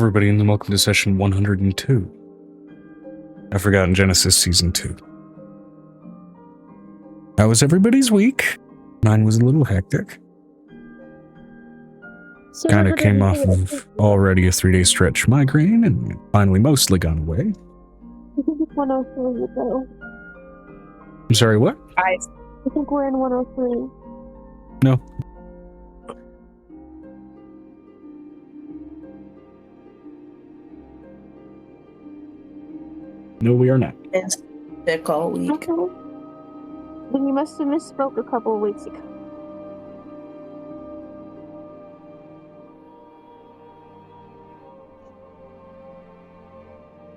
everybody, and welcome to session 102. I've forgotten Genesis Season 2. How was everybody's week? Mine was a little hectic. Kind of came off of already a 3-day stretch migraine, and finally mostly gone away. I think it's 103, though. I'm sorry, what? I think we're in 103. No. No, we are not. It's sick all week. Okay. Then you must have misspoke a couple of weeks ago.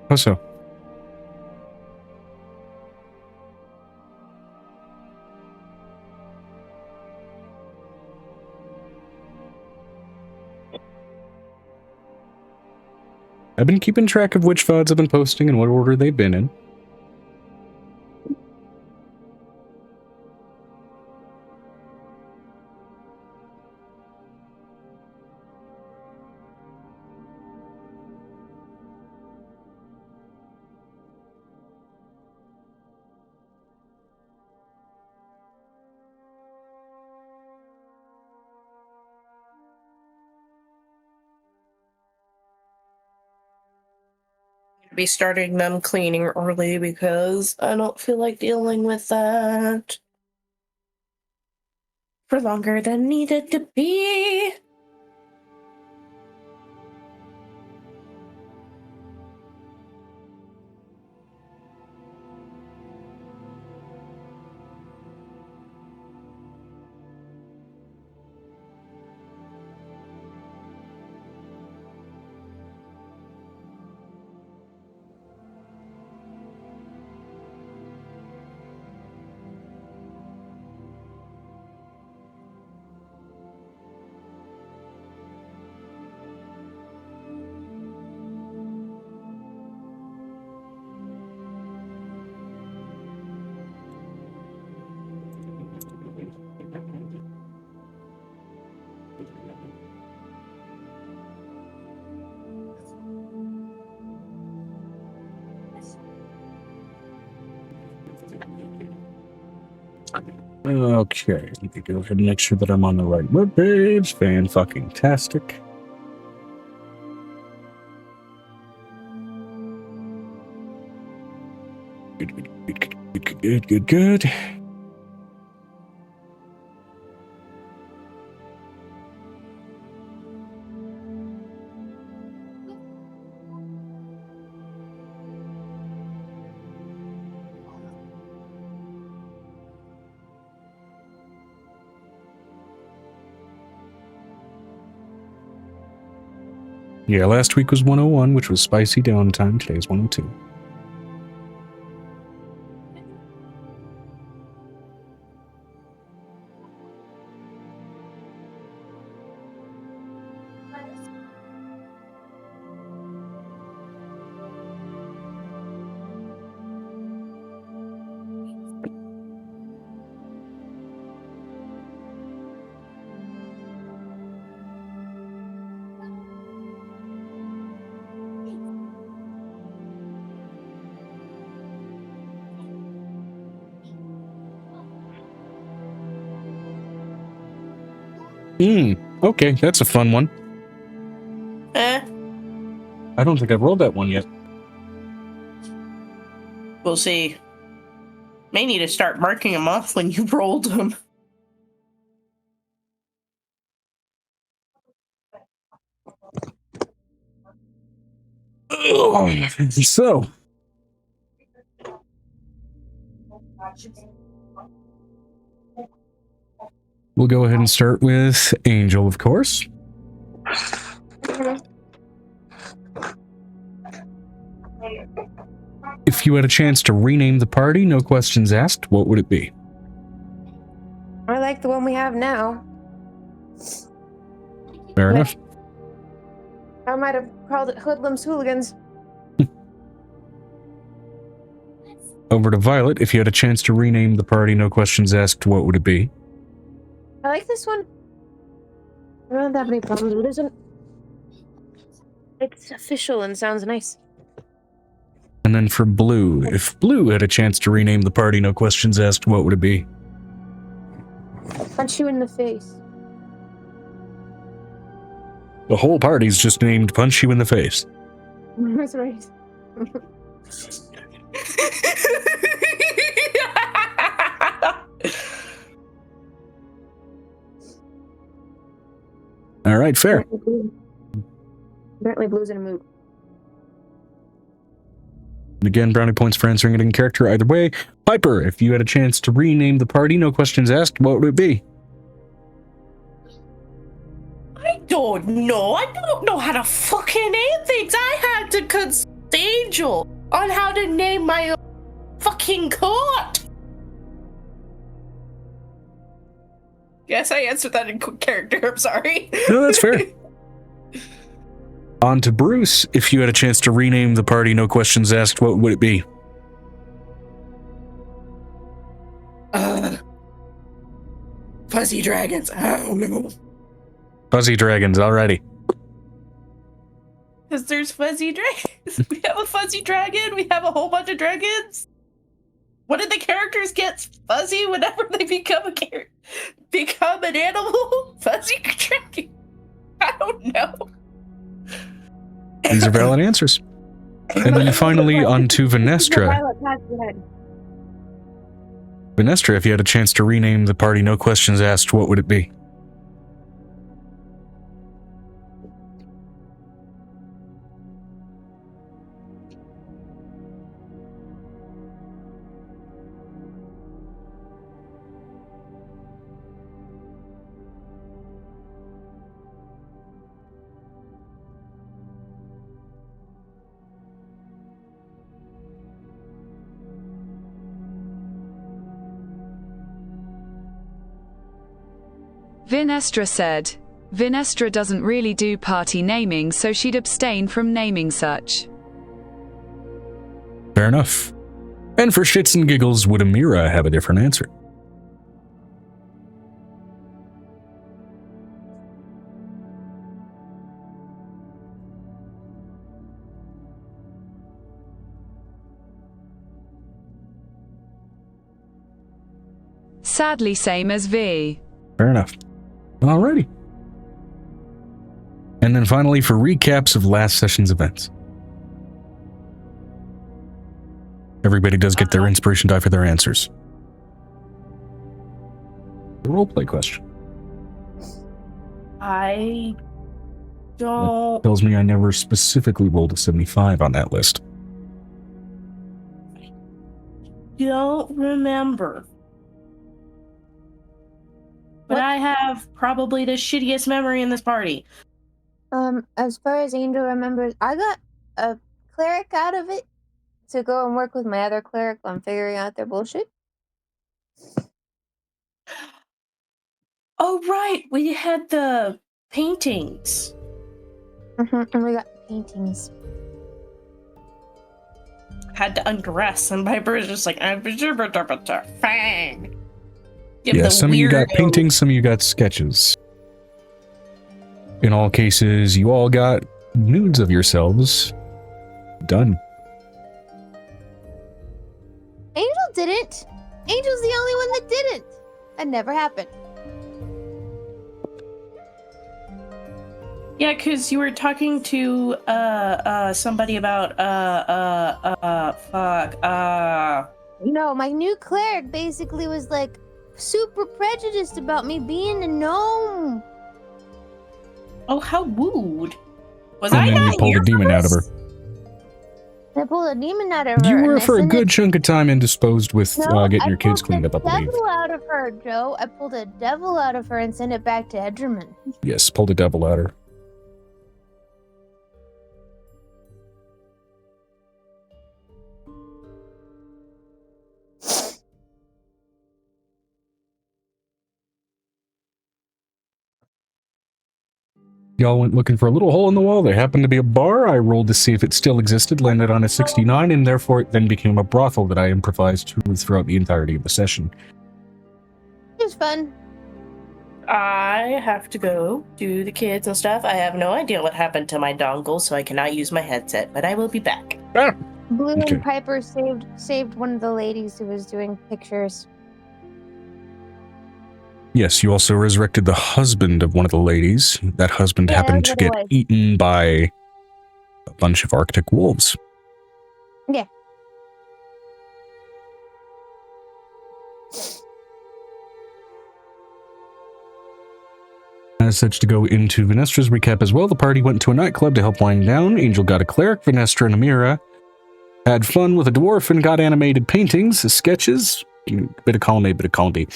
How so? I've been keeping track of which VODs I've been posting and what order they've been in. Be starting them cleaning early because I don't feel like dealing with that for longer than needed to be. Okay, let me go ahead and make sure that I'm on the right webpage. Fan-fucking-tastic. Good. Yeah, last week was 101, which was spicy downtime. Today's 102. Okay, that's a fun one. I don't think I've rolled that one yet. We'll see. May need to start marking them off when you rolled them. So, we'll go ahead and start with Angel, of course. If you had a chance to rename the party, no questions asked, what would it be? I like the one we have now. Fair enough. I might have called it Hoodlums Hooligans. Over to Violet. If you had a chance to rename the party, no questions asked, what would it be? I like this one. I don't have any problems. It isn't It's official and sounds nice. And then for Blue, if Blue had a chance to rename the party, no questions asked, what would it be? Punch you in the face. The whole party's just named Punch You in the Face. That's right. All right, fair. Apparently Blue's in a mood. And again, brownie points for answering it in character either way. Piper, if you had a chance to rename the party, no questions asked, what would it be? I don't know. I don't know how to fucking name things. I had to consult Angel on how to name my own fucking court. Yes, I answered that in character. I'm sorry. No, that's fair. On to Bruce. If you had a chance to rename the party, no questions asked, what would it be? Fuzzy dragons. I don't know. Fuzzy Dragons, alrighty. Because there's fuzzy dragons. We have a fuzzy dragon. We have a whole bunch of dragons. What did the characters get fuzzy whenever they become an animal? Fuzzy dragon. I don't know. These are valid answers. And then finally on to Venestra. Venestra, if you had a chance to rename the party, no questions asked, what would it be? Vinestra said, Vinestra doesn't really do party naming, so she'd abstain from naming such. Fair enough. And for shits and giggles, would Amira have a different answer? Sadly, same as V. Fair enough. Alrighty. And then finally for recaps of last session's events. Everybody does get their inspiration die for their answers. The roleplay question. I don't... Tells me I never specifically rolled a 75 on that list. don't remember. But I have probably the shittiest memory in this party. As far as Angel remembers, I got a cleric out of it to go and work with my other cleric on figuring out their bullshit. Oh, right. We had the paintings. And we got paintings. Had to undress, and Piper is just like, fang. Yeah, some of you got paintings, some of you got sketches. In all cases, you all got nudes of yourselves. Done. Angel didn't. Angel's the only one that didn't. That never happened. Yeah, because you were talking to somebody about No, my new cleric basically was like super prejudiced about me being a gnome. Oh, how rude. Was And I then not you pulled here a demon for out of her. this? I pulled a demon out of her. You were and I for a sent good it- chunk of time indisposed with No, getting your kids I cleaned up, I pulled a believe. devil out of her, Joe. I pulled a devil out of her and sent it back to Edgerman. Yes, pulled a devil out of her. Y'all went looking for a little hole in the wall. There happened to be a bar. I rolled to see if it still existed, landed on a 69, and therefore it then became a brothel that I improvised throughout the entirety of the session. It was fun. I have to go do the kids and stuff. I have no idea what happened to my dongle, so I cannot use my headset, but I will be back. Blue Okay. and Piper saved one of the ladies who was doing pictures. Yes, you also resurrected the husband of one of the ladies. That husband Yeah, happened that's to what get it was. eaten by a bunch of Arctic wolves. Yeah. As such, to go into Venestra's recap as well, the party went to a nightclub to help wind down. Angel got a cleric, Venestra and Amira had fun with a dwarf and got animated paintings, sketches, bit of column A, bit of column B.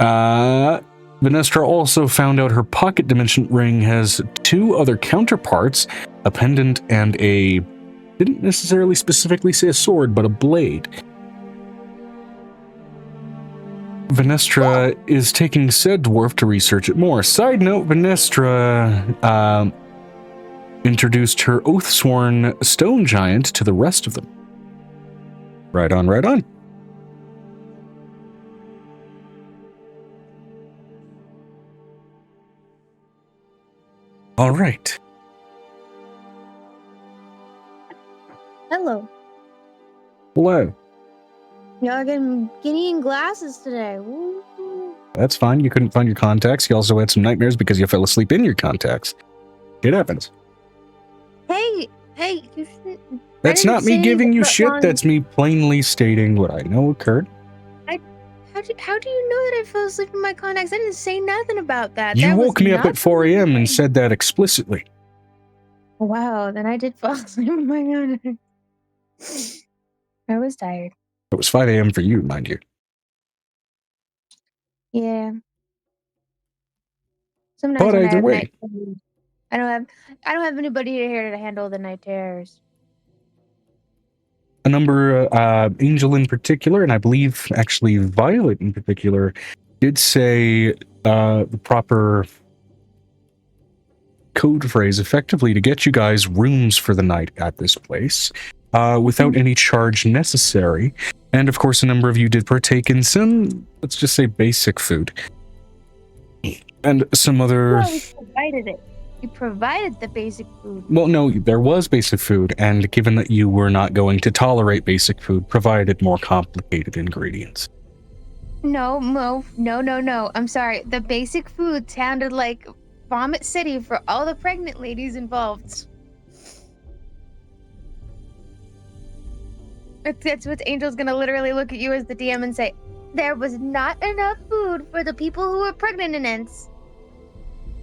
Venestra also found out her pocket dimension ring has two other counterparts, a pendant and a, didn't necessarily specifically say a sword, but a blade. Venestra is taking said dwarf to research it more. Side note, Venestra introduced her oath-sworn stone giant to the rest of them. Right on, right on. All right. Hello. Hello. Y'all are getting guinea and glasses today. Woo. That's fine. You couldn't find your contacts. You also had some nightmares because you fell asleep in your contacts. It happens. Hey, you shouldn't. That's didn't not me say giving you that shit. long- That's me plainly stating what I know occurred. How do you know that I fell asleep in my contacts? I didn't say nothing about that. You That was woke me up not at 4 a.m. and something- said that explicitly. Wow, then I did fall asleep in my contacts. I was tired. It was 5 a.m. for you, mind you. Yeah. Some nights But when I either have way, night terrors, I don't have anybody here to handle the night terrors. a number, Angel in particular, and I believe actually Violet in particular, did say the proper code phrase effectively to get you guys rooms for the night at this place without any charge necessary. And of course, a number of you did partake in some, let's just say, basic food. And some other... Well, we provided it. We provided the basic food. Well, no, there was basic food, and given that you were not going to tolerate basic food, provided more complicated ingredients. No. I'm sorry. The basic food sounded like Vomit City for all the pregnant ladies involved. That's what Angel's gonna literally look at you as the DM and say, there was not enough food for the people who were pregnant in ends.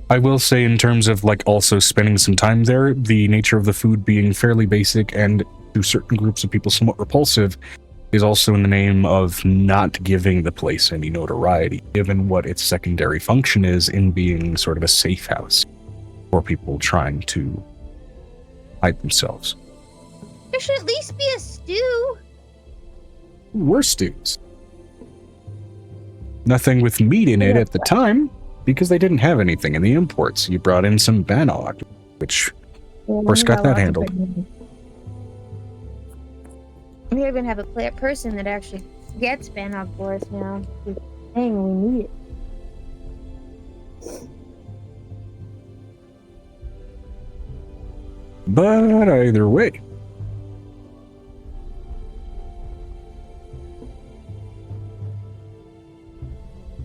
I will say, in terms of like also spending some time there, the nature of the food being fairly basic and to certain groups of people somewhat repulsive is also in the name of not giving the place any notoriety, given what its secondary function is in being sort of a safe house for people trying to hide themselves. There should at least be a stew. Worse stews. Nothing with meat in it at the time, because they didn't have anything in the imports. You brought in some Bannock, which of course got that handled. We even have a person that actually gets Bannock for us now. Dang, we need it. But either way,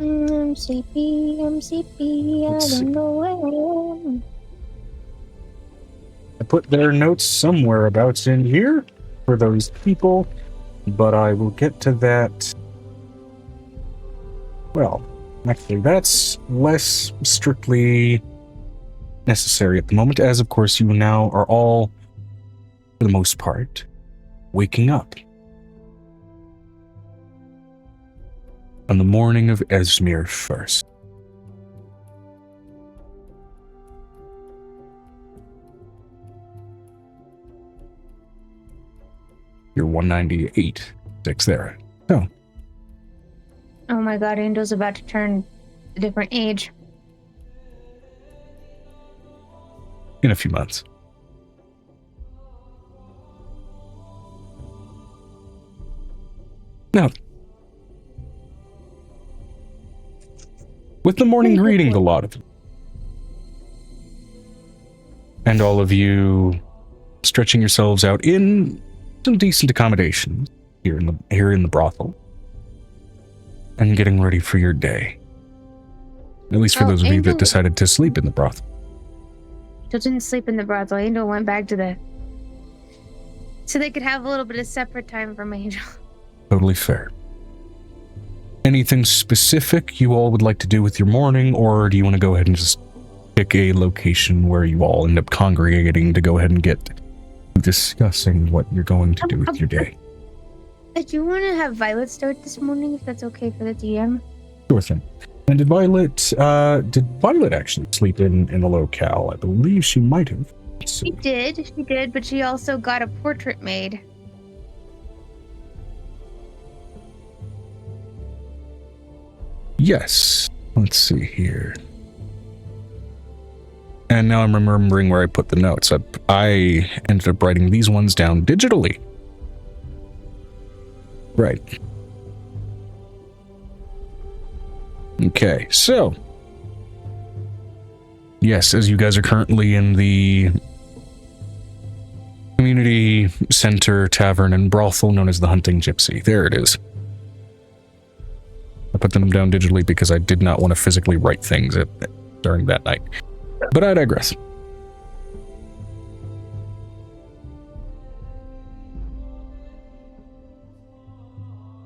I'm sleepy, I Let's see. don't know when. I put their notes somewhere abouts in here for those people, but I will get to that. Well, actually, that's less strictly necessary at the moment, as of course you now are all, for the most part, waking up. On the morning of Esmir 1st. You're 198, 6 there. So, Oh my god, Angel's about to turn a different age. in a few months. Now, with the morning greeting, a lot of you. And all of you stretching yourselves out in some decent accommodations here in the brothel. And getting ready for your day. At least for those of you that decided to sleep in the brothel. Angel didn't sleep in the brothel. Angel went back to the... So they could have a little bit of separate time from Angel. Totally fair. Anything specific you all would like to do with your morning, or do you want to go ahead and just pick a location where you all end up congregating to go ahead and get discussing what you're going to do with your day? Do you want to have Violet start this morning, if that's okay for the DM? Sure thing. And did Violet actually sleep in the locale? I believe she might have. She did, but she also got a portrait made. Yes. Let's see here. And now I'm remembering where I put the notes. I ended up writing these ones down digitally. Right. Okay, so. Yes, as you guys are currently in the community center tavern and brothel known as the Hunting Gypsy. There it is. I put them down digitally because I did not want to physically write things during that night. But I digress.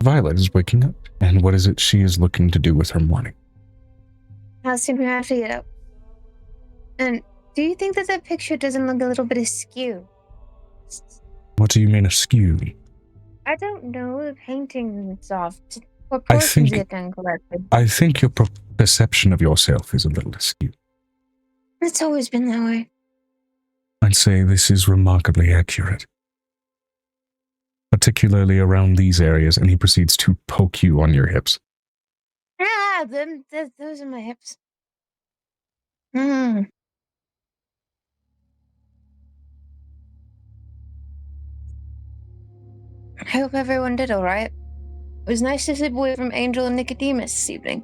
Violet is waking up, and what is it she is looking to do with her morning? How soon do we have to get up? And do you think that picture doesn't look a little bit askew? What do you mean askew? I don't know. The painting's off. Proportions get done correctly. I think your perception of yourself is a little askew. It's always been that way. I'd say this is remarkably accurate. Particularly around these areas, and he proceeds to poke you on your hips. Ah, those are my hips. I hope everyone did all right. It was nice to sleep away from Angel and Nicodemus this evening.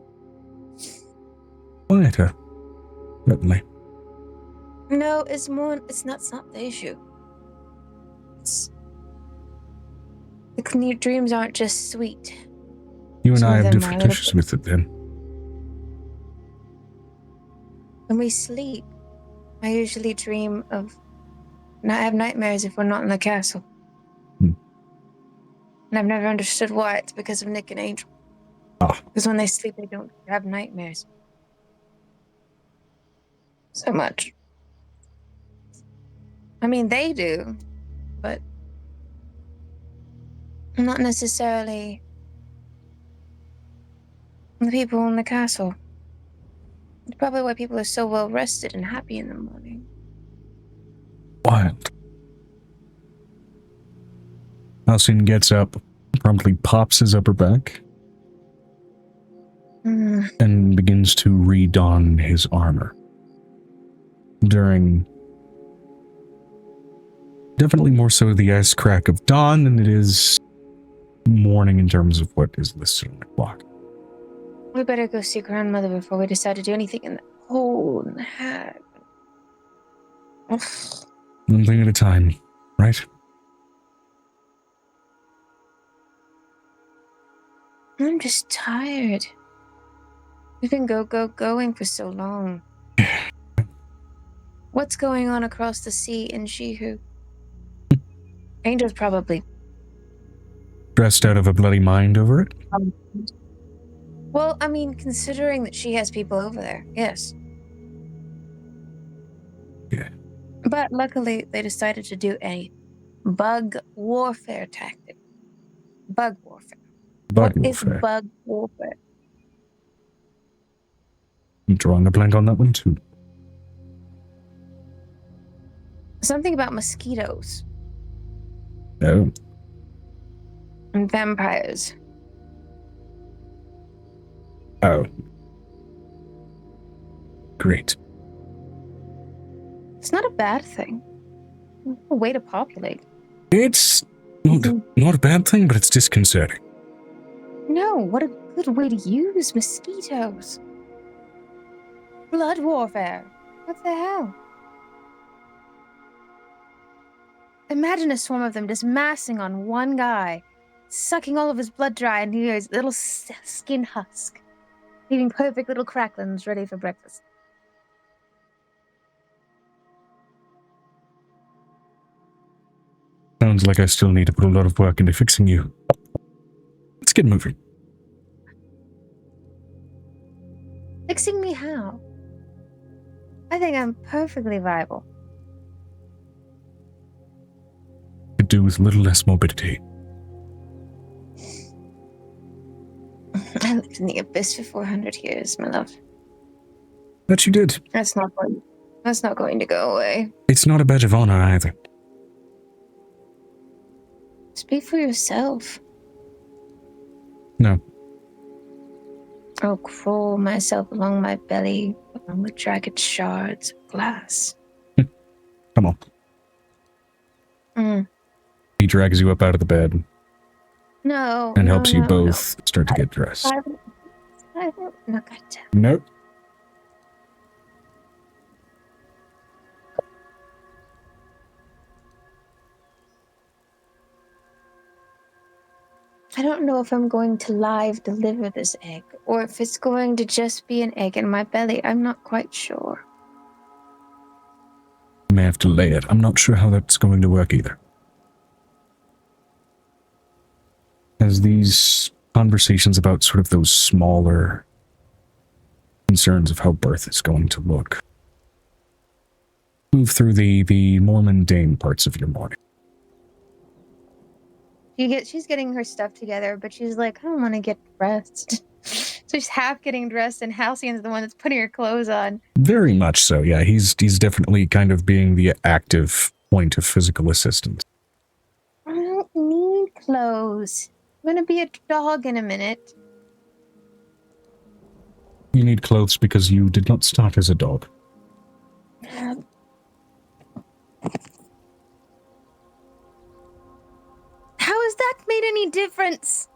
Quieter, certainly. No, it's not the issue. The dreams aren't just sweet. You and I have different issues with it then. When we sleep, I usually dream of... I have nightmares if we're not in the castle. And I've never understood why. It's because of Nick and Angel. Because when they sleep, they don't have nightmares. So much. I mean, they do, but not necessarily the people in the castle. It's probably why people are so well rested and happy in the morning. Wild. Halcyon gets up, promptly pops his upper back, and begins to re-don his armor. During definitely more so the ice crack of dawn than it is morning in terms of what is listed on the clock. We better go see grandmother before we decide to do anything in the cold and the hat. One thing at a time, right? I'm just tired. We've been going for so long. What's going on across the sea in Shihu? Angel's probably Stressed out of a bloody mind over it? Well, I mean, considering that she has people over there, yes. Yeah. But luckily, they decided to do a bug warfare tactic. Bug warfare. Bug What warfare. is bug warfare? I'm drawing a blank on that one too. Something about mosquitoes No. and vampires. Oh. Great. It's not a bad thing. A way to populate. It's not a bad thing, but it's disconcerting. No, what a good way to use mosquitoes. Blood warfare. What the hell? Imagine a swarm of them just massing on one guy, sucking all of his blood dry into his little skin husk, leaving perfect little cracklings ready for breakfast. Sounds like I still need to put a lot of work into fixing you. Let's get moving. Fixing me how? I think I'm perfectly viable. Could do with a little less morbidity. I lived in the abyss for 400 years, my love. That you did. That's not going to go away. It's not a badge of honor either. Speak for yourself. No. I'll crawl myself along my belly, along with jagged shards of glass. Come on. He drags you up out of the bed No. and helps you both start to get dressed. I don't. No, goddamn. Nope. I don't know if I'm going to live deliver this egg, or if it's going to just be an egg in my belly. I'm not quite sure. You may have to lay it. I'm not sure how that's going to work either. As these conversations about sort of those smaller concerns of how birth is going to look move through the more mundane parts of your morning. She's getting her stuff together, but she's like, I don't want to get dressed. So she's half getting dressed, and Halcyon's the one that's putting her clothes on. Very much so, yeah. He's definitely kind of being the active point of physical assistance. I don't need clothes. I'm gonna be a dog in a minute. You need clothes because you did not start as a dog. How has that made any difference?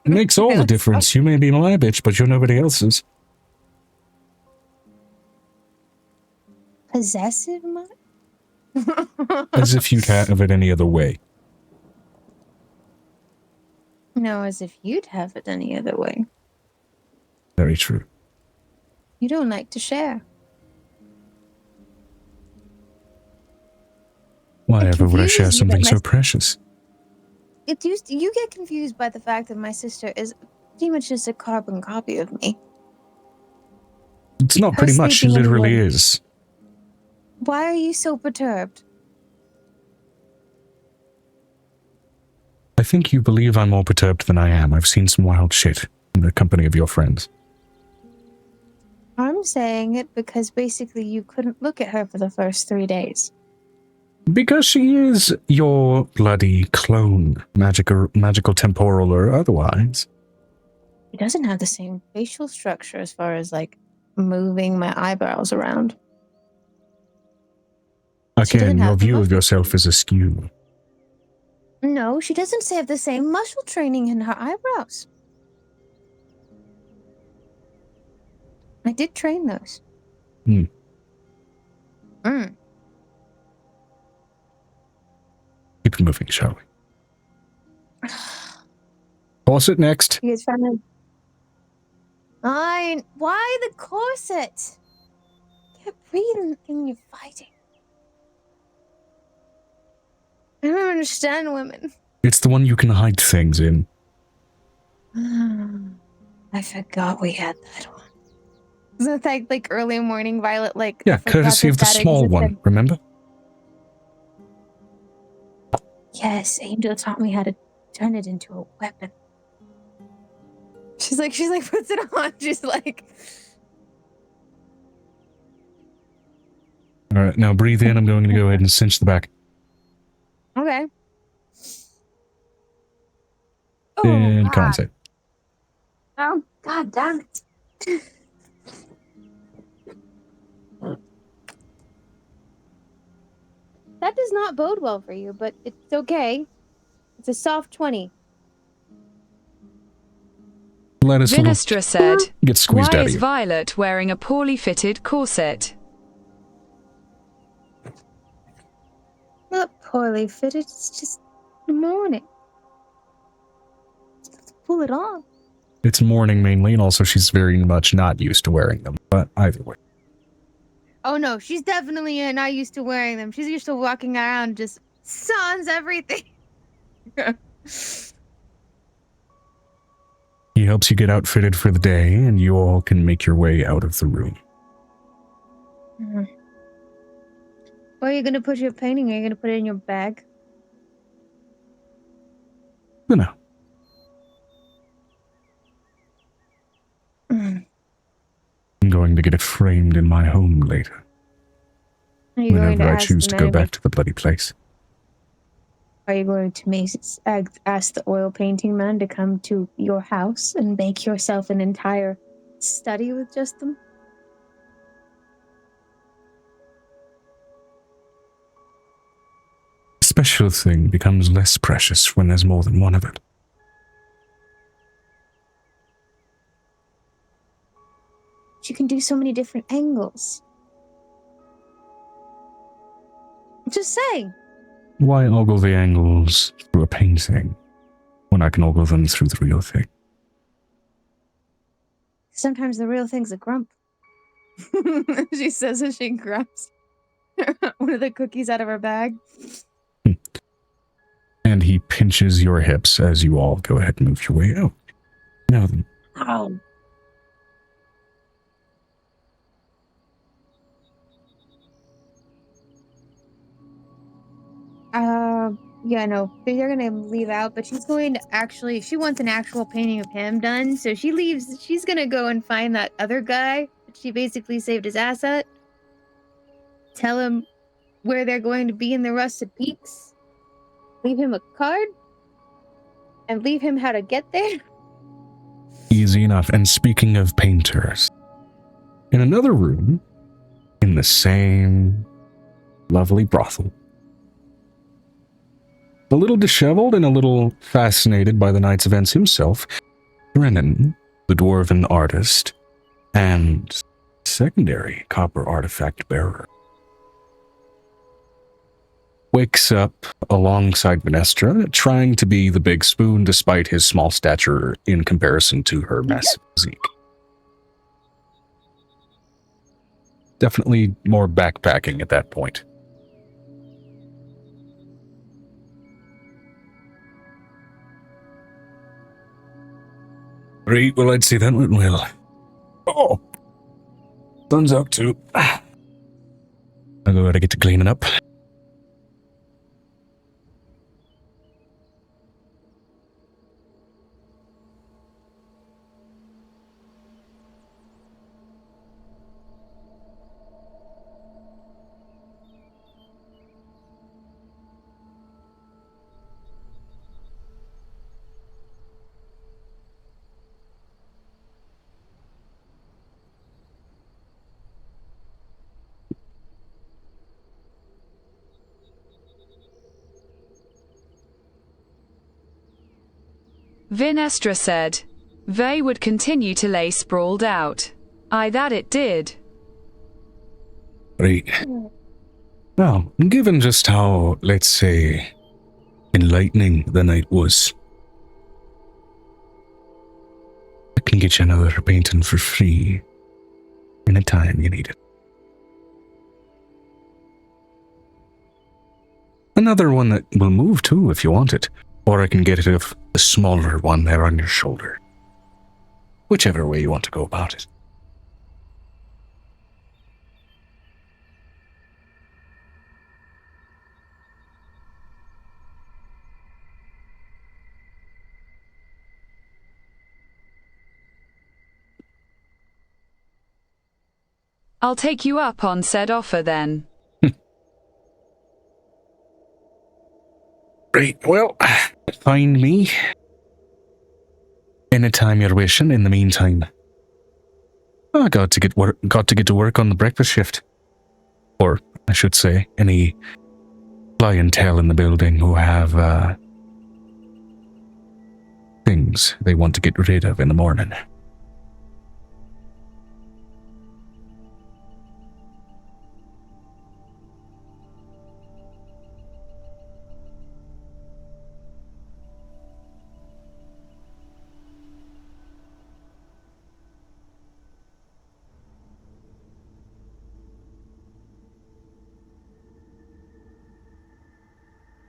Makes all the difference. You may be my bitch, but you're nobody else's. Possessive much? As if you'd have it any other way. No, as if you'd have it any other way. Very true. You don't like to share. Why ever would I share confuses you that something so my- precious? You get confused by the fact that my sister is pretty much just a carbon copy of me. It's not pretty much, she sleeping in literally one- is. Why are you so perturbed? I think you believe I'm more perturbed than I am. I've seen some wild shit in the company of your friends. I'm saying it because basically you couldn't look at her for the first 3 days. Because she is your bloody clone, magical temporal or otherwise. She doesn't have the same facial structure as far as like moving my eyebrows around. She Again, doesn't your have the view of muscle yourself is askew. No, she doesn't have the same muscle training in her eyebrows. I did train those. Hmm. Keep it moving, shall we? Corset next. You guys found them? Why the corset? Can't breathe when you're fighting. I don't understand women. It's the one you can hide things in. I forgot we had that one. Isn't that like early morning Violet? Like Yeah, I forgot courtesy of the that small existed. one, remember? Yes, Angel taught me how to turn it into a weapon. She's like puts it on. She's like, All right, now breathe in. I'm going to go ahead and cinch the back. okay. And God. concept. Oh, God damn it. That does not bode well for you, but it's okay. It's a soft 20. Gladys will Vinestra said, get squeezed "Why out of is you. Violet wearing a poorly fitted corset?" Not poorly fitted. It's just the morning. Let's pull it on. It's morning mainly, and also she's very much not used to wearing them. But either way. Oh no, she's definitely not used to wearing them. She's used to walking around just sans everything. He helps you get outfitted for the day, and you all can make your way out of the room. Where are you gonna put your painting? Are you gonna put it in your bag? No. Mm. I'm going to get it framed in my home later, Are you going to whenever I ask choose the to man go to back make, to the bloody place. Are you going to ask the oil painting man to come to your house and make yourself an entire study with just them? A special thing becomes less precious when there's more than one of it. You can do so many different angles. Just saying. Why ogle the angles through a painting when I can ogle them through the real thing? Sometimes the real thing's a grump. She says as she grabs one of the cookies out of her bag. And he pinches your hips as you all go ahead and move your way out. Now then, Ow. Yeah, no, they're gonna leave out, but she's going to actually, she wants an actual painting of him done, so she leaves, she's gonna go and find that other guy that she basically saved his ass at. Tell him where they're going to be in the Rusted Peaks. Leave him a card. And leave him how to get there. easy enough. And speaking of painters, in another room, in the same lovely brothel, a little disheveled and a little fascinated by the night's events himself, Brennan, the dwarven artist, and secondary copper artifact bearer, wakes up alongside Vinestra, trying to be the big spoon despite his small stature in comparison to her massive physique. Definitely more backpacking at that point. Right, well, I'd say that went well. Oh! Sun's up too. I'll go ahead and get to cleaning up. Vinestra said, "They would continue to lay sprawled out. Aye, that it did." Right. Now, given just how, let's say, enlightening the night was, I can get you another painting for free anytime you need it. Another one that will move too if you want it, or I can get it of the smaller one there on your shoulder. Whichever way you want to go about it. "I'll take you up on said offer then." Right, well, find me anytime you're wishing. In the meantime, I got to get to work on the breakfast shift. Or, I should say, any clientele in the building who have things they want to get rid of in the morning.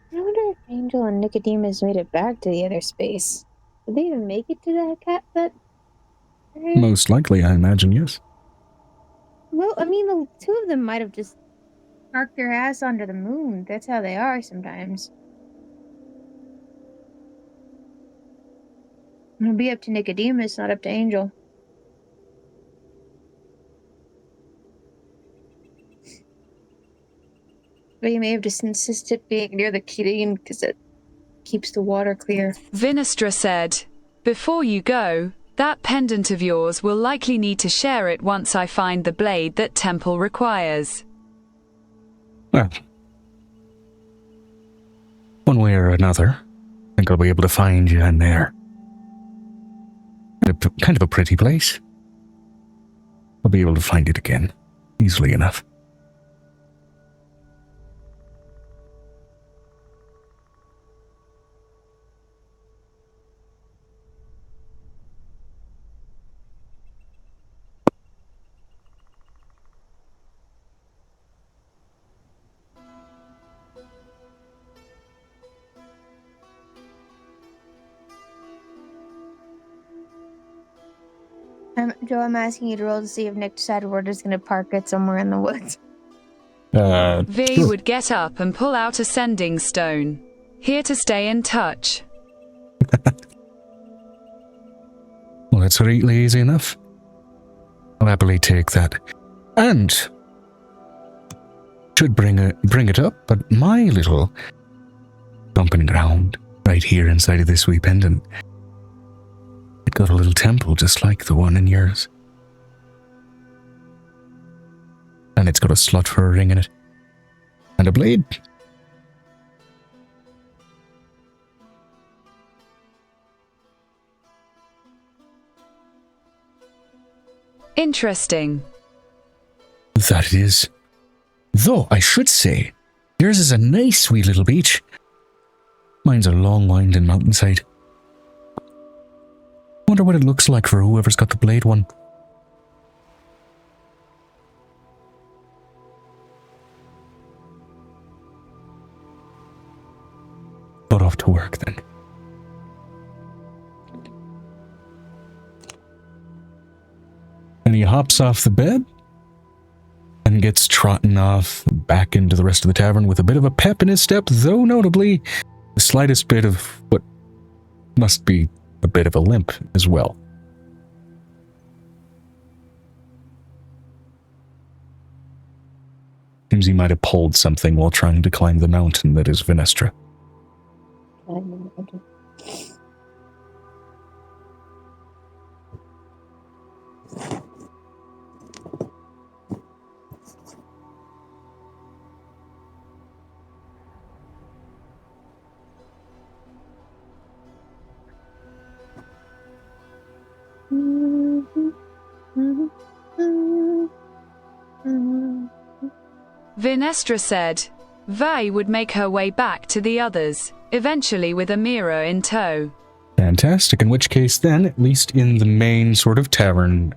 I wonder if Angel and Nicodemus made it back to the other space. Did they even make it to that cat? Most likely, I imagine, yes. Well, I mean, the two of them might have just parked their ass onto the moon. That's how they are sometimes. It'll be up to Nicodemus, not up to Angel. But you may have just insisted being near the Kirin because it keeps the water clear. Vinestra said, "Before you go, that pendant of yours will likely need to share it once I find the blade that Temple requires." Well, one way or another, I think I'll be able to find you in there. Kind of a pretty place. I'll be able to find it again, easily enough. Joe, I'm asking you to roll to see if Nick decided we're just going to park it somewhere in the woods. V Sure. would get up and pull out a sending stone. Here to stay in touch. Well, that's really easy enough. I'll happily take that. And should bring it up, but my little dumping ground right here inside of this wee pendant, it got a little temple just like the one in yours. And it's got a slot for a ring in it. And a blade. Interesting. That it is. Though, I should say, yours is a nice wee little beach. Mine's a long winding mountainside. Wonder what it looks like for whoever's got the blade one. But off to work then. And he hops off the bed and gets trotting off back into the rest of the tavern with a bit of a pep in his step, though notably the slightest bit of what must be a bit of a limp as well. Seems he might have pulled something while trying to climb the mountain that is Vinestra. Vinestra said, Vi would make her way back to the others, eventually with Amira in tow. Fantastic. In which case, then, at least in the main sort of tavern,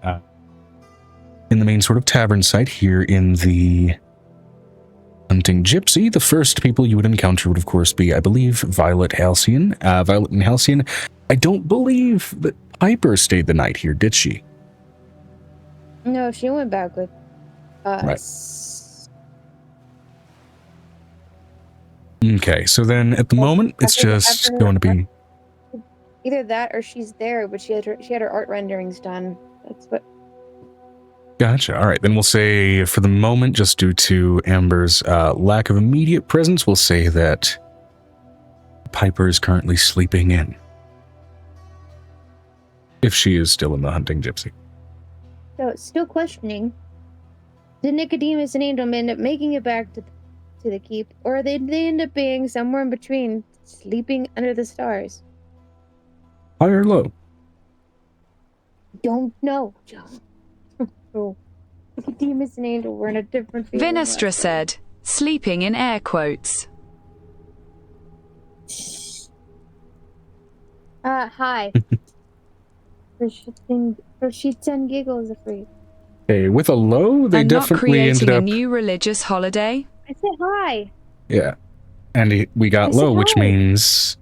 site here in the Hunting Gypsy, the first people you would encounter would, of course, be, I believe, Violet and Halcyon. I don't believe that Piper stayed the night here, did she? No, she went back with us. Right. Okay, so then at the moment, it's just going to be... Either that or she's there, but she had her art renderings done. That's what... Gotcha. All right, then we'll say for the moment, just due to Amber's lack of immediate presence, we'll say that Piper is currently sleeping in. If she is still in the Hunting Gypsy. So, still questioning. Did Nicodemus and Angel end up making it back to the keep, or did they end up being somewhere in between, sleeping under the stars? High or low? Don't know, John. Oh, Nicodemus and Angel were in a different field. Vinestra said, sleeping in air quotes. Hi. For shits and giggles, afraid. Okay, with a low, they And not definitely ended creating a up. new religious holiday? I said hi. Yeah, and we got I said low, which hi. means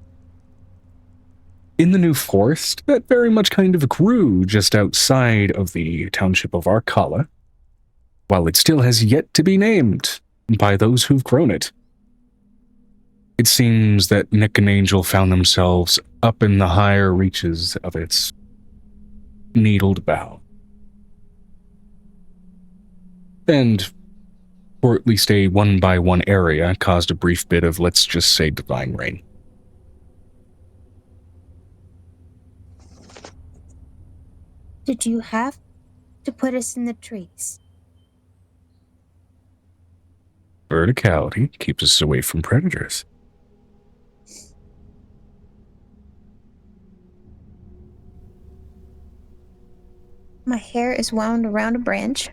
in the New Forest that very much kind of grew just outside of the township of Arcala, while it still has yet to be named by those who've grown it. It seems that Nick and Angel found themselves up in the higher reaches of its needled bough. And, for at least a one-by-one area, caused a brief bit of, let's just say, divine rain. Did you have to put us in the trees? Verticality keeps us away from predators. My hair is wound around a branch.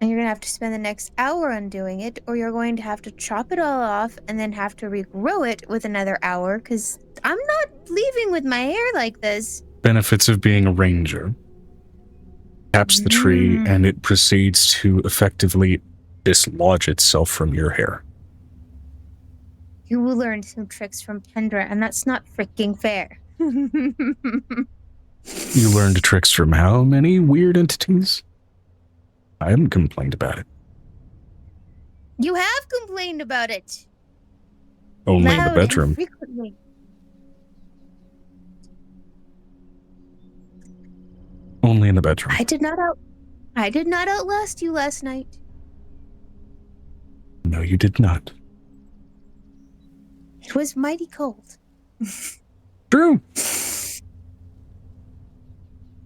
And you're going to have to spend the next hour undoing it, or you're going to have to chop it all off and then have to regrow it with another hour, because I'm not leaving with my hair like this. Benefits of being a ranger. Taps the tree, and it proceeds to effectively dislodge itself from your hair. You learned some tricks from Kendra, and that's not freaking fair. You learned tricks from how many weird entities? I haven't complained about it. You have complained about it. Only in the Loud and bedroom. frequently. Only in the bedroom. I did not outlast you last night. No, you did not. It was mighty cold. True.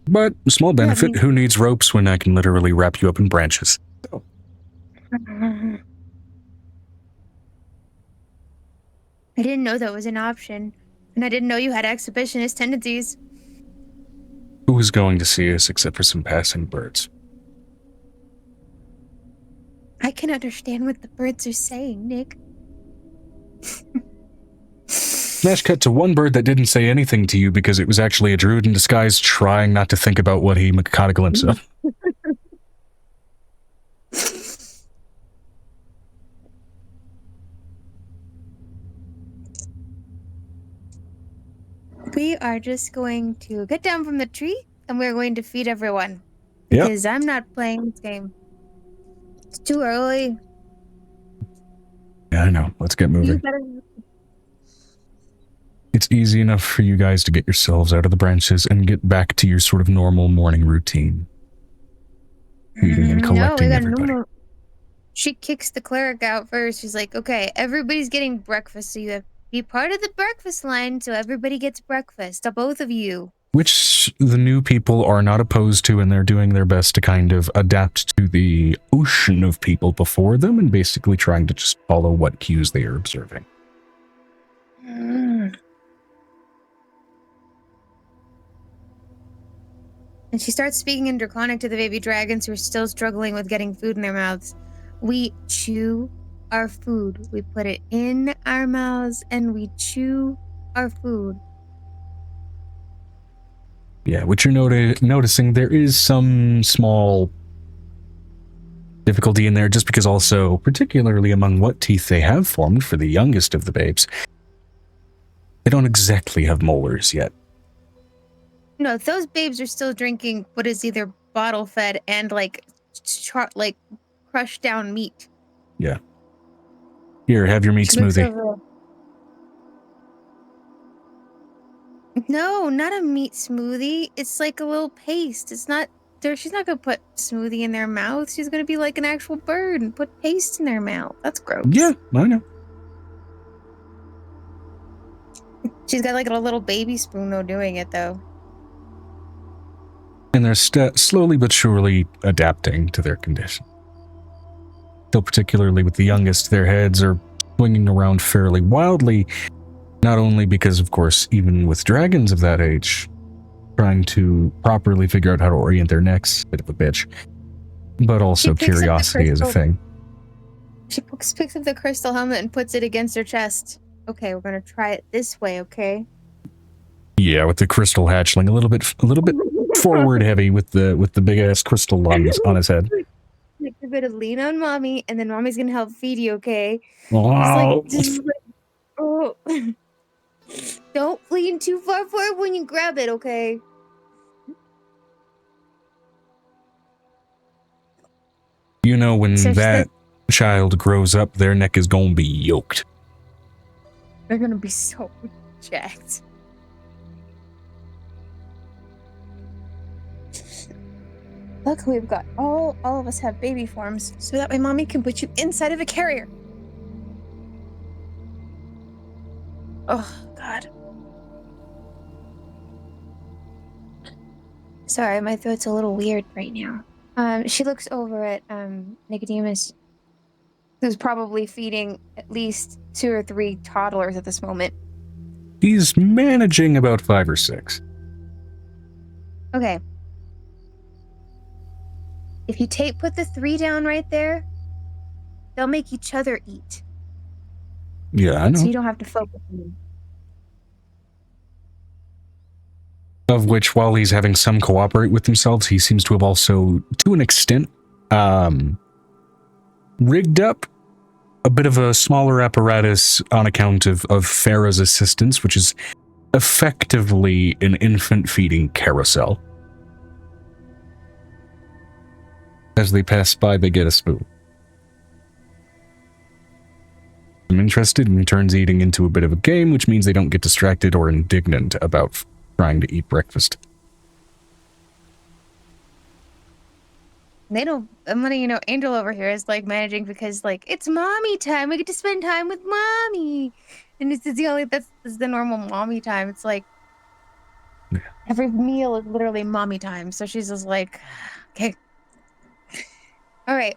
But, small benefit, who needs ropes when I can literally wrap you up in branches? I didn't know that was an option. And I didn't know you had exhibitionist tendencies. Who is going to see us except for some passing birds? I can understand what the birds are saying, Nick. Smash cut to one bird that didn't say anything to you because it was actually a druid in disguise trying not to think about what he caught a glimpse of. We are just going to get down from the tree and we're going to feed everyone. Yep. Because I'm not playing this game. It's too early. Yeah, I know. Let's get moving. It's easy enough for you guys to get yourselves out of the branches and get back to your sort of normal morning routine. Feeding and collecting everybody. She kicks the cleric out first. She's like, okay, everybody's getting breakfast, so you have to be part of the breakfast line, so everybody gets breakfast. Both of you. Which the new people are not opposed to, and they're doing their best to kind of adapt to the ocean of people before them and basically trying to just follow what cues they are observing. And she starts speaking in Draconic to the baby dragons who are still struggling with getting food in their mouths. We chew our food. We put it in our mouths and we chew our food. Yeah, which you're noticing there is some small difficulty in there just because also, particularly among what teeth they have formed for the youngest of the babes, they don't exactly have molars yet. No, those babes are still drinking what is either bottle fed and like crushed down meat. Yeah. Here, have your meat smoothie. No, not a meat smoothie. It's like a little paste. It's not there. She's not gonna put smoothie in their mouth. She's gonna be like an actual bird and put paste in their mouth. That's gross. Yeah, I know. She's got like a little baby spoon though doing it though. And they're slowly but surely adapting to their condition. Still particularly with the youngest, their heads are swinging around fairly wildly, Not only because, of course, even with dragons of that age, trying to properly figure out how to orient their necks, a bit of a bitch, but also She picks up the curiosity is a crystal- thing. She picks up the crystal helmet and puts it against her chest. Okay, we're gonna try it this way, okay? Yeah, with the crystal hatchling, a little bit forward heavy with the big ass crystal on his head. Like, you're gonna lean on mommy, and then mommy's gonna help feed you, okay? Oh, Oh. Don't lean too far forward when you grab it, okay? you know, when So she that child grows up, their neck is gonna be yoked. They're gonna be so jacked. Luckily, we've got all of us have baby forms, so that way mommy can put you inside of a carrier. Oh, God. Sorry, my throat's a little weird right now. She looks over at Nicodemus, who's probably feeding at least 2 or 3 toddlers at this moment. He's managing about 5 or 6. Okay. If you put the 3 down right there, they'll make each other eat. Yeah, I know. So you don't have to focus on them. Of which, while he's having some cooperate with themselves, he seems to have also, to an extent, rigged up a bit of a smaller apparatus on account of Farah's assistance, which is effectively an infant feeding carousel. As they pass by, they get a spoon. I'm interested, and turns eating into a bit of a game, which means they don't get distracted or indignant about trying to eat breakfast. They don't. I'm letting Angel over here is like managing because it's mommy time. We get to spend time with mommy, and this is that's the normal mommy time. It's like every meal is literally mommy time. So she's just like, okay, all right.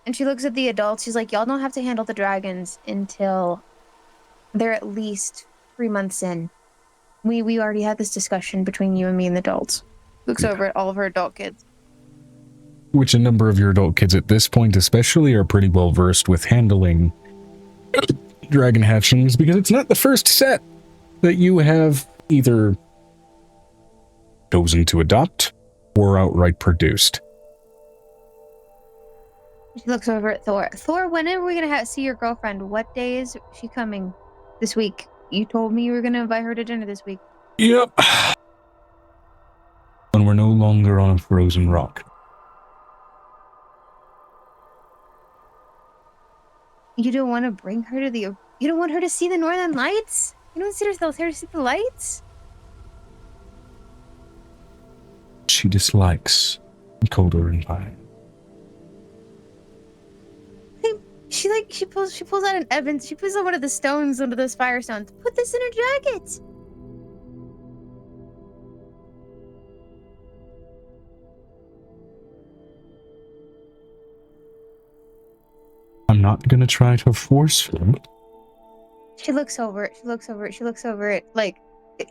And she looks at the adults. She's like, y'all don't have to handle the dragons until they're at least 3 months in. We already had this discussion between you and me and the adults. Looks over at all of her adult kids. Which a number of your adult kids at this point especially are pretty well versed with handling dragon hatchlings, because it's not the first set that you have either chosen to adopt or outright produced. She looks over at Thor. Thor, when are we gonna see your girlfriend? What day is she coming this week? You told me you were gonna invite her to dinner this week. Yep. When we're no longer on a frozen rock. You don't want to bring her to you don't want her to see the Northern Lights? You don't want her to see the lights? She dislikes colder environment. She pulls out an Evans. She puts out one of the stones, one of those fire stones. Put this in her jacket. I'm not gonna try to force her. She looks over it. She looks over it. She looks over it. Like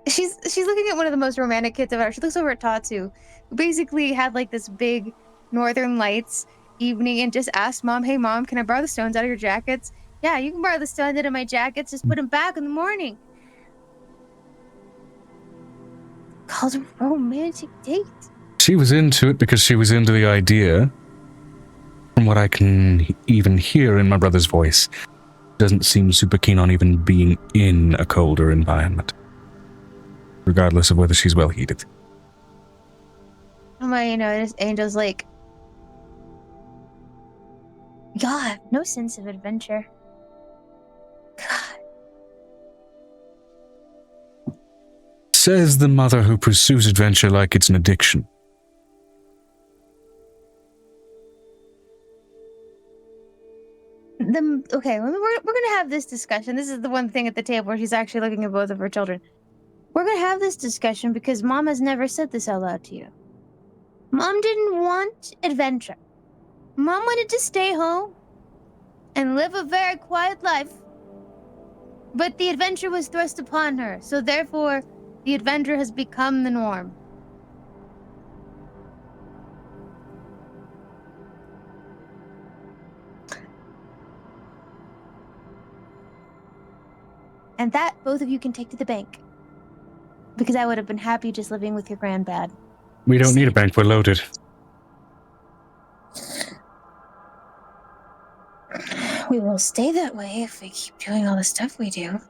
she's looking at one of the most romantic kids I've ever. She looks over at Tatsu, who basically had this big Northern Lights evening and just asked mom, "Hey mom, can I borrow the stones out of your jackets?" Yeah, you can borrow the stones out of my jackets. Just put them back in the morning. Called a romantic date. She was into it because she was into the idea. From what I can even hear in my brother's voice, doesn't seem super keen on even being in a colder environment, regardless of whether she's well heated. This Angel's like, y'all have no sense of adventure. God. Says the mother who pursues adventure like it's an addiction. Okay, we're gonna have this discussion. This is the one thing at the table where she's actually looking at both of her children. We're gonna have this discussion because Mom has never said this out loud to you. Mom didn't want adventure. Mom wanted to stay home and live a very quiet life. But the adventure was thrust upon her, so therefore, the adventure has become the norm. And that both of you can take to the bank. Because I would have been happy just living with your granddad. We don't need a bank, we're loaded. We will stay that way if we keep doing all the stuff we do.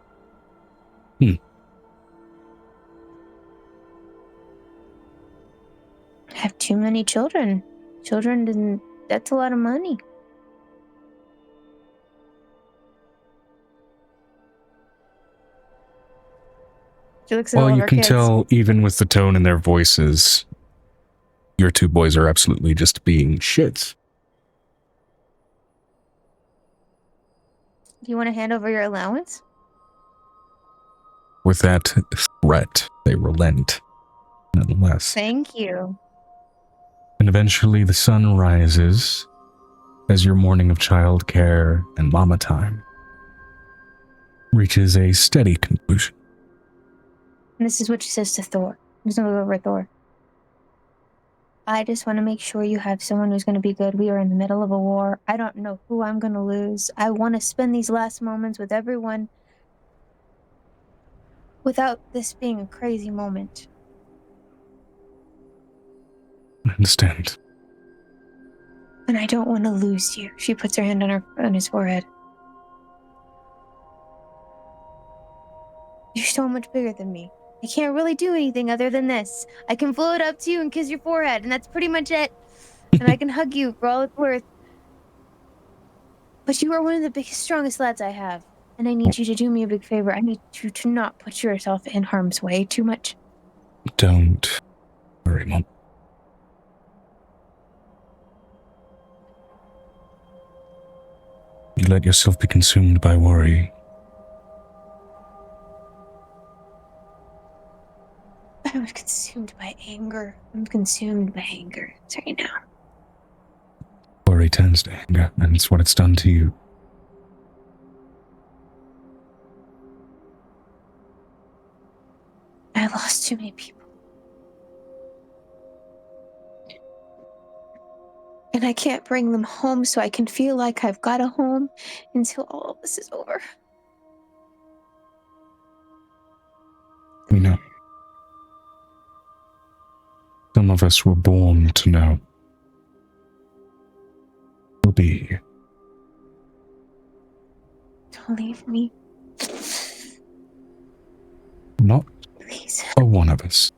Have too many children. That's a lot of money. She looks at all Well, of you her can kids. tell, even with the tone in their voices, your two boys are absolutely just being shits. Do you want to hand over your allowance? With that threat, they relent, nonetheless. Thank you. And eventually the sun rises as your morning of childcare and mama time reaches a steady conclusion. And this is what she says to Thor. There's no over Thor. I just want to make sure you have someone who's going to be good. We are in the middle of a war. I don't know who I'm going to lose. I want to spend these last moments with everyone without this being a crazy moment. I understand. And I don't want to lose you. She puts her hand on his forehead. You're so much bigger than me. I can't really do anything other than this. I can float up to you and kiss your forehead, and that's pretty much it. And I can hug you for all it's worth. But you are one of the biggest, strongest lads I have. And I need you to do me a big favor. I need you to not put yourself in harm's way too much. Don't worry, Mom. You let yourself be consumed by worry. I'm consumed by anger. I'm consumed by anger right now. Worry turns to anger, and it's what it's done to you. I lost too many people. And I can't bring them home so I can feel like I've got a home until all of this is over. We know. Some of us were born to know. We'll be here. Don't leave me. Not Please. a one of us.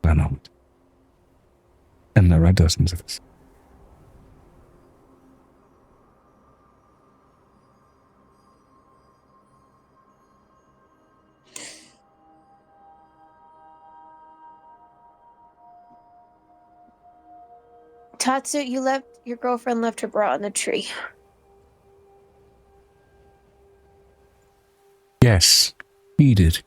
I know it. And there are dozens of us. Tatsu, your girlfriend left her bra on the tree. Yes, he did.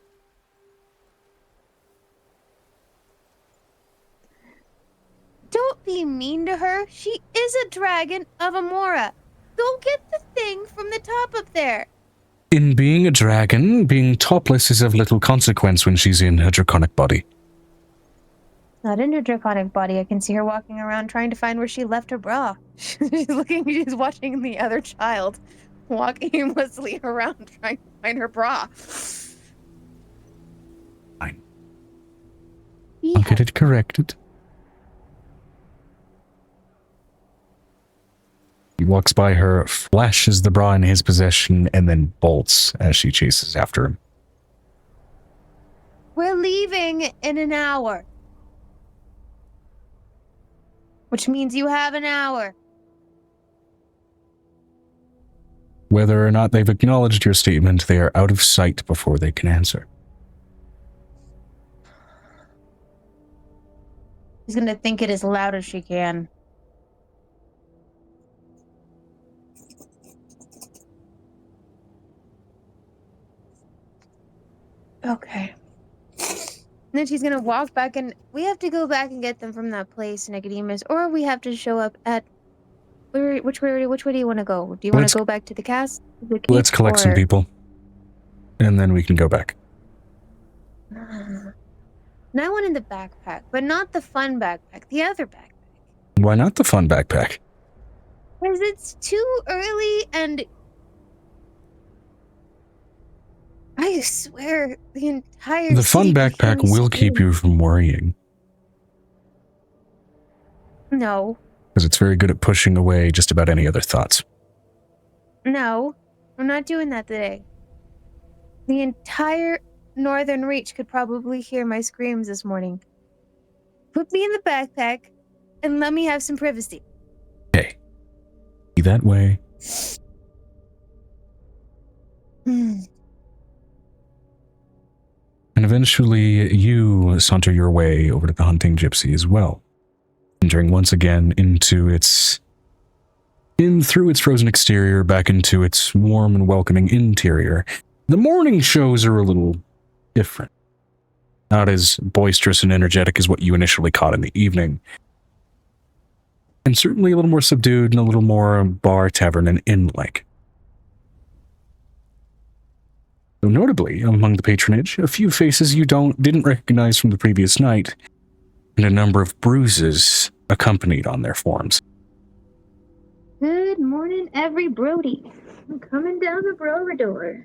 Don't be mean to her. She is a dragon of Amora. Go get the thing from the top up there. In being a dragon, being topless is of little consequence when she's in her draconic body. Not in her draconic body. I can see her walking around trying to find where she left her bra. She's watching the other child walk aimlessly around trying to find her bra. Fine. I'll get it corrected. He walks by her, flashes the bra in his possession, and then bolts as she chases after him. We're leaving in an hour. Which means you have an hour. Whether or not they've acknowledged your statement, they are out of sight before they can answer. She's gonna think it as loud as she can. Okay. And then she's gonna walk back, and we have to go back and get them from that place, Nicodemus, or we have to show up at. Which way do you want to go? Do you want to go back to the cast? Let's collect some people. and then we can go back. And I want in the backpack, but not the fun backpack, the other backpack. Why not the fun backpack? Because it's too early and I swear the entire The fun city could hear backpack me will keep scream. you from worrying, No, because it's very good at pushing away just about any other thoughts. no, I'm not doing that today. The entire Northern Reach could probably hear my screams this morning. Put me in the backpack and let me have some privacy. Okay. Be that way. Hmm. And eventually you saunter your way over to the hunting gypsy as well, entering once again through its frozen exterior, back into its warm and welcoming interior. The morning shows are a little different. Not as boisterous and energetic as what you initially caught in the evening. And certainly a little more subdued and a little more bar, tavern, and inn-like. So notably, among the patronage, a few faces you didn't recognize from the previous night, and a number of bruises accompanied on their forms. Good morning, every Brody. I'm coming down the Brovador.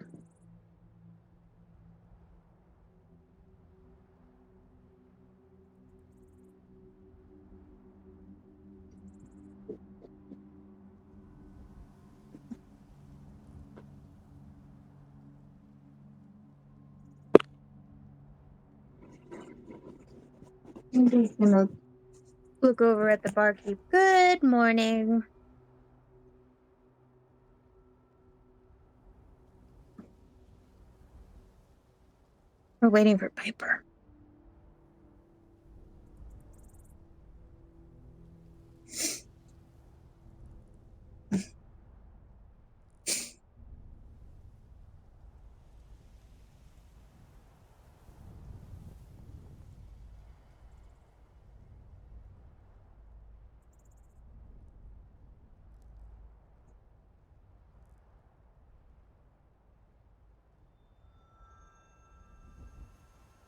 I'm just gonna look over at the barkeep. Good morning. We're waiting for Piper.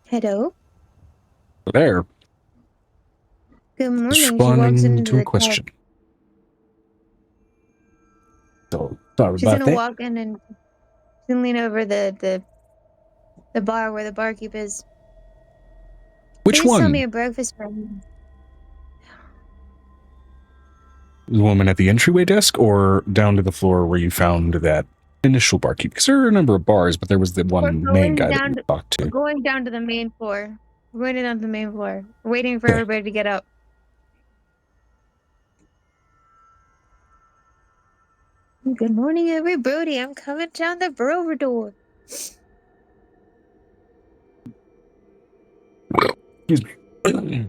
Hello. There, Good morning. She walks responding into to a the question. So, sorry She's about gonna that. walk in and she's gonna lean over the bar where the barkeep is. Which Please tell one? me a breakfast menu. The woman at the entryway desk, or down to the floor where you found that initial barkeep? Because there are a number of bars, but there was the one main guy that you talked to. We're going down to the main floor. We're going down to the main floor. We're waiting for Okay. everybody to get up. Good morning, everybody. I'm coming down the Brovador. Excuse me.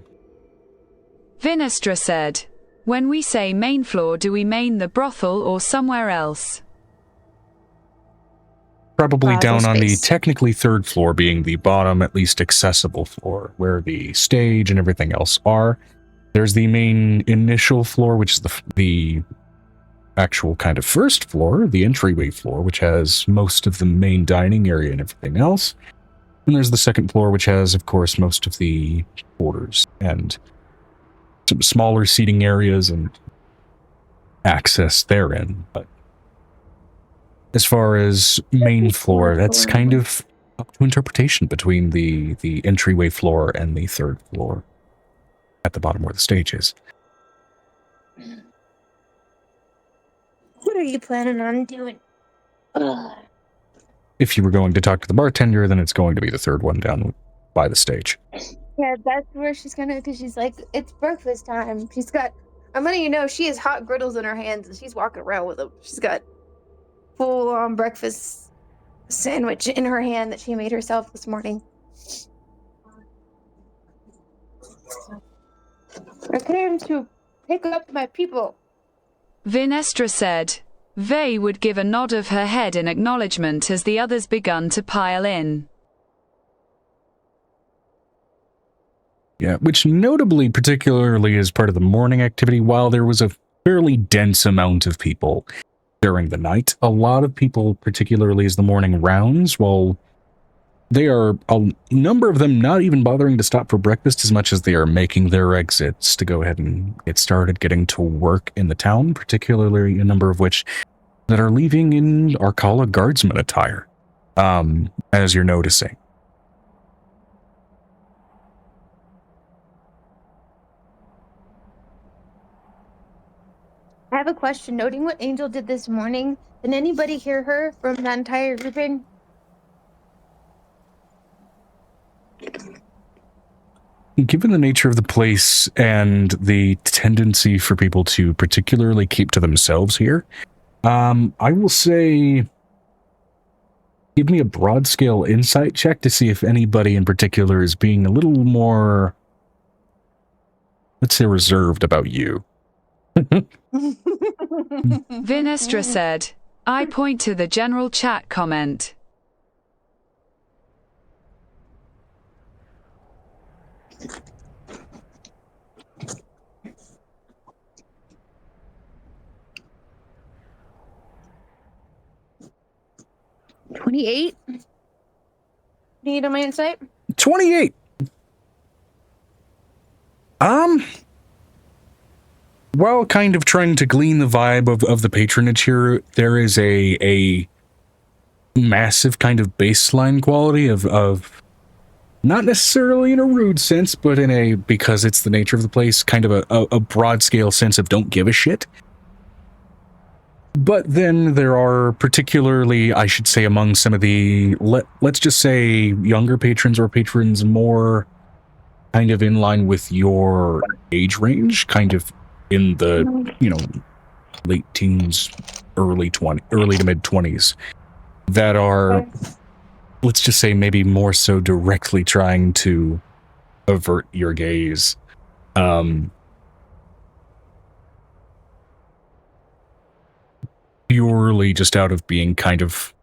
Vinestra said, "When we say main floor, do we mean the brothel or somewhere else?" Probably Brothel down on the space. technically third floor, being the bottom, at least accessible floor, where the stage and everything else are. There's the main initial floor, which is the actual kind of first floor, the entryway floor, which has most of the main dining area and everything else. And there's the second floor, which has, of course, most of the quarters and some smaller seating areas and access therein. But as far as main floor, that's kind of up to interpretation between the entryway floor and the third floor at the bottom where the stage is. What are you planning on doing? Ugh. If you were going to talk to the bartender, then it's going to be the third one down by the stage. Yeah, that's where she's gonna, because she's like, it's breakfast time. She's got, I'm letting you know, she has hot griddles in her hands and she's walking around with them. She's got full-on breakfast sandwich in her hand that she made herself this morning. I came to pick up my people. Vinestra said. Vey would give a nod of her head in acknowledgement as the others begun to pile in. Yeah, which notably, particularly as part of the morning activity, while there was a fairly dense amount of people during the night, a lot of people, particularly as the morning rounds, while they are, a number of them not even bothering to stop for breakfast as much as they are making their exits to go ahead and get started getting to work in the town, particularly a number of which that are leaving in Arcala guardsman attire, as you're noticing. I have a question. Noting what Angel did this morning, did anybody hear her from that entire grouping? Given the nature of the place and the tendency for people to particularly keep to themselves here, I will say give me a broad scale insight check to see if anybody in particular is being a little more, let's say, reserved about you. Vinestra said, I point to the general chat comment. $28? Need on my insight? 28. While kind of trying to glean the vibe of the patronage here, there is a massive kind of baseline quality of not necessarily in a rude sense, but in a, because it's the nature of the place, kind of a broad scale sense of don't give a shit. But then there are particularly, I should say, among some of the, let's just say, younger patrons or patrons more kind of in line with your age range, kind of in the, late teens, early to mid 20s, that are, let's just say, maybe more so directly trying to avert your gaze. Purely just out of being kind of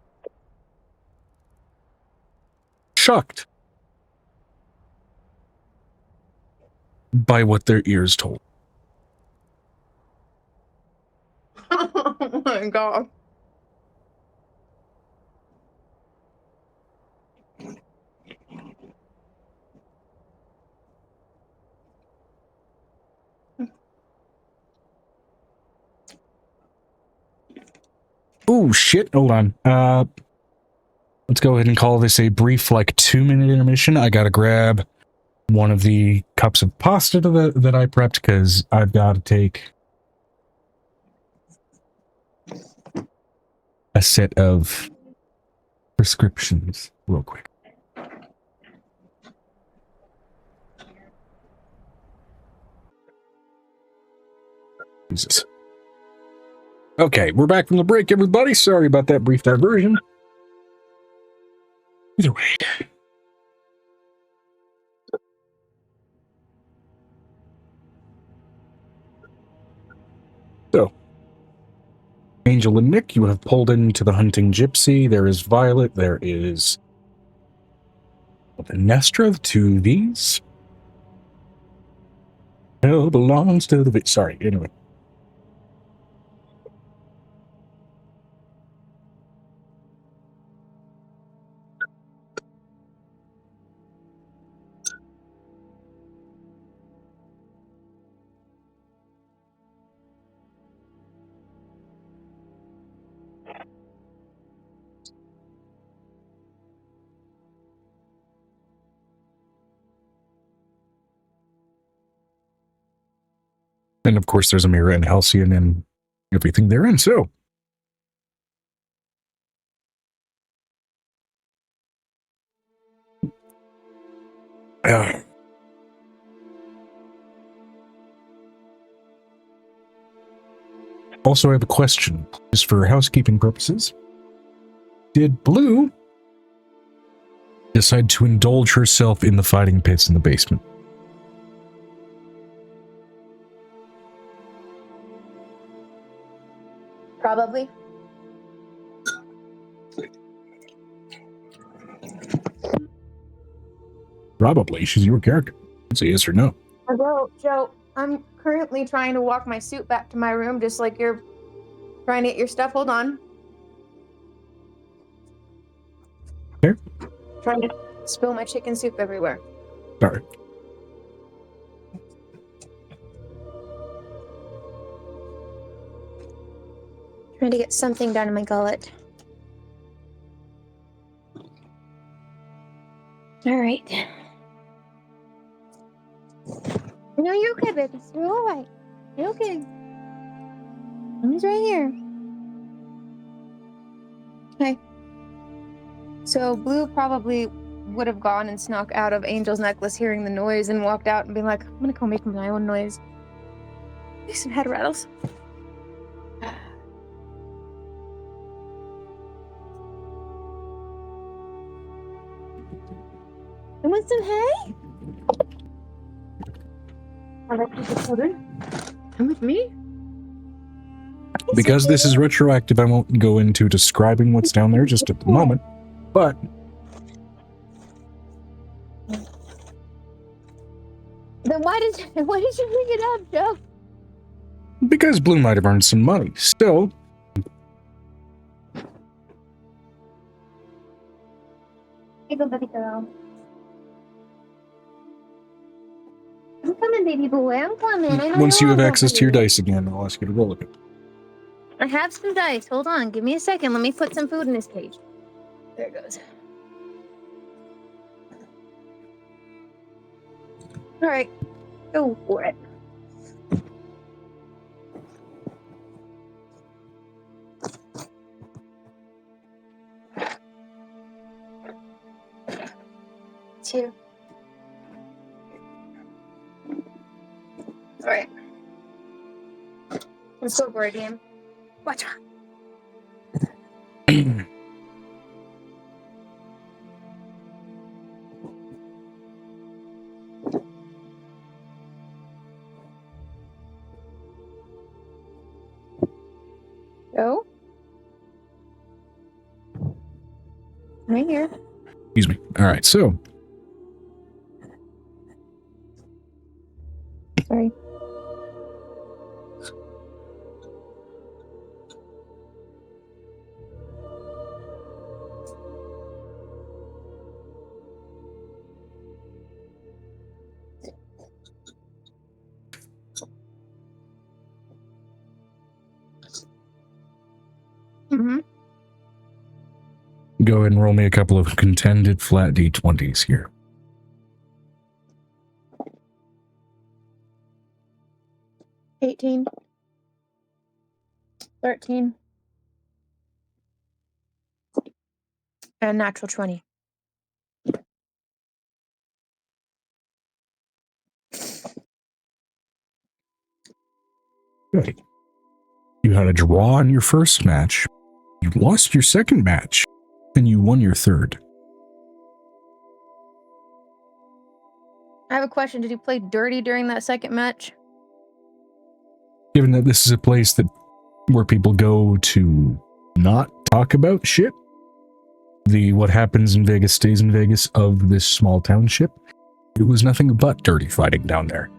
shocked by what their ears told. Oh my god. Oh shit, hold on. Let's go ahead and call this a brief, 2-minute intermission. I gotta grab one of the cups of pasta that I prepped, because I've got to take a set of prescriptions real quick. Jesus. Okay, we're back from the break, everybody. Sorry about that brief diversion. Either way. So, Angel and Nick, you have pulled into the Hunting Gypsy. There is Violet. There is Nestra, the two of these. Hell belongs to the... Sorry, anyway. And of course, there's Amira and Halcyon and everything therein. So, also, I have a question, just for housekeeping purposes. Did Blue decide to indulge herself in the fighting pits in the basement? Probably. Probably. She's your character. Say yes or no. Well, Joe, I'm currently trying to walk my suit back to my room, just like you're trying to get your stuff. Hold on. Okay. trying to spill my chicken soup everywhere. Sorry. Trying to get something down in my gullet. All right. No, you're okay, baby. You're all right. You're okay. Mommy's right here. Okay. So Blue probably would have gone and snuck out of Angel's necklace hearing the noise and walked out and been like, I'm gonna go make my own noise. Make some head rattles. You want some hay? I like the children. Come with me. Because this is retroactive, I won't go into describing what's down there just at the moment. But Then why did you bring it up, Joe? because Blue might have earned some money. Still, Hey, go, baby girl. I'm coming, baby boy. I'm coming. I know once you have love access to your you. dice again, I'll ask you to roll a bit. I have some dice. Hold on. Give me a second. Let me put some food in this cage. There it goes. All right. Go for it. Two. All right. Let's go for a game. Watch out. Go. Right here. Excuse me. All right, so Sorry. Mm-hmm. go ahead and roll me a couple of contended flat d20s here. 18. 13. And natural 20. Good. You had a draw in your first match. You lost your second match, and you won your third. I have a question. Did you play dirty during that second match? Given that this is a place that where people go to not talk about shit, the what happens in Vegas stays in Vegas of this small township, it was nothing but dirty fighting down there.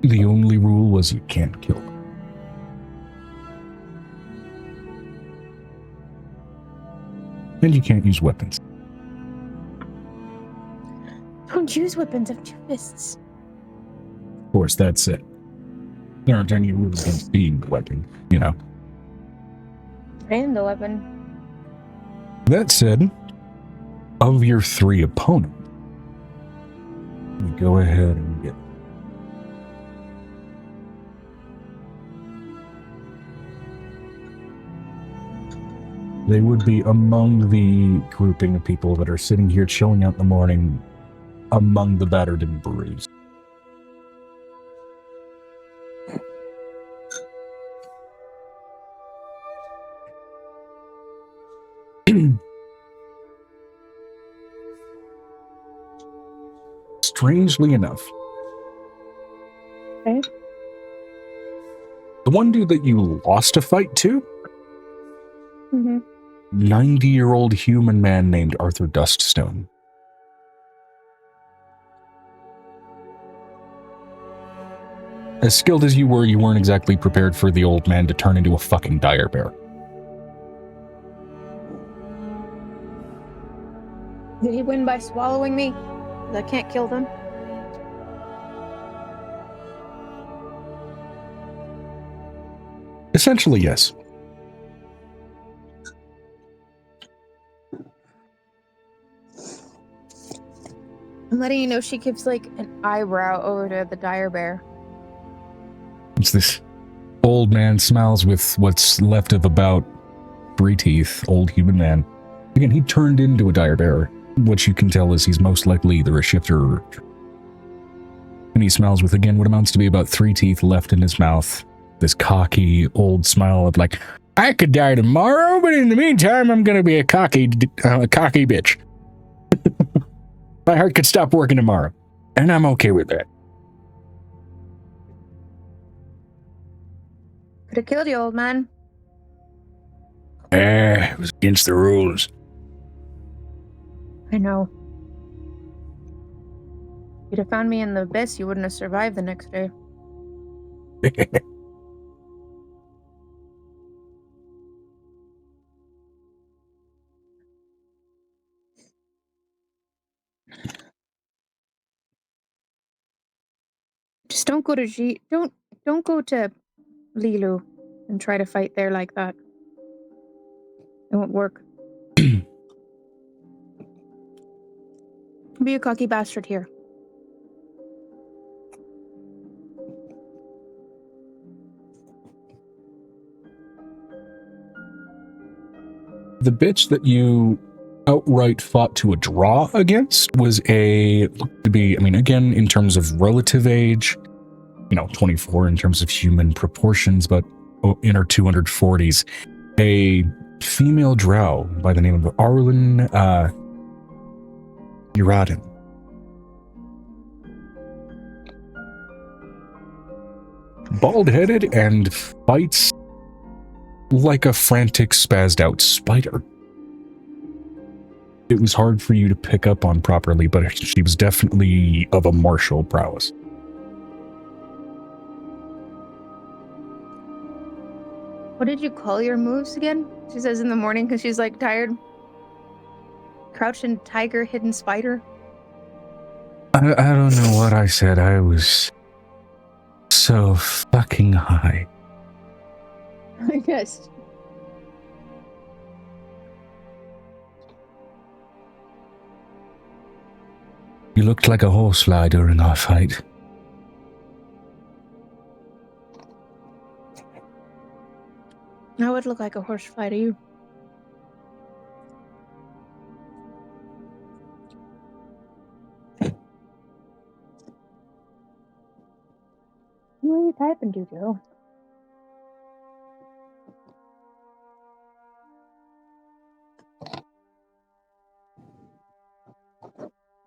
The only rule was you can't kill them. And you can't use weapons. Don't use weapons of two fists. Of course, that's it. There aren't any rules against being the weapon, you know. And the weapon. That said, of your three opponents, we go ahead and get they would be among the grouping of people that are sitting here chilling out in the morning among the battered and bruised. Strangely enough, Okay. the one dude that you lost a fight to, Mm-hmm. 90-year-old human man named Arthur Duststone. As skilled as you weren't exactly prepared for the old man to turn into a fucking dire bear. Did he win by swallowing me? 'Cause I can't kill them. Essentially, yes. I'm letting you know she gives like an eyebrow over to the dire bear. It's this old man smiles with what's left of about 3 teeth, old human man. Again, he turned into a dire bear. What you can tell is he's most likely either a shifter or... And he smiles with, again, what amounts to be about 3 teeth left in his mouth. This cocky, old smile of like, I could die tomorrow, but in the meantime, I'm gonna be a cocky bitch. My heart could stop working tomorrow, and I'm okay with that. Could have killed you, old man. It was against the rules. I know. You'd have found me in the abyss, you wouldn't have survived the next day. Just don't go to don't go to Lilu and try to fight there like that. It won't work. Be a cocky bastard here. The bitch that you outright fought to a draw against was looked to be, I mean, again, in terms of relative age, 24 in terms of human proportions, but in her 240s, a female drow by the name of Arlen Uradin. Bald-headed and fights like a frantic, spazzed-out spider. It was hard for you to pick up on properly, but she was definitely of a martial prowess. What did you call your moves again? She says in the morning because she's like tired. Crouching tiger, hidden spider. I don't know what I said. I was so fucking high. I guess. You looked like a horsefly during our fight. I would look like a horsefly to you. What are you typing to, Joe?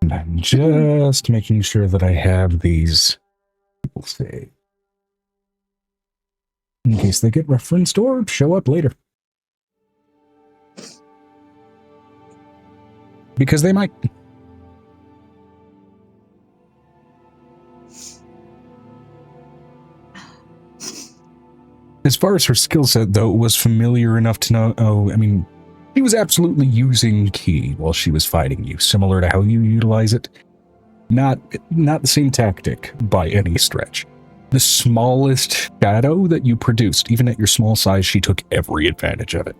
And I'm just making sure that I have these people say, in case they get referenced or show up later. Because they might. As far as her skill set, though, it was familiar enough to know, she was absolutely using ki while she was fighting you, similar to how you utilize it. Not the same tactic by any stretch. The smallest shadow that you produced, even at your small size, she took every advantage of it.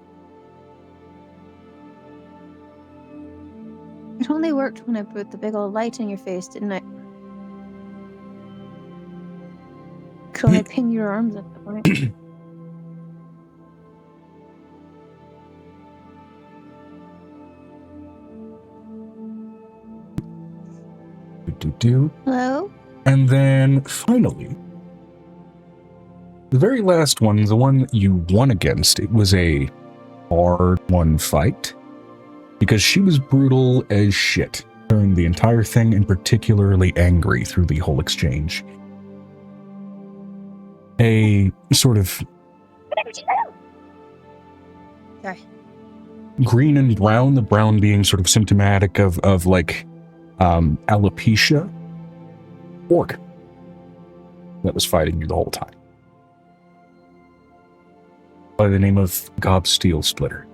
It only worked when I put the big old light in your face, didn't it? Could only pin your arms at the point. Hello? And then, finally, the very last one, the one that you won against, it was a hard-won fight. Because she was brutal as shit during the entire thing, and particularly angry through the whole exchange. A sort of green and brown, the brown being sort of symptomatic of alopecia. Orc. that was fighting you the whole time. By the name of Gob Steel Splitter.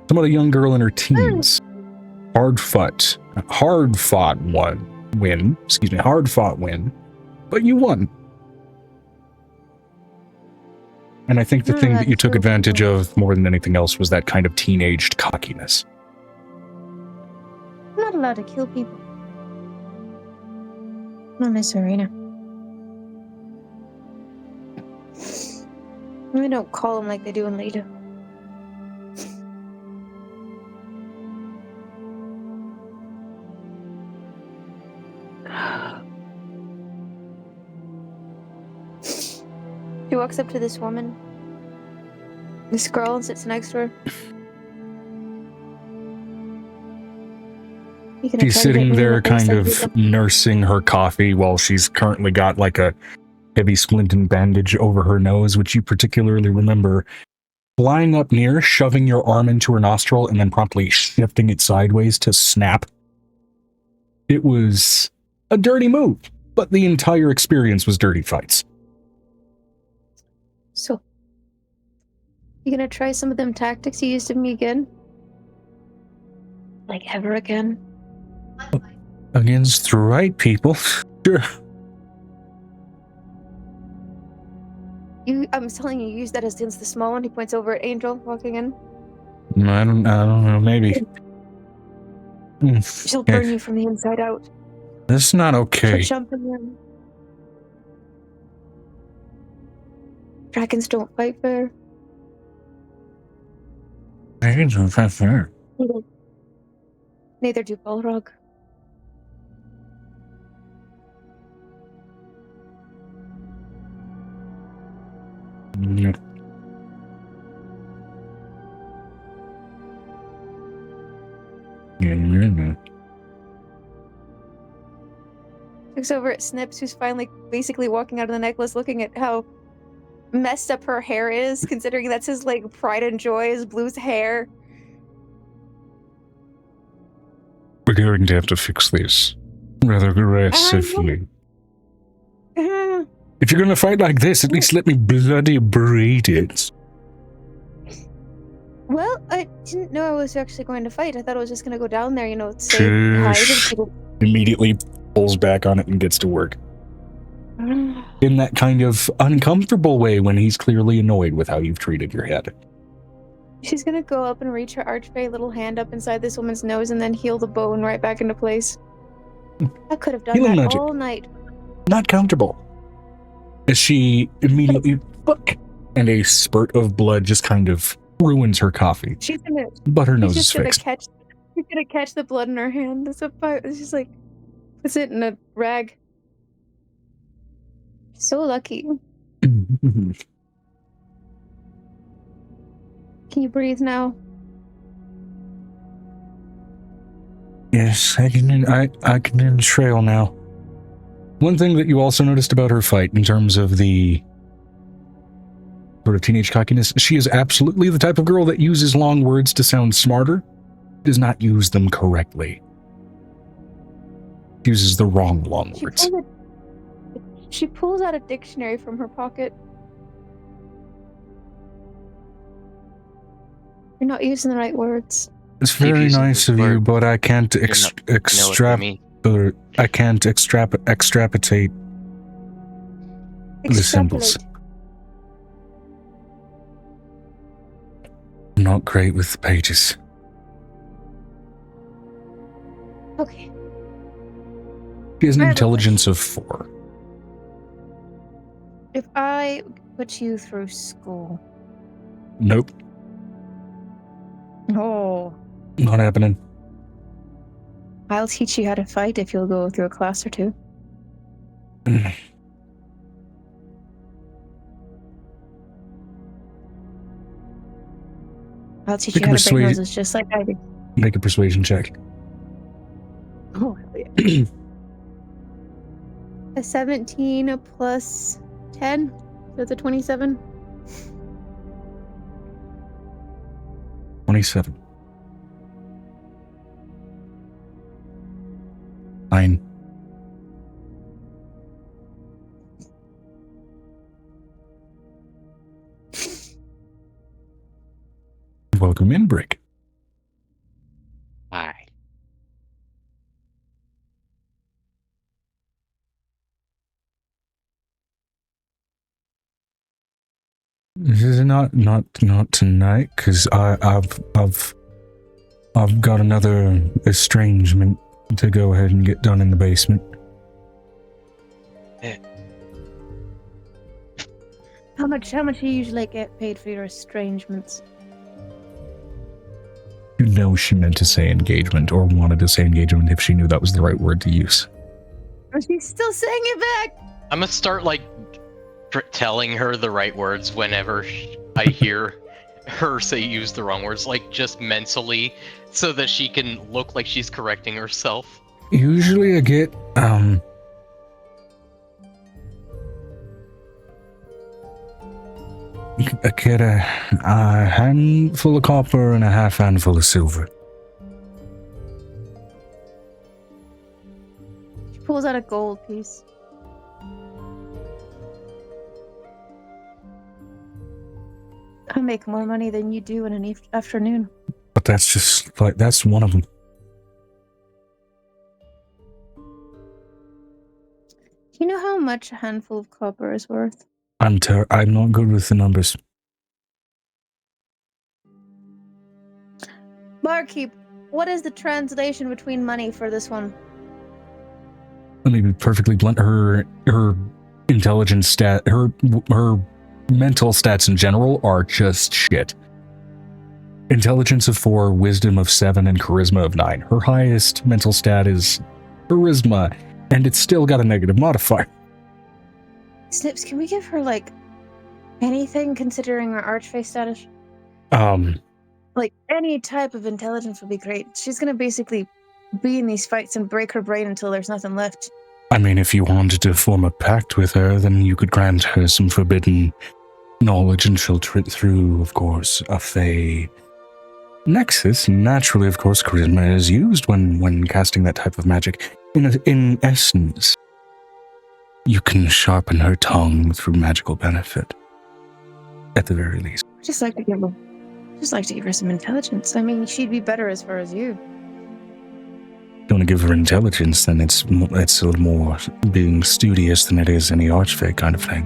Some other young girl in her teens. Hard fought win, but you won. And I think the thing that you took advantage of more than anything else was that kind of teenaged cockiness. I'm not allowed to kill people. Not in this arena. I don't call them like they do in Leda. She walks up to this woman, this girl, and sits next to her. She's sitting there kind of nursing her coffee while she's currently got like a heavy splint bandage over her nose, which you particularly remember flying up near, shoving your arm into her nostril, and then promptly shifting it sideways to snap. It was a dirty move, but the entire experience was dirty fights. So, you gonna try some of them tactics you used to me again? Like ever again? Against the right people, sure. I'm telling you, use that as the small one. He points over at Angel walking in. I don't know, maybe. She'll burn you from the inside out. That's not okay. She'll jump in them. Dragons don't fight fair. Dragons don't fight fair. Neither do Balrog. Yep. Looks over at Snips, who's finally basically walking out of the necklace, looking at how messed up her hair is, considering that's his like pride and joy is Blue's hair. We're going to have to fix this rather aggressively. If you're going to fight like this, at least let me bloody braid it. Well, I didn't know I was actually going to fight. I thought I was just going to go down there, say hi to people. Immediately pulls back on it and gets to work. In that kind of uncomfortable way when he's clearly annoyed with how you've treated your head. She's going to go up and reach her archfey little hand up inside this woman's nose and then heal the bone right back into place. I could have done Healing that magic. all night. Not comfortable. As she immediately and a spurt of blood just kind of ruins her coffee. But her nose is fixed. She's gonna catch the blood in her hand. She's like, puts it in a rag. So lucky. Can you breathe now? Yes, I can in trail now. One thing that you also noticed about her fight in terms of the sort of teenage cockiness, she is absolutely the type of girl that uses long words to sound smarter, does not use them correctly. Uses the wrong long words. She pulls out a dictionary from her pocket. You're not using the right words. It's very nice of you, but I can't extrapolate the symbols. I'm not great with the pages. Okay. She has an intelligence of 4. If I put you through school... Nope. Oh. Not happening. I'll teach you how to fight if you'll go through a class or two. I'll teach you how to break noses just like I did. Make a persuasion check. Oh, hell yeah. A 17 plus 10, so it's a 27. 27. Fine. Welcome in, Brick. Hi. This is not tonight, because I've got another estrangement to go ahead and get done in the basement. How much do you usually get paid for your estrangements? You know she meant to say engagement, or wanted to say engagement if she knew that was the right word to use. Or she's still saying it back! I'm gonna start like telling her the right words whenever I hear her use the wrong words, like just mentally, so that she can look like she's correcting herself. Usually I get, a handful of copper and a half handful of silver. She pulls out a gold piece. I make more money than you do in an afternoon. But that's just, like, that's one of them. Do you know how much a handful of copper is worth? I'm not good with the numbers. Barkeep, what is the translation between money for this one? Let me be perfectly blunt. Her intelligence stat, her mental stats in general are just shit. Intelligence of 4, wisdom of 7, and charisma of 9. Her highest mental stat is charisma, and it's still got a negative modifier. Snips, can we give her, like, anything considering her archfey status? Like, any type of intelligence would be great. She's gonna basically be in these fights and break her brain until there's nothing left. I mean, if you wanted to form a pact with her, then you could grant her some forbidden knowledge and filter it through, of course, a fey nexus. Naturally, of course, charisma is used when casting that type of magic. In essence, you can sharpen her tongue through magical benefit, at the very least. Just like to give her some intelligence. I mean, she'd be better as far as you. If you want to give her intelligence, then it's a little more being studious than it is any archfey kind of thing.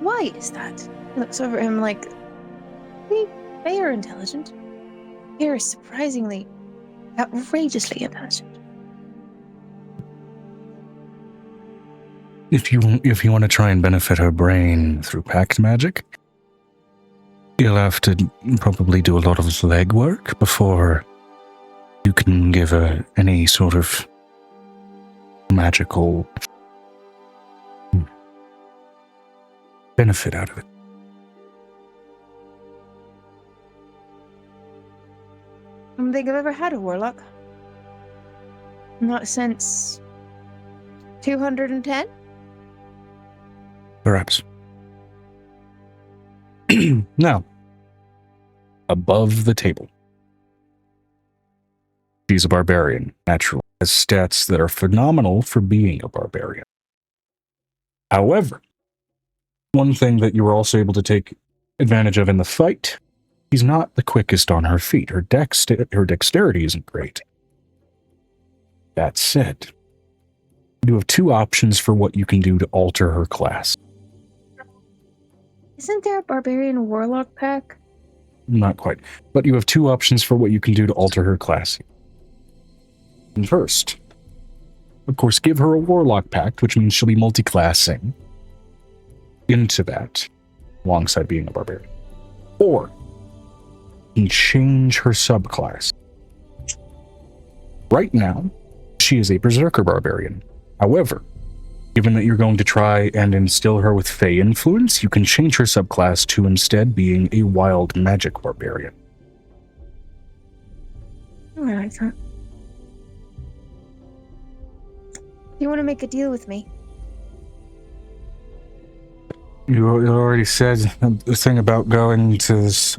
Why is that? He looks over at him like, they are intelligent. They are surprisingly, outrageously intelligent. If you want to try and benefit her brain through pact magic, you'll have to probably do a lot of legwork before you can give her any sort of magical benefit out of it. I don't think I've ever had a warlock. Not since 210? Perhaps. Now, above the table. She's a barbarian, naturally, has stats that are phenomenal for being a barbarian. However, one thing that you were also able to take advantage of in the fight, she's not the quickest on her feet. Her dexterity isn't great. That said, you have 2 options for what you can do to alter her class. Isn't there a barbarian warlock pack? Not quite. But you have 2 options for what you can do to alter her class. And first, of course, give her a warlock pact, which means she'll be multi-classing into that, alongside being a barbarian. Or, you can change her subclass. Right now, she is a berserker barbarian. However, given that you're going to try and instill her with fey influence, you can change her subclass to instead being a wild magic barbarian. I like that. You want to make a deal with me? You already said the thing about going to this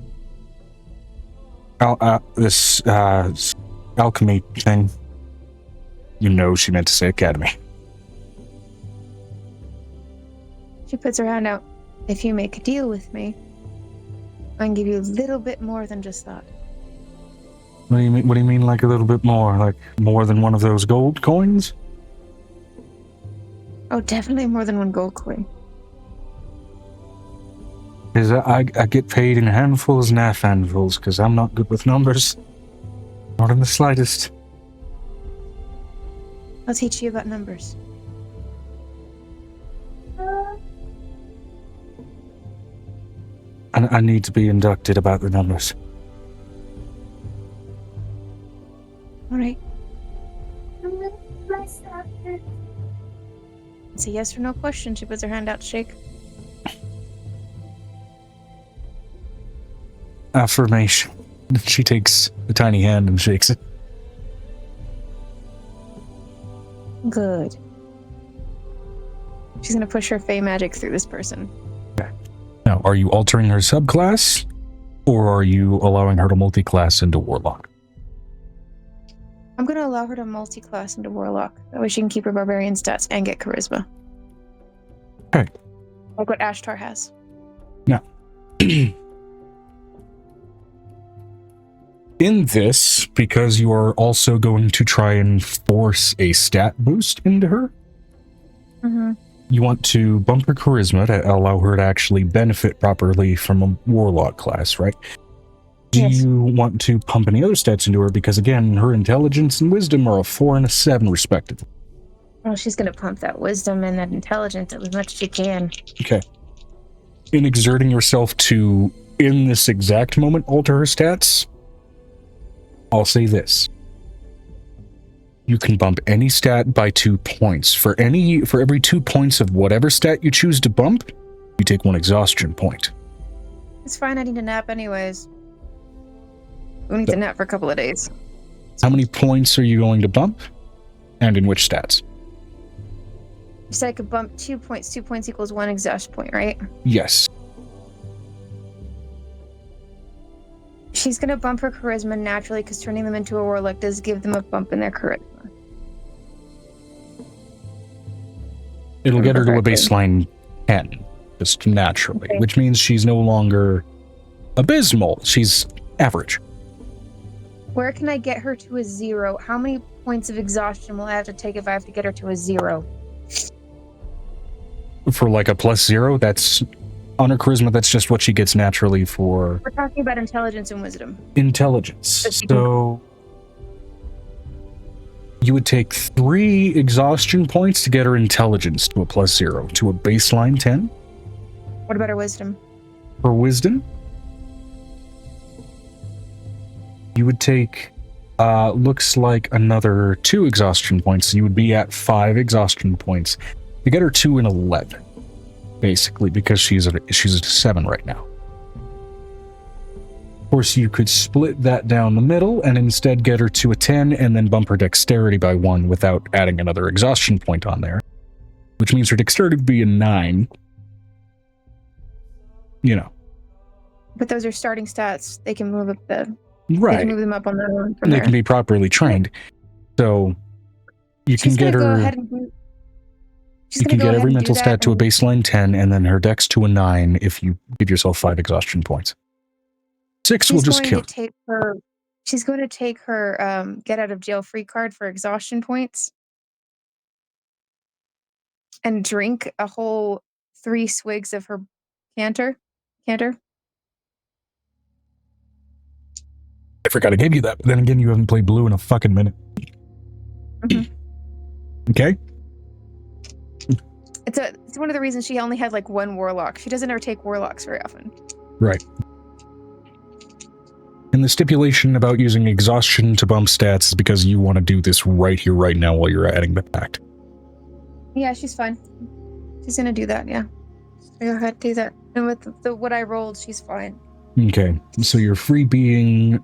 alchemy thing. You know she meant to say academy. She puts her hand out. If you make a deal with me, I can give you a little bit more than just that. What do you mean? What do you mean, like a little bit more? Like more than one of those gold coins? Oh, definitely more than one gold coin. Because I get paid in handfuls and half handfuls because I'm not good with numbers. Not in the slightest. I'll teach you about numbers. I need to be inducted about the numbers. All right. It's a yes or no question. She puts her hand out to shake. Affirmation. She takes a tiny hand and shakes it. Good. She's gonna push her Fey magic through this person. Now, are you altering her subclass, or are you allowing her to multi-class into Warlock? I'm gonna allow her to multi-class into Warlock. That way she can keep her Barbarian stats and get Charisma. Okay. Like what Ashtar has. Now, in this, because you are also going to try and force a stat boost into her, Mm-hmm. you want to bump her charisma to allow her to actually benefit properly from a warlock class, right? Do Yes. you want to pump any other stats into her? Because again, her intelligence and wisdom are a 4 and a 7 respectively. Well, she's gonna pump that wisdom and that intelligence as much as she can. Okay. In exerting yourself to, in this exact moment, alter her stats, I'll say this. You can bump any stat by 2 points. For every 2 points of whatever stat you choose to bump, you take 1 exhaustion point. It's fine, I need a nap anyways. We need to nap for a couple of days. How many points are you going to bump? And in which stats? You said I could bump 2 points. 2 points equals 1 exhaustion point, right? Yes. She's gonna bump her charisma naturally because turning them into a warlock does give them a bump in their charisma. It'll get her to a Correctly. baseline 10, just naturally, Okay. which means she's no longer abysmal. She's average. Where can I get her to a 0? How many points of exhaustion will I have to take if I have to get her to a 0? For like a +0, that's on her charisma, that's just what she gets naturally for We're talking about intelligence and wisdom. intelligence. But she can- So you would take 3 exhaustion points to get her intelligence to a +0, to a baseline 10. What about her wisdom? For wisdom, you would take, looks like another 2 exhaustion points. So you would be at 5 exhaustion points to get her to an 11, basically, because she's at a 7 right now. Of course, you could split that down the middle and instead get her to a 10 and then bump her dexterity by 1 without adding another exhaustion point on there, which means her dexterity would be a 9. You know. But those are starting stats. They can move up They Right. can move them up on their own from They there. can be properly trained. So you She's can get gonna go her, ahead and do- she's you gonna can go get ahead every and do mental that stat to a and- baseline 10 and then her dex to a 9 if you give yourself 5 exhaustion points. 6 will She's just going kill. to take her. She's going to take her get out of jail free card for exhaustion points, and drink a whole 3 swigs of her canter. I forgot I gave you that, but then again, you haven't played Blue in a fucking minute. Mhm. Okay? It's one of the reasons she only had like 1 warlock. She doesn't ever take warlocks very often. Right. And the stipulation about using exhaustion to bump stats is because you want to do this right here, right now, while you're adding the pact. Yeah, she's fine. She's gonna do that. Yeah, go ahead, do that. And with what I rolled, she's fine. Okay, so you're free being,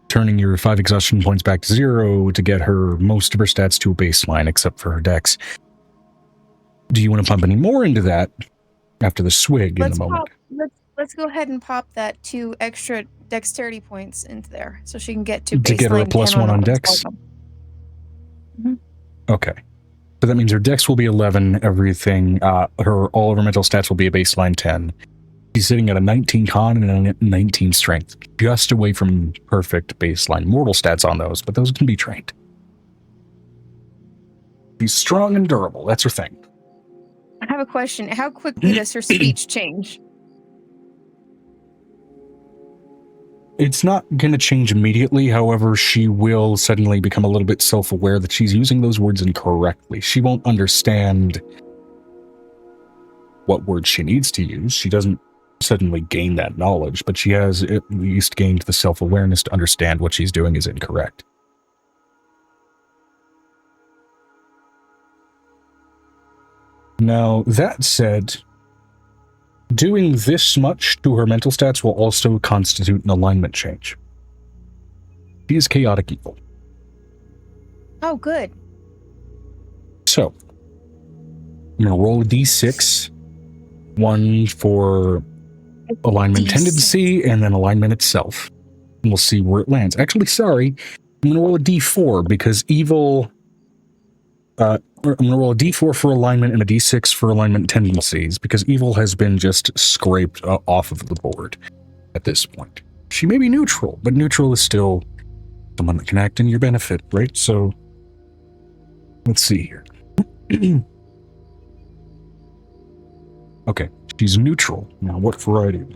turning your 5 exhaustion points back to 0 to get her most of her stats to a baseline, except for her dex. Do you want to pump any more into that after the swig in the moment? Let's go ahead and pop that 2 extra dexterity points into there, so she can get to To get her a baseline +1 10 on all dex? of them. Okay. So that means her dex will be 11, everything, all of her mental stats will be a baseline 10. She's sitting at a 19 con and a 19 strength, just away from perfect baseline mortal stats on those, but those can be trained. She's strong and durable. That's her thing. I have a question. How quickly does her speech change? It's not going to change immediately. However, she will suddenly become a little bit self-aware that she's using those words incorrectly. She won't understand what words she needs to use. She doesn't suddenly gain that knowledge, but she has at least gained the self-awareness to understand what she's doing is incorrect. Now, that said, doing this much to her mental stats will also constitute an alignment change. She is chaotic evil. Oh, good. So, I'm going to roll a d6, one for alignment D6. tendency, and then alignment itself. And we'll see where it lands. Actually, sorry, I'm going to roll a d4 because evil... I'm going to roll a d4 for alignment and a d6 for alignment tendencies, because evil has been just scraped off of the board at this point. She may be neutral, but neutral is still someone that can act in your benefit, right? So, let's see here. Okay, she's neutral. Now, what variety?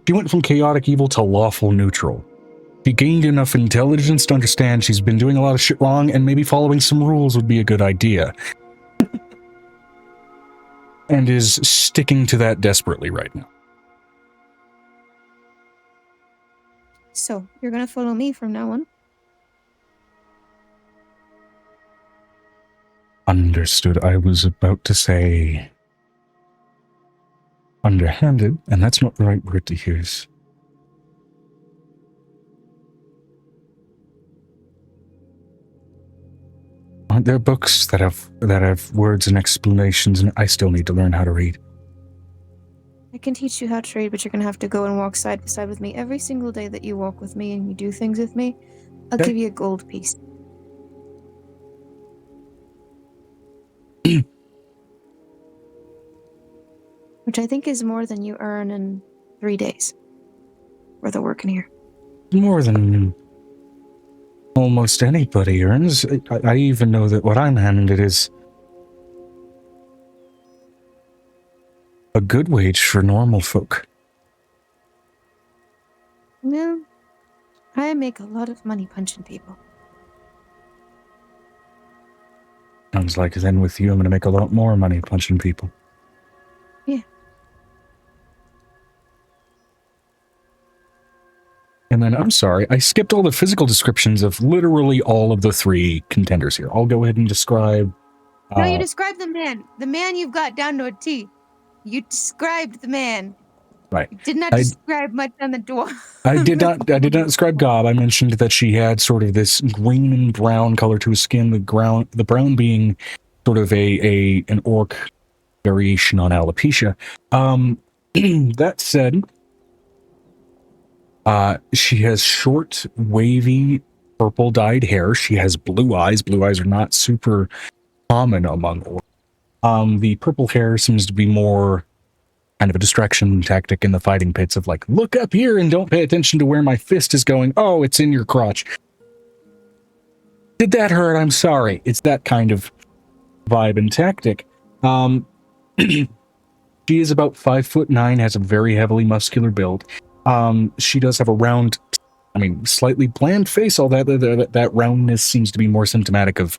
She went from chaotic evil to lawful neutral. She gained enough intelligence to understand she's been doing a lot of shit wrong, and maybe following some rules would be a good idea. And is sticking to that desperately right now. So, you're gonna follow me from now on? Understood. I was about to say underhanded, and that's not the right word to use. Aren't there books that have words and explanations, and I still need to learn how to read? I can teach you how to read, but you're gonna have to go and walk side by side with me every single day that you walk with me and you do things with me. I'll Okay. give you a gold piece. Which I think is more than you earn in 3 days worth of work in here. More than almost anybody earns. I even know that what I'm handed is a good wage for normal folk. No, I make a lot of money punching people. Sounds like then with you, I'm going to make a lot more money punching people. Yeah. And then, I'm sorry, I skipped all the physical descriptions of literally all of the 3 contenders here. I'll go ahead and describe... No, you described the man. The man you've got down to a T. You described the man. Right. You did not describe much on the dwarf. I did not describe Gob. I mentioned that she had sort of this green and brown color to her skin, the brown being sort of an orc variation on alopecia. That said, she has short, wavy, purple dyed hair. She has blue eyes. Blue eyes are not super common among orcs. The purple hair seems to be more kind of a distraction tactic in the fighting pits of like, look up here and don't pay attention to where my fist is going. Oh, it's in your crotch. Did that hurt? I'm sorry. It's that kind of vibe and tactic. She is about 5'9", has a very heavily muscular build. She does have a round, slightly bland face. All that roundness seems to be more symptomatic of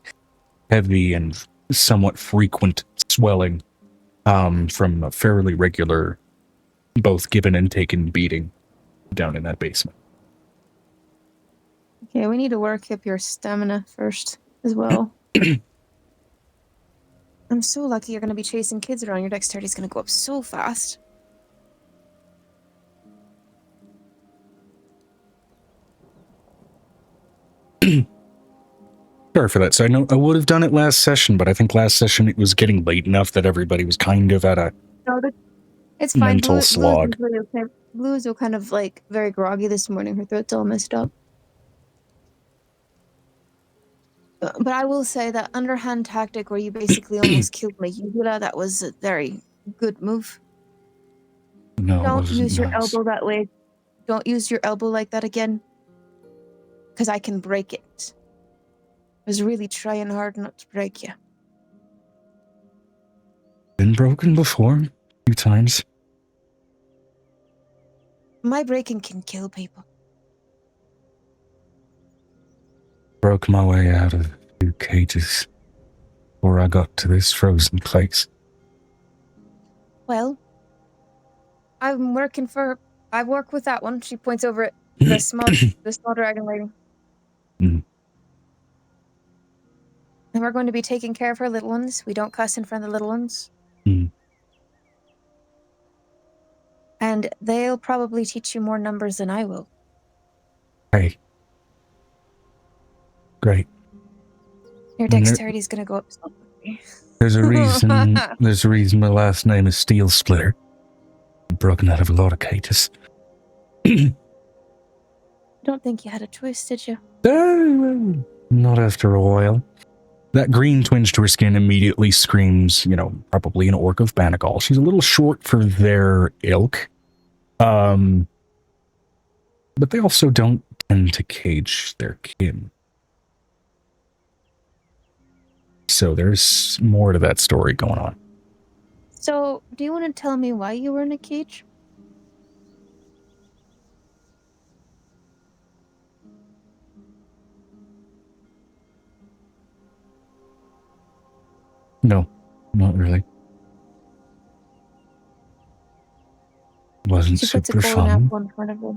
heavy and somewhat frequent swelling. From a fairly regular, both given and taken beating down in that basement. Okay, we need to work up your stamina first as well. I'm so lucky you're going to be chasing kids around. Your dexterity's going to go up so fast. Sorry for that. So I know I would have done it last session, but I think last session it was getting late enough that everybody was kind of at a It's fine. mental slog. Blue is kind of like very groggy this morning. Her throat's all messed up. But I will say that underhand tactic where you basically almost killed my uvula, that was a very good move. No, it Don't wasn't use your nice. elbow that way. Don't use your elbow like that again. Because I can break it. I was really trying hard not to break you. Been broken before, a few times. My breaking can kill people. Broke my way out of a few cages before I got to this frozen place. Well, I work with that one. She points over at the small dragon lady. Mm. And we're going to be taking care of her little ones. We don't cuss in front of the little ones. Mm. And they'll probably teach you more numbers than I will. Hey. Great. Your dexterity is going to go up slightly. There's a reason my last name is Steel Splitter. I'm broken out of a lot of cages. I don't think you had a choice, did you? Not after a while. That green twinge to her skin immediately screams, probably an orc of Banagol. She's a little short for their ilk. But they also don't tend to cage their kin. So there's more to that story going on. So, do you want to tell me why you were in a cage? No, not really. Wasn't She puts a super golden fun. apple in front of her.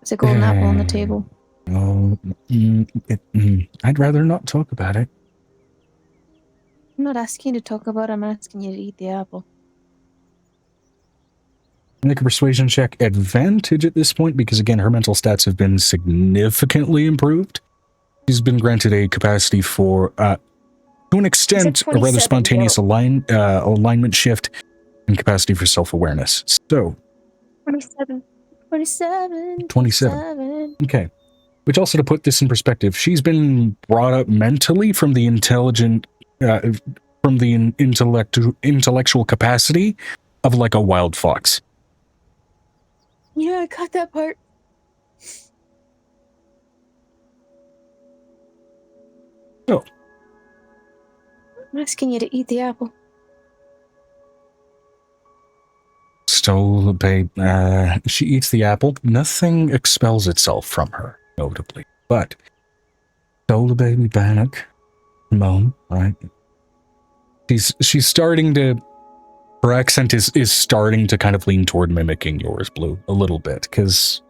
There's a golden apple on the table. Oh, I'd rather not talk about it. I'm not asking you to talk about it, I'm asking you to eat the apple. Make a persuasion check advantage at this point because, again, her mental stats have been significantly improved. She's been granted a capacity for, to an extent, a rather spontaneous alignment shift and capacity for self-awareness. So, 27. Okay. Which also, to put this in perspective, she's been brought up mentally from the intellectual capacity of like a wild fox. Yeah, I got that part. Oh. I'm asking you to eat the apple. Stole, babe. She eats the apple. Nothing expels itself from her, notably. But stole the baby Bannock. Mom, right? She's starting to. Her accent is starting to kind of lean toward mimicking yours, Blue, a little bit, because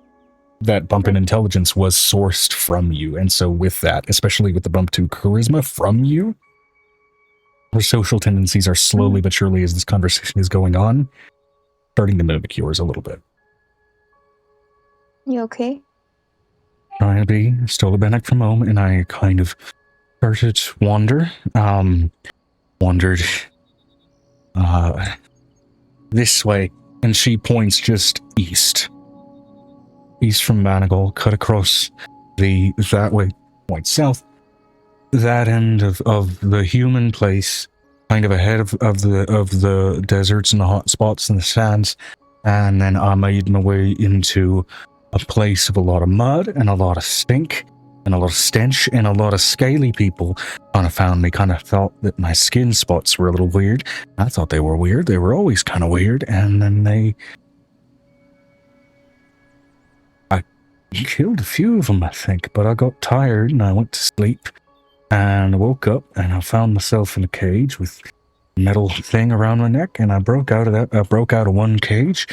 that bump in intelligence was sourced from you, and so with that, especially with the bump to charisma from you, her social tendencies are slowly but surely, as this conversation is going on, starting to mimic yours a little bit. You okay? Trying to be. Stole a Bannock from home, and I kind of started to wander. Wandered this way, and she points just east from Banagol, cut across that way, points south, that end of the human place, kind of ahead of the deserts and the hot spots and the sands, and then I made my way into a place of a lot of mud and a lot of stink and a lot of stench and a lot of scaly people. Kind of found me, kind of thought that my skin spots were a little weird. I thought they were weird. They were always kind of weird. And then I killed a few of them, I think, but I got tired and I went to sleep and I woke up and I found myself in a cage with a metal thing around my neck, and I broke out of that. I broke out of one cage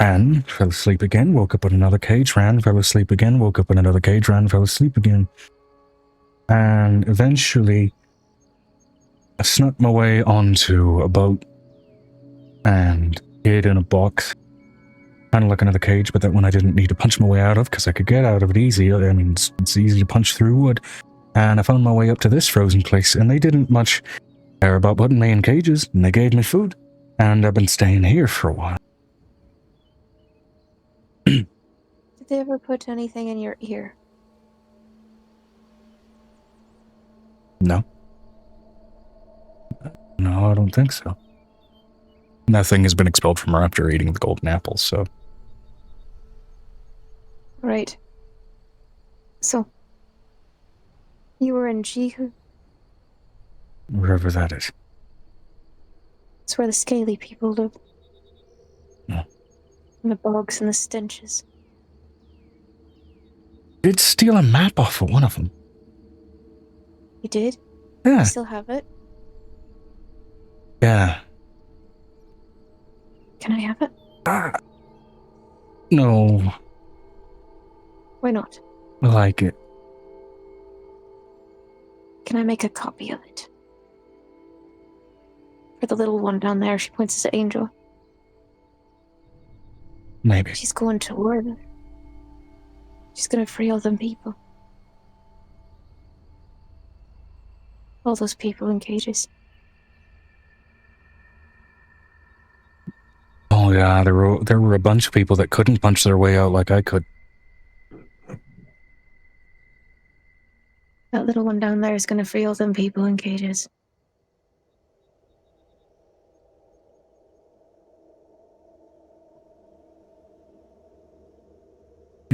and fell asleep again, woke up in another cage, ran, fell asleep again, woke up in another cage, ran, fell asleep again. And eventually, I snuck my way onto a boat and hid in a box, kind of like another cage, but that one I didn't need to punch my way out of because I could get out of it easy. I mean, it's easy to punch through wood. And I found my way up to this frozen place, and they didn't much care about putting me in cages, and they gave me food. And I've been staying here for a while. Did they ever put anything in your ear? No. No, I don't think so. Nothing has been expelled from her after eating the golden apple, so. Right. So, you were in Jihu? Wherever that is. It's where the scaly people live. No. And the bogs and the stenches. Did steal a map off of one of them. You did? Yeah. You still have it? Yeah. Can I have it? No. Why not? I like it. Can I make a copy of it? For the little one down there, she points to Angel. Maybe. She's going to war there. She's gonna free all them people. All those people in cages. Oh yeah, there were a bunch of people that couldn't punch their way out like I could. That little one down there is gonna free all them people in cages.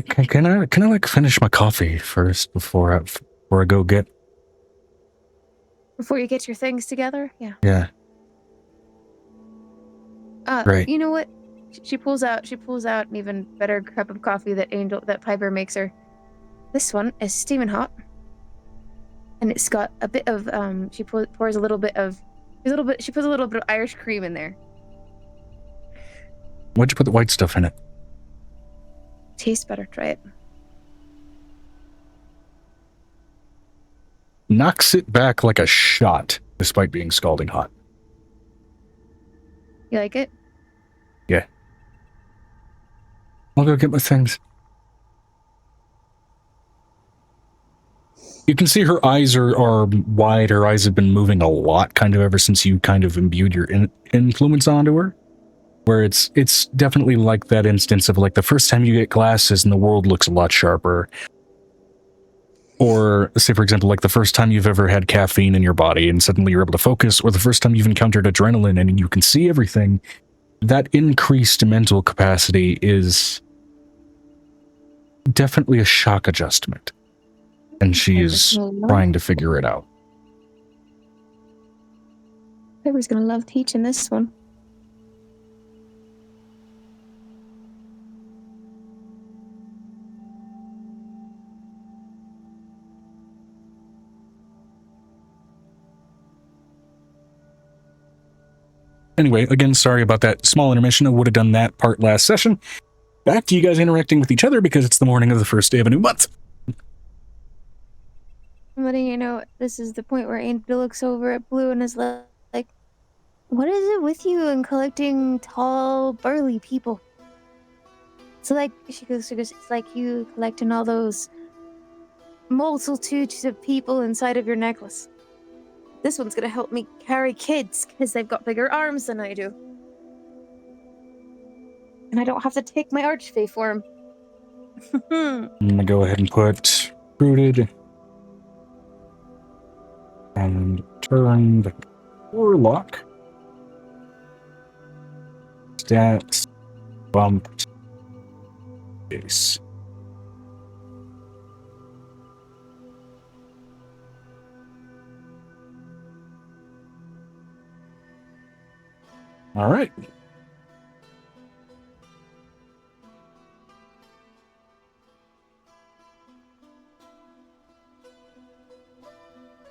Can I like finish my coffee first before I go get? Before you get your things together? Yeah. Yeah. Right. You know what? She pulls out an even better cup of coffee that Piper makes her. This one is steaming hot. And it's got a bit of she puts a little bit of Irish cream in there. Why'd you put the white stuff in it? Tastes better, try it. Knocks it back like a shot, despite being scalding hot. You like it? Yeah. I'll go get my things. You can see her eyes are wide. Her eyes have been moving a lot, kind of ever since you kind of imbued your influence onto her. Where it's definitely like that instance of like the first time you get glasses and the world looks a lot sharper. Or say, for example, like the first time you've ever had caffeine in your body and suddenly you're able to focus, or the first time you've encountered adrenaline and you can see everything. That increased mental capacity is definitely a shock adjustment. And she is trying to figure it out. Piper's gonna love teaching this one. Anyway, again, sorry about that small intermission. I would have done that part last session. Back to you guys interacting with each other because it's the morning of the first day of a new month. I'm letting you know, this is the point where Angel looks over at Blue and is like, what is it with you and collecting tall, burly people? So like, she goes, it's like you collecting all those multitudes of people inside of your necklace. This one's gonna help me carry kids because they've got bigger arms than I do. And I don't have to take my archfey for them. I'm gonna go ahead and put rooted and turned warlock. Stats bumped base. All right.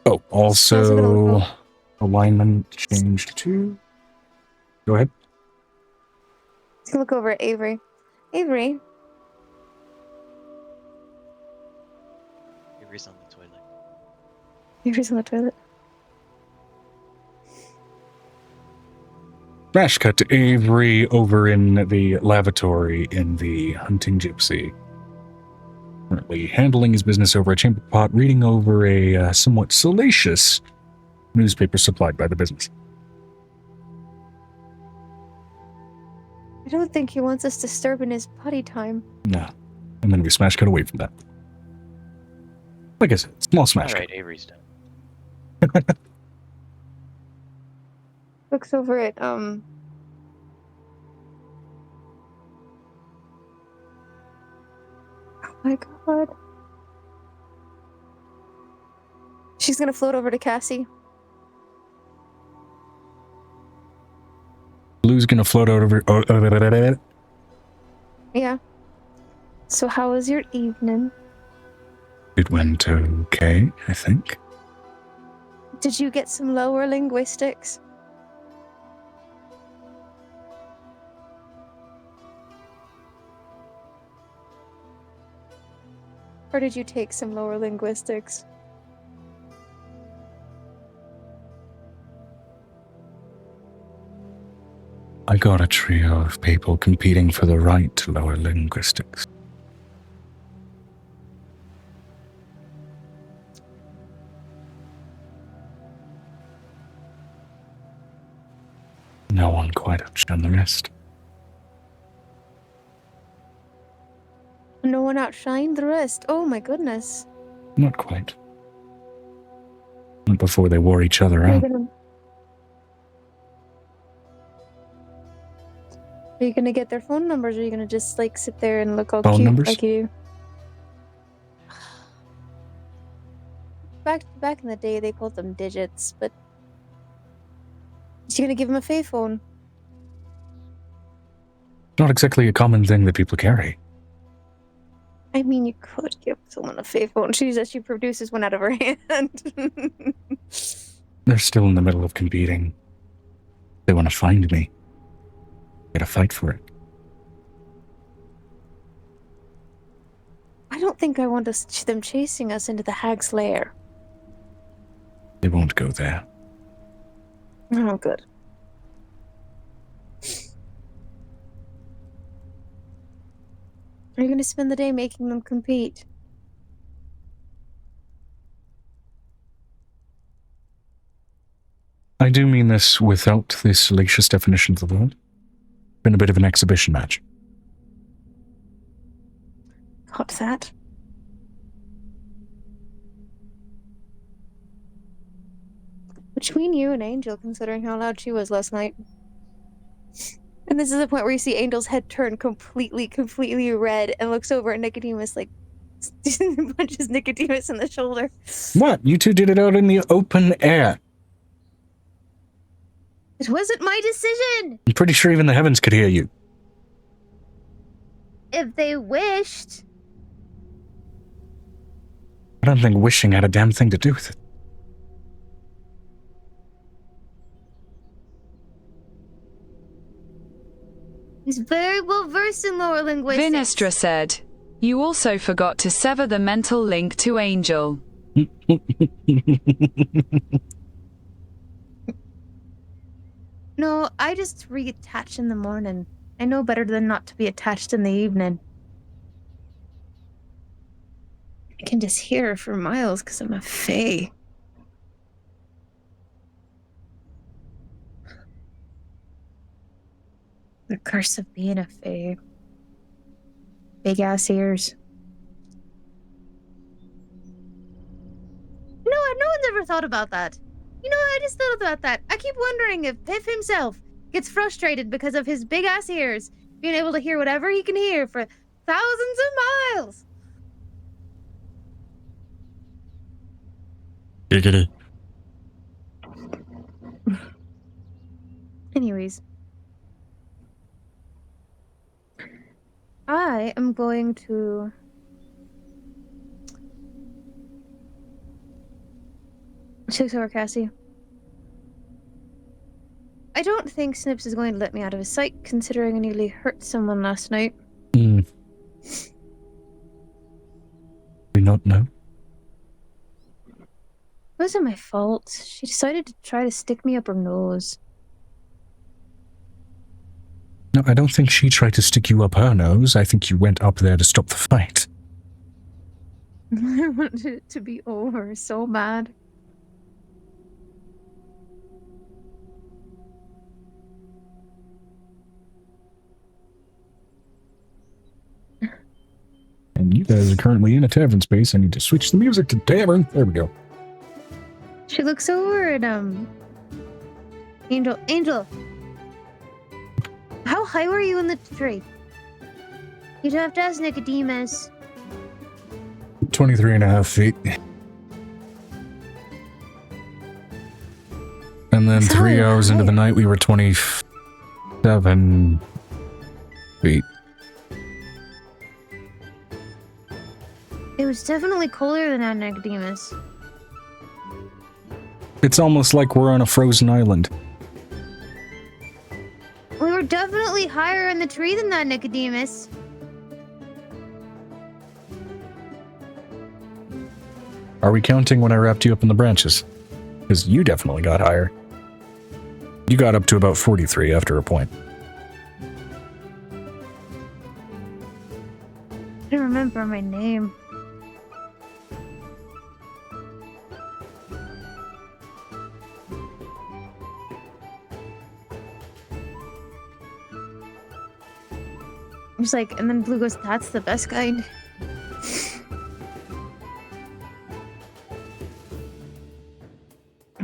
Oh, also alignment changed to. Go ahead. Let's look over at Avery. Avery. Avery's on the toilet. Avery's on the toilet. Smash cut to Avery over in the lavatory in the Hunting Gypsy. Currently handling his business over a chamber pot, reading over a somewhat salacious newspaper supplied by the business. I don't think he wants us disturbing his potty time. No. And then we smash cut away from that. Like I said, small smash Alright, cut. Avery's done. Looks over at oh my god. She's gonna float over to Cassie. Blue's gonna float over. Yeah. So how was your evening? It went okay, I think. Did you get some lower linguistics? Or did you take some lower linguistics? I got a trio of people competing for the right to lower linguistics. No one quite outshone the rest. No one outshined the rest. Oh my goodness. Not quite. Not before they wore each other Are out. you gonna get their phone numbers, or are you gonna just like sit there and look all Phone cute numbers? like you do? Back in the day, they called them digits, but you're gonna give them a Fae phone. Not exactly a common thing that people carry. I mean, you could give someone a Fae phone. She produces one out of her hand. They're still in the middle of competing. They want to find me. Gotta fight for it. I don't think I want them chasing us into the hag's lair. They won't go there. Oh, good. Are you going to spend the day making them compete? I do mean this without the salacious definition of the word. Been a bit of an exhibition match. Got that. Between you and Angel, considering how loud she was last night. And this is the point where you see Angel's head turn completely red and looks over at Nicodemus, like, punches Nicodemus in the shoulder. What? You two did it out in the open air. It wasn't my decision. I'm pretty sure even the heavens could hear you. If they wished. I don't think wishing had a damn thing to do with it. He's very well versed in lower linguistics. Vinestra said, "You also forgot to sever the mental link to Angel." No, I just reattach in the morning. I know better than not to be attached in the evening. I can just hear her for miles because I'm a fae. The curse of being a fae. Big ass ears. You know what? No one's ever thought about that. You know, I just thought about that. I keep wondering if Piff himself gets frustrated because of his big ass ears, being able to hear whatever he can hear for thousands of miles. Giggity. Anyways. I am going to... Takes over, Cassie. I don't think Snips is going to let me out of his sight, considering I nearly hurt someone last night. Do you not know? It wasn't my fault. She decided to try to stick me up her nose. No, I don't think she tried to stick you up her nose. I think you went up there to stop the fight. I wanted it to be over so bad. And you guys are currently in a tavern space. I need to switch the music to tavern. There we go. She looks looks over at Angel. How high were you in the tree? You'd have to ask Nicodemus. 23 and a half feet. And then So 3 hours into the higher. night, we were 27 feet. It was definitely colder than that, Nicodemus. It's almost like we're on a frozen island. We were definitely higher in the tree than that, Nicodemus. Are we counting when I wrapped you up in the branches? Because you definitely got higher. You got up to about 43 after a point. I don't remember my name. He's like, and then Blue goes, that's the best kind.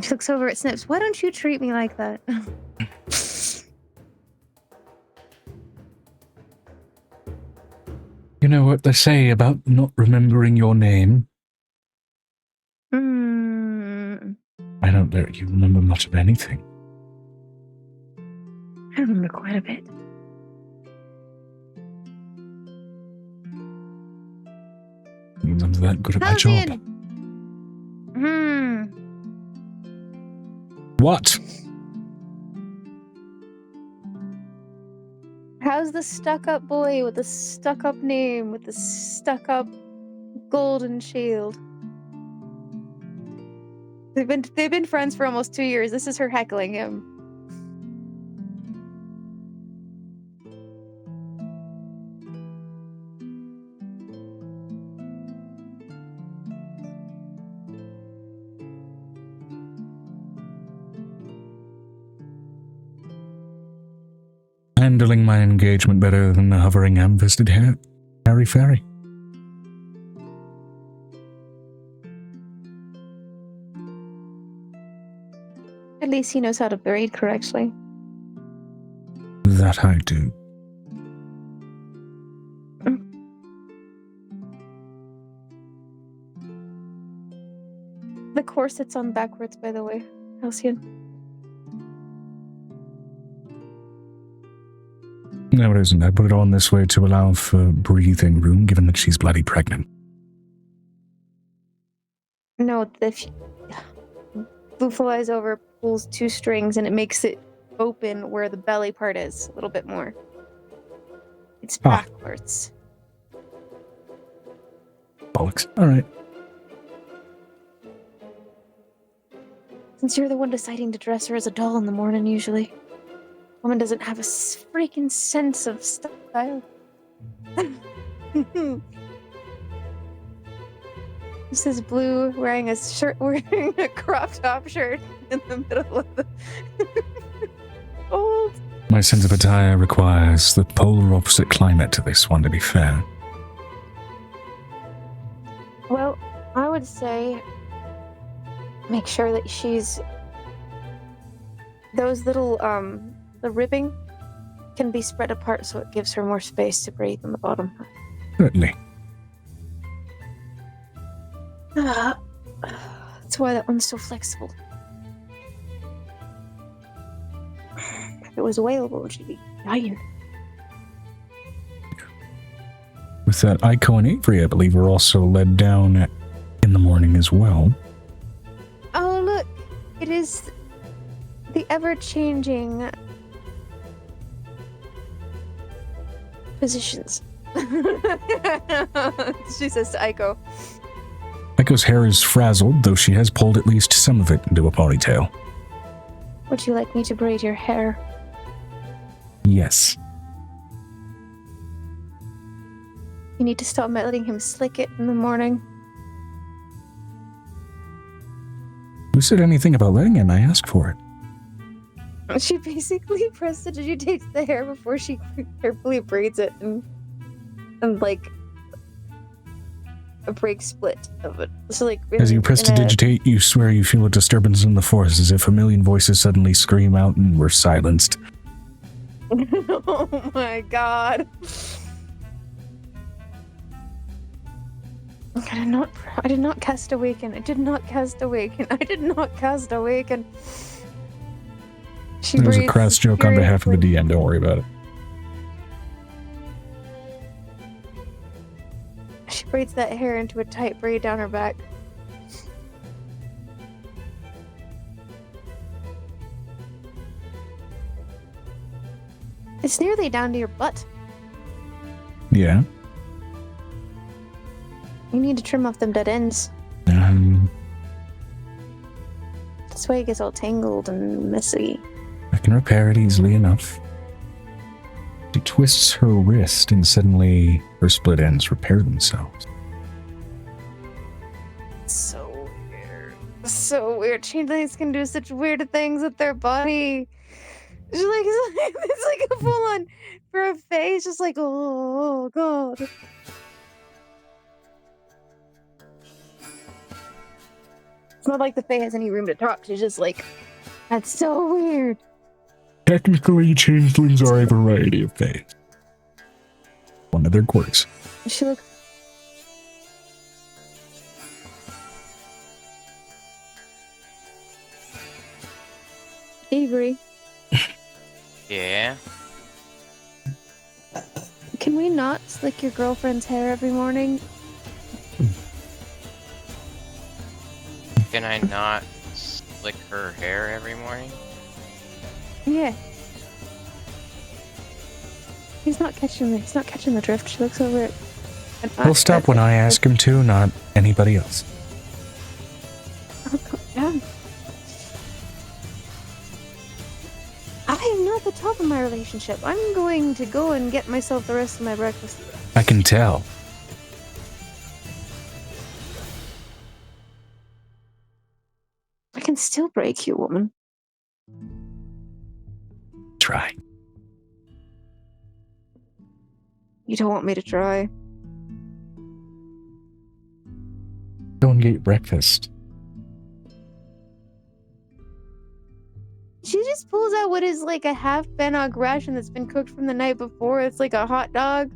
She looks over at Snips. Why don't you treat me like that? You know what they say about not remembering your name? I don't let you remember much of anything. I remember quite a bit. I'm that good at my job. Halcyon! What? How's the stuck-up boy with the stuck-up name, with the stuck-up golden shield? They've been friends for almost 2 years. This is her heckling him. Handling my engagement better than the hovering ham-fisted Harry Fairy. At least he knows how to braid correctly. That I do. The corset's on backwards, by the way, Halcyon. No, it isn't. I put it on this way to allow for breathing room, given that she's bloody pregnant. No, Blue flies over, pulls 2 strings, and it makes it open where the belly part is a little bit more. It's backwards. Bollocks. All right. Since you're the one deciding to dress her as a doll in the morning, usually. Woman doesn't have a freaking sense of style. This is Blue wearing a crop top shirt in the middle of the cold. My sense of attire requires the polar opposite climate to this one, to be fair. Well, I would say make sure that she's those little the ribbing can be spread apart so it gives her more space to breathe on the bottom. Certainly. That's why that one's so flexible. If it was available, it should be higher. With that, Aiko and Avery, I believe, were also led down in the morning as well. Oh, look! It is the ever-changing positions. She says to Aiko. Aiko's hair is frazzled, though she has pulled at least some of it into a ponytail. Would you like me to braid your hair? Yes. You need to stop letting him slick it in the morning. Who said anything about letting him? I asked for it. She basically prestidigitates the hair before she carefully braids it and like a break split of it. So like As you press to digitate, you swear you feel a disturbance in the force, as if a million voices suddenly scream out and were silenced. Oh my god. I did not cast Awaken. I did not cast Awaken. I did not cast Awaken. She It was a breathes crass joke on behalf of the furiously. DM, don't worry about it. She braids that hair into a tight braid down her back. It's nearly down to your butt. Yeah. You need to trim off them dead ends. That's why it gets all tangled and messy. I can repair it easily enough. She twists her wrist and suddenly her split ends repair themselves. So weird. So weird. Changelings can do such weird things with their body. It's like a full on for a face, just like, oh god. It's not like the Fae has any room to talk. She's just like, that's so weird. Technically, changelings are a variety of fae. One of their quirks. She looks. Avery, Yeah. can we not slick your girlfriend's hair every morning? Can I not slick her hair every morning? Yeah. He's not catching the drift. She looks over it. He'll stop when I ask him to, not anybody else. Oh, calm down. I am not the top of my relationship. I'm going to go and get myself the rest of my breakfast. I can tell. I can still break you, woman. Try. You don't want me to try. Go and get your breakfast. She just pulls out what is like a half Bannog ration that's been cooked from the night before. It's like a hot dog.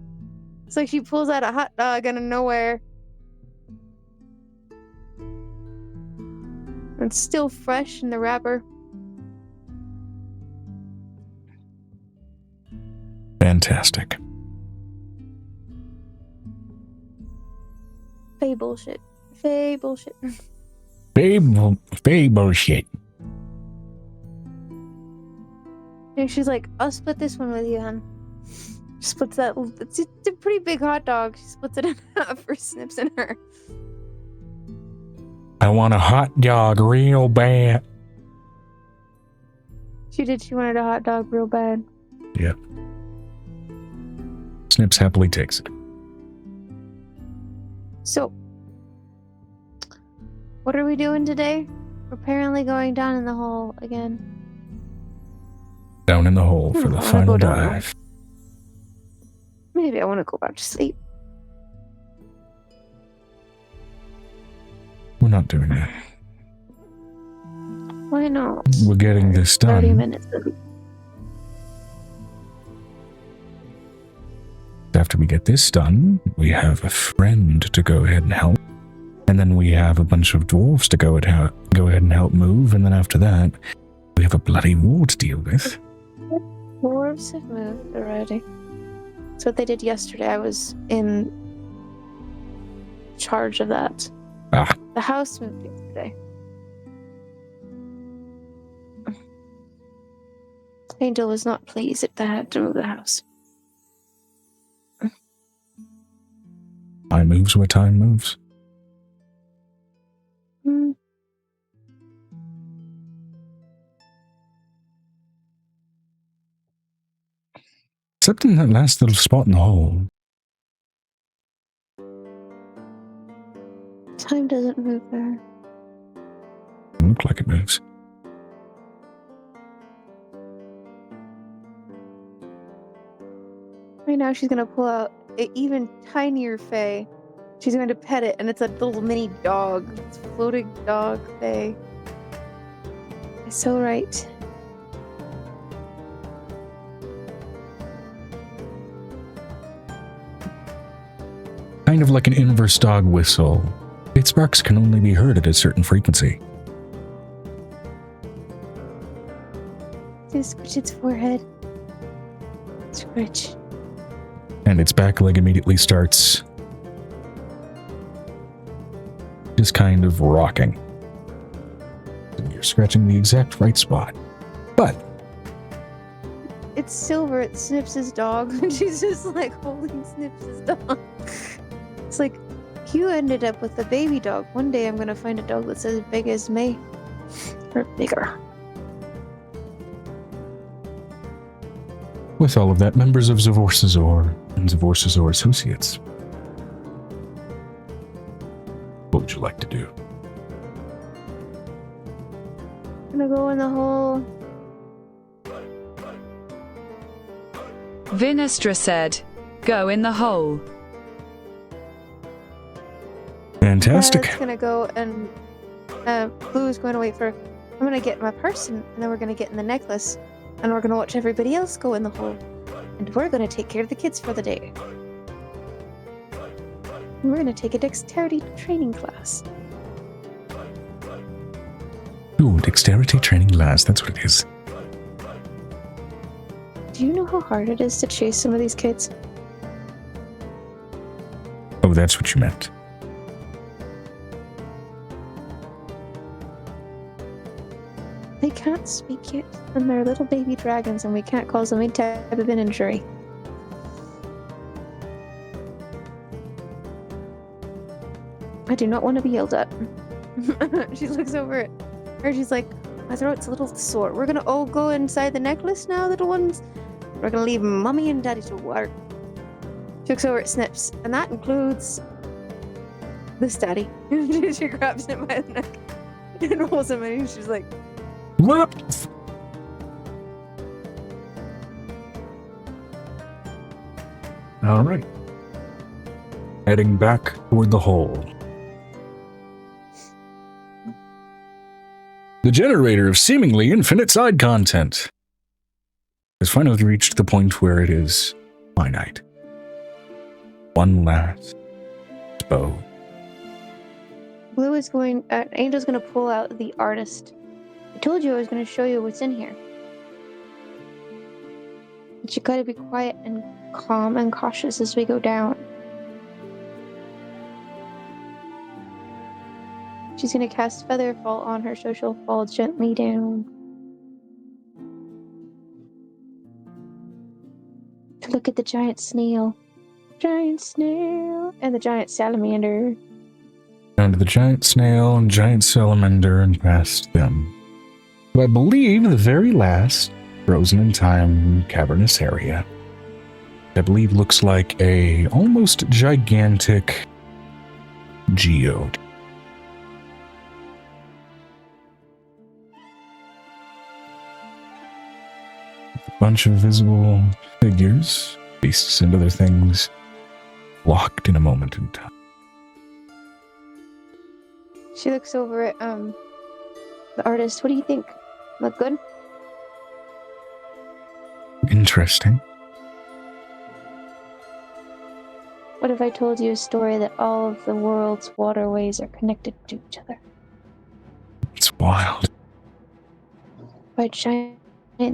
It's like she pulls out a hot dog out of nowhere. It's still fresh in the wrapper. Fantastic. Fae bullshit. Fae bullshit. Fae bullshit. And she's like, I'll split this one with you, hon. She splits that. It's a pretty big hot dog. She splits it in half for Snips and her. I want a hot dog real bad. She wanted a hot dog real bad. Yep. Snips happily takes it. So, what are we doing today? We're apparently going down in the hole again. Down in the hole for the I wanna final go down dive. Maybe I want to go back to sleep. We're not doing that. Why not? We're getting this 30 done. minutes of After we get this done, we have a friend to go ahead and help. And then we have a bunch of dwarves to go ahead and help move. And then after that, we have a bloody war to deal with. Dwarves have moved already. That's what they did yesterday. I was in charge of that. Ah. The house moved yesterday. Angel was not pleased that they had to move the house. Time moves where time moves. Mm. Except in that last little spot in the hole. Time doesn't move there. Look like it moves. Right now she's gonna pull out an even tinier Fae. She's going to pet it, and it's a little mini dog. It's a floating dog thing. It's so right. Kind of like an inverse dog whistle. Its barks can only be heard at a certain frequency. Just scratch its forehead. Scratch. And its back leg immediately starts just kind of rocking. And you're scratching the exact right spot. But It's Silver. It snips his dog. And she's just like holding snips his dog. It's like, you ended up with a baby dog. One day I'm gonna find a dog that's as big as me. Or bigger. with all of that, members of Zavorsazor and Zavorsazor Associates, what would you like to do? I'm gonna go in the hole. Vinestra said, "Go in the hole." Fantastic. Violet's gonna go and Blue's going to wait for. I'm gonna get my purse and then we're gonna get in the necklace and we're gonna watch everybody else go in the hole. And we're gonna take care of the kids for the day. And we're gonna take a dexterity training class. Ooh, dexterity training class, that's what it is. Do you know how hard it is to chase some of these kids? Oh, that's what you meant. They can't speak yet, and they're little baby dragons, and we can't cause them any type of an injury. I do not want to be yelled at. She looks over at her, she's like, my throat's a little sore. We're gonna all go inside the necklace now, little ones. We're gonna leave Mommy and Daddy to work. She looks over at Snips, and that includes this Daddy. She grabs him by the neck and rolls him in, and she's like, What? All right. Heading back toward the hole. The generator of seemingly infinite side content has finally reached the point where it is finite. One last bow. Blue is going, Angel's gonna pull out the artist. I told you I was gonna show you what's in here. But you gotta be quiet and calm and cautious as we go down. She's gonna cast Featherfall on her, so she'll fall gently down. Look at the giant snail. Giant snail. And the giant salamander. Down to the giant snail and giant salamander and past them. So I believe the very last frozen in time cavernous area, I believe looks like a almost gigantic geode. A bunch of visible figures, beasts and other things, locked in a moment in time. She looks over at the artist. What do you think? Look good? Interesting. What if I told you a story that all of the world's waterways are connected to each other? It's wild. By giant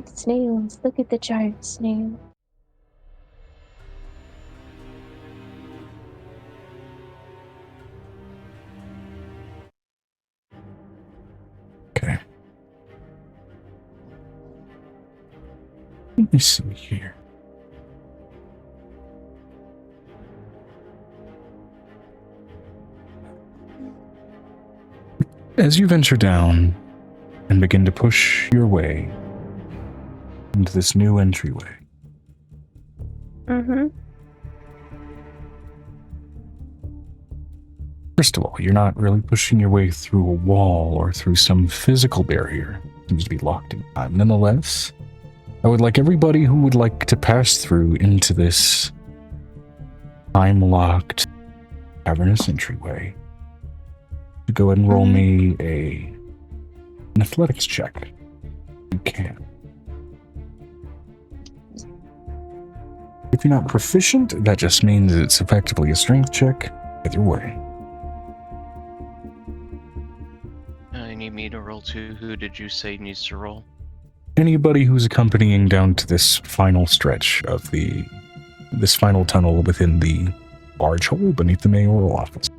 snails. Look at the giant snail. Okay. Let me see here. As you venture down and begin to push your way into this new entryway, first of all, you're not really pushing your way through a wall or through some physical barrier. It seems to be locked in time. Nonetheless, I would like everybody who would like to pass through into this time-locked cavernous entryway. Go ahead and roll me an athletics check. You can. If you're not proficient, that just means it's effectively a strength check. Either way. You need me to roll too? Who did you say needs to roll? Anybody who's accompanying down to this final stretch of this final tunnel within the large hole beneath the mayoral office.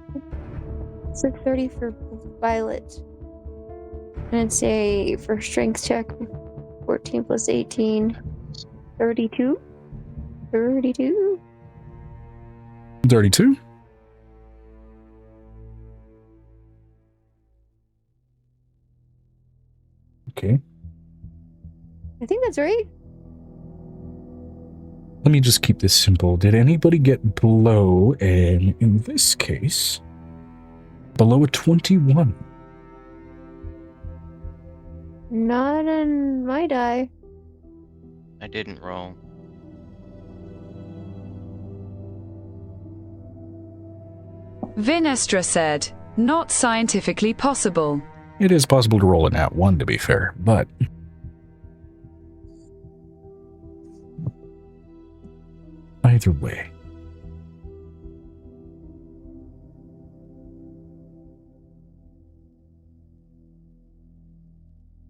It's like 30 for Violet. And I'd say for strength check, 14 plus 18, 32. 32. 32? Okay. I think that's right. Let me just keep this simple. Did anybody get below, and in this case, below a 21? Not on my die. I didn't roll. Vinestra said, not scientifically possible. It is possible to roll a nat 1, to be fair, but either way.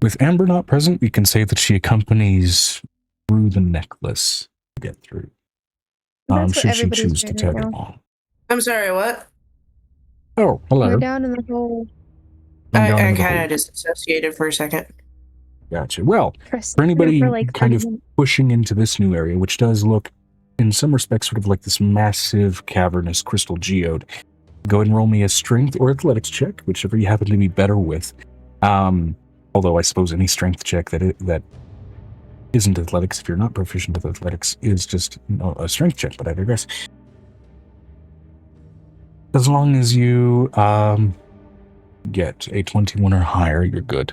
With Amber not present, we can say that she accompanies through the necklace to get through. That's what Should she everybody's choose to doing tag right now. along. I'm sorry, what? Oh, hello. We're down in the hole. I'm down I in the kind hole. of disassociated for a second. Gotcha. Well, Press for anybody for like kind 30 of minutes. pushing into this new area, which does look, in some respects, sort of like this massive cavernous crystal geode, go ahead and roll me a strength or athletics check, whichever you happen to be better with. Although I suppose any strength check that isn't athletics, if you're not proficient with athletics, is just a strength check, but I digress. As long as you get a 21 or higher, you're good.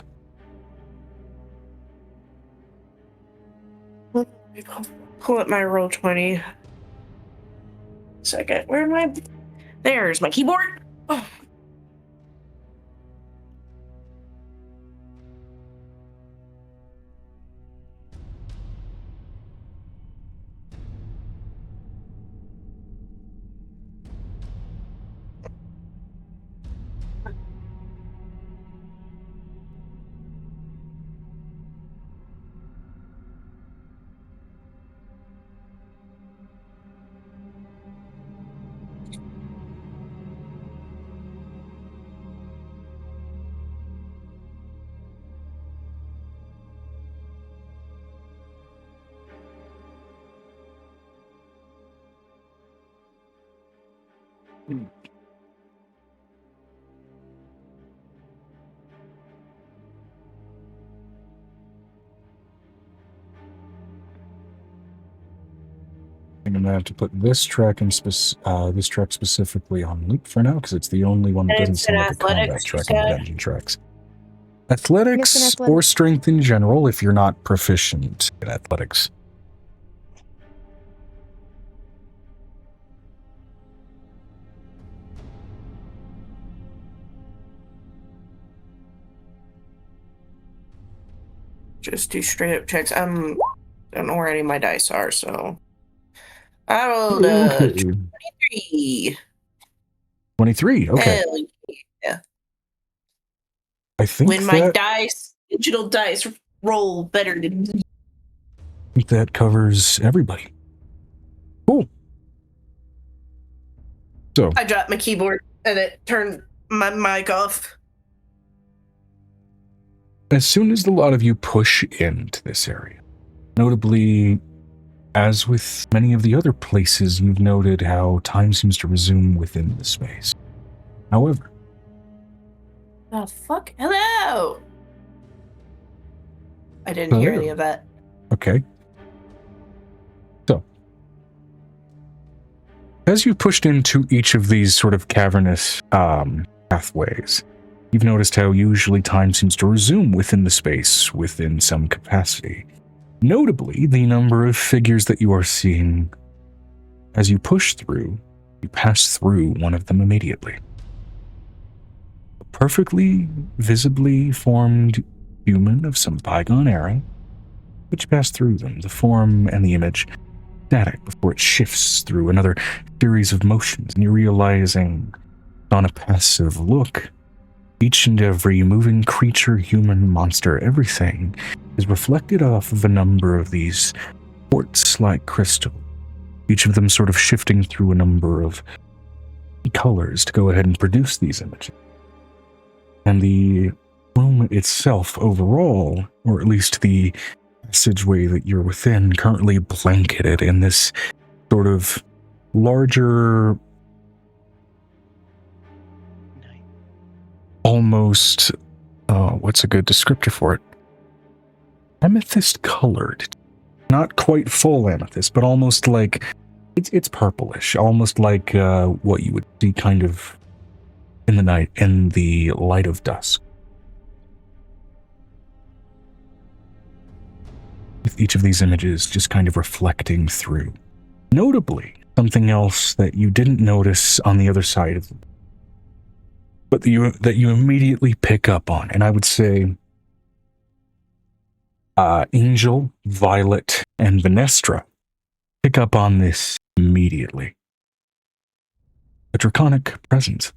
Pull up my roll 20. Second, where am I? There's my keyboard. Oh. I'm gonna have to put this track this track specifically on loop for now because it's the only one that And doesn't it's sound an like a combat athletics, you track on the said? dungeon tracks. Athletics Yes, an or athletics. strength in general if you're not proficient in athletics. Just do straight up checks. I don't know where any of my dice are, so I rolled Okay. 23. 23, okay. Hell yeah. I think When my that, digital dice roll better than I think that covers everybody. Cool. So, I dropped my keyboard and it turned my mic off. as soon as the lot of you push into this area, notably, as with many of the other places, you've noted how time seems to resume within the space. However, The fuck? Hello! I didn't hear Hello. any of that. okay. So, as you pushed into each of these sort of cavernous pathways, you've noticed how usually time seems to resume within the space within some capacity. Notably, the number of figures that you are seeing as you push through You pass through one of them immediately. A perfectly visibly formed human of some bygone era, but you pass through them, the form and the image static before it shifts through another series of motions, and you're realizing on a passive look, each and every moving creature, human, monster, everything is reflected off of a number of these quartz-like crystals, each of them sort of shifting through a number of colors to go ahead and produce these images. And the room itself overall, or at least the passageway that you're within, currently blanketed in this sort of larger, almost, what's a good descriptor for it? Amethyst colored. Not quite full amethyst, but almost like, it's purplish, almost like what you would see kind of in the night, in the light of dusk. With each of these images just kind of reflecting through. Notably, something else that you didn't notice on the other side of them, but that you immediately pick up on, and I would say Angel, Violet, and Venestra pick up on this immediately. A draconic presence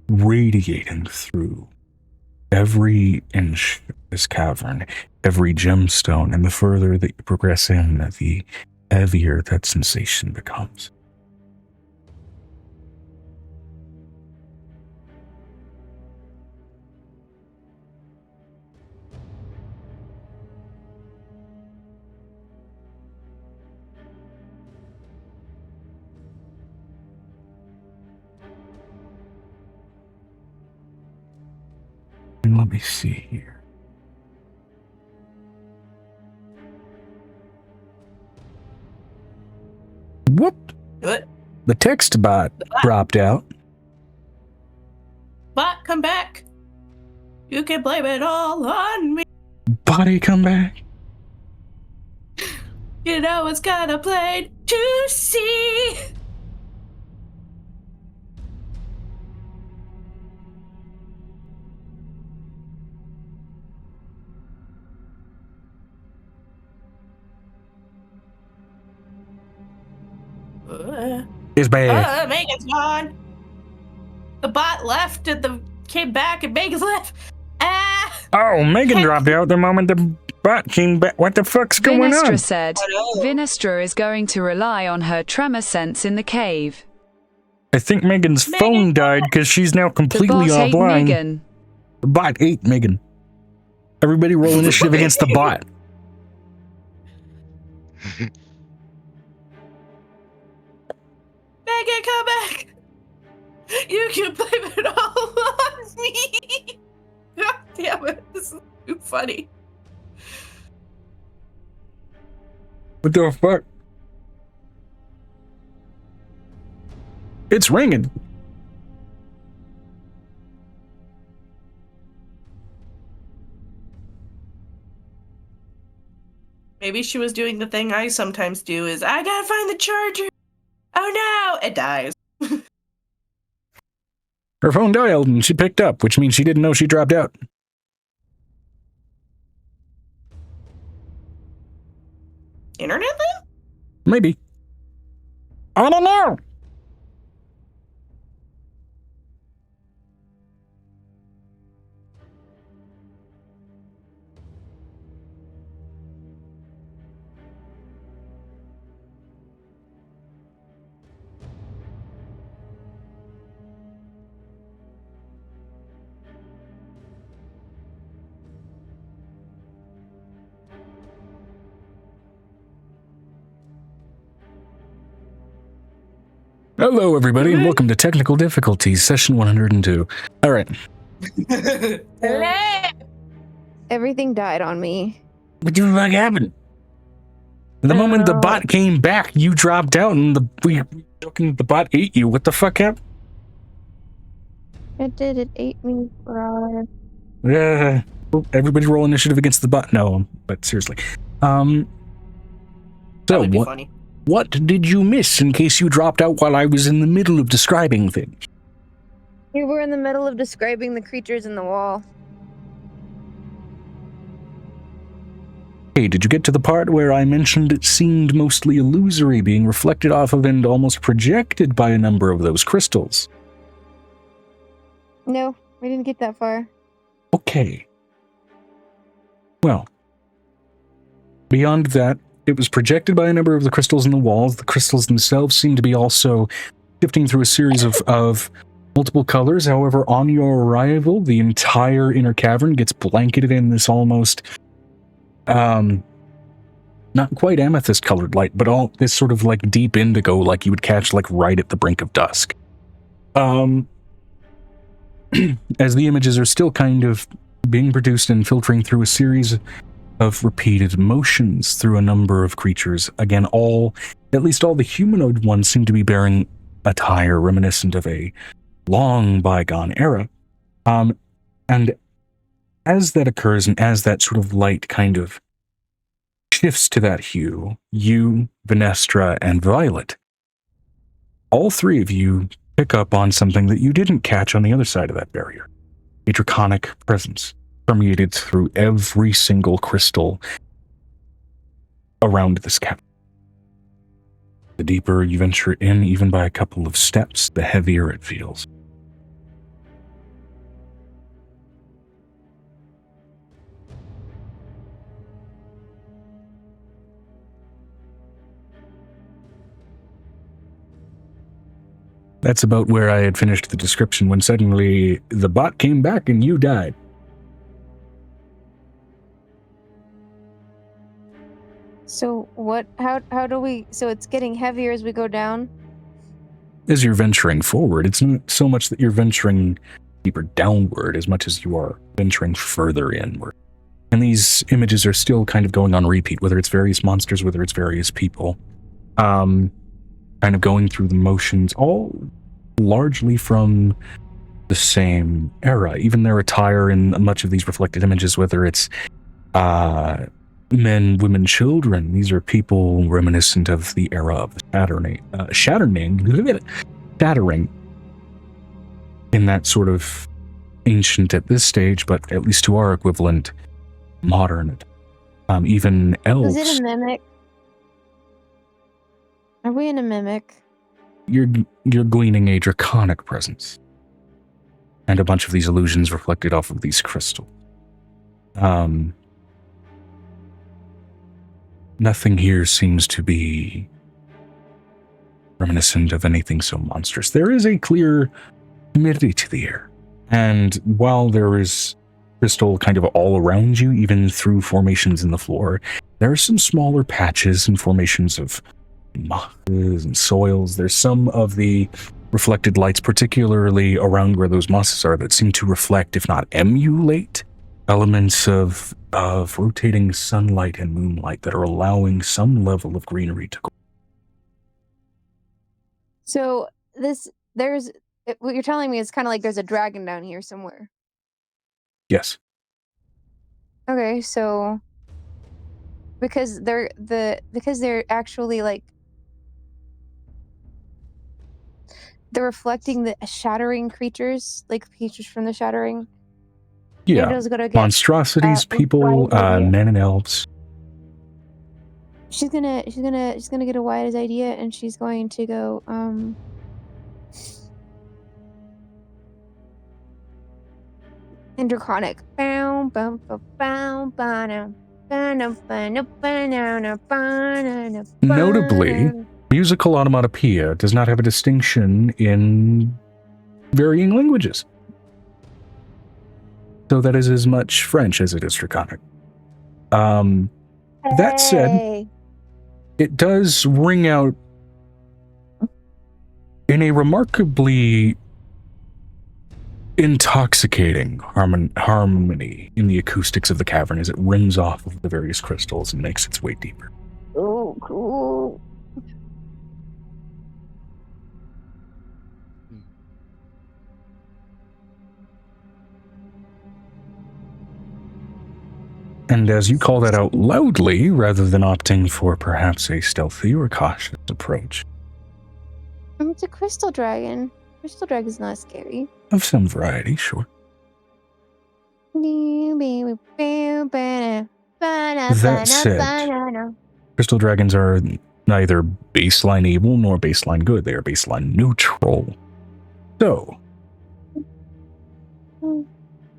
radiating through every inch of this cavern, every gemstone, and the further that you progress in, the heavier that sensation becomes. And let me see here. Whoop! What? The text bot dropped out. Bot, come back. You can blame it all on me. Body come back. You know it's kinda plain to see. It's bad. Megan's gone. The bot left and came back and Megan's left. Ah! Oh, Megan dropped out the moment the bot came back. What the fuck's going Vinestra on? said, Vinestra is going to rely on her tremor sense in the cave. I think Megan's phone died because she's now The completely bot ate offline. Megan. The bot ate Megan. Everybody roll initiative against the bot. Megan, come back. You can blame it all on me. God damn it. This is too funny. What the fuck? It's ringing. Maybe she was doing the thing I sometimes do is, I gotta find the charger. Oh no, it dies. Her phone dialed and she picked up, which means she didn't know she dropped out. Internet then? Maybe. I don't know. Hello, everybody, and welcome to Technical Difficulties, Session 102. All right. Hello. Everything died on me. What the fuck happened? The moment the bot came back, you dropped out, and the bot ate you. What the fuck happened? It did. It ate me, bro. Everybody roll initiative against the bot. No, but seriously. That So would be what? funny. What did you miss in case you dropped out while I was in the middle of describing things? We were in the middle of describing the creatures in the wall. Hey, did you get to the part where I mentioned it seemed mostly illusory, being reflected off of and almost projected by a number of those crystals? No, we didn't get that far. Okay. Well, beyond that, it was projected by a number of the crystals in the walls. The crystals themselves seem to be also shifting through a series of multiple colors. However, on your arrival, the entire inner cavern gets blanketed in this almost, not quite amethyst-colored light, but all this sort of like deep indigo, like you would catch like right at the brink of dusk. As the images are still kind of being produced and filtering through a series of repeated motions through a number of creatures. Again, at least all the humanoid ones seem to be bearing attire reminiscent of a long bygone era. And as that occurs and as that sort of light kind of shifts to that hue, you, Venestra, and Violet, all three of you pick up on something that you didn't catch on the other side of that barrier. A draconic presence permeated through every single crystal around this cavern. The deeper you venture in, even by a couple of steps, the heavier it feels. That's about where I had finished the description when suddenly the bot came back and you died. So what? How do we? So it's getting heavier as we go down. As you're venturing forward, it's not so much that you're venturing deeper downward as much as you are venturing further inward. And these images are still kind of going on repeat, whether it's various monsters, whether it's various people. Kind of going through the motions, all largely from the same era. Even their attire in much of these reflected images, whether it's men, women, children, these are people reminiscent of the era of the shattering in that sort of ancient at this stage, but at least to our equivalent, modern. Even elves. Is it a mimic? Are we in a mimic? You're gleaning a draconic presence. And a bunch of these illusions reflected off of these crystals. Nothing here seems to be reminiscent of anything so monstrous. There is a clear humidity to the air. And while there is crystal kind of all around you, even through formations in the floor, there are some smaller patches and formations of mosses and soils. There's some of the reflected lights, particularly around where those mosses are, that seem to reflect, if not emulate, elements of rotating sunlight and moonlight that are allowing some level of greenery to grow. So what you're telling me is kind of like there's a dragon down here somewhere. Yes. Okay, so because they're actually like they're reflecting the shattering creatures, like creatures from the shattering. Yeah. Angel's gonna get, monstrosities, people, men and elves. She's gonna get a wise idea, and she's going to go in draconic. Notably, musical onomatopoeia does not have a distinction in varying languages. So that is as much French as it is draconic. That said, it does ring out in a remarkably intoxicating harmony in the acoustics of the cavern as it rings off of the various crystals and makes its way deeper. Oh, cool. And as you call that out loudly, rather than opting for perhaps a stealthy or cautious approach, It's a crystal dragon. Crystal dragon's not scary. of some variety, sure. That said, crystal dragons are neither baseline evil nor baseline good. They are baseline neutral. So,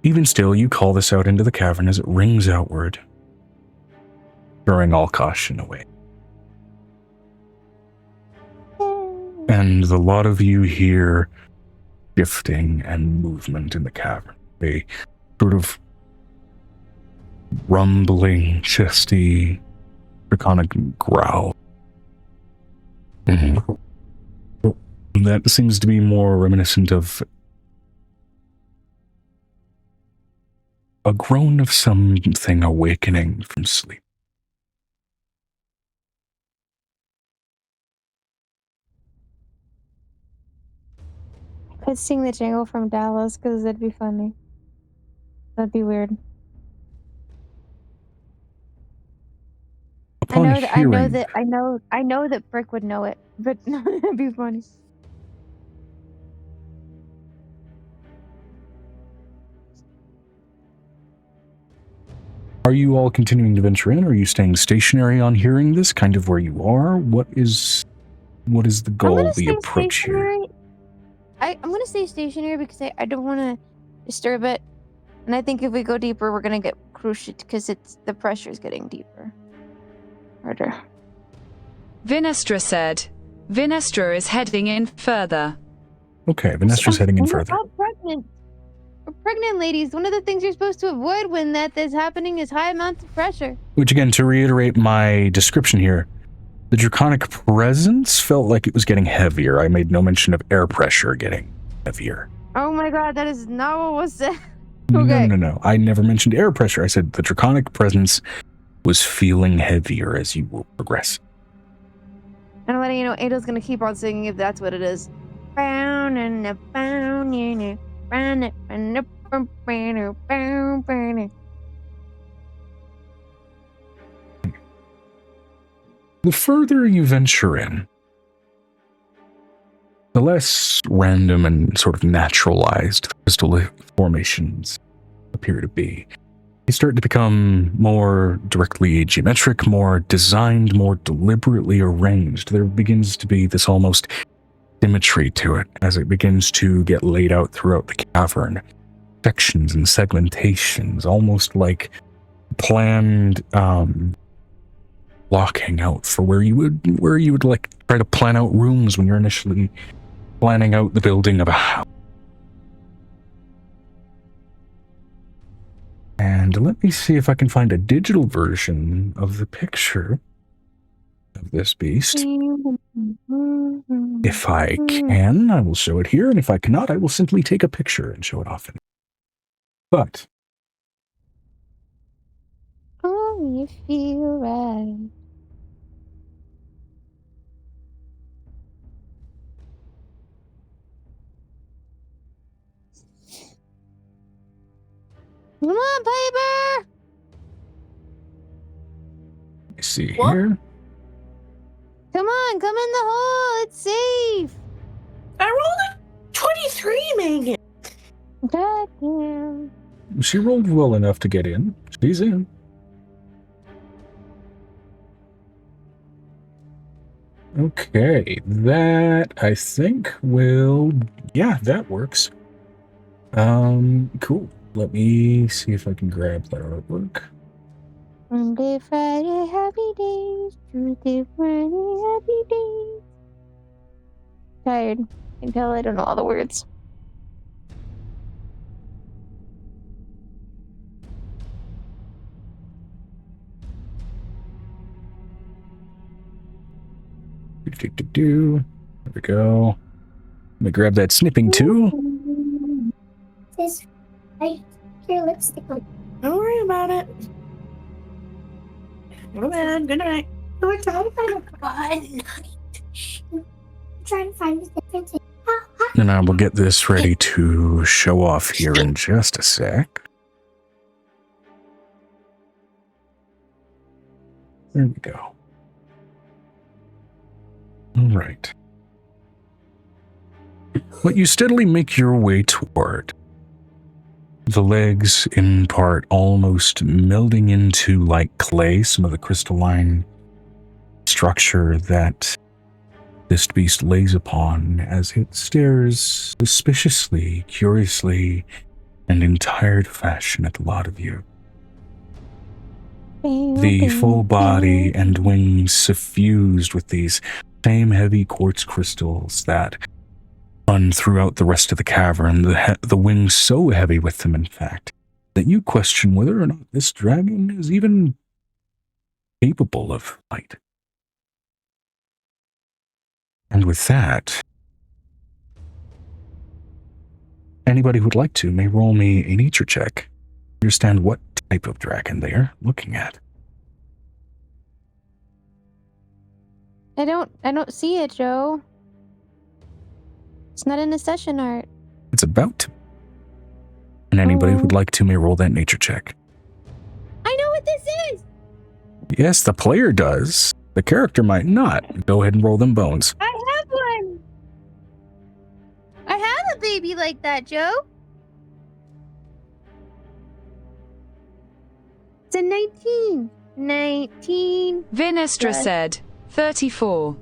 even still, you call this out into the cavern as it rings outward, throwing all caution away. And the lot of you hear shifting and movement in the cavern. A sort of rumbling, chesty, draconic growl. That seems to be more reminiscent of a groan of something awakening from sleep. Could sing the jingle from Dallas because that'd be funny. That'd be weird. I know that Brick would know it, but it'd be funny. Are you all continuing to venture in? Or are you staying stationary on hearing this, kind of where you are? What is the goal, the approach here? I'm going to stay stationary because I don't want to disturb it. And I think if we go deeper, we're going to get crushed because the pressure is getting deeper. Harder. Vinestra said. Vinestra is heading in further. Okay, Vinestra's heading in further. Pregnant. For pregnant ladies, one of the things you're supposed to avoid when that is happening is high amounts of pressure. Which again, to reiterate my description here, the draconic presence felt like it was getting heavier. I made no mention of air pressure getting heavier. Oh my god, that is not what was said. Okay. No. I never mentioned air pressure. I said the draconic presence was feeling heavier as you were progressing. And I'm letting you know, Angel's gonna keep on singing if that's what it is. The further you venture in, the less random and sort of naturalized crystal formations appear to be. They start to become more directly geometric, more designed, more deliberately arranged. There begins to be this almost symmetry to it as it begins to get laid out throughout the cavern. Sections and segmentations, almost like planned blocking out for where you would like try to plan out rooms when you're initially planning out the building of a house. And let me see if I can find a digital version of the picture of this beast. If I can, I will show it here, and if I cannot, I will simply take a picture and show it off. But oh, you feel right. Come on, Piper! let me see What? here. Come on, come in the hole. It's safe. I rolled a 23, Megan. God damn. She rolled well enough to get in. She's in. Okay, that I think will, yeah, that works. Cool. Let me see if I can grab that artwork. Monday, Friday, happy days. Tuesday, Friday, happy days. Tired. I can tell I don't know all the words. There we go. Let me grab that snipping too. This right here lipstick on. Don't worry about it. Go bed. Good night. We're trying to find a good night. I'm trying to find a different thing. And I will get this ready to show off here in just a sec. There we go. All right. But you steadily make your way toward the legs, in part almost melding into like clay, some of the crystalline structure that this beast lays upon as it stares suspiciously, curiously, and in tired fashion at the lot of you. The full body and wings suffused with these same heavy quartz crystals that run throughout the rest of the cavern, the wings so heavy with them, in fact, that you question whether or not this dragon is even capable of flight. And with that, anybody who would like to may roll me a nature check. Understand what type of dragon they are looking at. I don't see it, Joe. It's not in the session art. It's about to. And anybody who would like to may roll that nature check. I know what this is! Yes, the player does. The character might not. Go ahead and roll them bones. I have one! I have a baby like that, Joe. It's a 19. 19. Vinestra Plus- said 34.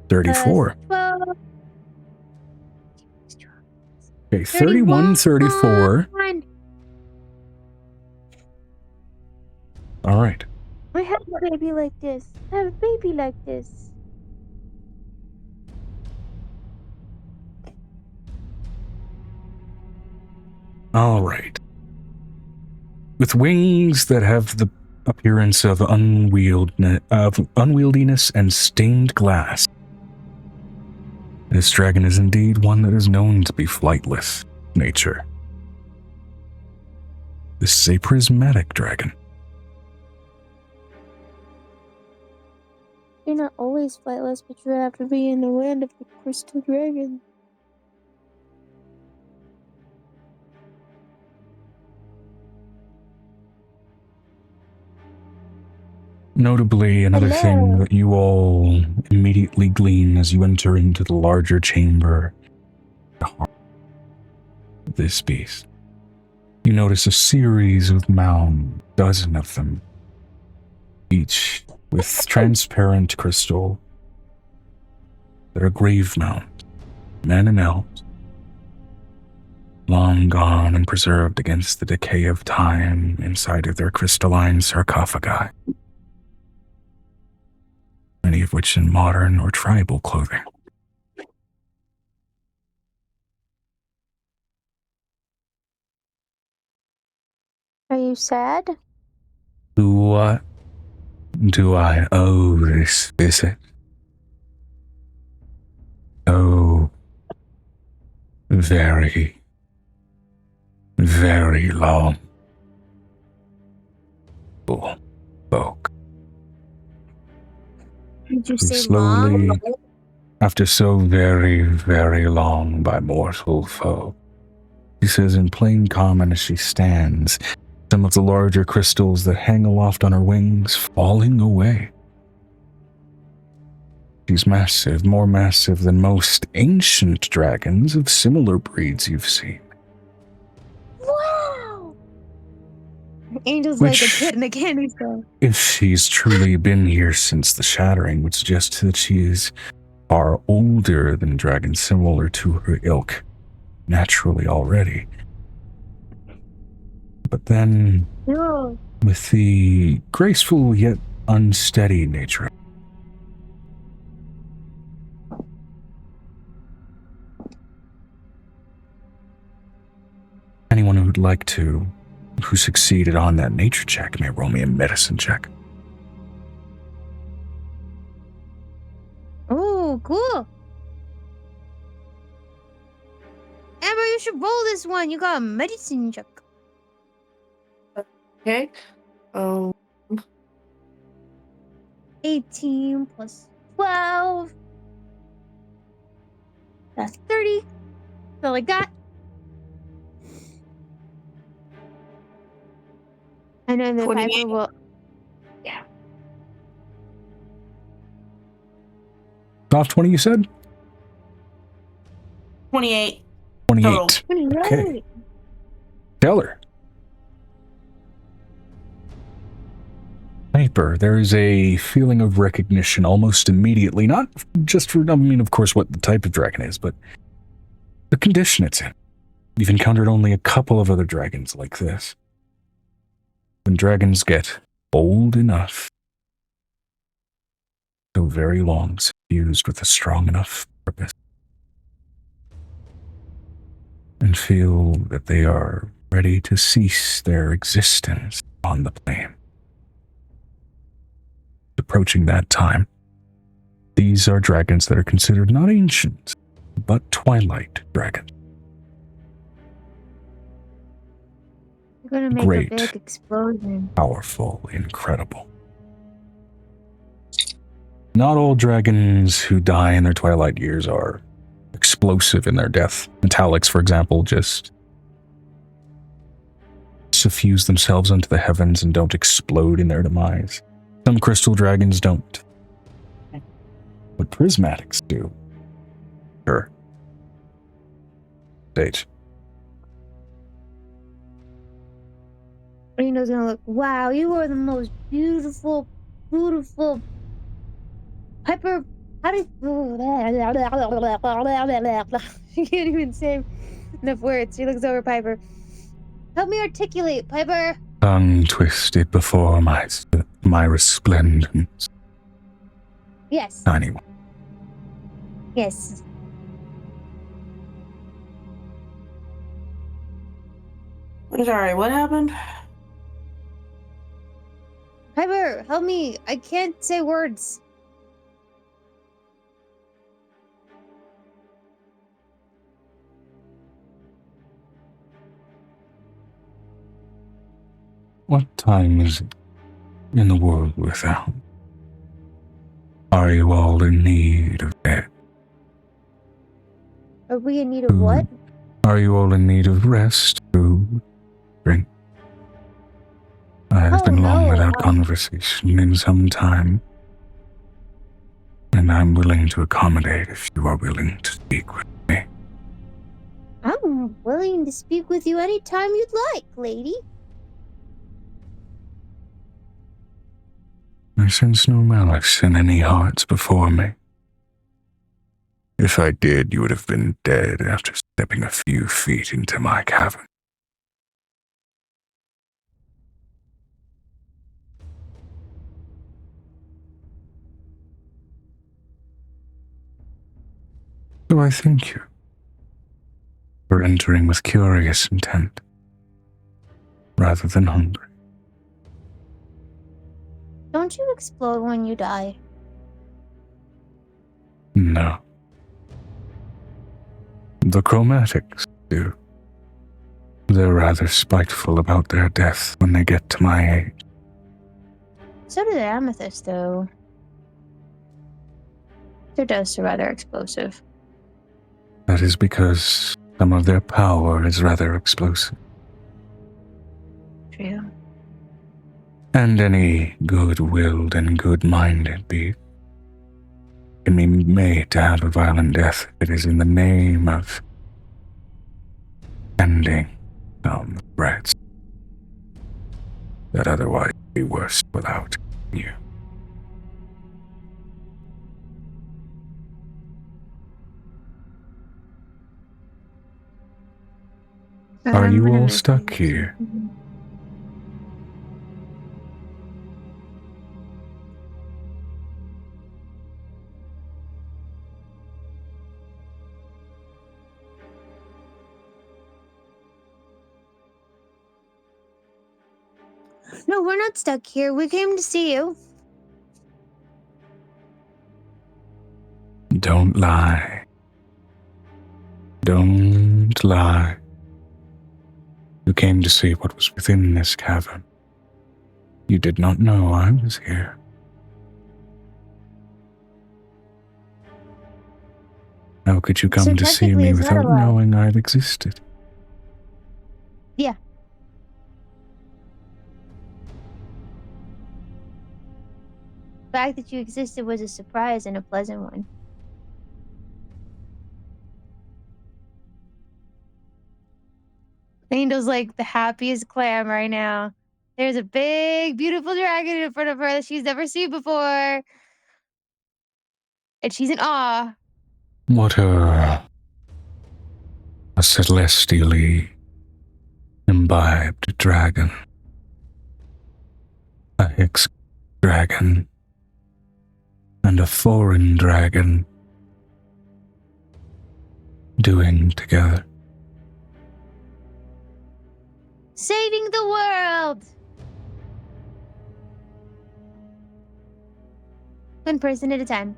34. 12. Okay, 31, 34. All right. I have a baby like this. I have a baby like this. All right. With wings that have the appearance of unwieldiness and stained glass, this dragon is indeed one that is known to be flightless in nature. This is a prismatic dragon. You're not always flightless, but you have to be in the land of the crystal dragon. Notably, another Hello. thing that you all immediately glean as you enter into the larger chamber, the heart of this beast. You notice a series of mounds, a dozen of them, each with transparent crystal that are grave mounds, men and elves, long gone and preserved against the decay of time inside of their crystalline sarcophagi, many of which in modern or tribal clothing. Are you sad? What do I owe this visit? Oh, very, very long. Folk. Did you Who say slowly, long? after so very, very long by mortal foe, she says in plain common as she stands, some of the larger crystals that hang aloft on her wings falling away. She's massive, more massive than most ancient dragons of similar breeds you've seen. Wow! Angel's Which- like a kid in a candy store. If she's truly been here since the Shattering, would suggest that she is far older than dragons similar to her ilk, naturally already. But then, No. with the graceful yet unsteady nature, anyone who'd like to, who succeeded on that nature check, may roll me a medicine check. Oh, cool. Amber, you should roll this one. You got a medicine check. Okay. 18 plus 12. That's 30. That's all I got. And then the 28. Piper will. Yeah. Off 20, you said? 28. 28. Okay. Stellar. Piper, there is a feeling of recognition almost immediately, not just for, I mean, of course, what the type of dragon is, but the condition it's in. You've encountered only a couple of other dragons like this. When dragons get old enough, so very long, fused with a strong enough purpose, and feel that they are ready to cease their existence on the plane. Approaching that time, these are dragons that are considered not ancient, but twilight dragons. You're gonna make Great. a big explosion. Powerful, incredible. Not all dragons who die in their twilight years are explosive in their death. Metallics, for example, just suffuse themselves into the heavens and don't explode in their demise. Some crystal dragons don't. But prismatics do. Sure. Stage. Reno's gonna look, wow, you are the most beautiful, beautiful Piper. How do she can't even say enough words. She looks over Piper. Help me articulate, Piper. Tongue twisted before my resplendence. Yes. Tiny one. Yes. Sorry, what happened? Piper, help me. I can't say words. What time is it in the world without? Are you all in need of bed? Are we in need of what? Are you all in need of rest, food, drink? I have been long without conversation in some time, and I'm willing to accommodate if you are willing to speak with me. I'm willing to speak with you anytime you'd like, lady. I sense no malice in any hearts before me. If I did, you would have been dead after stepping a few feet into my cavern. So I thank you for entering with curious intent, rather than hungry. Don't you explode when you die? No. The chromatics do. They're rather spiteful about their death when they get to my age. So do the amethyst, though. Their deaths are rather explosive. That is because some of their power is rather explosive. True. And any good-willed and good-minded being can be made to have a violent death if it is in the name of ending some threats that otherwise would be worse without you. Are you all stuck here? No, we're not stuck here. We came to see you. Don't lie. Don't lie. You came to see what was within this cavern. You did not know I was here. How could you come to see me without knowing I've existed? Yeah. The fact that you existed was a surprise and a pleasant one. Angel's like the happiest clam right now. There's a big, beautiful dragon in front of her that she's never seen before. And she's in awe. What a celestially imbibed dragon. A Hicks dragon. And a foreign dragon doing together. Saving the world! One person at a time.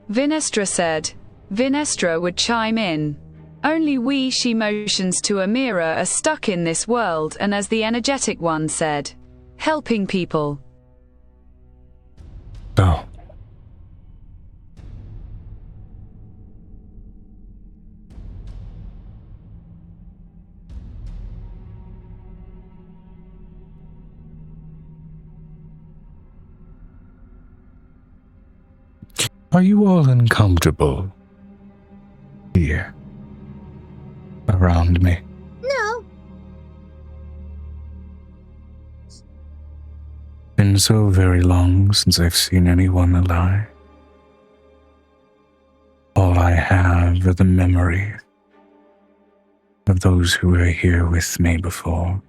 Vinestra said. Vinestra would chime in. Only we she motions to Amira are stuck in this world, and as the energetic one said, helping people. So, are you all uncomfortable here around me? No. Been so very long since I've seen anyone alive. All I have are the memories of those who were here with me before.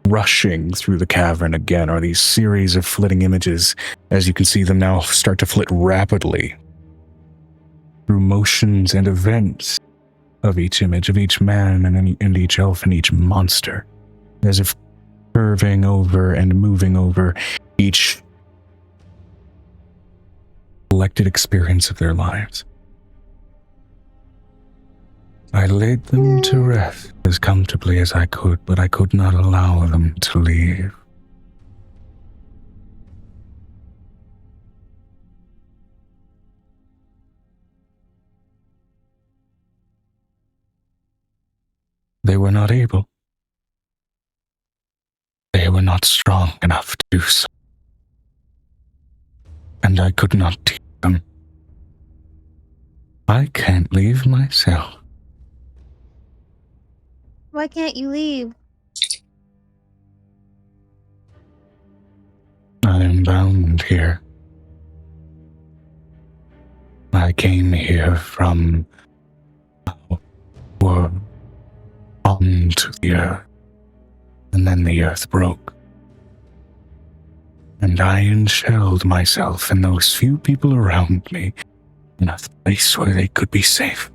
Rushing through the cavern again are these series of flitting images, as you can see them now start to flit rapidly through motions and events of each image, of each man and each elf and each monster, as if curving over and moving over each collected experience of their lives. I laid them to rest as comfortably as I could, but I could not allow them to leave. They were not able. They were not strong enough to do so. And I could not teach them. I can't leave myself. Why can't you leave? I am bound here. I came here from our world onto the earth, and then the earth broke. And I enshelled myself and those few people around me in a place where they could be safe.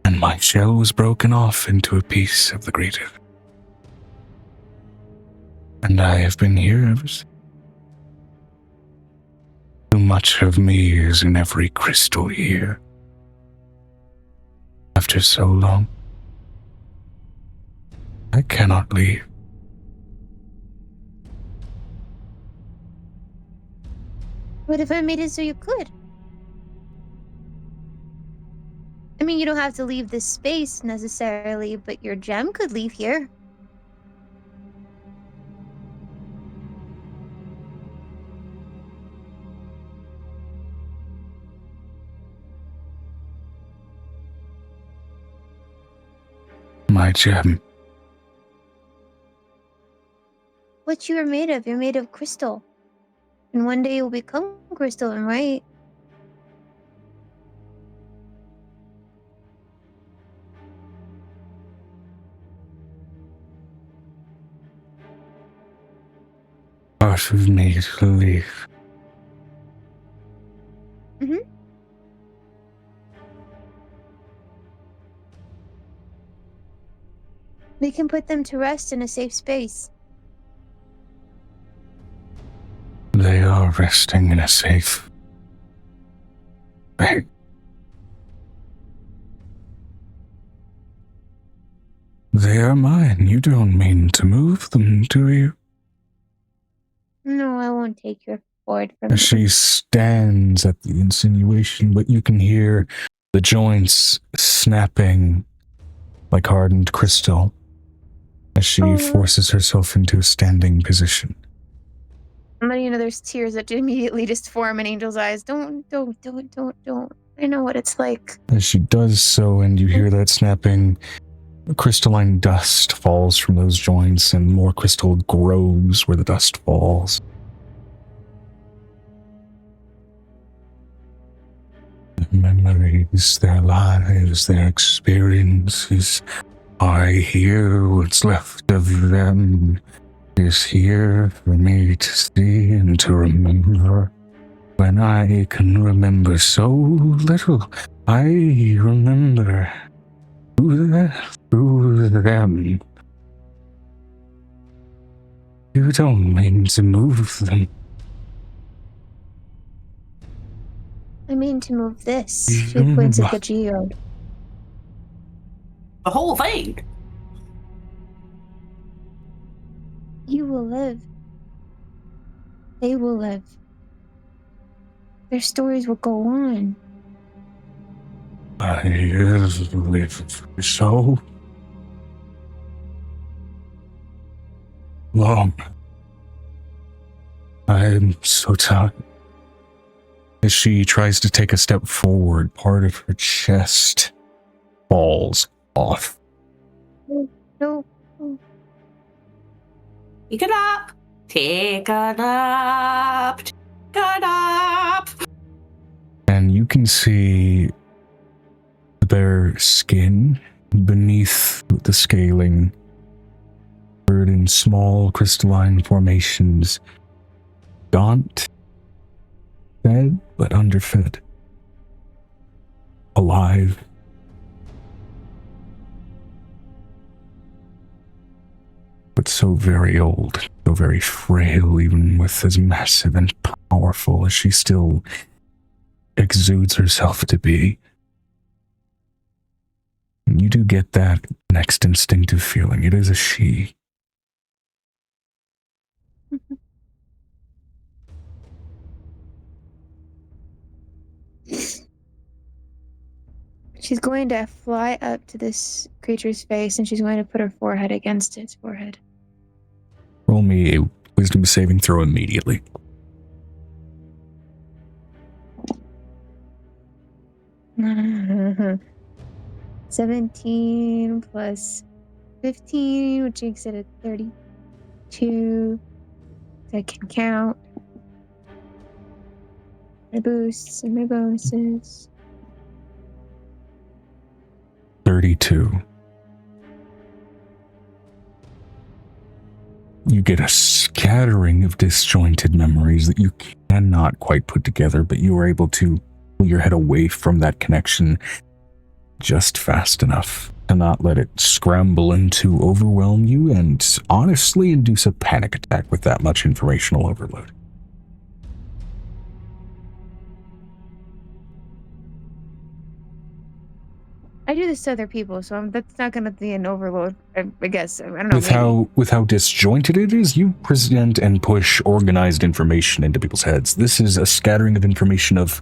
And my shell was broken off into a piece of the greater. And I have been here ever since. Too much of me is in every crystal here. After so long, I cannot leave. What if I made it so you could? I mean, you don't have to leave this space necessarily, but your gem could leave here. My gem. What you are made of? You're made of crystal. And one day you'll become crystalline, right? Part of me to leave. We can put them to rest in a safe space. They are resting in a safe bag. They are mine. You don't mean to move them, do you? No, I won't take your sword from you. She stands at the insinuation, but you can hear the joints snapping like hardened crystal as she forces herself into a standing position. And then, there's tears that immediately just form in Angel's eyes. Don't. I know what it's like. As she does so, and you hear that snapping, crystalline dust falls from those joints, and more crystal grows where the dust falls. Their memories, their lives, their experiences are here. What's left of them is here for me to see and to remember. When I can remember so little, I remember through them. You don't mean to move them. I mean to move this. She points at the geode. The whole thing. You will live. They will live. Their stories will go on. I have lived so long. I am so tired. As she tries to take a step forward, part of her chest falls off. No. Take a nap. Take a nap. Take a nap. And you can see their skin beneath the scaling, covered in small crystalline formations, gaunt, fed but underfed, alive. But so very old, so very frail, even with as massive and powerful as she still exudes herself to be. And you do get that next instinctive feeling. It is a she. She's going to fly up to this creature's face and she's going to put her forehead against its forehead. Roll me a wisdom saving throw immediately. Mm-hmm. 17 plus 15, which makes it a 32. I can count. My boosts and my bonuses. 32. You get a scattering of disjointed memories that you cannot quite put together, but you are able to pull your head away from that connection just fast enough to not let it scramble and to overwhelm you and honestly induce a panic attack with that much informational overload. I do this to other people, so that's not going to be an overload, I guess. I don't know. With how disjointed it is, you present and push organized information into people's heads. This is a scattering of information of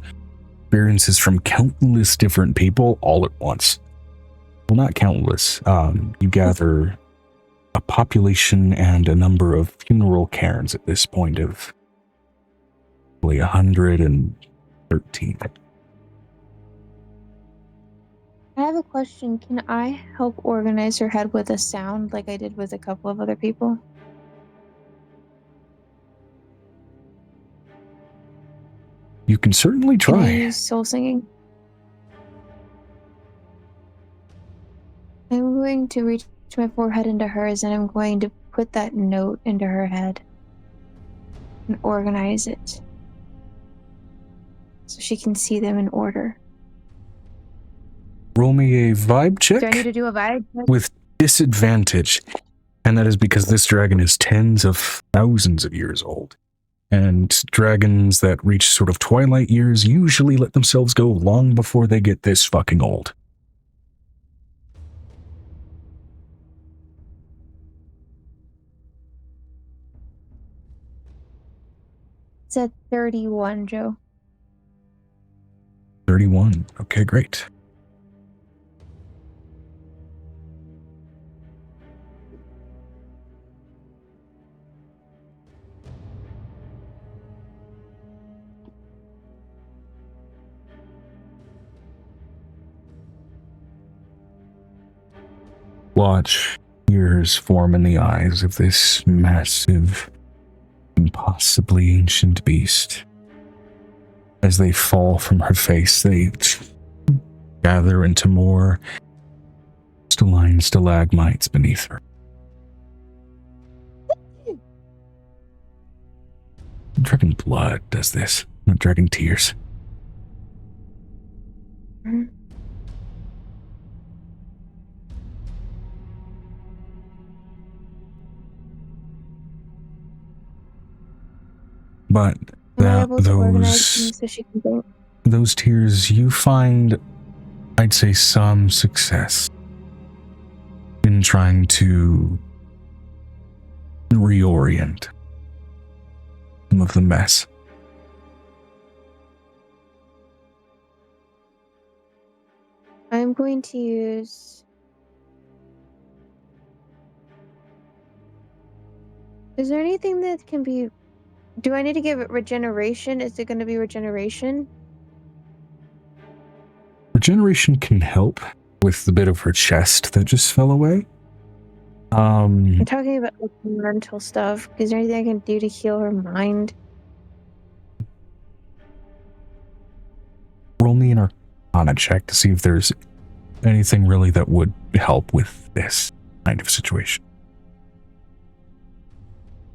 experiences from countless different people all at once. Well, not countless. You gather a population and a number of funeral cairns at this point of 113. I have a question. Can I help organize her head with a sound like I did with a couple of other people? You can certainly try. Can I use soul singing? I'm going to reach my forehead into hers and I'm going to put that note into her head and organize it so she can see them in order. Roll me a vibe check. Do I need to do a vibe check? With disadvantage. And that is because this dragon is tens of thousands of years old. And dragons that reach sort of twilight years usually let themselves go long before they get this fucking old. It's a 31, Joe. 31. Okay, great. watch tears form in the eyes of this massive, impossibly ancient beast. As they fall from her face, they gather into more stalagmites beneath her. Dragon blood does this, not dragon tears. But Am I able to organize things so she can think? those tears, you find, I'd say, some success in trying to reorient some of the mess. I'm going to use... Is there anything that can be... Do I need to give it regeneration? Is it going to be regeneration? Regeneration can help with the bit of her chest that just fell away. I'm talking about like mental stuff. Is there anything I can do to heal her mind? Roll me an Arcana check to see if there's anything really that would help with this kind of situation.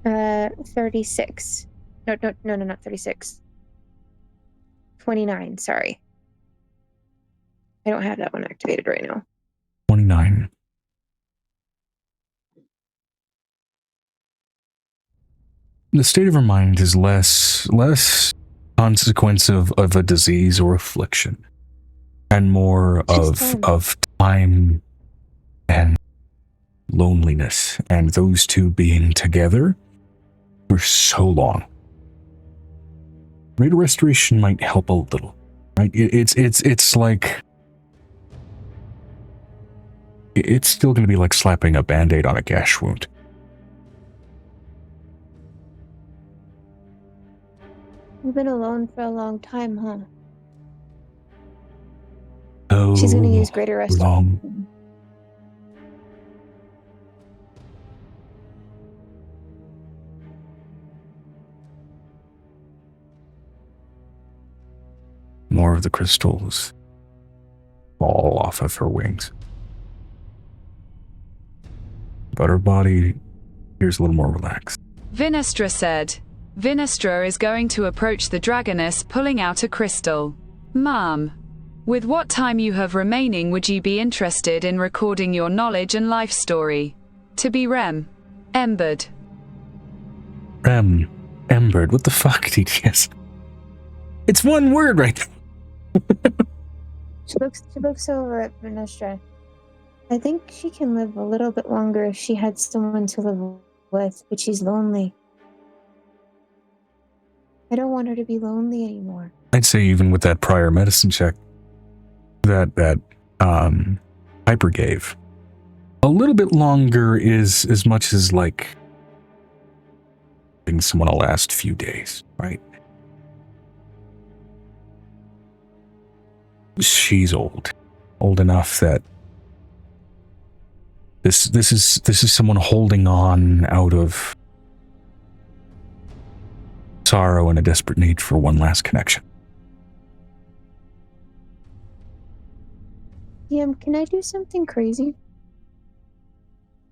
36. No, not 36. 29, sorry. I don't have that one activated right now. 29. The state of her mind is less consequence of a disease or affliction, and more of time and loneliness, and those two being together for so long. Rate of restoration might help a little, right? It's like it's still going to be like slapping a band-aid on a gash wound. You've been alone for a long time, huh? Oh, she's going to use greater restoration. Long. More of the crystals fall off of her wings. But her body appears a little more relaxed. Vinestra said. Vinestra is going to approach the dragoness, pulling out a crystal. Ma'am, with what time you have remaining, would you be interested in recording your knowledge and life story? To be Embered. Embered, what the fuck, TTS? It's one word right there. She looks over at Vinestra. I think she can live a little bit longer if she had someone to live with, but she's lonely. I don't want her to be lonely anymore. I'd say even with that prior medicine check that Piper gave, a little bit longer is as much as like giving someone a last few days, right? She's old enough that this is someone holding on out of sorrow and a desperate need for one last connection. Can I do something crazy?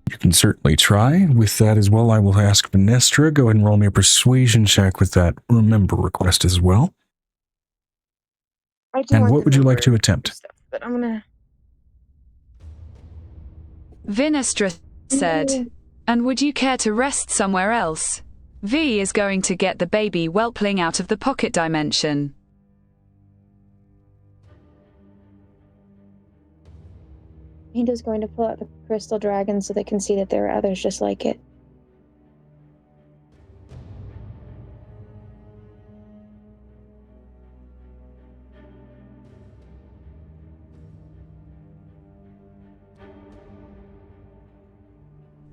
You can certainly try. With that as well, I will ask Vinestra, go ahead and roll me a persuasion check with that remember request as well. And what would you like to attempt? Stuff, but I'm gonna... Vinestra said, and would you care to rest somewhere else? V is going to get the baby whelpling out of the pocket dimension. Hinda's going to pull out the crystal dragon so they can see that there are others just like it.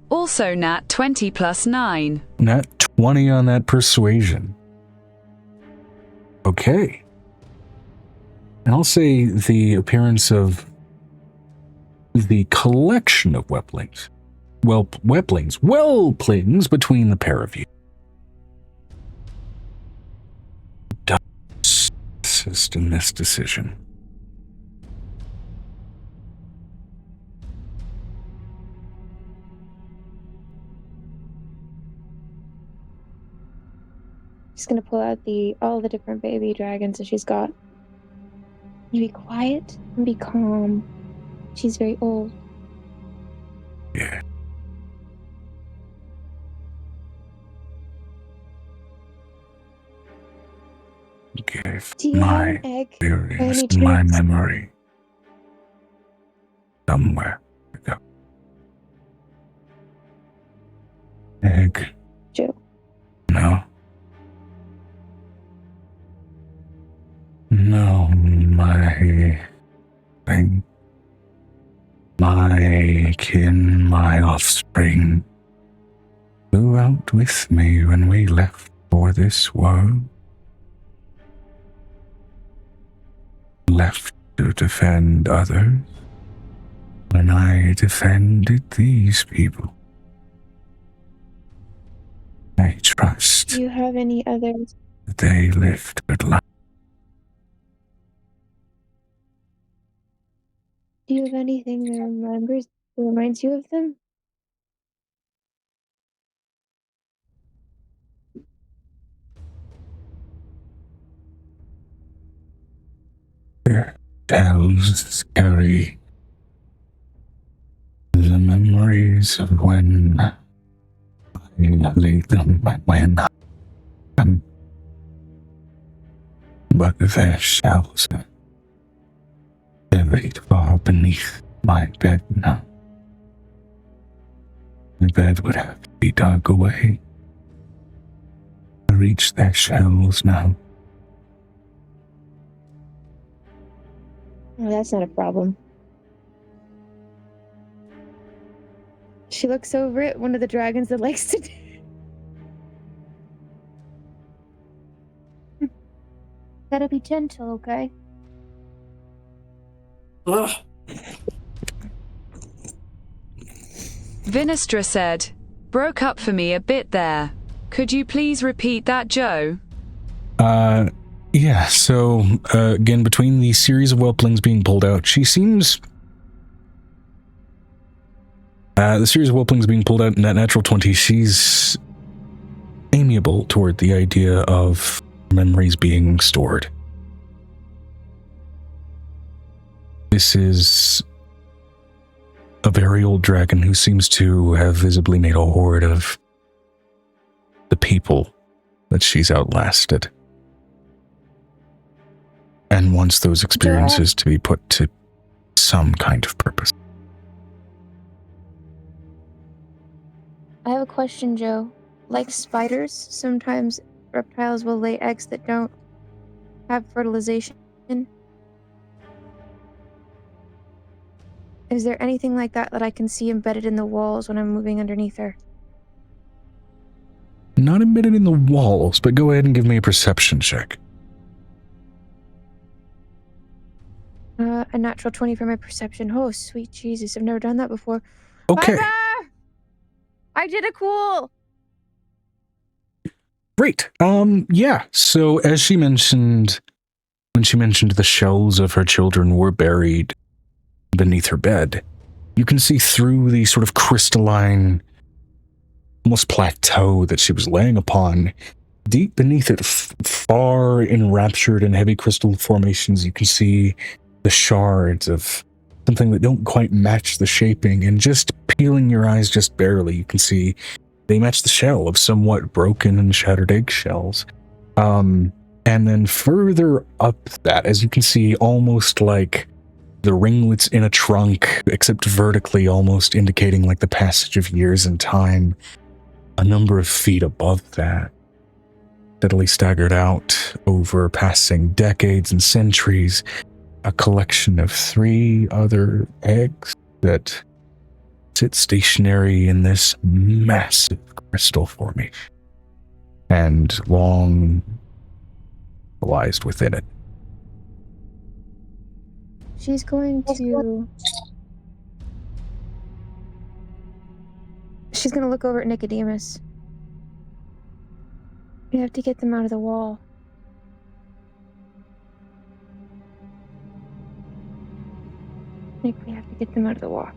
Also nat 20 plus 9. Nat 20 on that persuasion. Okay. And I'll say the appearance of the collection of whelplings between the pair of you does assist in this decision. She's gonna pull out all the different baby dragons that she's got. You be quiet and be calm. She's very old. Yeah. Give Do you have my an egg by experience any and my chance? memory somewhere to go. Egg. Joe. No. No, my thing. My kin, my offspring, flew out with me when we left for this world. Left to defend others when I defended these people. I trust Do you have any others? that they lived good life. Do you have anything that reminds you of them? Their tales carry the memories of when I laid them when I am. But their shells are buried far beneath my bed now. The bed would have to be dug away to reach their shells now. Oh, that's not a problem. She looks over at one of the dragons that likes to do. Gotta be gentle, okay? Ugh. Vinestra said, broke up for me a bit there. Could you please repeat that, Joe? Yeah, so, again, between the series of whelplings being pulled out, she seems... the series of whelplings being pulled out in that natural 20, she's amiable toward the idea of memories being stored. This is a very old dragon who seems to have visibly made a horde of the people that she's outlasted, and wants those experiences to be put to some kind of purpose. I have a question, Joe. Like spiders, sometimes reptiles will lay eggs that don't have fertilization. Is there anything like that that I can see embedded in the walls when I'm moving underneath her? Not embedded in the walls, but go ahead and give me a perception check. A natural 20 for my perception. Oh, sweet Jesus, I've never done that before. Okay. Barbara! I did a cool! Great. Yeah, so as she mentioned, when she mentioned the shells of her children were buried beneath her bed, you can see through the sort of crystalline, almost plateau that she was laying upon. Deep beneath it, far enraptured in heavy crystal formations, you can see the shards of something that don't quite match the shaping, and just peeling your eyes just barely, you can see they match the shell of somewhat broken and shattered eggshells. And then further up that, as you can see, almost like the ringlets in a trunk, except vertically, almost indicating like the passage of years and time, a number of feet above that, steadily staggered out over passing decades and centuries, a collection of 3 other eggs that sit stationary in this massive crystal formation and long stabilized within it. She's going to just gonna look over at Nicodemus. We have to get them out of the wall. Nick, we have to get them out of the wall.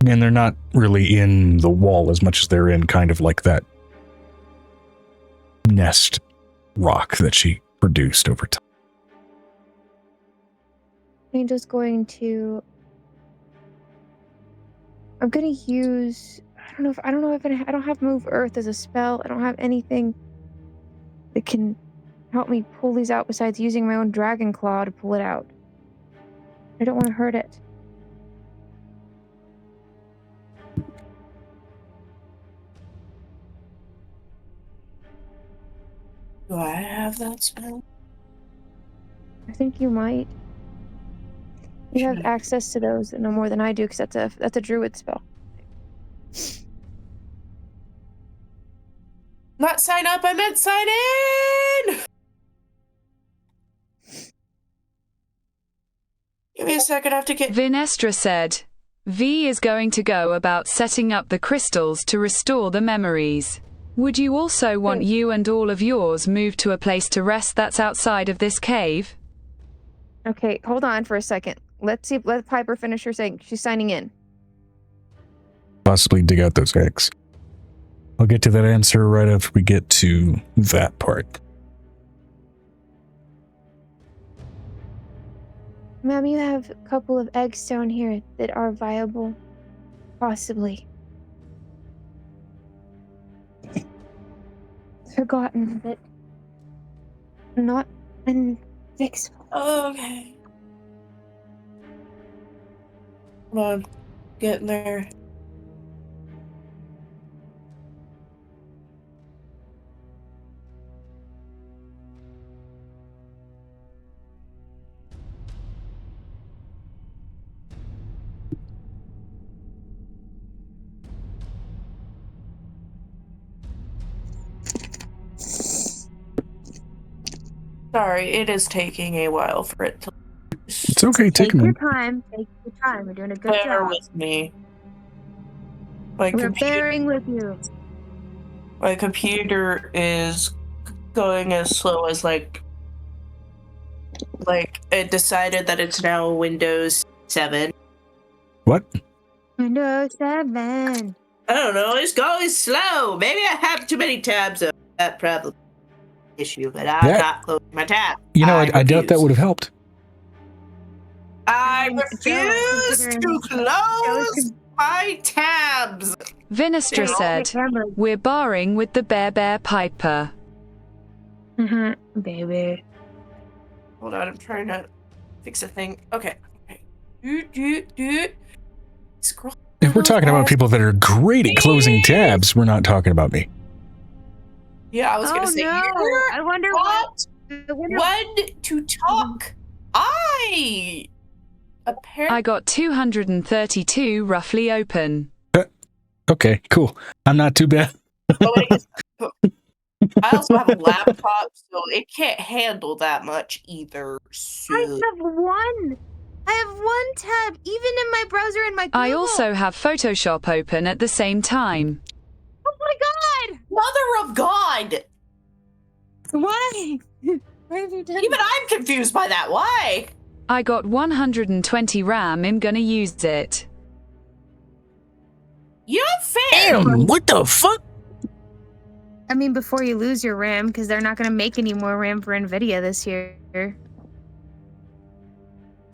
And they're not really in the wall as much as they're in kind of like that nest rock that she produced over time. Angel's going to. I'm gonna use. I don't know if I don't have Move Earth as a spell. I don't have anything that can help me pull these out besides using my own dragon claw to pull it out. I don't want to hurt it. Do I have that spell? I think you might. You have access to those no more than I do, because that's a druid spell. Not sign up, I meant sign in! Give me a second, I have to get... Vinestra said, V is going to go about setting up the crystals to restore the memories. Would you also want you and all of yours moved to a place to rest that's outside of this cave? Okay, hold on for a second. Let Piper finish her saying. She's signing in. Possibly dig out those eggs. I'll get to that answer right after we get to that part. Ma'am, you have a couple of eggs down here that are viable. Possibly. Forgotten, but not unfixable. Okay. Hold on. Getting there. Sorry, it is taking a while for it to... It's okay, take a your minute. time. Take your time. We're doing a good Bear job. with me. My We're computer, bearing with you. my computer is going as slow as like it decided that it's now Windows 7. What? Windows 7. I don't know, it's going slow. Maybe I have too many tabs of that problem issue, but I'm not closing my tab. You know, I doubt that would have helped. I I mean, refuse to close my tabs. Vinestra said, we're barring with the Bear Piper. Baby. Hold on, I'm trying to fix a thing. Okay. Scroll. If we're talking about people that are great at closing tabs, we're not talking about me. Yeah, I was gonna say, no. you're I wonder not what. one to talk. I apparently got 232 roughly open. Okay, cool. I'm not too bad. I also have a laptop, so it can't handle that much either. So. I have one tab, even in my browser and my Google. I also have Photoshop open at the same time. Oh my god! Mother of God! Why? Why have you done Even I'm confused by that. Why? I got 120 RAM. I'm gonna use it. You're fair. Damn, what the fuck? I mean, before you lose your RAM, because they're not going to make any more RAM for NVIDIA this year.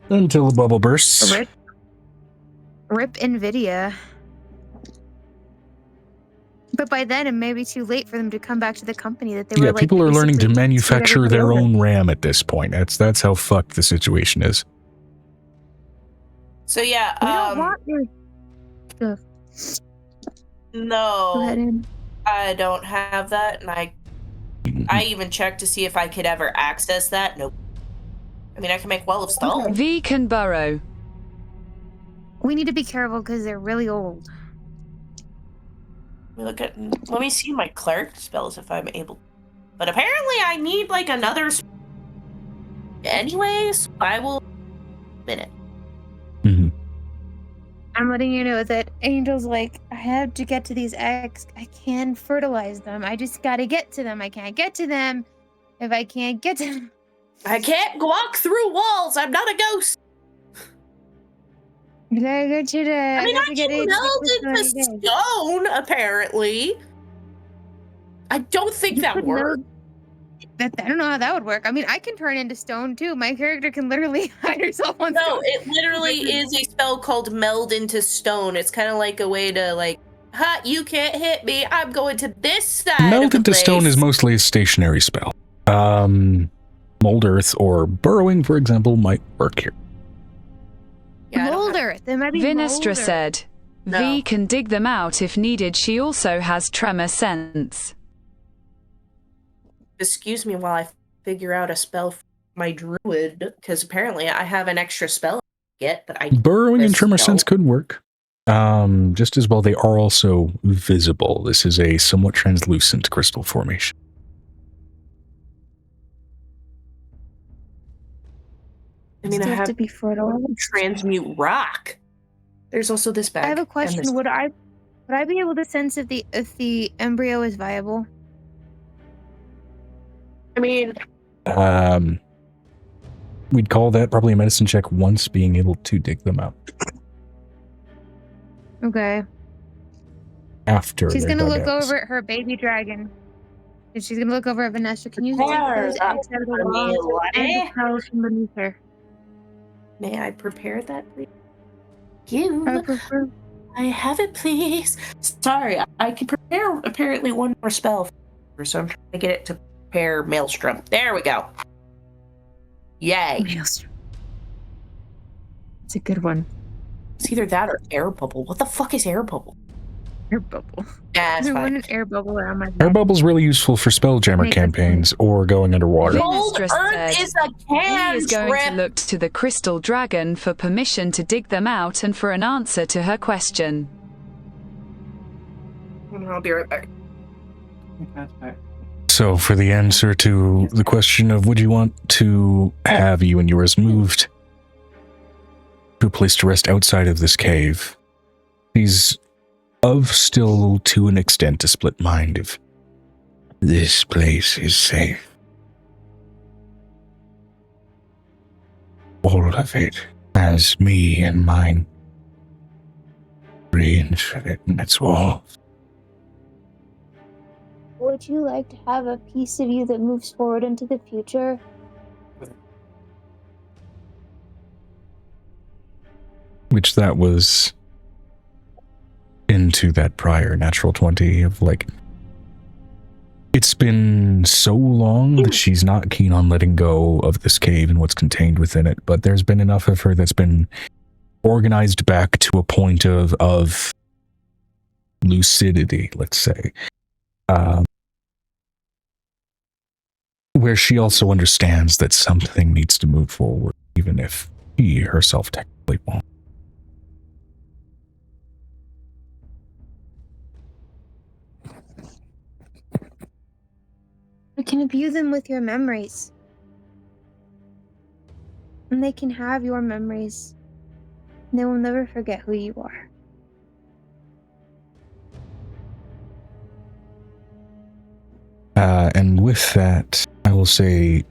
Until the bubble bursts. Rip NVIDIA. But by then, it may be too late for them to come back to the company that they were. Yeah, like, people are learning to basically manufacture their over. own RAM at this point. That's how fucked the situation is. So yeah, We don't want your stuff. Go ahead no, and. I don't have that, and I even checked to see if I could ever access that. Nope. I mean, I can make Well of Stone. V can burrow. We need to be careful because they're really old. Let me see my cleric spells if I'm able. But apparently, I need like another. Anyways, I will. Minute. Mm-hmm. I'm letting you know that Angel's like, I have to get to these eggs. I can fertilize them. I just gotta get to them. I can't get to them if I can't get to them. I can't walk through walls. I'm not a ghost. I gotta go to the. I mean, got I to get can eggs meld before into 20 days. stone, apparently. I don't think You that could works. meld- I don't know how that would work. I mean, I can turn into stone too. My character can literally hide herself on No, stone. it literally is a spell called meld into stone. It's kind of like a way to like, ha, you can't hit me. I'm going to this side of Melt the into stone place. is mostly a stationary spell. Mold earth or burrowing, for example, might work here. Yeah, I don't have- Molder. There might be Vinestra Molder. said, No. V can dig them out if needed. She also has tremor sense. Excuse me while I figure out a spell for my druid, because apparently I have an extra spell I get, but I Burrowing and this tremor don't. sense could work. Just as well, they are also visible. This is a somewhat translucent crystal formation. I mean, I Still have have to be fertilized. transmute rock. There's also this bag. I have a and question. this- Would I be able to sense if the embryo is viable? I mean, We'd call that probably a medicine check once being able to dig them out. Okay. After She's they're gonna dug look out. over at her baby dragon. And she's gonna look over at Vanessa. Can you take Prepare those eggs out of the for me, wall and laddie. the cells from beneath her? May I prepare that, please? I You. prefer. I have it, please. Sorry, I can prepare apparently one more spell, so I'm trying to get it to prepare Maelstrom. There we go. Yay. Maelstrom. It's a good one. It's either that or air bubble. What the fuck is air bubble? Air bubble. Yeah, it's I want fine. an air bubble around my Air neck. bubble's really useful for spelljammer Make it campaigns or going underwater. Cold Mistress Earth said, is a V can is going trip. to look to the crystal dragon for permission to dig them out and for an answer to her question. I'll be right back. So for the answer to the question of would you want to have you and yours moved to a place to rest outside of this cave, he's of still to an extent a split mind if this place is safe. All of it has me and mine reinfected in its walls. Would you like to have a piece of you that moves forward into the future? Which that was into that prior natural 20 of like, it's been so long that she's not keen on letting go of this cave and what's contained within it, but there's been enough of her that's been organized back to a point of lucidity, let's say, where she also understands that something needs to move forward, even if she herself technically won't. You can imbue them with your memories. And they can have your memories. And they will never forget who you are. And with that, I will say,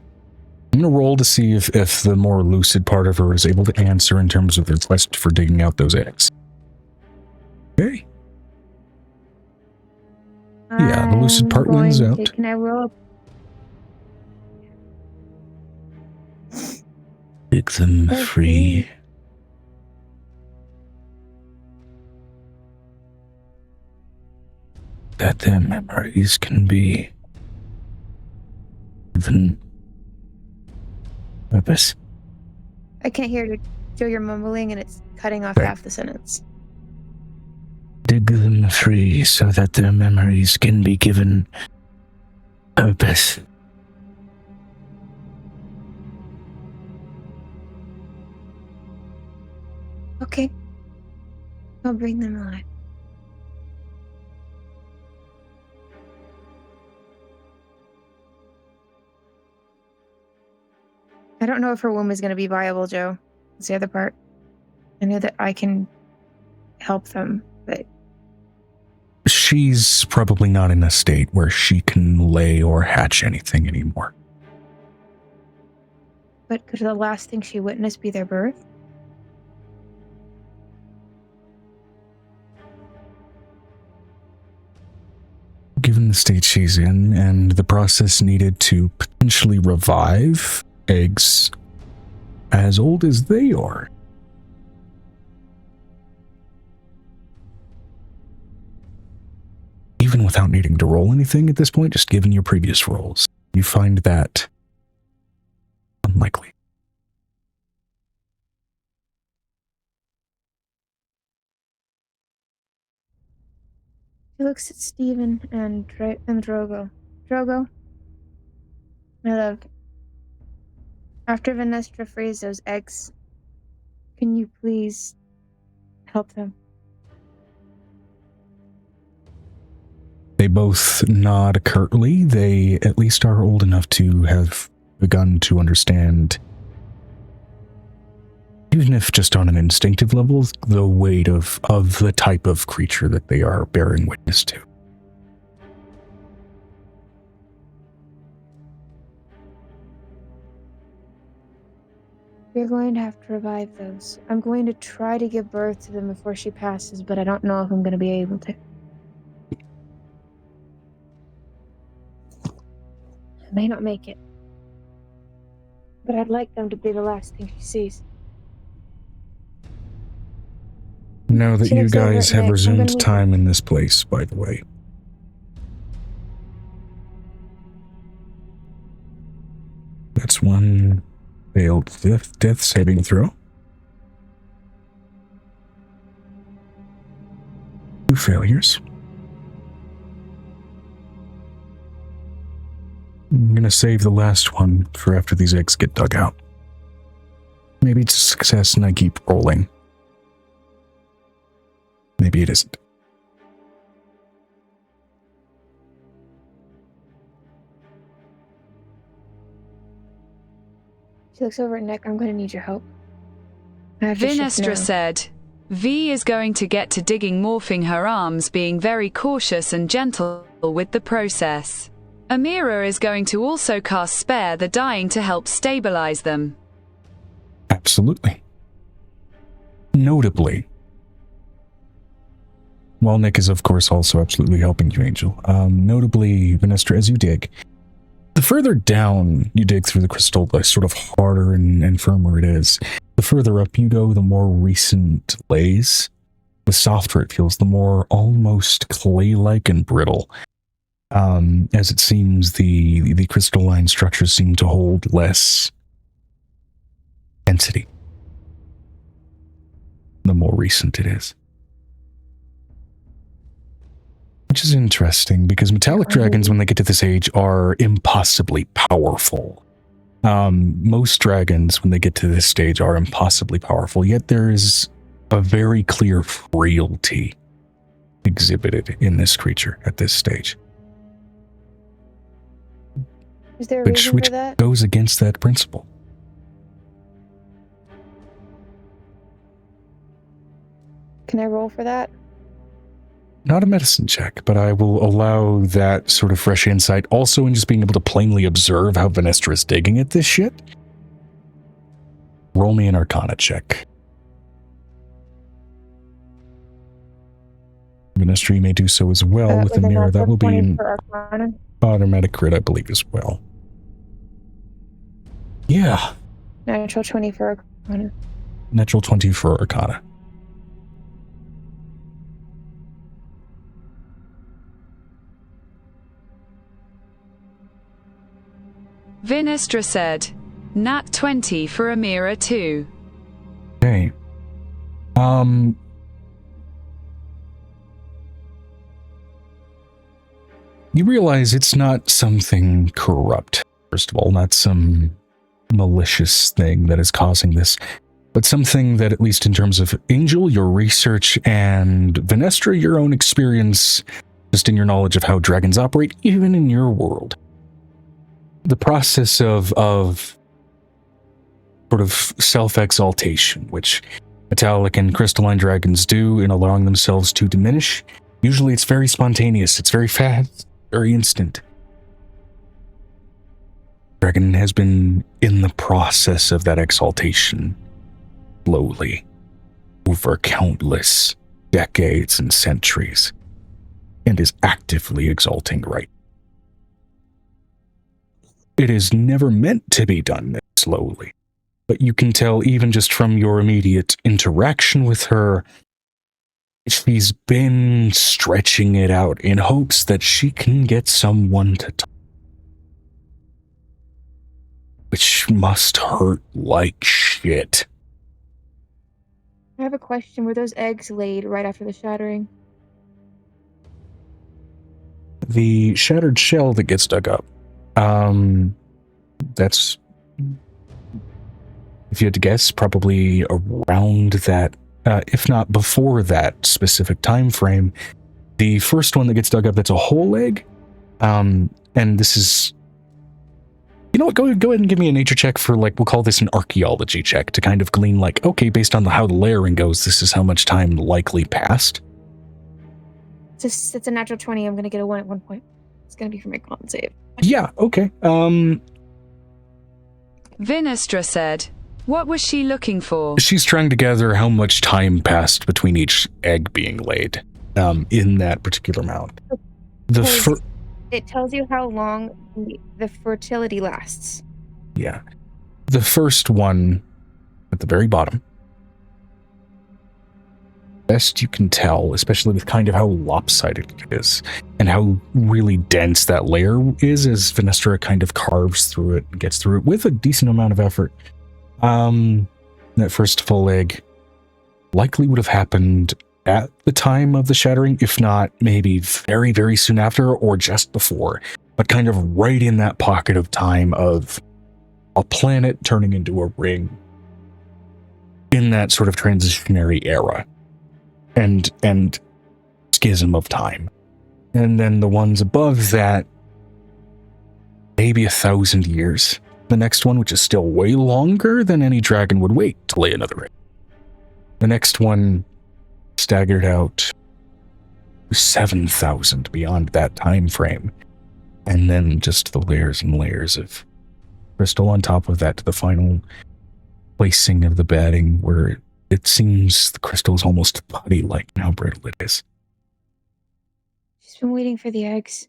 I'm going to roll to see if the more lucid part of her is able to answer in terms of the quest for digging out those eggs. Okay. Yeah, the lucid part wins going out. to- Can I roll? Dig them Okay. free. That their memories can be given purpose. I can't hear you. Joe, you're mumbling and it's cutting off Sorry. half the sentence. Dig them free so that their memories can be given purpose. Okay. I'll bring them alive. I don't know if her womb is going to be viable, Joe. That's the other part. I know that I can help them, but She's probably not in a state where she can lay or hatch anything anymore. could the last thing she witnessed be their birth? Given the state she's in and the process needed to potentially revive eggs as old as they are, even without needing to roll anything at this point, just given your previous rolls, you find that unlikely. She looks at Steven and Drogo. Drogo, my love, after Venestra frees those eggs, can you please help them? They both nod curtly. They at least are old enough to have begun to understand, even if just on an instinctive level, the weight of the type of creature that they are bearing witness to. We're going to have to revive those. I'm going to try to give birth to them before she passes, but I don't know if I'm going to be able to. I may not make it. But I'd like them to be the last thing she sees. Know that She you looks over guys at have Nick. I'm resumed gonna- time in this place, by the way. That's one failed death saving throw. 2 failures. I'm gonna save the last one for after these eggs get dug out. Maybe it's a success and I keep rolling. Maybe it isn't. She looks over at Nick. I'm going to need your help. I have to shift Vinestra now. said, V is going to get to digging, morphing her arms, being very cautious and gentle with the process. Amira is going to also cast Spare the Dying to help stabilize them. Absolutely. Notably, while Nick is of course also absolutely helping you, Angel, notably, Venestra, as you dig, the further down you dig through the crystal, the sort of harder and firmer it is. The further up you go, the more recent lays, the softer it feels, the more almost clay-like and brittle. As it seems the crystalline structures seem to hold less density the more recent it is. Which is interesting because metallic dragons, when they get to this age, are impossibly powerful. Most dragons, when they get to this stage, are impossibly powerful, yet there is a very clear frailty exhibited in this creature at this stage. Is there a Which reason for that? goes against that principle. Can I roll for that? Not a medicine check, but I will allow that sort of fresh insight also in just being able to plainly observe how Venestra is digging at this shit. Roll me an Arcana check. Venestra, you may do so as well with a a mirror. That natural will be 20 an for Arcana. automatic crit, I believe, as well. Yeah, Natural 20 for Arcana. natural 20 for Arcana. Vinestra said, Nat 20 for Amira too. Okay. You realize it's not something corrupt, first of all, not some malicious thing that is causing this, but something that, at least in terms of Angel, your research, and Venestra, your own experience, just in your knowledge of how dragons operate, even in your world. The process of sort of self-exaltation, which metallic and crystalline dragons do in allowing themselves to diminish. Usually it's very spontaneous, it's very fast, very instant. Dragon has been in the process of that exaltation slowly over countless decades and centuries, and is actively exalting right. It is never meant to be done this slowly, but you can tell even just from your immediate interaction with her, she's been stretching it out in hopes that she can get someone to talk. Which must hurt like shit. I have a question. Were those eggs laid right after the shattering? The shattered shell that gets dug up, that's, if you had to guess, probably around that, if not before that specific time frame. The first one that gets dug up, that's a whole egg, and this is, you know what, go ahead and give me a nature check for, like, we'll call this an archaeology check to kind of glean, like, okay, based on how the layering goes, this is how much time likely passed. It's a natural 20. I'm going to get a 1 at 1 point. It's going to be for my con save. Yeah, okay. Vinestra said, "What was she looking for?" She's trying to gather how much time passed between each egg being laid, in that particular amount. It tells you how long the fertility lasts. Yeah. The first one at the very bottom, best you can tell, especially with kind of how lopsided it is and how really dense that layer is as Vinestra kind of carves through it and gets through it with a decent amount of effort. That first full egg likely would have happened at the time of the shattering, if not maybe very, very soon after or just before, but kind of right in that pocket of time of a planet turning into a ring in that sort of transitionary era and schism of time. And then the ones above that, maybe 1,000 years. The next one, which is still way longer than any dragon would wait to lay another egg. The next one staggered out 7,000 beyond that time frame. And then just the layers and layers of crystal on top of that to the final placing of the bedding where it seems the crystal is almost putty-like in how brittle it is. She's been waiting for the eggs.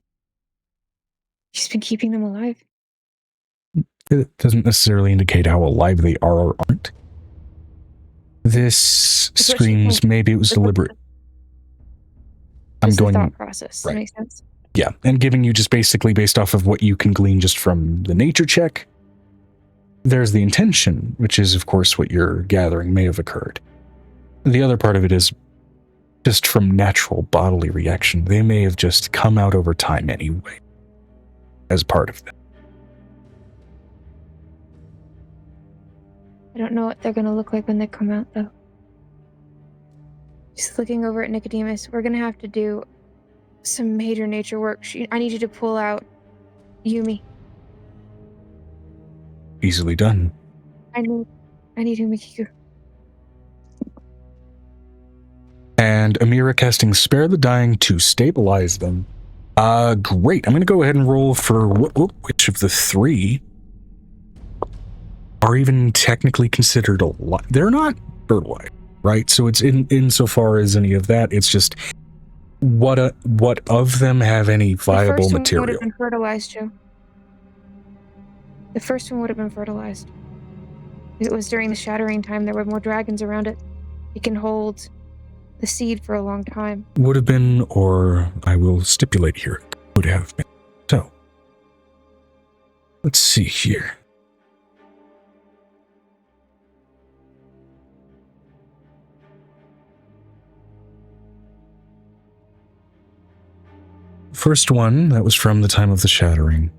She's been keeping them alive. It doesn't necessarily indicate how alive they are or aren't. This screams maybe it was deliberate. I'm going. The thought process. Right. That makes sense. Yeah, and giving you just basically based off of what you can glean just from the nature check, there's the intention, which is, of course, what you're gathering may have occurred. The other part of it is just from natural bodily reaction. They may have just come out over time anyway, as part of that. I don't know what they're going to look like when they come out, though. Just looking over at Nicodemus, we're going to have to do some major nature work. I need you to pull out Yumi. Easily done. I need Yumikiku. And Amira casting Spare the Dying to stabilize them. Great. I'm going to go ahead and roll for which of the three are even technically considered alive. They're not birdwide, right? So it's insofar as any of that, it's just what of them have any viable material. The first one would have been fertilized, Joe. The first one would have been fertilized. It was during the shattering time. There were more dragons around it. It can hold the seed for a long time. Would have been, or I will stipulate here, would have been. So, let's see here. First one, that was from the time of the shattering.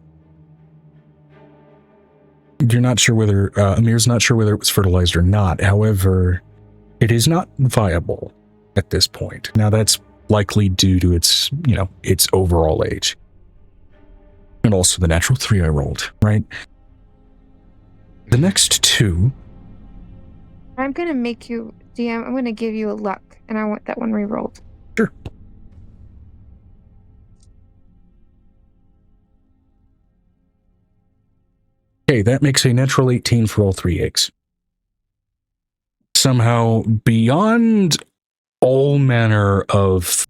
You're not sure whether, Amir's not sure whether it was fertilized or not. However, it is not viable at this point. Now that's likely due to its, its overall age. And also the natural 3 I rolled, right? The next two. I'm going to make you DM, I'm gonna give you a luck, and I want that one re-rolled. Sure. Okay, that makes a natural 18 for all 3 eggs. Somehow, beyond all manner of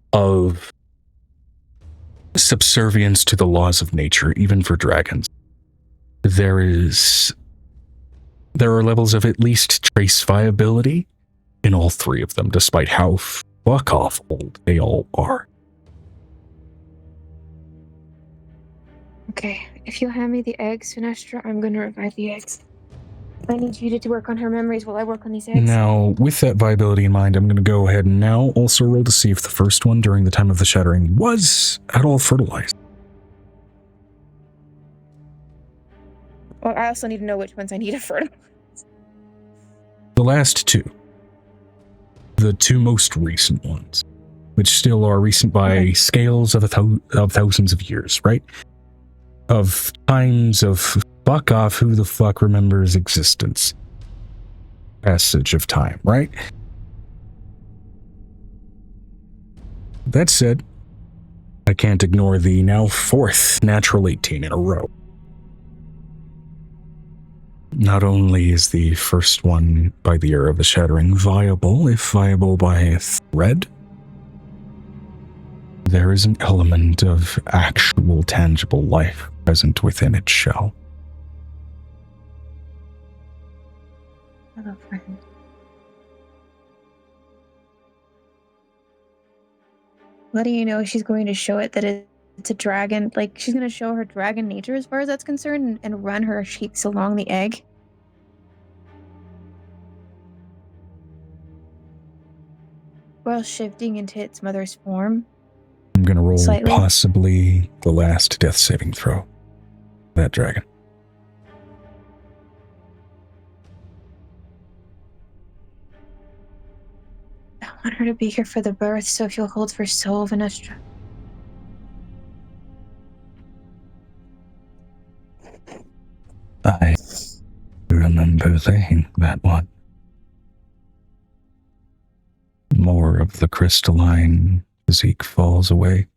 subservience to the laws of nature, even for dragons, there are levels of at least trace viability in all 3 of them, despite how fuck off old they all are. Okay, if you'll hand me the eggs, Finestra, I'm gonna revive the eggs. I need you to work on her memories while I work on these eggs. Now, with that viability in mind, I'm going to go ahead and now also roll to see if the first one during the time of the shattering was at all fertilized. Well, I also need to know which ones I need to fertilize. The last 2. The 2 most recent ones, which still are recent by scales of thousands of years, right? Of times of fuck off, who the fuck remembers existence? Passage of time, right? That said, I can't ignore the now 4th natural 18 in a row. Not only is the first one by the era of the shattering viable, if viable by a thread, there is an element of actual tangible life present within its shell. Hello, friend. What do you know? She's going to show it that it's a dragon. Like, she's going to show her dragon nature as far as that's concerned and run her cheeks along the egg. While shifting into its mother's form. I'm going to roll Slightly. possibly the last death saving throw. That dragon. I want her to be here for the birth, so if you'll hold for soul, Venestra. I remember saying that one. More of the crystalline physique falls away.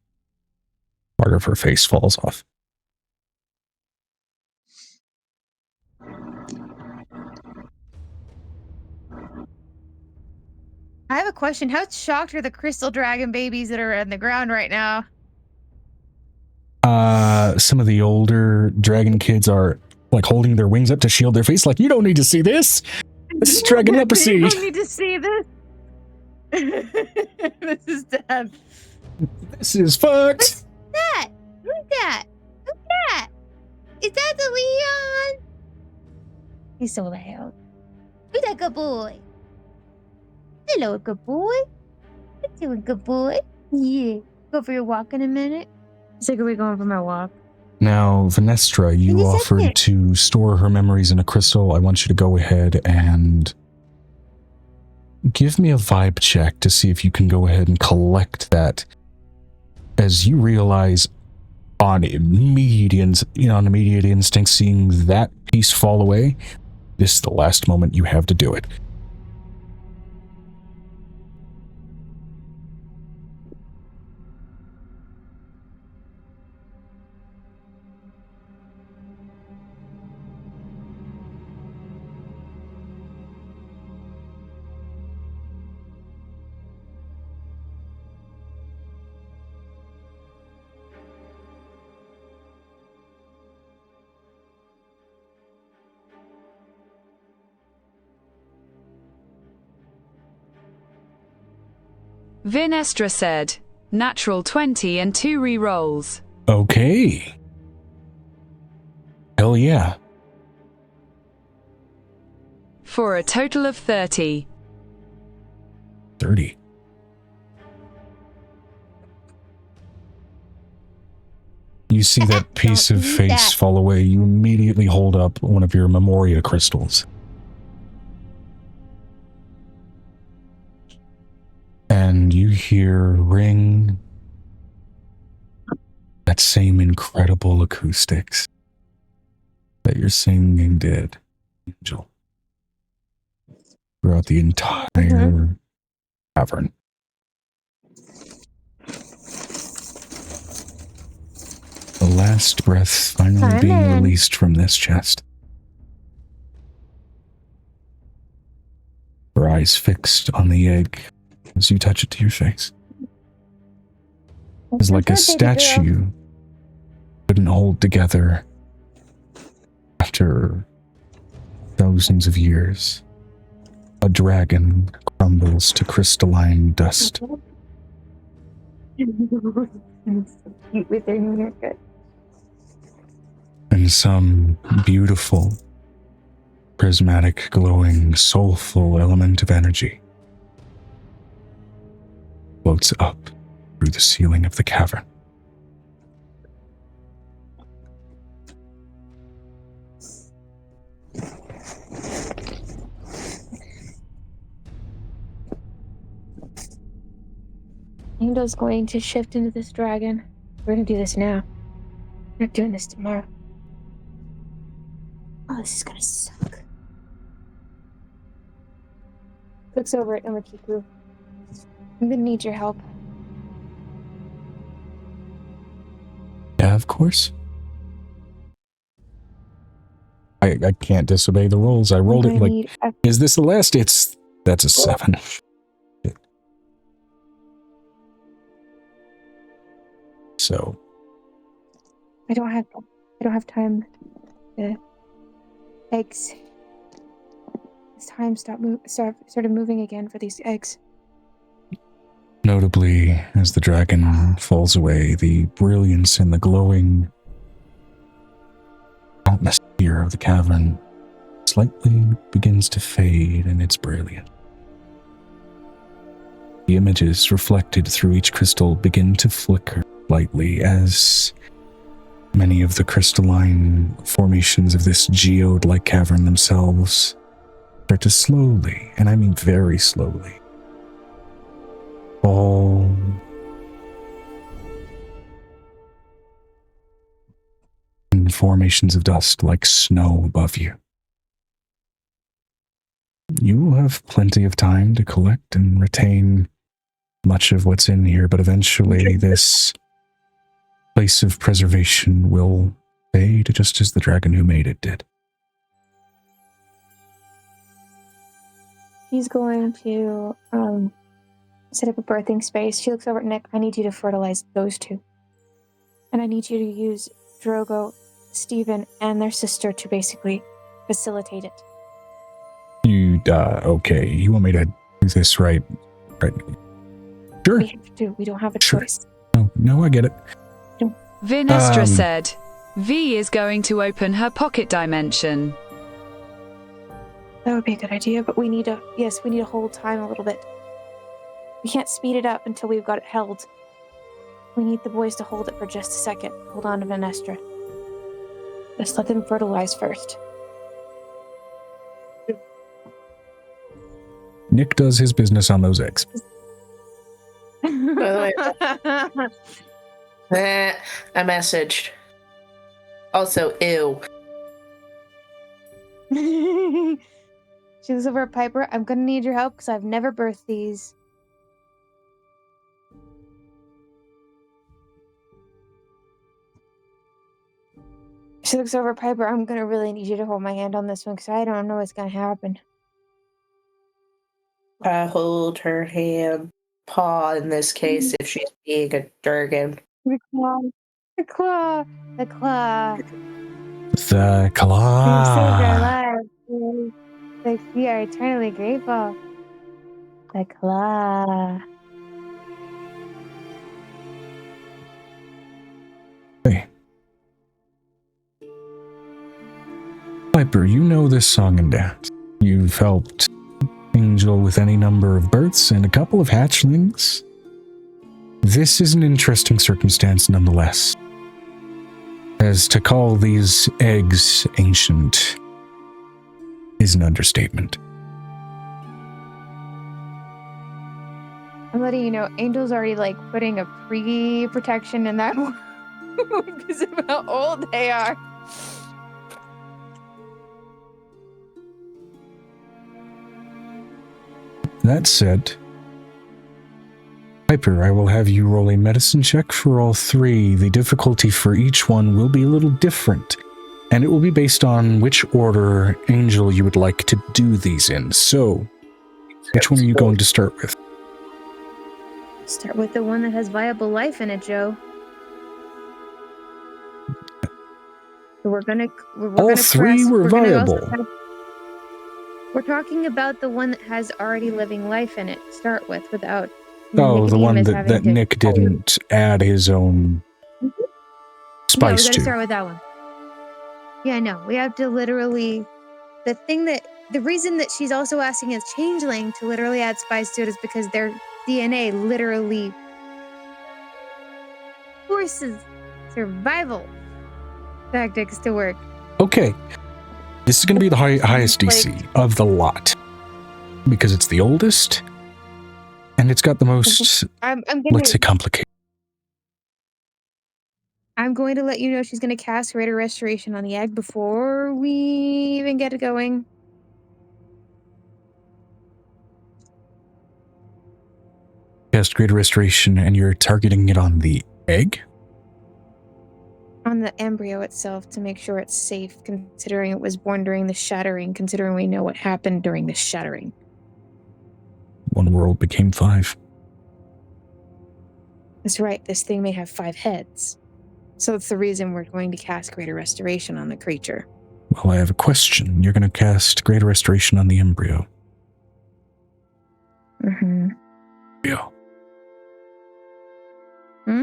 Part of her face falls off. I have a question. How shocked are the crystal dragon babies that are on the ground right now? Some of the older dragon kids are like holding their wings up to shield their face, like, you don't need to see this. This is dragon leprosy. You don't need to see this. This is dead. This is fucked. What's that? Who's that? Who's that? Is that the Leon? He's so loud. Who's that good boy? Hello, good boy. What you doing, good boy? Yeah. Go for your walk in a minute. So are we going for my walk? Now, Venestra, you Give me a offered second. to store her memories in a crystal. I want you to go ahead and give me a vibe check to see if you can go ahead and collect that as you realize on immediate instinct, seeing that piece fall away, this is the last moment you have to do it. Vinestra said, natural 20 and 2 re-rolls. Okay. Hell yeah. For a total of 30. 30. You see that piece of eat face that. fall away. You immediately hold up one of your Memoria crystals. And you hear ring that same incredible acoustics that your singing did, Angel. throughout the entire cavern. The last breath finally I'm being in. released from this chest. Her eyes fixed on the egg as you touch it to your face. It's like a statue couldn't hold together after thousands of years. A dragon crumbles to crystalline dust. With their new haircut. And some beautiful, prismatic, glowing, soulful element of energy floats up through the ceiling of the cavern. Angel's going to shift into this dragon. We're gonna do this now. We're not doing this tomorrow. Oh, this is gonna suck. Looks over at Umakiku. I'm gonna need your help. Yeah, of course. I can't disobey the rules. I rolled it like, is this the last? That's a 7. So I don't have time. The eggs. It's time started moving again for these eggs. notably, as the dragon falls away, the brilliance and the glowing atmosphere of the cavern slightly begins to fade in its brilliance. The images reflected through each crystal begin to flicker slightly as many of the crystalline formations of this geode-like cavern themselves start to slowly, and I mean very slowly, fall in formations of dust like snow above you. You will have plenty of time to collect and retain much of what's in here, but eventually this place of preservation will fade just as the dragon who made it did. She's going to set up a birthing space. She looks over at Nick. I need you to fertilize those two. And I need you to use Drogo, Steven, and their sister to basically facilitate it. Okay, you want me to do this right? Sure. We have to. We don't have a Sure. choice. No, I get it. Vinestra said, V is going to open her pocket dimension. That would be a good idea, but we need to hold time a little bit. We can't speed it up until we've got it held. We need the boys to hold it for just a second. Hold on to Vinestra. Just let them fertilize first. Nick does his business on those eggs. By the way, I messaged. Also, ew. She looks over at Piper. I'm gonna need your help because I've never birthed these. She looks over at Piper. I'm gonna really need you to hold my hand on this one because I don't know what's gonna happen. I hold her hand, paw in this case, if she's being a dragon. The claw. The claw. The claw. The claw. You saved our lives. Like, we are eternally grateful. The claw. Hey. Piper, you know this song and dance. You've helped Angel with any number of births and a couple of hatchlings. This is an interesting circumstance nonetheless, as to call these eggs ancient is an understatement. I'm letting you know, Angel's already putting a pre-protection in that one because of how old they are. That said, Piper, I will have you roll a medicine check for all three. The difficulty for each one will be a little different, and it will be based on which order angel you would like to do these in. So, which one are you going to start with? Start with the one that has viable life in it, Joe. So All three were viable. We're talking about the one that has already living life in it to start with, without. Oh, the one Nicodemus that having to- Nick didn't add his own Yeah, we spice gotta to. start with that one. Yeah, no, we have to literally. The reason that she's also asking as changeling to literally add spice to it is because their DNA literally forces survival tactics to work. Okay, this is going to be the highest DC of the lot because it's the oldest and it's got the most, let's say, complicated. I'm going to let you know she's going to cast Greater Restoration on the egg before we even get it going. Cast Greater Restoration and you're targeting it on the egg? On the embryo itself to make sure it's safe, considering it was born during the shattering, considering we know what happened during the shattering. One world became 5. That's right, this thing may have 5 heads. So it's the reason we're going to cast Greater Restoration on the creature. Well, I have a question. You're going to cast Greater Restoration on the embryo. Mm-hmm. Embryo. Hmm?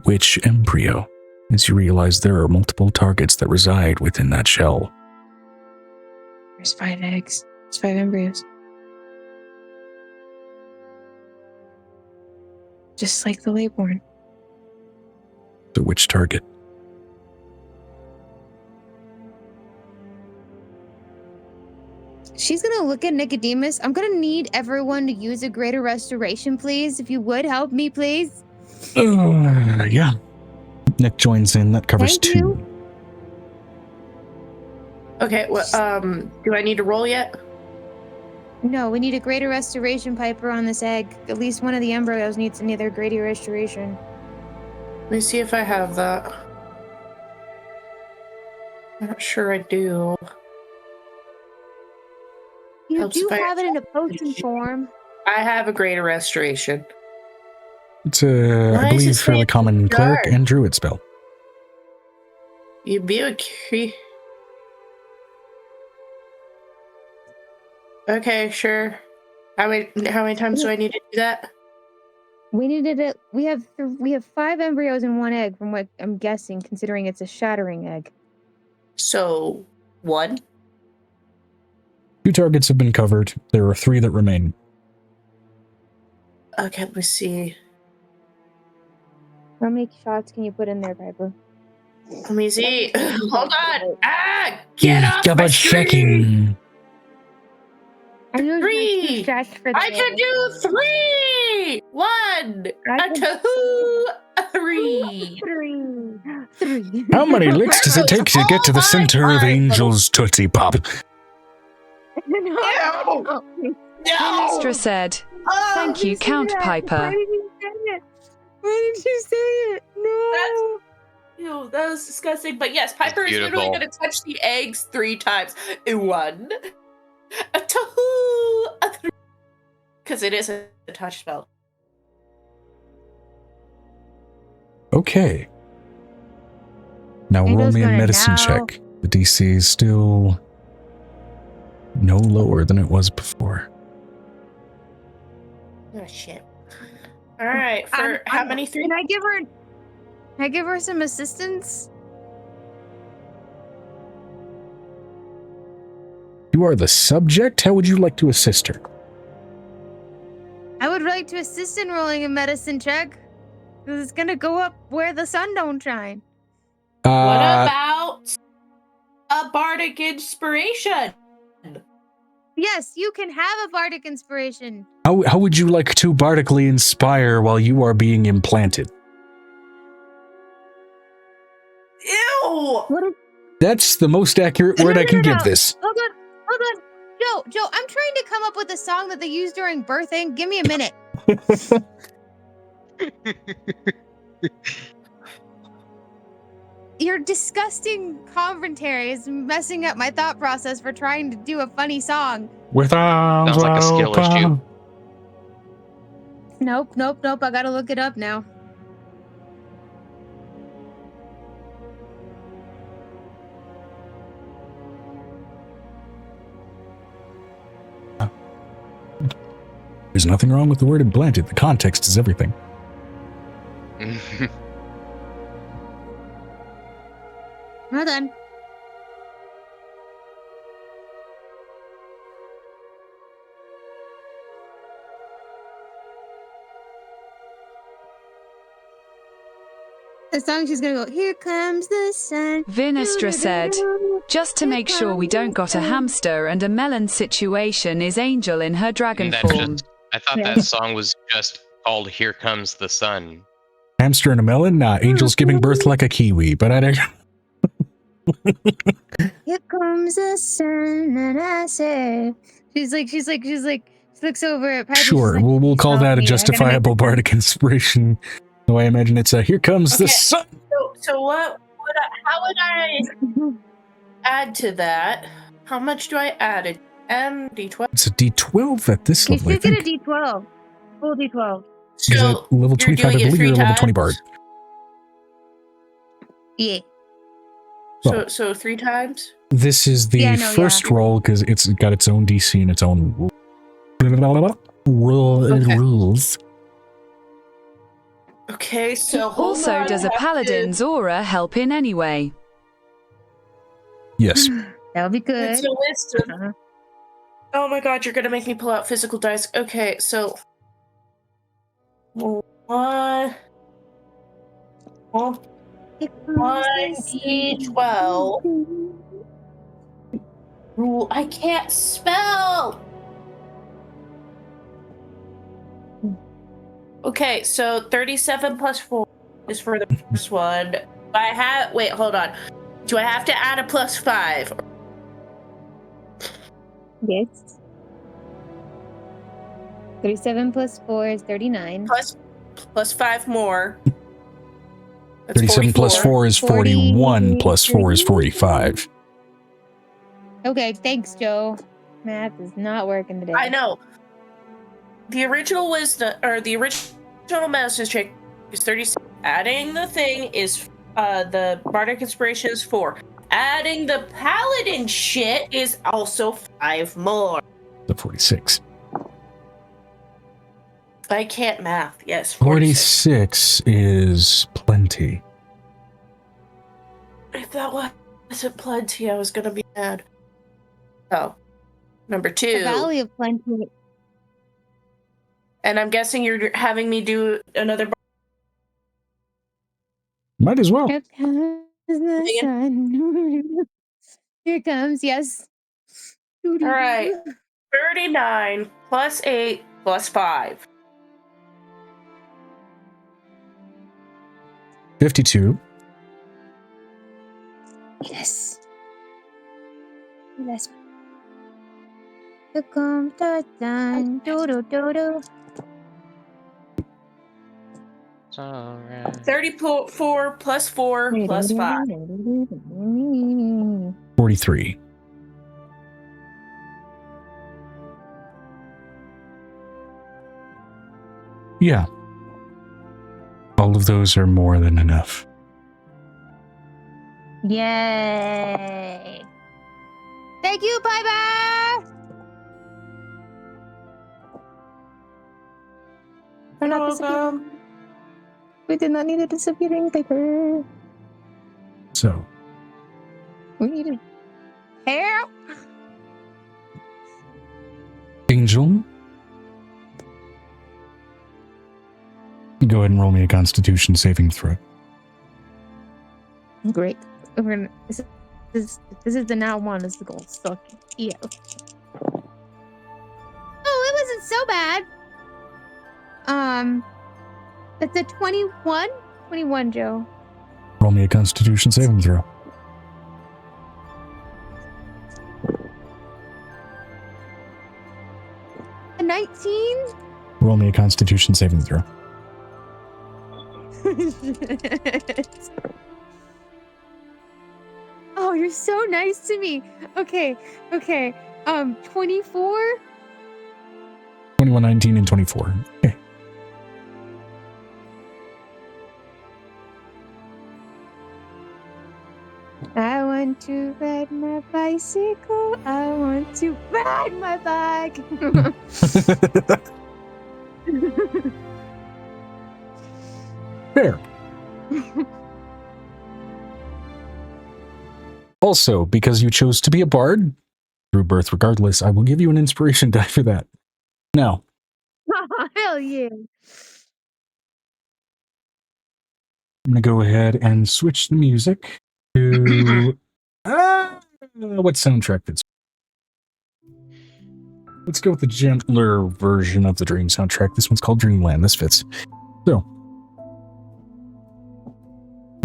Which embryo? As you realize there are multiple targets that reside within that shell. There's 5 eggs. There's 5 embryos. Just like the Layborn. So which target? She's gonna look at Nicodemus. I'm gonna need everyone to use a Greater Restoration, please. If you would help me, please. Yeah. Nick joins in. That covers Thank 2. you. Okay, well, do I need to roll yet? No, we need a Greater Restoration, Piper, on this egg. At least one of the embryos needs another Greater Restoration. Let me see if I have that. I'm not sure I do. You Helps do if I have it in a potion form. I have a Greater Restoration. It's a, Why I is believe, this fairly fancy common cleric jar? and druid spell. You be a cre- Okay, sure. How many times do I need to do that? We needed it. We have 5 embryos in one egg, from what I'm guessing, considering it's a shattering egg. So, 1? 2 targets have been covered. There are 3 that remain. Okay, let me see. How many shots can you put in there, Piper? Let me see. Hold on. Ah! Get off my Double screen! checking. I know 3! shots for the I can do 3! 1! I A can- 2! A 3! 3. How many licks does it take to get to the center of Angel's Tootsie Pop? No! Vinestra said, "Thank you, Count Piper." Why did you say it? Why did you say it? No. Ew, that was disgusting. But yes, Piper is literally beautiful. going to touch the eggs 3 times. 1, a 2, a 3. Because it is a touch spell. Okay. Now roll Angel's me a gonna medicine now- check. The DC is still no lower than it was before. Oh, shit. All right, for how many 3? Can I give her some assistance? You are the subject? How would you like to assist her? I would like to assist in rolling a medicine check. 'Cause it's gonna go up where the sun don't shine. What about a bardic inspiration? Yes, you can have a bardic inspiration. How would you like to bardically inspire while you are being implanted? Ew! What is That's the most accurate word I can give this. Hold on. Joe, I'm trying to come up with a song that they use during birthing. Give me a minute. Your disgusting commentary is messing up my thought process for trying to do a funny song. With arms Sounds like a skill issue. Nope. I gotta look it up now. There's nothing wrong with the word implanted. The context is everything. Well done. The song she's gonna go, here comes the sun. Vinestra said, just to make sure we don't got a hamster and a melon situation is Angel in her dragon form. I thought that song was just called Here Comes the Sun. Hamster and a melon? Nah, Angel's giving birth like a kiwi, but I don't... Here comes the sun, and I say, she looks over at Piper. Sure, like, we'll call that a me. justifiable bardic inspiration. Though I imagine it's a Here Comes the Sun. So how would I add to that? How much do I add? D12? It's a D12 at this You level, I should get a think. D12. Full D12. Is it level 25, I believe you're a level 20 bard. Yeah. So 3 times? This is the first roll because it's got its own DC and its own rules. Okay, so Also, does a paladin's aura help in any way? Yes. That would be good. It's a wisdom. Oh my god, you're gonna make me pull out physical dice. Okay, so 1 D12. Rule. I can't spell. Okay, so 37 plus 4 is for the first one. Wait, hold on. Do I have to add a plus 5? Yes. 37 plus 4 is 39. Plus 5 more. That's 37 plus 4 is 41, plus 4 is 45. Okay, thanks, Joe. Math is not working today. I know. The original wisdom, or the original medicine check is 36. Adding the thing is, the bardic inspiration is 4. Adding the paladin shit is also 5 more. The 46. I can't math. Yes, 46 is plenty. If that wasn't plenty, I was gonna be mad. Oh, number 2. The Valley of Plenty. And I'm guessing you're having me do another. Might as well. Here comes the sun. Here comes, yes. All right. 39 plus 8 plus 5. 52. Yes. Yes. Here comes the sun. Do-do-do-do. 34 plus 4 plus 5. 43. Yeah. All of those are more than enough. Yay. Thank you, Piper! We're not disappearing. We did not need a disappearing paper. So. We needed help. Angel. Go ahead and roll me a Constitution saving throw. Great. We're gonna, this is the now one is the goal. So yeah. Oh, it wasn't so bad. It's a 21? 21, Joe. Roll me a Constitution saving throw. 19? Roll me a Constitution saving throw. Oh, you're so nice to me. Okay. 24? 21, 19, and 24. Okay. I want to ride my bicycle. I want to ride my bike. Fair. Also, because you chose to be a bard through birth regardless, I will give you an inspiration die for that. Now, Hell yeah. I'm going to go ahead and switch the music to... what soundtrack fits? Let's go with the gentler version of the Dream soundtrack. This one's called Dreamland. This fits. So,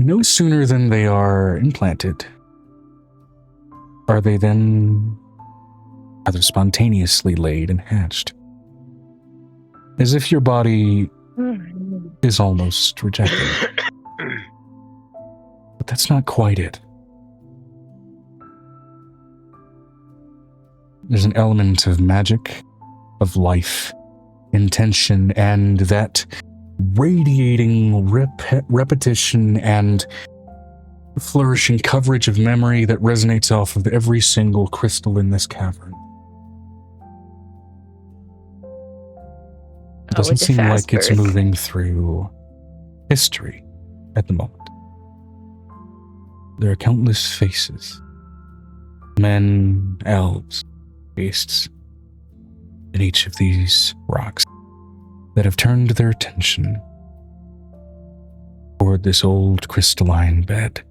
no sooner than they are implanted, are they then rather spontaneously laid and hatched. As if your body is almost rejected. But that's not quite it. There's an element of magic, of life, intention, and that radiating repetition and flourishing coverage of memory that resonates off of every single crystal in this cavern. It doesn't seem like it's moving through history at the moment. There are countless faces. Men, elves, beasts, in each of these rocks that have turned their attention toward this old crystalline bed.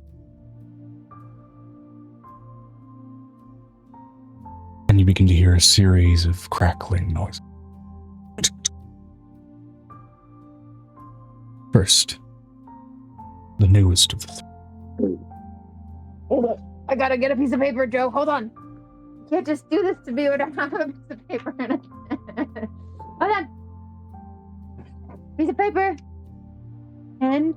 And you begin to hear a series of crackling noises. First, the newest of the three. Hold up. I gotta get a piece of paper, Joe. Hold on. You can't just do this to me when I don't have a piece of paper in it. Hold on. Piece of paper. Pen.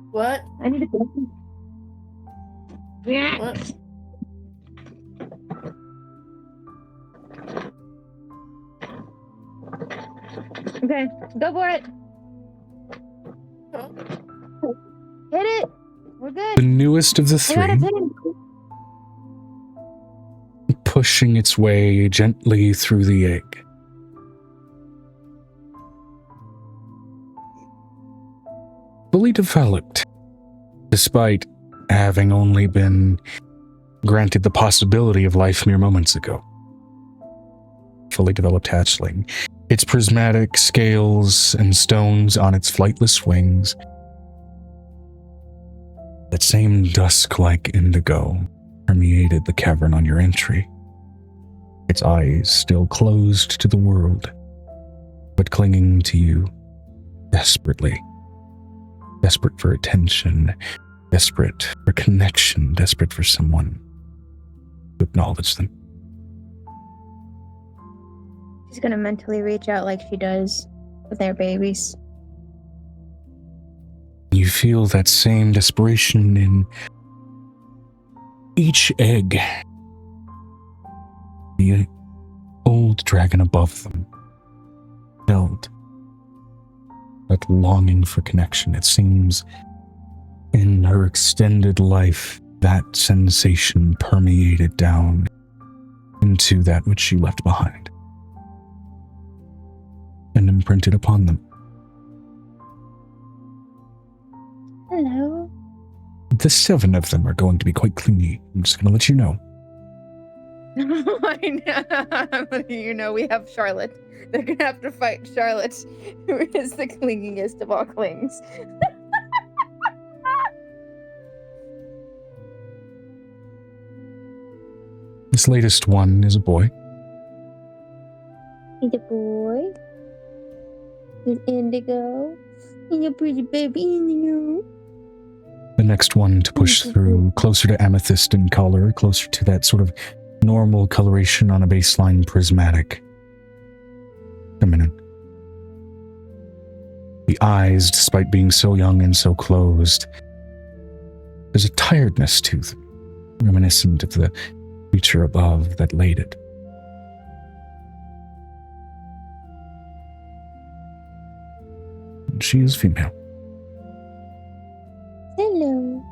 What? I need a pen. Yeah. What? Okay, go for it. Huh? Hit it. We're good. The newest of the I got a three, pen. pushing its way gently through the egg. Fully developed, despite having only been granted the possibility of life mere moments ago. Fully developed hatchling, its prismatic scales and stones on its flightless wings. That same dusk-like indigo permeated the cavern on your entry. Its eyes still closed to the world, but clinging to you desperately. Desperate for attention, desperate for connection, desperate for someone to acknowledge them. She's gonna mentally reach out like she does with their babies. You feel that same desperation in each egg. The old dragon above them held that longing for connection. It seems in her extended life, that sensation permeated down into that which she left behind and imprinted upon them. Hello. The 7 of them are going to be quite clingy. I'm just going to let you know. I know. You know, we have Charlotte. They're gonna have to fight Charlotte, who is the clingiest of all clings. This latest one is a boy. He's a boy. He's indigo. He's a pretty baby indigo. The next one to push through, closer to amethyst in color, closer to that sort of Normal coloration on a baseline prismatic. Feminine. The eyes, despite being so young and so closed, there's a tiredness to them, reminiscent of the creature above that laid it. And she is female. Hello.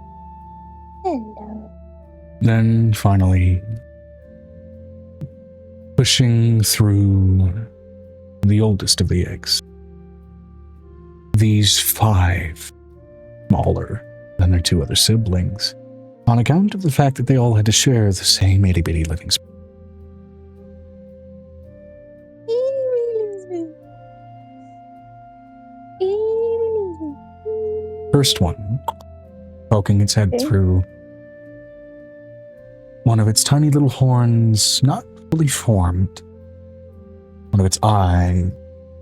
Hello. Then finally, pushing through the oldest of the eggs. These 5, smaller than their 2 other siblings, on account of the fact that they all had to share the same itty-bitty living space. First one, poking its head through one of its tiny little horns, not fully formed. One of its eyes,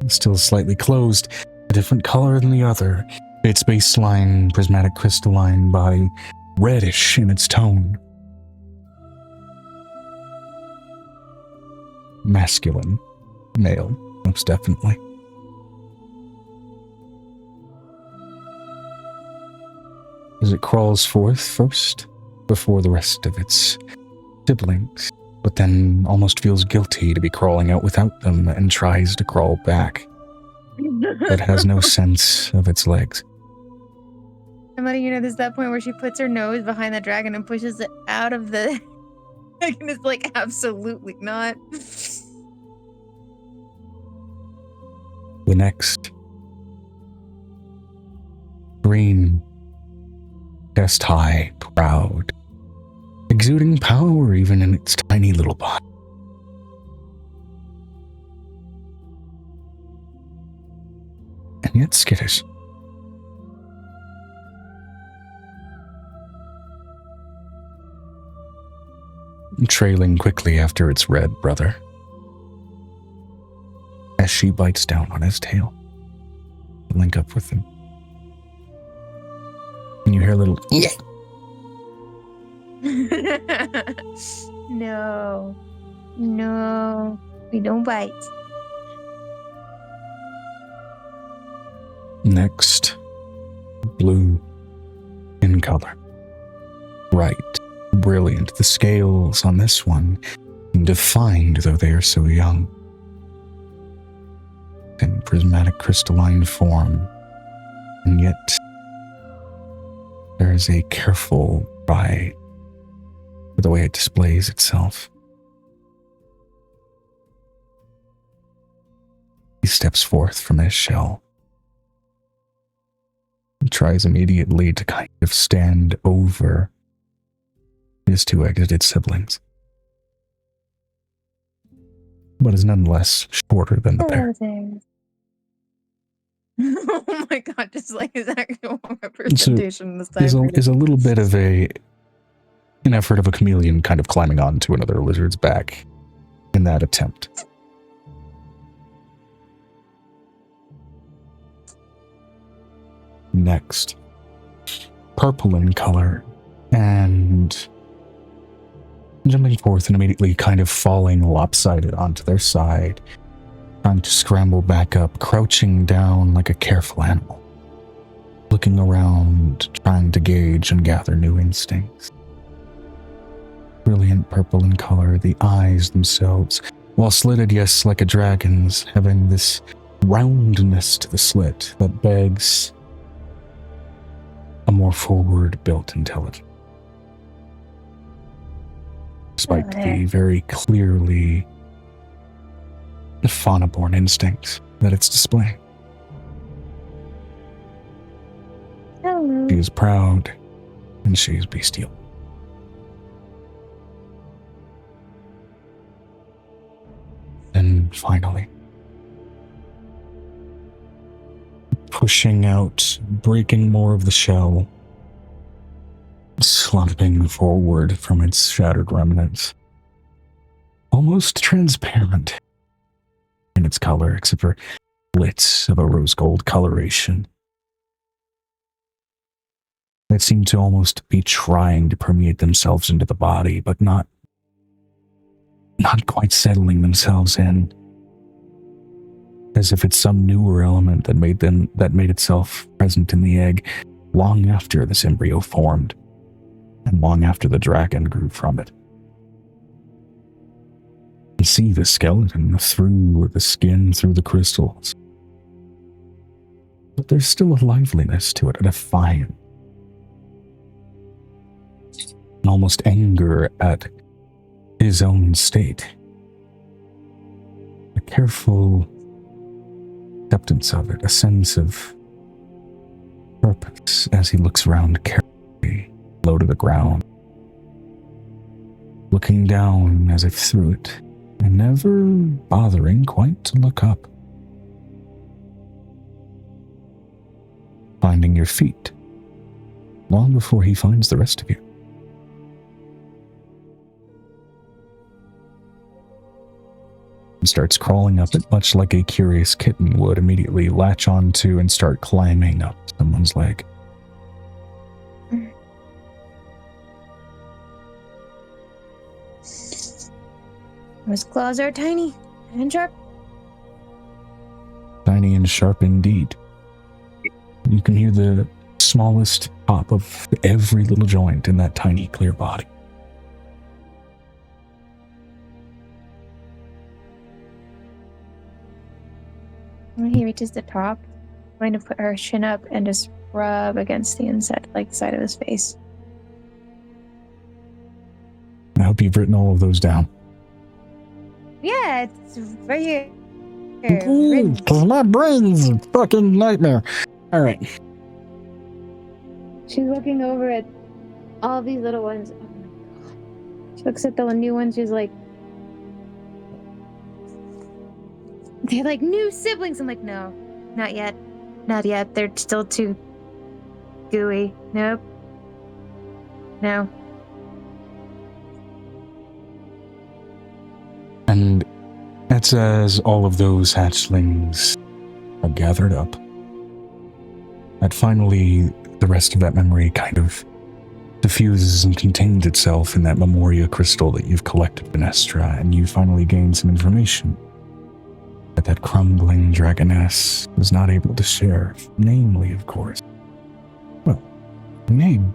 still slightly closed, a different color than the other, its baseline prismatic crystalline body reddish in its tone. Masculine. Male, most definitely. As it crawls forth first, before the rest of its siblings, but then almost feels guilty to be crawling out without them and tries to crawl back. But has no sense of its legs. I'm letting you know there's that point where she puts her nose behind the dragon and pushes it out of the... And it's like, absolutely not. The next. Green. Chest high, proud. Exuding power even in its tiny little body. And yet skittish. Trailing quickly after its red brother. As she bites down on his tail. Link up with him. And you hear a little yeah. No. No. We don't bite. Next, blue in color. Bright, brilliant. The scales on this one defined, though they are so young. In prismatic crystalline form. And yet, there is a careful pride for the way it displays itself. He steps forth from his shell. He tries immediately to kind of stand over his 2 exited siblings, but is nonetheless shorter than the pair. Oh my god, just like his actual representation this time. Is a little bit of an effort of a chameleon kind of climbing onto another lizard's back in that attempt. Next, purple in color and jumping forth and immediately kind of falling lopsided onto their side, trying to scramble back up, crouching down like a careful animal, looking around, trying to gauge and gather new instincts. Brilliant purple in color, the eyes themselves, while slitted, yes, like a dragon's, having this roundness to the slit that begs a more forward-built intelligence. Despite the very clearly fauna-born instincts that it's displaying. Hello. She is proud, and she is bestial. And finally, pushing out, breaking more of the shell, slumping forward from its shattered remnants. Almost transparent in its color, except for slits of a rose gold coloration that seem to almost be trying to permeate themselves into the body, but not not quite settling themselves in, as if it's some newer element that made itself present in the egg long after this embryo formed, and long after the dragon grew from it. You see the skeleton through the skin, through the crystals. But there's still a liveliness to it, a defiance, and almost anger at his own state. A careful acceptance of it, a sense of purpose as he looks around carefully, low to the ground, looking down as if through it, and never bothering quite to look up. Finding your feet long before he finds the rest of you. And starts crawling up it, much like a curious kitten would immediately latch onto and start climbing up someone's leg. His claws are tiny and sharp. Tiny and sharp indeed. You can hear the smallest pop of every little joint in that tiny, clear body. When he reaches the top, I'm going to put her chin up and just rub against the inside, like the side of his face. I hope you've written all of those down. Yeah, it's right here. Because my brain's a fucking nightmare. All right. She's looking over at all these little ones. Oh my god. She looks at the new ones. She's like, They're like new siblings. I'm like, no, not yet. Not yet. They're still too gooey. Nope. No. And that's as all of those hatchlings are gathered up. That finally, the rest of that memory kind of diffuses and contains itself in that Memoria crystal that you've collected, Venestra, and you finally gain some information that crumbling dragoness was not able to share, namely, of course, well, the name.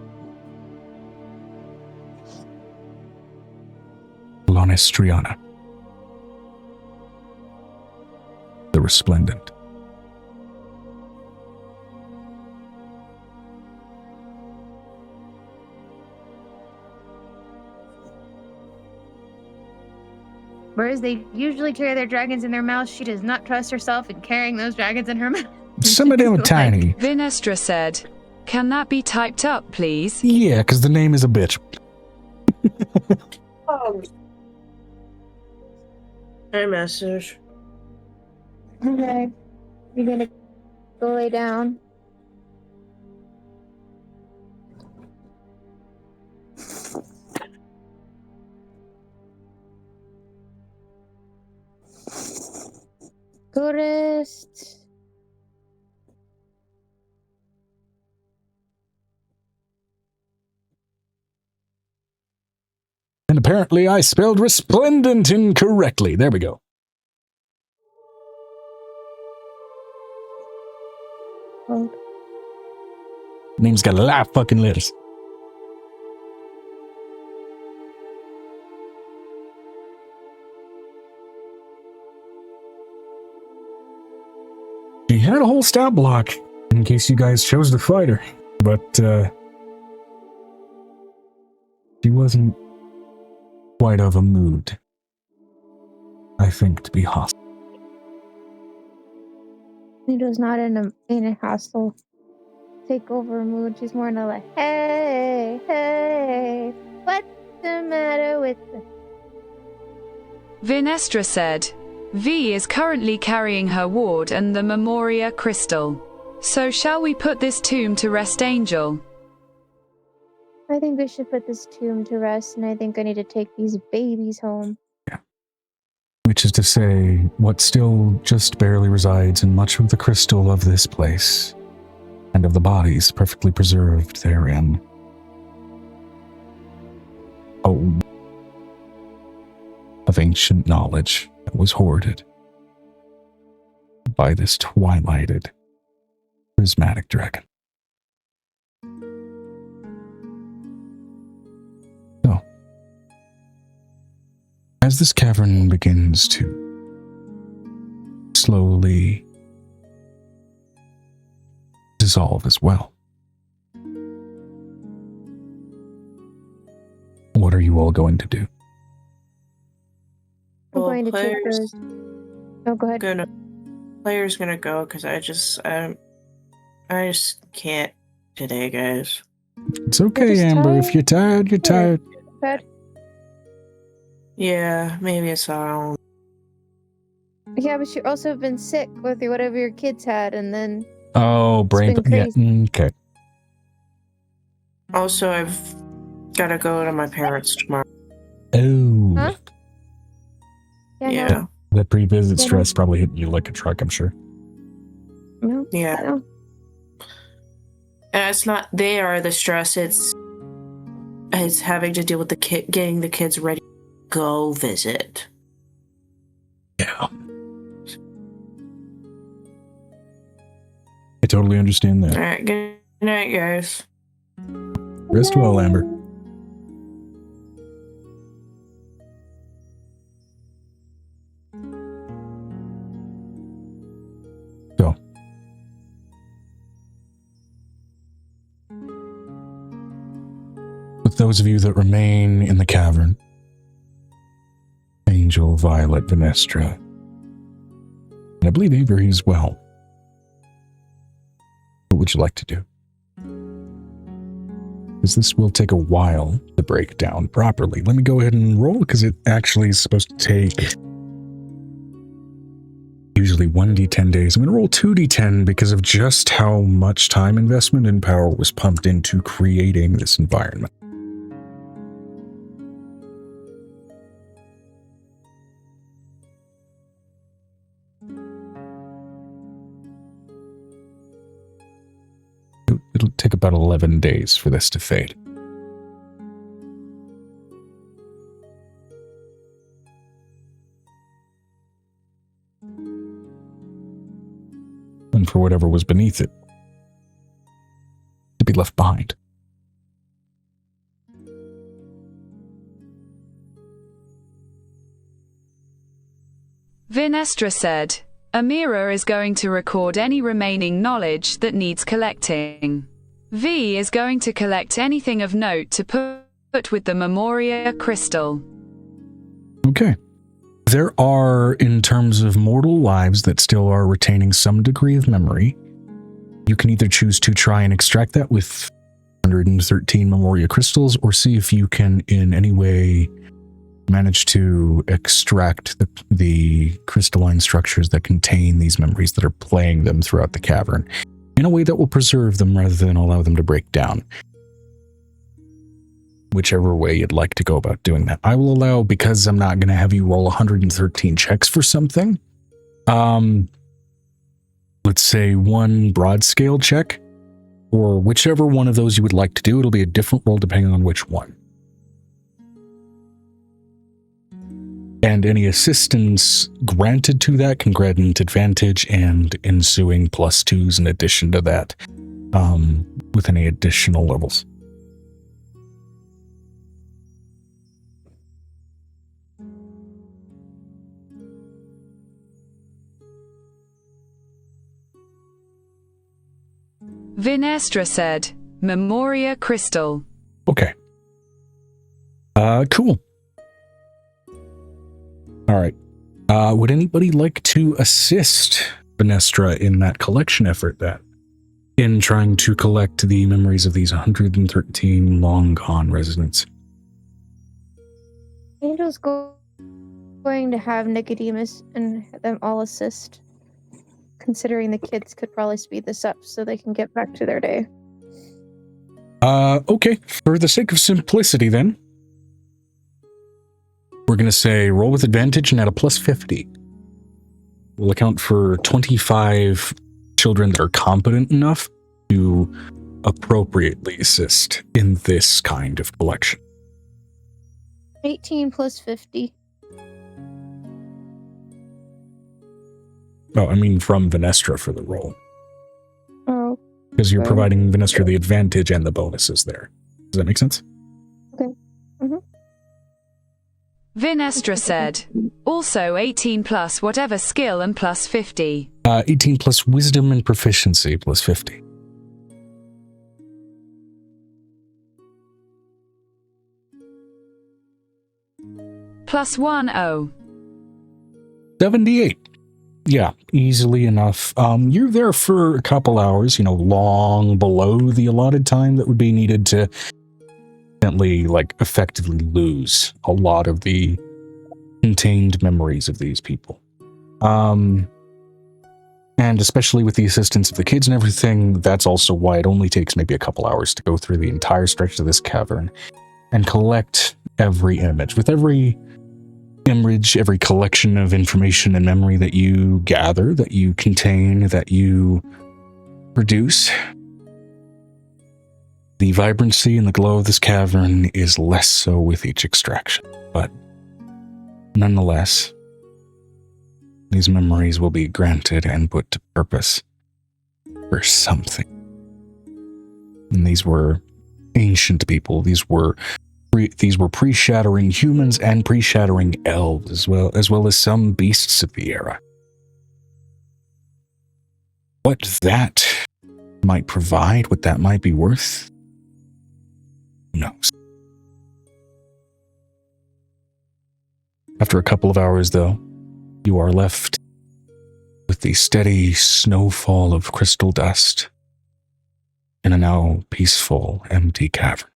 Lonestriana. The Resplendent. whereas they usually carry their dragons in their mouths, she does not trust herself in carrying those dragons in her mouth. Some of them are Like, tiny. Vinestra said, "Can that be typed up, please?" Yeah, because the name is a bitch. Hey, message. Okay. You're gonna go lay down. Go rest. And apparently I spelled resplendent incorrectly. There we go. Oh. Name's got a lot of fucking letters. She had a whole stat block in case you guys chose to fight her, but she wasn't quite of a mood, I think, to be hostile. Nito's not in a hostile takeover mood. She's more in a like, hey, what's the matter with the... Vinestra said, "V is currently carrying her ward and the Memoria crystal. So shall we put this tomb to rest, Angel?" I think we should put this tomb to rest, and I think I need to take these babies home. Which is to say, what still just barely resides in much of the crystal of this place, and of the bodies perfectly preserved therein. Oh, a of ancient knowledge that was hoarded by this twilighted, prismatic dragon. So, as this cavern begins to slowly dissolve as well, what are you all going to do? I'm going to take players those. Oh, go ahead. player's gonna go because I just can't today, guys. It's okay, just Amber. tired. If you're tired, you're tired. Bed. Yeah, maybe it's all. Yeah, but you also have been sick with whatever your kids had, and then Oh, brain. been Yeah, crazy. okay. Also, I've gotta go to my parents tomorrow. Oh, Huh? Yeah. that pre-visit Yeah, stress probably hit you like a truck, I'm sure. No. Yeah. No. And it's not they are the stress, it's having to deal with the kid, getting the kids ready to go visit. Yeah. I totally understand that. Alright, good night, guys. Rest well, Amber. So. With those of you that remain in the cavern, Angel, Violet, Venestra, and I believe Avery as well, what would you like to do? Because this will take a while to break down properly. Let me go ahead and roll, because it actually is supposed to take usually 1d10 days. I'm going to roll 2d10 because of just how much time investment and power was pumped into creating this environment. It'll take about 11 days for this to fade. And for whatever was beneath it to be left behind. Vinestra said, Amira is going to record any remaining knowledge that needs collecting. V is going to collect anything of note to put with the Memoria crystal. Okay. There are, in terms of mortal lives that still are retaining some degree of memory, you can either choose to try and extract that with 113 Memoria crystals, or see if you can in any way manage to extract the crystalline structures that contain these memories that are playing them throughout the cavern in a way that will preserve them rather than allow them to break down. Whichever way you'd like to go about doing that. I will allow, because I'm not going to have you roll 113 checks for something, let's say one broad scale check, or whichever one of those you would like to do. It'll be a different roll depending on which one. And any assistance granted to that can grant advantage and ensuing +2s in addition to that, with any additional levels. Vinestra said, Memoria crystal. Okay. Cool. All right. Would anybody like to assist Vinestra in that collection effort then? In trying to collect the memories of these 113 long-gone residents? Angel's going to have Nicodemus and them all assist, considering the kids could probably speed this up so they can get back to their day. Okay. For the sake of simplicity then, we're going to say roll with advantage and add a +50. We'll account for 25 children that are competent enough to appropriately assist in this kind of collection. 18 plus 50. Oh, I mean from Venestra for the role. Oh, Because you're Okay. providing Venestra the advantage and the bonuses there. Does that make sense? Vinestra said. Also 18 plus whatever skill and plus 50. 18 plus wisdom and proficiency plus 50. Plus 10. 78. Yeah, easily enough. You're there for a couple hours, long below the allotted time that would be needed to effectively lose a lot of the contained memories of these people. And especially with the assistance of the kids and everything, that's also why it only takes maybe a couple hours to go through the entire stretch of this cavern and collect every image. With every image, every collection of information and memory that you gather, that you contain, that you produce, the vibrancy and the glow of this cavern is less so with each extraction. But nonetheless, these memories will be granted and put to purpose for something. And these were ancient people. These were pre-shattering humans and pre-shattering elves, as well as some beasts of the era. What that might provide, what that might be worth, who knows? After a couple of hours, though, you are left with the steady snowfall of crystal dust in a now peaceful, empty cavern.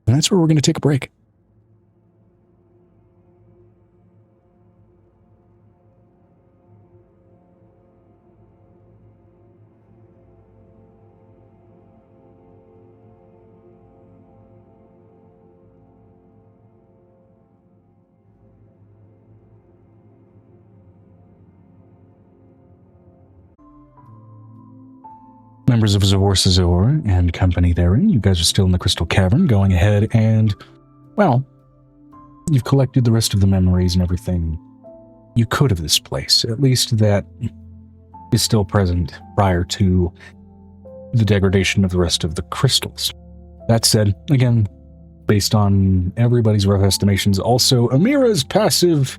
And that's where we're going to take a break. Members of Zor and company therein, you guys are still in the Crystal Cavern, going ahead and, well, you've collected the rest of the memories and everything you could of this place, at least that is still present prior to the degradation of the rest of the crystals. That said, again, based on everybody's rough estimations, also Amira's passive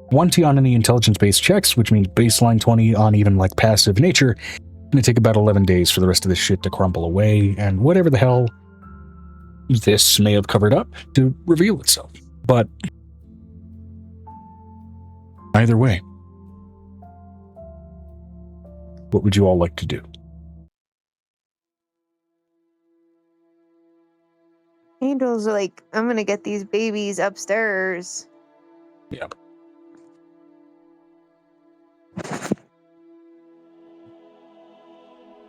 20 on any intelligence-based checks, which means baseline 20 on even passive nature. Going to take about 11 days for the rest of this shit to crumble away, and whatever the hell this may have covered up to reveal itself. But either way, what would you all like to do? Angel's like, I'm gonna get these babies upstairs. Yeah.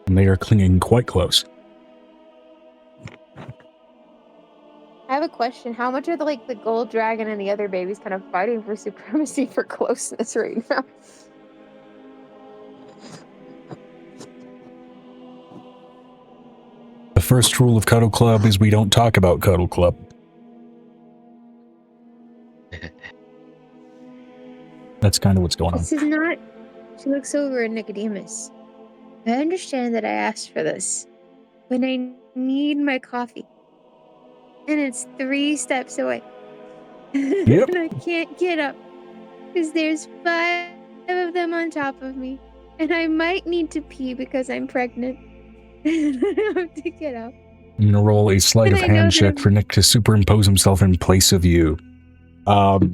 And they are clinging quite close. I have a question. How much are the gold dragon and the other babies kind of fighting for supremacy for closeness right now? The first rule of Cuddle Club is we don't talk about Cuddle Club. That's kind of what's going on. This is not... She looks over at Nicodemus. I understand that I asked for this, but I need my coffee. And it's 3 steps away. Yep. And I can't get up, because there's 5 of them on top of me. And I might need to pee because I'm pregnant. And I have to get up. I'm going to roll a sleight And of I know hand that check for Nick to superimpose himself in place of you. To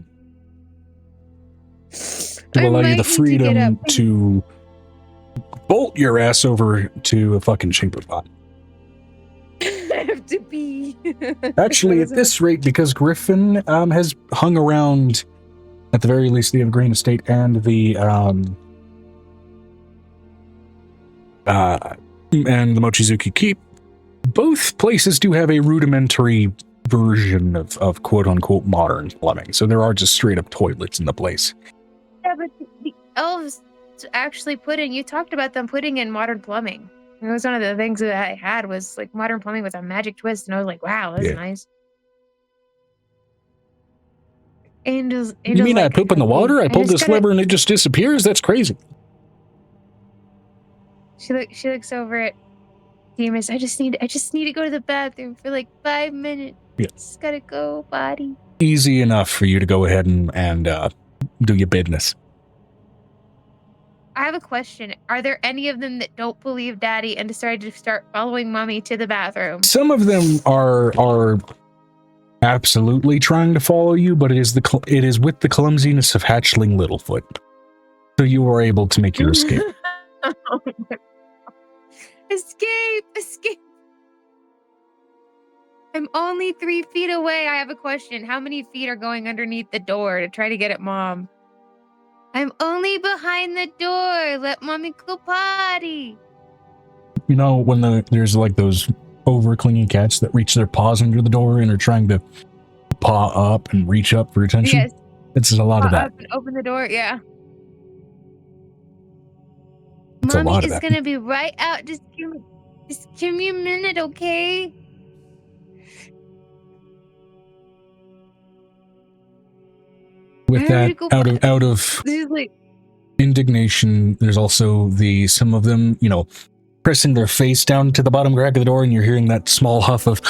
I allow you might the need to get freedom up. to bolt your ass over to a fucking chamber pot. I have to pee. Actually, at this rate, because Griffin has hung around, at the very least, the Evergreen Estate and the Mochizuki Keep, both places do have a rudimentary version of quote-unquote modern plumbing. So there are just straight-up toilets in the place. Yeah, but the elves actually you talked about them putting in modern plumbing. It was one of the things that I had was modern plumbing with a magic twist, and I was like, wow, that's Yeah. nice. Angel's You mean I like, poop in the water? I pull just this gotta- lever and it just disappears? That's crazy. She looks over at Demas. I just need to go to the bathroom for like 5 minutes. Yeah. Just gotta go, body. Easy enough for you to go ahead and do your business. I have a question. Are there any of them that don't believe Daddy and decided to start following Mommy to the bathroom? Some of them are absolutely trying to follow you, but it is with the clumsiness of hatchling Littlefoot. So you are able to make your escape. Escape! I'm only 3 feet away. I have a question. How many feet are going underneath the door to try to get at Mom? I'm only behind the door. Let Mommy go potty. You know, when there's like those over-clinging cats that reach their paws under the door and are trying to paw up and reach up for attention? Yes. It's a lot of that. Up and open the door, yeah. It's a Mommy lot of is that. gonna be right out. Just give me a minute, okay? With I'm that, ready to go out of She's like, indignation, there's also some of them, you know, pressing their face down to the bottom crack of the door, and you're hearing that small huff of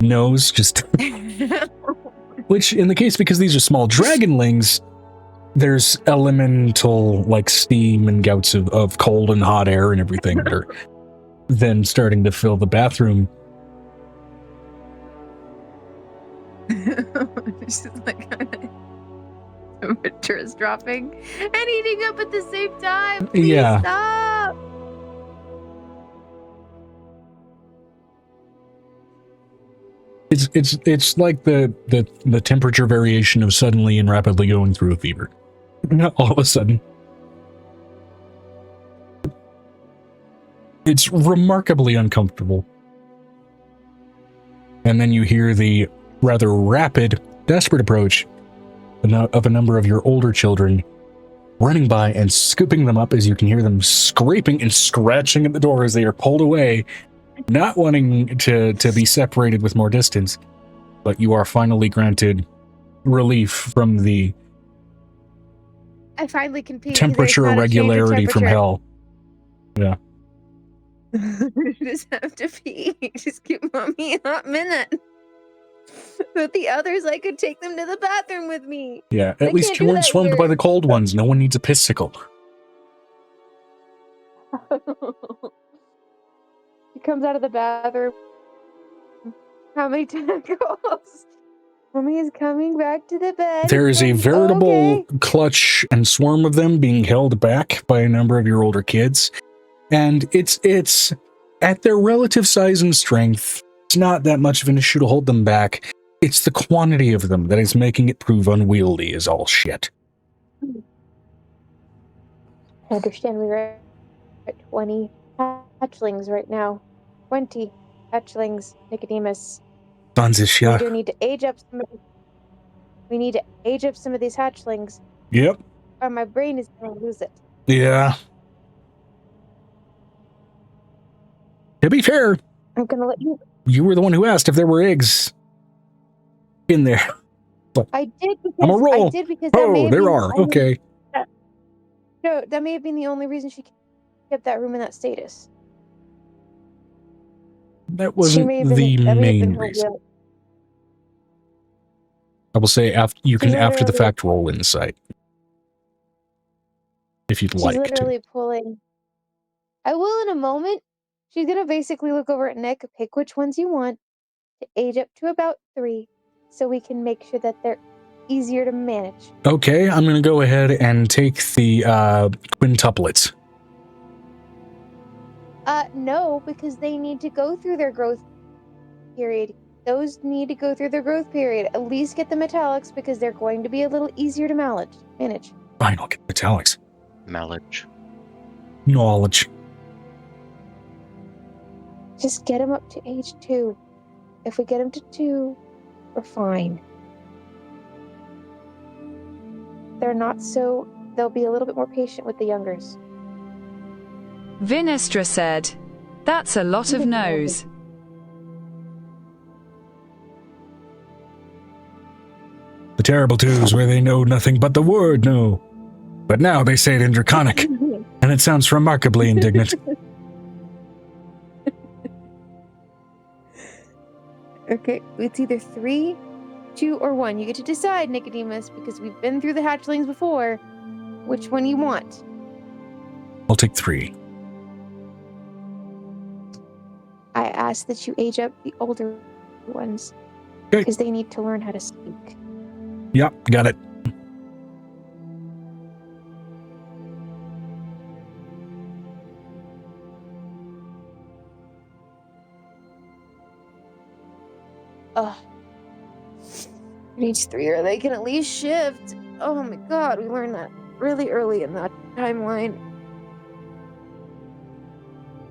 nose, just which in the case, because these are small dragonlings, there's elemental like steam and gouts of cold and hot air and everything that are then starting to fill the bathroom. she's like, temperature is dropping and heating up at the same time. Please Yeah. stop. It's like the temperature variation of suddenly and rapidly going through a fever. All of a sudden. It's remarkably uncomfortable. And then you hear the rather rapid, desperate approach of a number of your older children running by and scooping them up as you can hear them scraping and scratching at the door as they are pulled away, not wanting to be separated with more distance. But you are finally granted relief from the I finally can pee. temperature irregularity from hell. Yeah. Just have to pee. Just give Mommy a hot minute. But the others, I could take them to the bathroom with me. Yeah, I at least can't you do weren't that swarmed here. by the cold ones. No one needs a pissicle. He comes out of the bathroom. How many tentacles? Mommy is coming back to the bed. There is a Mommy- veritable okay. clutch and swarm of them being held back by a number of your older kids. And it's at their relative size and strength, it's not that much of an issue to hold them back. It's the quantity of them that is making it prove unwieldy is all shit. I understand we are at 20 hatchlings right now. 20 hatchlings, Nicodemus. Tons of We shit. do need to age up some of these hatchlings, Yep. or my brain is gonna lose it. Yeah. To be fair, I'm gonna let you. you were the one who asked if there were eggs in there. I did because I'm a roll. I did because that may Oh, have there been are. the only- Okay. No, that may have been the only reason she kept that room in that status. That She wasn't may have been- the that may have main been her reason. will. I will say you can She's after the literally- fact roll insight. If you'd She's like to. literally pulling. I will in a moment. She's gonna basically look over at Nick, pick which ones you want, to age up to about 3, so we can make sure that they're easier to manage. Okay, I'm going to go ahead and take the quintuplets. No, because they need to go through their growth period. Those need to go through their growth period. At least get the metallics because they're going to be a little easier to manage. Fine, I'll get metallics. Knowledge. Knowledge. Just get them up to age 2. If we get them to 2, we're fine. They'll be a little bit more patient with the youngers. Vinestra said, "That's a lot of no's." The terrible twos where they know nothing but the word no. But now they say it in Draconic, and it sounds remarkably indignant. Okay, it's either 3, 2, or 1. You get to decide, Nicodemus, because we've been through the hatchlings before. Which one you want? I'll take 3. I ask that you age up the older ones. Okay. Because they need to learn how to speak. Yep, got it. Ugh. Age 3, or they can at least shift. Oh my god, we learned that really early in that timeline.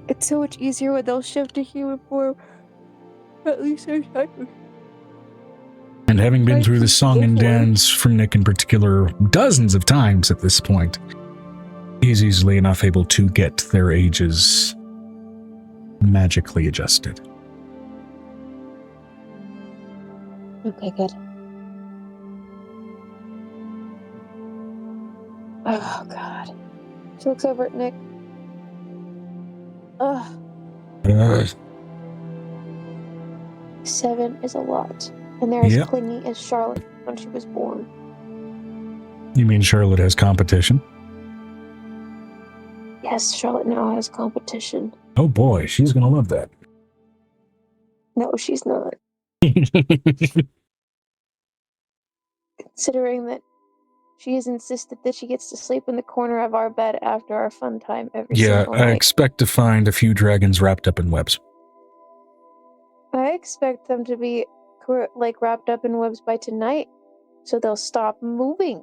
It's so much easier when they'll shift to human form. At least there's time. And having been through the song and dance from Nick in particular dozens of times at this point, he's easily enough able to get their ages magically adjusted. Okay, good. Oh, God. She looks over at Nick. Ugh. 7 is a lot. And they're as clingy as Charlotte when she was born. You mean Charlotte has competition? Yes, Charlotte now has competition. Oh boy, she's gonna love that. No, she's not. Considering that she has insisted that she gets to sleep in the corner of our bed after our fun time every single night. I expect to find a few dragons wrapped up in webs. I expect them to be wrapped up in webs by tonight, so they'll stop moving.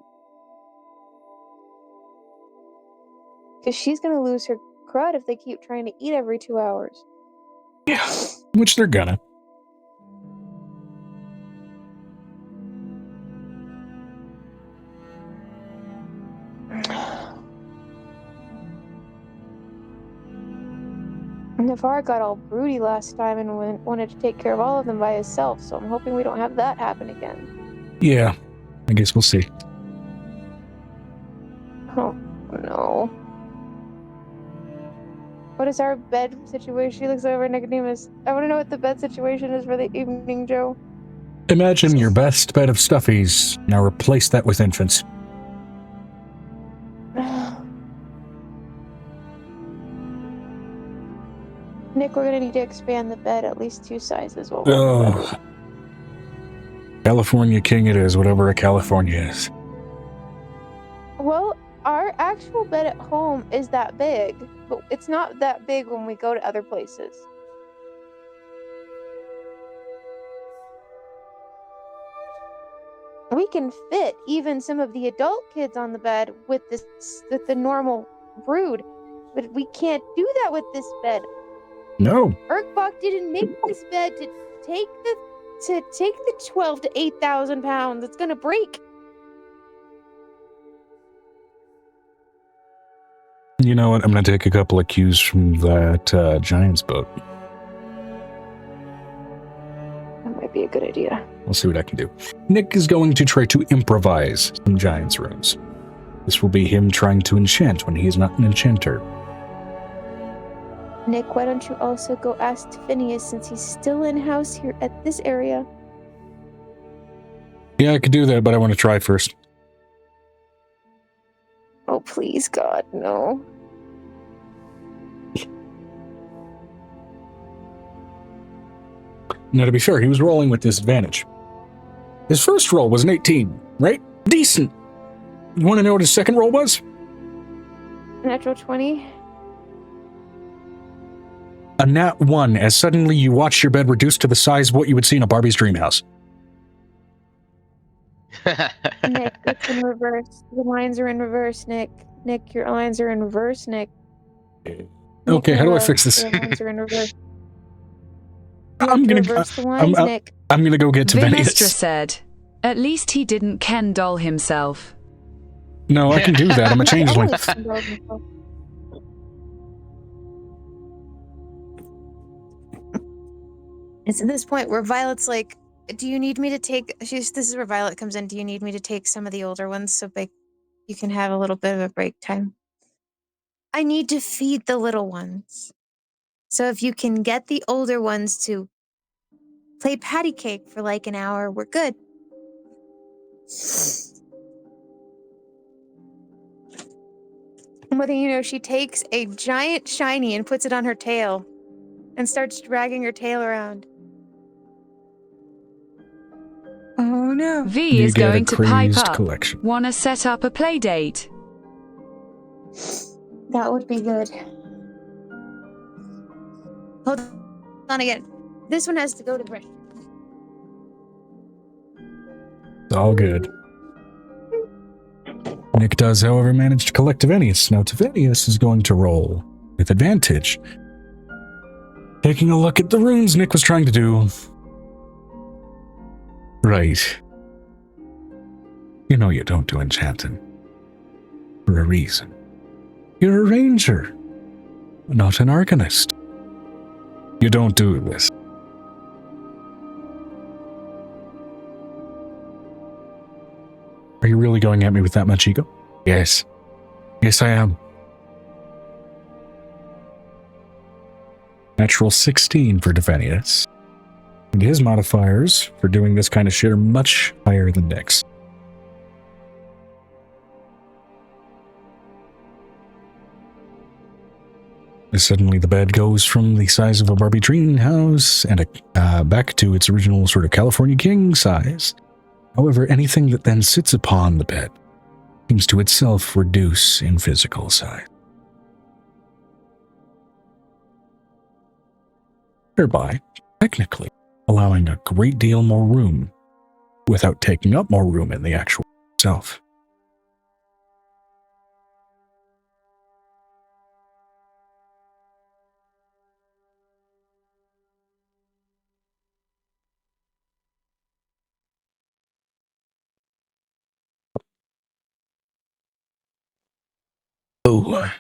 Because she's gonna lose her crud if they keep trying to eat every 2 hours. Yeah, which they're gonna. Navarre got all broody last time and wanted to take care of all of them by himself, so I'm hoping we don't have that happen again. Yeah, I guess we'll see. Oh, no. What is our bed situation? She looks over at Nicodemus. I want to know what the bed situation is for the evening, Joe. Imagine your best bed of stuffies. Now replace that with infants. Nick, we're gonna need to expand the bed at least 2 sizes. While California King it is, whatever a California is. Well, our actual bed at home is that big, but it's not that big when we go to other places. We can fit even some of the adult kids on the bed with the normal brood, but we can't do that with this bed. No. Erkbach didn't make this bed to take the 12 to 8,000 pounds. It's gonna break. You know what? I'm going to take a couple of cues from that Giants boat. That might be a good idea. I'll see what I can do. Nick is going to try to improvise some Giants runes. This will be him trying to enchant when he is not an enchanter. Nick, why don't you also go ask Phineas since he's still in-house here at this area? Yeah, I could do that, but I want to try first. Oh, please, God, no. Now, to be fair, he was rolling with disadvantage. His first roll was an 18, right? Decent. You want to know what his second roll was? Natural 20. A nat 1, as suddenly you watch your bed reduced to the size of what you would see in a Barbie's dream house. Nick, it's in reverse. The lines are in reverse, Nick. Nick, your lines are in reverse, Nick. Okay, how do I fix this? Your lines are in reverse. I'm gonna reverse the lines, Nick. I'm gonna go get to Phineas. Vinestra said, "At least he didn't Ken doll himself." No, I can do that. I'm a changeling. It's at this point where Violet's like, Do you need me to take? This is where Violet comes in. Do you need me to take some of the older ones so you can have a little bit of a break time? I need to feed the little ones. So if you can get the older ones to play patty cake for like an hour, we're good. What do you know? She takes a giant shiny and puts it on her tail and starts dragging her tail around. Oh no. V You is get a going to pipe crazed up. collection. Wanna set up a play date? That would be good. Hold on again. This one has to go to Brett. It's all good. Nick does, however, manage to collect Tavenius. Now Tavenius is going to roll with advantage. Taking a look at the runes Nick was trying to do. Right. You know you don't do enchanting. For a reason. You're a ranger, not an arcanist. You don't do this. Are you really going at me with that much ego? Yes. Yes, I am. Natural 16 for Defenius. And his modifiers for doing this kind of shit are much higher than Nick's. Suddenly the bed goes from the size of a Barbie dream house and back to its original sort of California king size. However, anything that then sits upon the bed seems to itself reduce in physical size. Thereby, technically, allowing a great deal more room without taking up more room in the actual self. Oh.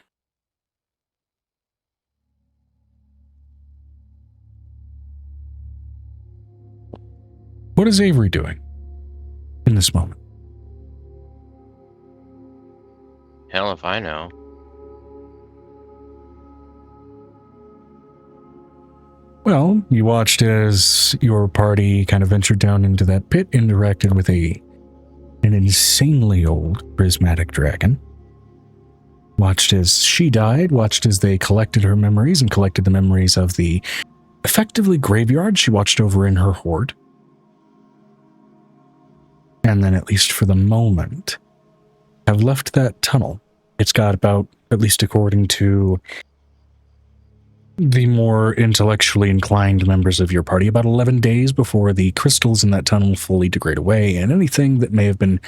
What is Avery doing in this moment? Hell if I know. Well, you watched as your party kind of ventured down into that pit, interacted with an insanely old prismatic dragon. Watched as she died, watched as they collected her memories and collected the memories of the effectively graveyard she watched over in her hoard. And then, at least for the moment, have left that tunnel. It's got about, at least according to the more intellectually inclined members of your party, about 11 days before the crystals in that tunnel fully degrade away, and anything that may have been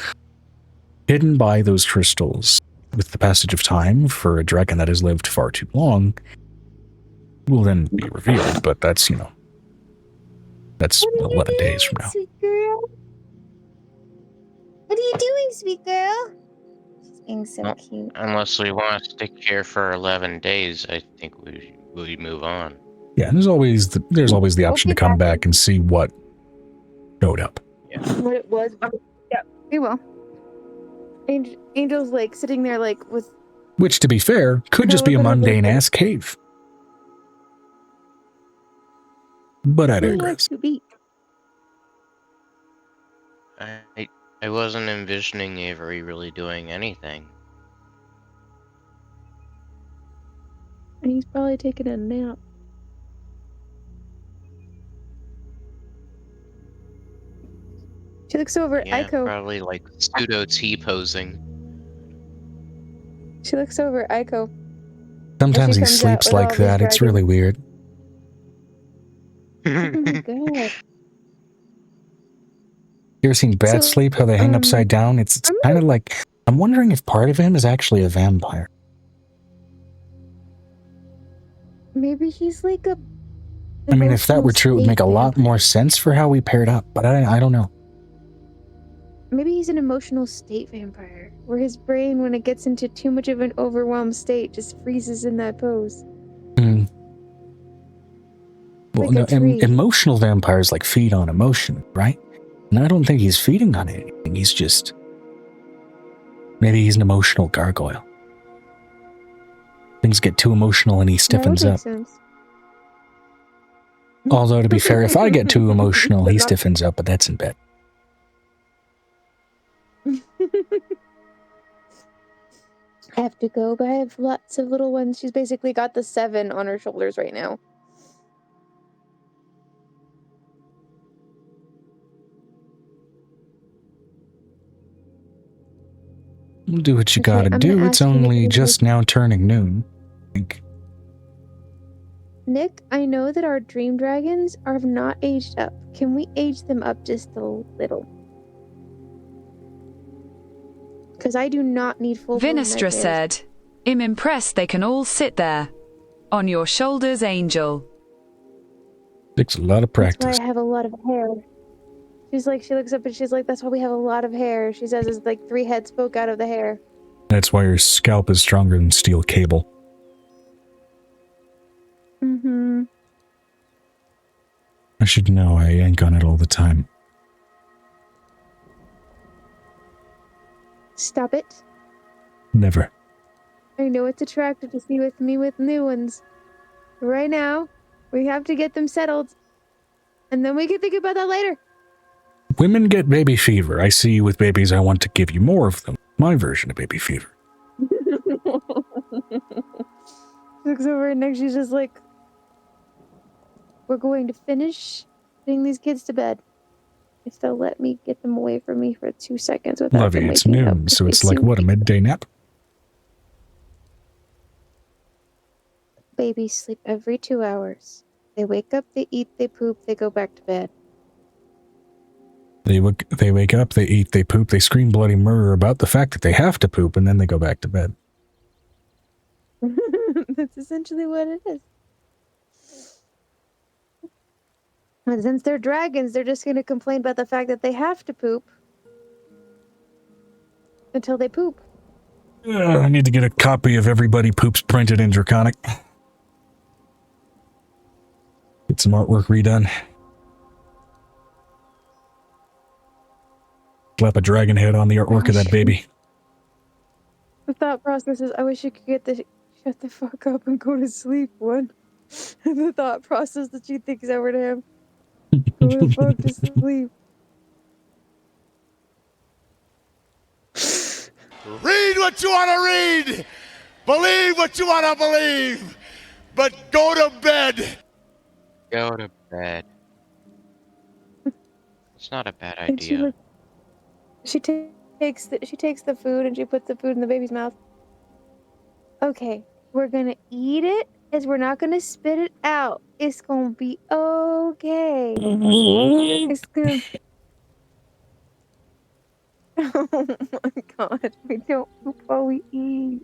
hidden by those crystals with the passage of time for a dragon that has lived far too long will then be revealed, but that's, that's 11 days from now. Sweet girl? What are you doing, sweet girl? She's being so cute. Unless we want to stick here for 11 days, I think we move on. Yeah, and there's always the option to come back and see what showed up. Yeah. What it was. Yeah, we will. Angel's like sitting there like with... Which, to be fair, could just be a mundane-ass cave. But I digress. I wasn't envisioning Avery really doing anything. And he's probably taking a nap. She looks over at Yeah, Aiko. probably like pseudo T-posing. She looks over at Aiko. Sometimes he comes out sleeps with like all that. these It's really weird. Oh my god. You ever seen Bat So, Sleep, how they hang upside down? It's kind of like, I'm wondering if part of him is actually a vampire. Maybe he's like a... I mean, if that were true, it would make a lot more sense for how we paired up, but I don't know. Maybe he's an emotional state vampire, where his brain, when it gets into too much of an overwhelmed state, just freezes in that pose. Well, Like no, a tree. emotional vampires like feed on emotion, right? And I don't think he's feeding on anything. He's just maybe he's an emotional gargoyle. Things get too emotional and he That would stiffens make up. sense. Although to be fair, if I get too emotional, But he not- stiffens up, but that's in bed. I have to go, but I have lots of little ones. She's basically got the 7 on her shoulders right now. Do what you Okay, gotta I'm do. gonna It's ask you to only do just now turning noon. Nick, I know that our dream dragons have not aged up. Can we age them up just a little? Because I do not need full Vinestra said, I'm impressed they can all sit there. On your shoulders, Angel. Takes a lot of That's practice. why I have a lot of hair. She's like, she looks up and she's like, that's why we have a lot of hair. She says it's like 3 heads poke out of the hair. That's why your scalp is stronger than steel cable. Mm-hmm. I should know I yank on it all the time. Stop it. Never. I know it's attractive to see with me with new ones. Right now, we have to get them settled. And then we can think about that later. Women get baby fever. I see you with babies. I want to give you more of them. My version of baby fever. Looks over and next she's just like, we're going to finish putting these kids to bed. If they'll let me get them away from me for 2 seconds without Lovey, them it's waking up. noon, so it's like, what, a midday nap? Babies sleep every 2 hours. They wake up, they eat, they poop, they go back to bed. They wake up, they eat, they poop, they scream bloody murder about the fact that they have to poop, and then they go back to bed. That's essentially what it is. And since they're dragons, they're just going to complain about the fact that they have to poop until they poop. I need to get a copy of Everybody Poops printed in Draconic. Get some artwork redone. Slap a dragon head on the artwork of that baby. The thought process is, I wish you could get the shut the fuck up and go to sleep one. And the thought process that she thinks over to him. Go the fuck to sleep. Read what you want to read. Believe what you want to believe. But go to bed. Go to bed. It's not a bad And idea. she takes the food and she puts the food in the baby's mouth. Okay, we're gonna eat it, as we're not gonna spit it out. It's gonna be okay. It's gonna. Oh my god, we don't poop while we eat.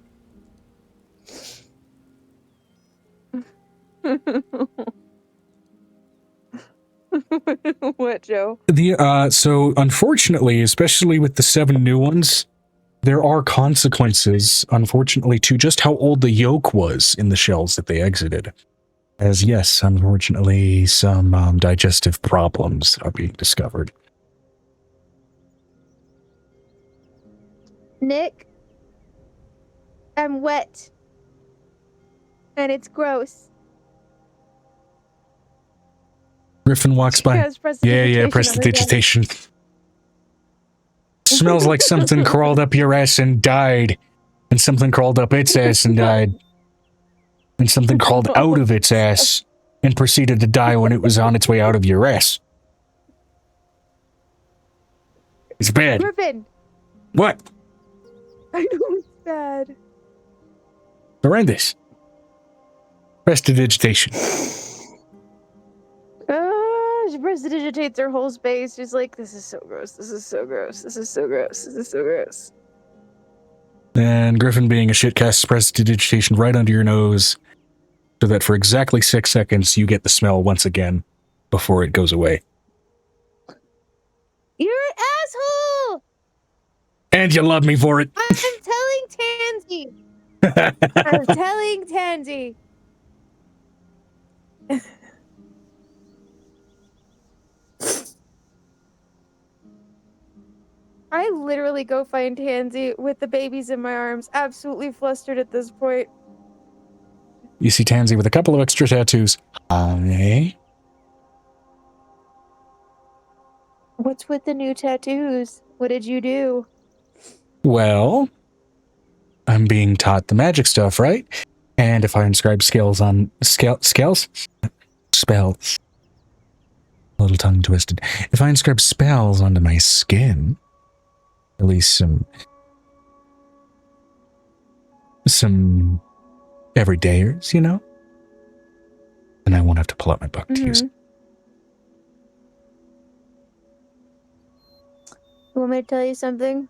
What, Joe? So unfortunately, especially with the 7 new ones, there are consequences, unfortunately, to just how old the yolk was in the shells that they exited. As yes, unfortunately, some digestive problems are being discovered. Nick, I'm wet. And it's gross. Griffin walks by. Yes, Yeah, prestidigitation. prestidigitation. Smells like something crawled up your ass and died. And something crawled up its ass and died. And something crawled out of its ass and proceeded to die when it was on its way out of your ass. It's bad. Griffin, What? I know it's bad. Horrendous. Prestidigitation. She prestidigitates her whole space. She's like, this is so gross. This is so gross. This is so gross. This is so gross. And Griffin, being a shit, casts prestidigitation right under your nose so that for exactly 6 seconds you get the smell once again before it goes away. You're an asshole! And you love me for it. I'm telling Tansy. I'm telling Tansy. I literally go find Tansy with the babies in my arms, absolutely flustered at this point. You see Tansy with a couple of extra tattoos. Hi. What's with the new tattoos? What did you do? Well, I'm being taught the magic stuff, right? And if I inscribe spells, a little tongue twisted. If I inscribe spells onto my skin, at least some everydayers, you know, then I won't have to pull out my book to use it. You want me to tell you something?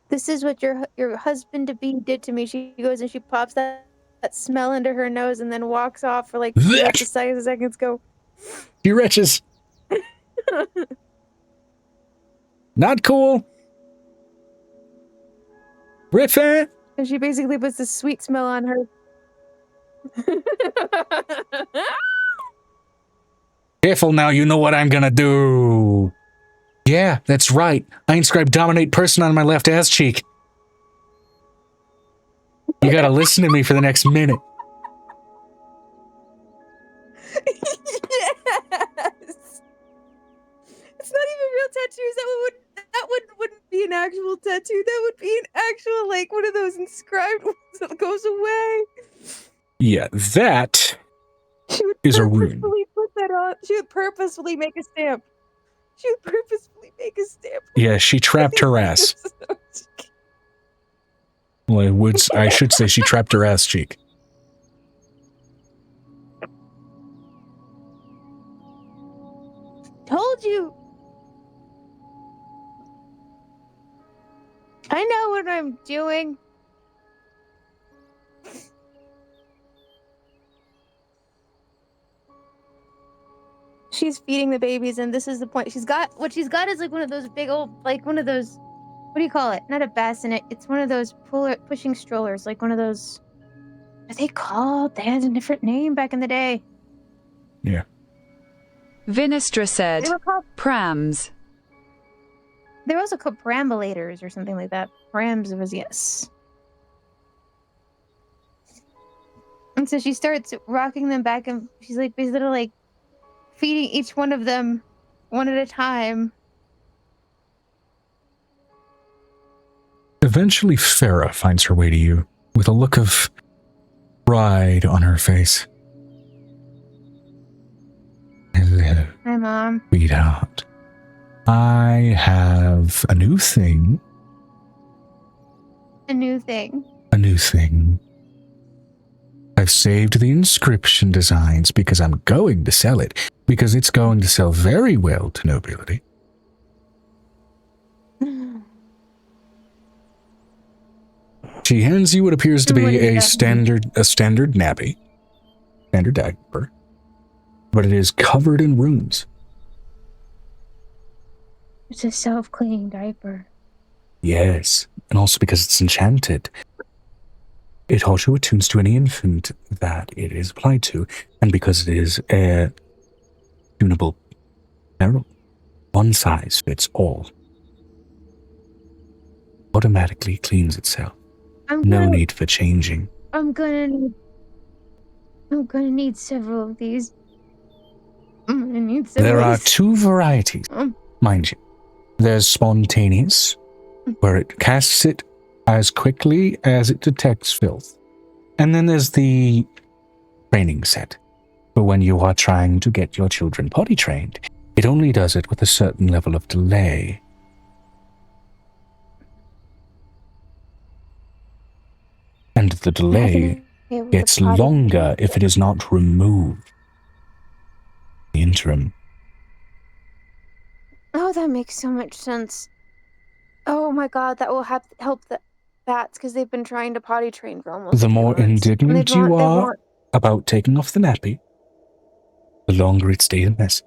This is what your husband-to-be did to me. She goes and she pops that smell into her nose and then walks off for like the size of seconds. Go. You wretches. Not cool. Griffin. And she basically puts this sweet smell on her. Careful now, you know what I'm gonna do. Yeah, that's right. I inscribed dominate person on my left ass cheek. You gotta listen to me for the next minute. Yes. It's not even real tattoos. That wouldn't be an actual tattoo. That would be an actual, like, one of those inscribed ones that goes away. Yeah, that is a rune. Put that on. She would purposefully make a stamp. Yeah, she trapped her ass. Well, I should say she trapped her ass cheek. Told you. I know what I'm doing. She's feeding the babies, and this is the point. What she's got is like one of those big old, like one of those, what do you call it? Not a bassinet. It's one of those pushing strollers, like one of those. What are they called? They had a different name back in the day. Yeah. Vinestra said, They were called prams. They're also called perambulators or something like that. Prams was yes. And so she starts rocking them back, and she's like basically like feeding each one of them one at a time. Eventually, Farah finds her way to you with a look of pride on her face. Hello. Hi, Mom. Sweetheart. I have a new thing. A new thing. A new thing. I've saved the inscription designs because I'm going to sell it, because it's going to sell very well to nobility. She hands you what appears to be a standard nappy, standard diaper, but it is covered in runes. It's a self-cleaning diaper. Yes, and also because it's enchanted. It also attunes to any infant that it is applied to, and because it is a tunable barrel, one size fits all. Automatically cleans itself. No need for changing. I'm gonna need several of these. I'm gonna need several. There are two varieties, mind you. There's spontaneous, where it casts it as quickly as it detects filth. And then there's the training set, for when you are trying to get your children potty trained. It only does it with a certain level of delay. And the delay gets longer if it is not removed in the interim. Oh, that makes so much sense. Oh my god, that will help the bats because they've been trying to potty train for almost. The more indignant you are about taking off the nappy, the longer it stays a mess.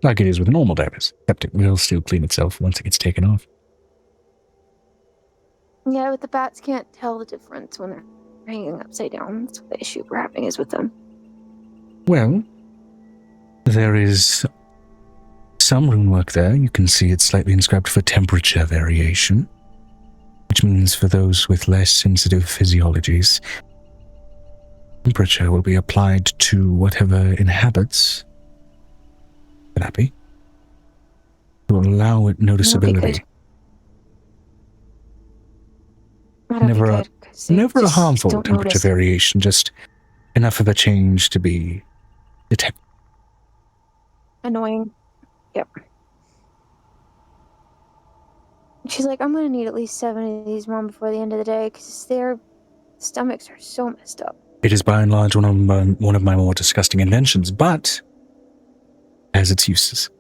Like it is with normal diapers, except it will still clean itself once it gets taken off. Yeah, but the bats can't tell the difference when they're hanging upside down. That's what the issue we're having is with them. Well, there is some runework there. You can see it's slightly inscribed for temperature variation, which means for those with less sensitive physiologies, temperature will be applied to whatever inhabits the nappy to allow it noticeability. Never a harmful temperature variation, just enough of a change to be detected. Annoying. Yep. She's like, I'm gonna need at least 7 of these, Mom, before the end of the day, because their stomachs are so messed up. It is by and large one of my more disgusting inventions, but has its uses.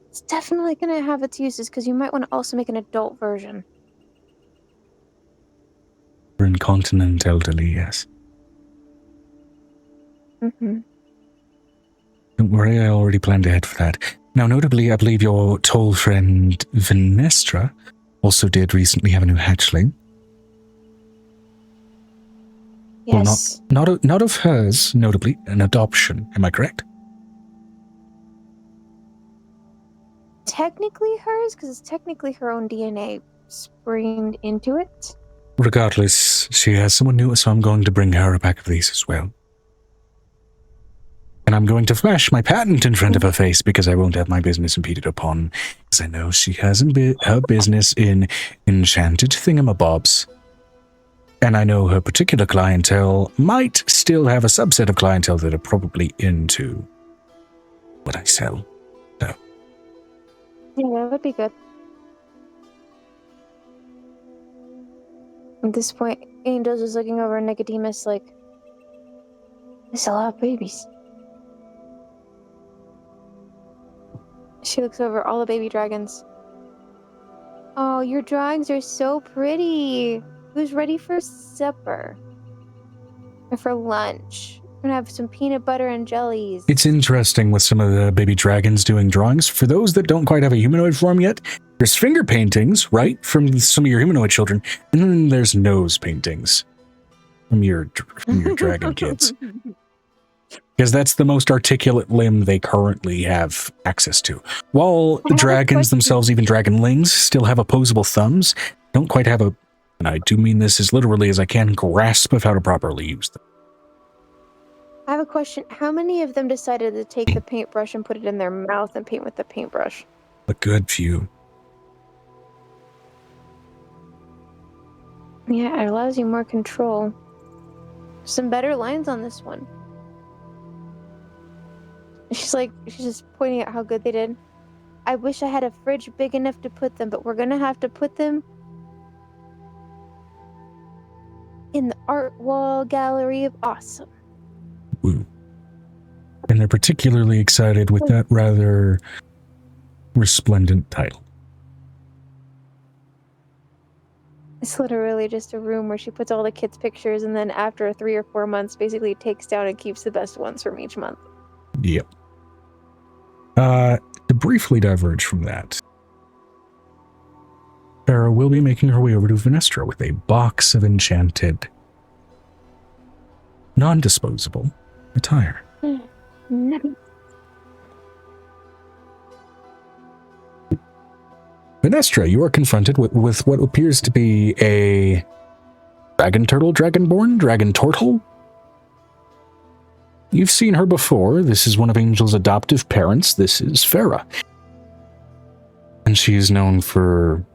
It's definitely gonna have its uses, because you might want to also make an adult version. For incontinent elderly, yes. Mm-hmm. Don't worry, I already planned ahead for that. Now, notably, I believe your tall friend Vinestra also did recently have a new hatchling. Yes. Well, not of hers, notably, an adoption. Am I correct? Technically hers, because it's technically her own DNA springed into it. Regardless, she has someone new, so I'm going to bring her a pack of these as well. And I'm going to flash my patent in front of her face because I won't have my business impeded upon, because I know she has her business in enchanted thingamabobs. And I know her particular clientele might still have a subset of clientele that are probably into what I sell. So. Yeah, that would be good. At this point, Angel's just looking over Nicodemus like, I sell a lot of babies. She looks over all the baby dragons. Oh, your drawings are so pretty. Who's ready for supper? Or for lunch? I'm gonna have some peanut butter and jellies. It's interesting with some of the baby dragons doing drawings. For those that don't quite have a humanoid form yet, there's finger paintings, right, from some of your humanoid children, and then there's nose paintings from your dragon kids. Because that's the most articulate limb they currently have access to. While the dragons themselves, even dragonlings, still have opposable thumbs, don't quite have a, and I do mean this as literally as I can, grasp of how to properly use them. I have a question. How many of them decided to take the paintbrush and put it in their mouth and paint with the paintbrush? A good few. Yeah, it allows you more control. Some better lines on this one. She's just pointing out how good they did. I wish I had a fridge big enough to put them, but we're gonna have to put them in the art wall gallery of awesome. Woo. And they're particularly excited with that rather resplendent title. It's literally just a room where she puts all the kids' pictures, and then after 3 or 4 months, basically takes down and keeps the best ones from each month. Yep. To briefly diverge from that, Farah will be making her way over to Vinestra with a box of enchanted, non-disposable attire. Vinestra, you are confronted with what appears to be a dragon turtle, dragonborn, dragon turtle. You've seen her before. This is one of Angel's adoptive parents. This is Farah. And she is known for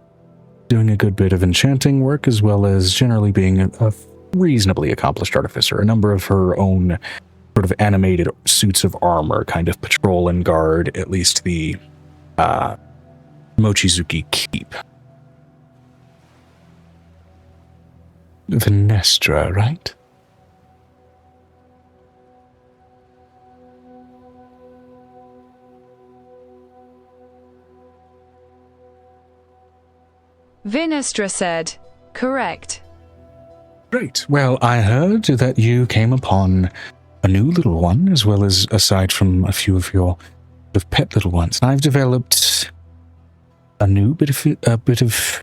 doing a good bit of enchanting work, as well as generally being a reasonably accomplished artificer. A number of her own sort of animated suits of armor kind of patrol and guard at least the Mochizuki Keep. Vinestra, right? Vinestra said, correct. Great. Well, I heard that you came upon a new little one, as well as aside from a few of your pet little ones. And I've developed a new bit of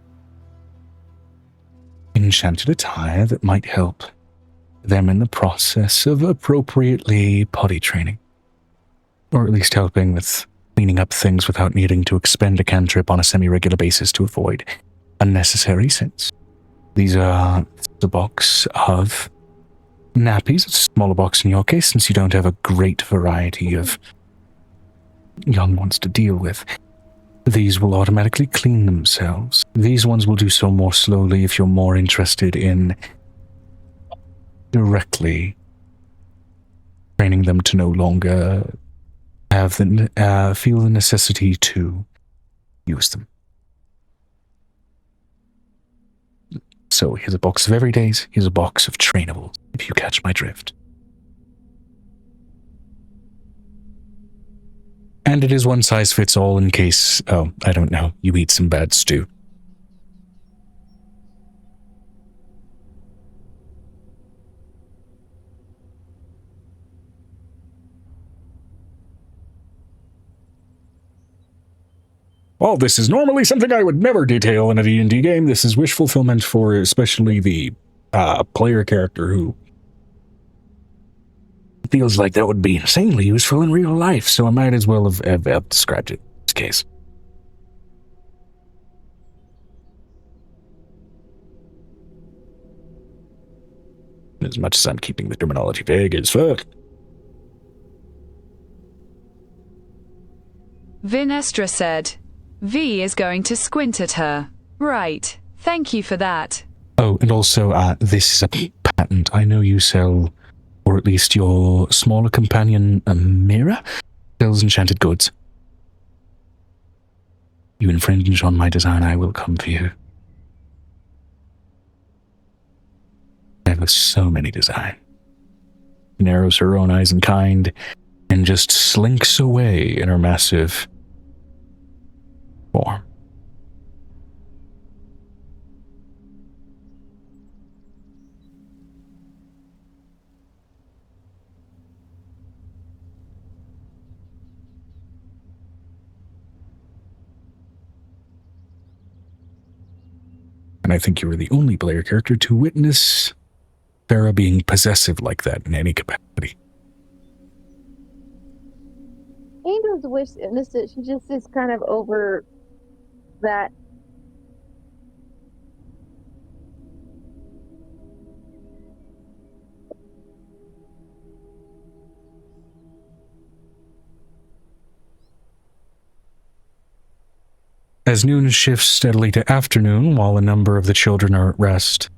enchanted attire that might help them in the process of appropriately potty training. Or at least helping with cleaning up things without needing to expend a cantrip on a semi-regular basis to avoid unnecessary sins. These are the box of nappies. It's a smaller box in your case, since you don't have a great variety of young ones to deal with. These will automatically clean themselves. These ones will do so more slowly if you're more interested in directly training them to no longer have feel the necessity to use them. So here's a box of everydays, here's a box of trainables, if you catch my drift. And it is one size fits all in case, oh, I don't know, you eat some bad stew. Well, this is normally something I would never detail in a D&D game. This is wish fulfillment for especially the player character who feels like that would be insanely useful in real life, so I might as well have described it in this case. As much as I'm keeping the terminology vague as fuck. Vinestra said, V is going to squint at her. Right. Thank you for that. Oh, and also, this is a patent. I know you sell, or at least your smaller companion, Mira, sells enchanted goods. You infringe on my design, I will come for you. I have so many designs. She narrows her own eyes in kind, and just slinks away in her massive form. And I think you were the only player character to witness Farah being possessive like that in any capacity. Angel's wish innocent. She just is kind of over that. As noon shifts steadily to afternoon while a number of the children are at rest,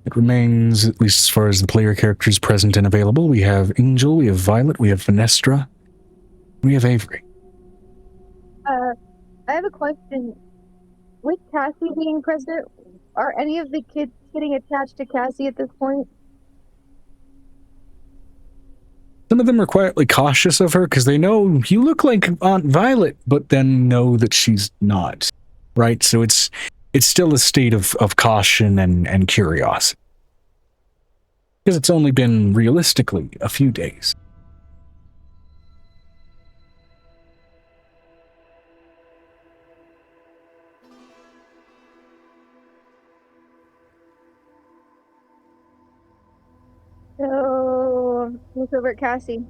it remains, at least as far as the player characters present and available, we have Angel, we have Violet, we have Vinestra, we have Avery. I have a question. With Cassie being president, are any of the kids getting attached to Cassie at this point? Some of them are quietly cautious of her because they know you look like Aunt Violet, but then know that she's not, right? So it's still a state of caution and curiosity. Because it's only been, realistically, a few days. So, look over at Cassie.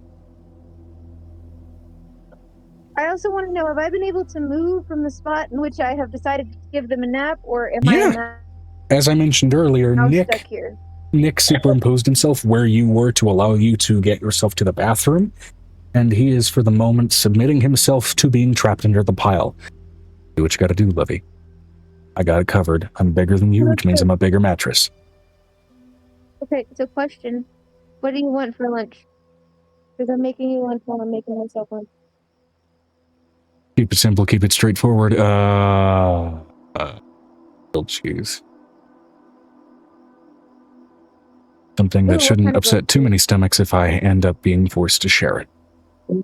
I also want to know, have I been able to move from the spot in which I have decided to give them a nap, or am I now As I mentioned earlier, stuck here? Nick superimposed himself where you were to allow you to get yourself to the bathroom, and he is, for the moment, submitting himself to being trapped under the pile. Do what you gotta do, Livy. I got it covered. I'm bigger than you, which means I'm a bigger mattress. Okay, so question. What do you want for lunch? Because I'm making you lunch while I'm making myself lunch. Keep it simple, keep it straightforward. Grilled cheese. Something that shouldn't upset too many stomachs if I end up being forced to share it. Do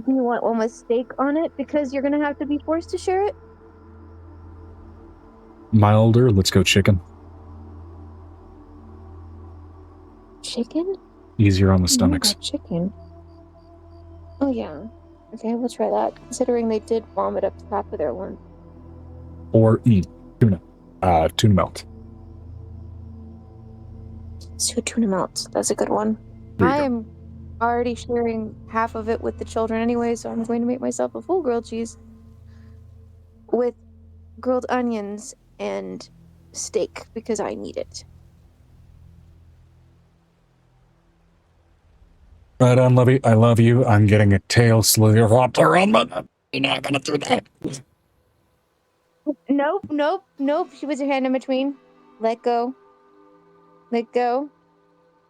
you want one with steak on it? Because you're going to have to be forced to share it? Milder, let's go chicken. Chicken? Easier on the stomachs. Chicken. Oh, yeah. Okay, we'll try that, considering they did vomit up the top of their lunch. Or tuna. Tuna melt. So tuna melt. That's a good one. There you I go. am already sharing half of it with the children anyway, so I'm going to make myself a full grilled cheese with grilled onions and steak because I need it. Right on, Lovey. I love you. I'm getting a tail slither off the run, but you're not gonna do that. Nope. She was your hand in between. Let go. Let go.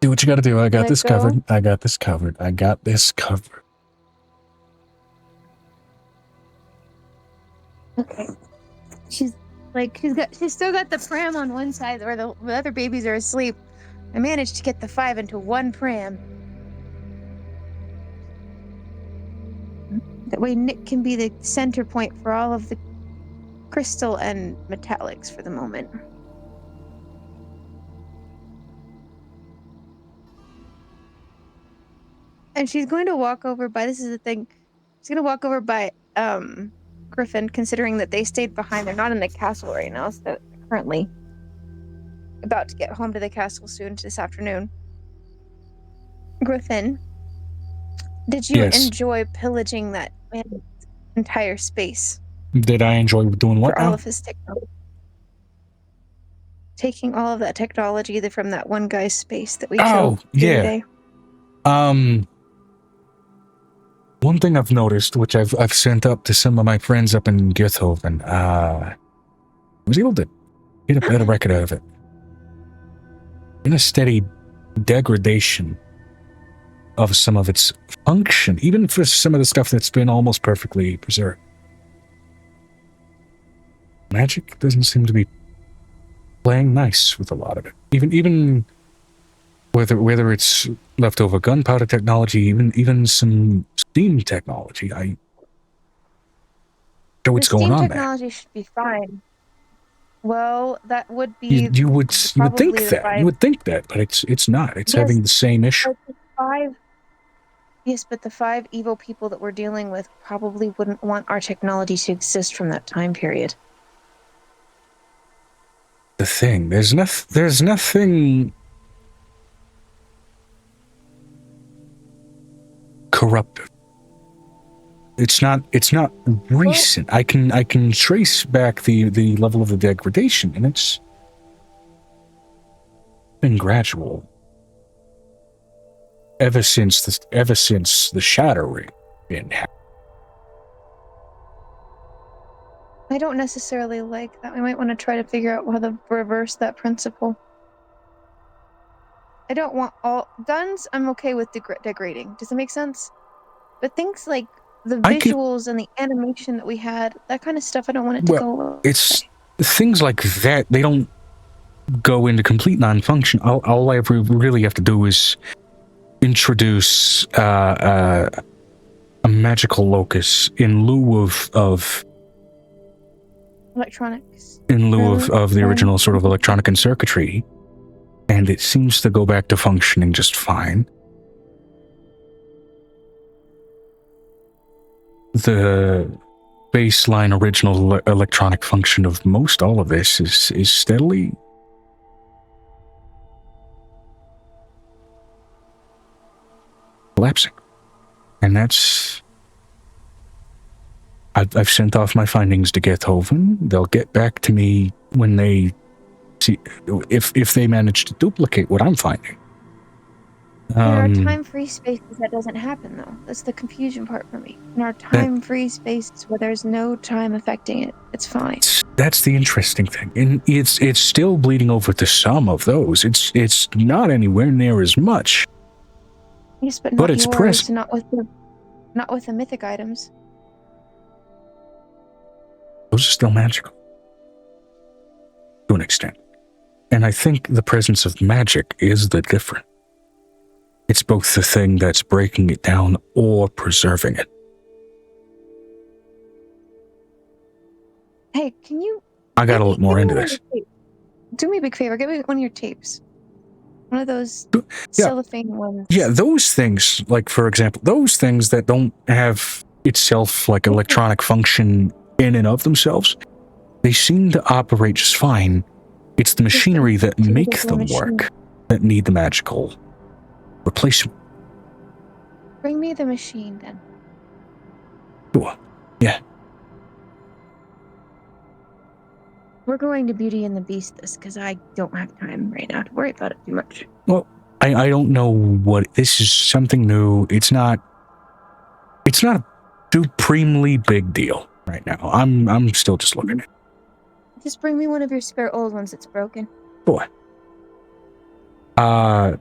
Do what you gotta do. I got Let this go. covered. I got this covered. I got this covered. Okay. She's still got the pram on one side where the other babies are asleep. I managed to get the 5 into one pram. That way Nick can be the center point for all of the crystal and metallics for the moment. And she's going to walk over by, this is the thing, she's going to walk over by Griffin, considering that they stayed behind. They're not in the castle right now, so they're currently about to get home to the castle soon, this afternoon. Griffin, did you Yes. enjoy pillaging that man's entire space Did I enjoy doing what for all now? of his technology? Taking all of that technology from that one guy's space that we killed the other day. One thing I've noticed, which I've sent up to some of my friends up in Githoven, I was able to get a better record of it. Been a steady degradation of some of its function, even for some of the stuff that's been almost perfectly preserved. Magic doesn't seem to be playing nice with a lot of it. Even whether it's leftover gunpowder technology, even some steam technology. I know what's going on The steam there. technology should be fine. Well, that would be You would think probably the that. 5. You would think that, but it's not. It's Yes. having the same issue. But the 5, yes, but the 5 evil people that we're dealing with probably wouldn't want our technology to exist from that time period. The thing, there's nothing corruptive. It's not recent. I can trace back the level of the degradation, and it's been gradual ever since the shattering in. I don't necessarily like that. We might want to try to figure out how to reverse that principle. I don't want all guns. I'm okay with degrading. Does it make sense? But things like the visuals and the animation that we had, that kind of stuff, I don't want it to go away. It's things like that. They don't go into complete non-function. All I really have to do is introduce a magical locus in lieu of electronics. In lieu of the original sort of electronic and circuitry, and it seems to go back to functioning just fine. The baseline original electronic function of most all of this is steadily collapsing, and that's. I've sent off my findings to Gethoven. They'll get back to me when they see if they manage to duplicate what I'm finding. In our time-free spaces, that doesn't happen, though. That's the confusion part for me. In our time-free spaces where there's no time affecting it, it's fine. That's the interesting thing, and it's still bleeding over to some of those. It's not anywhere near as much. Yes, but it's yours, present. Not with the mythic items. Those are still magical to an extent, and I think the presence of magic is the difference. It's both the thing that's breaking it down or preserving it. Hey, can you... I gotta look more into this. Do me a big favor. Get me one of your tapes. One of those cellophane ones. Yeah, those things, like, for example, those things that don't have itself, like, electronic function in and of themselves, they seem to operate just fine. It's the machinery that makes them work. that need the magical replacement. Bring me the machine then. Sure. Yeah. We're going to Beauty and the Beast this because I don't have time right now to worry about it too much. Well, I don't know what this is. Something new. It's not a supremely big deal right now. I'm still just looking at it. Just bring me one of your spare old ones that's broken. Boy. And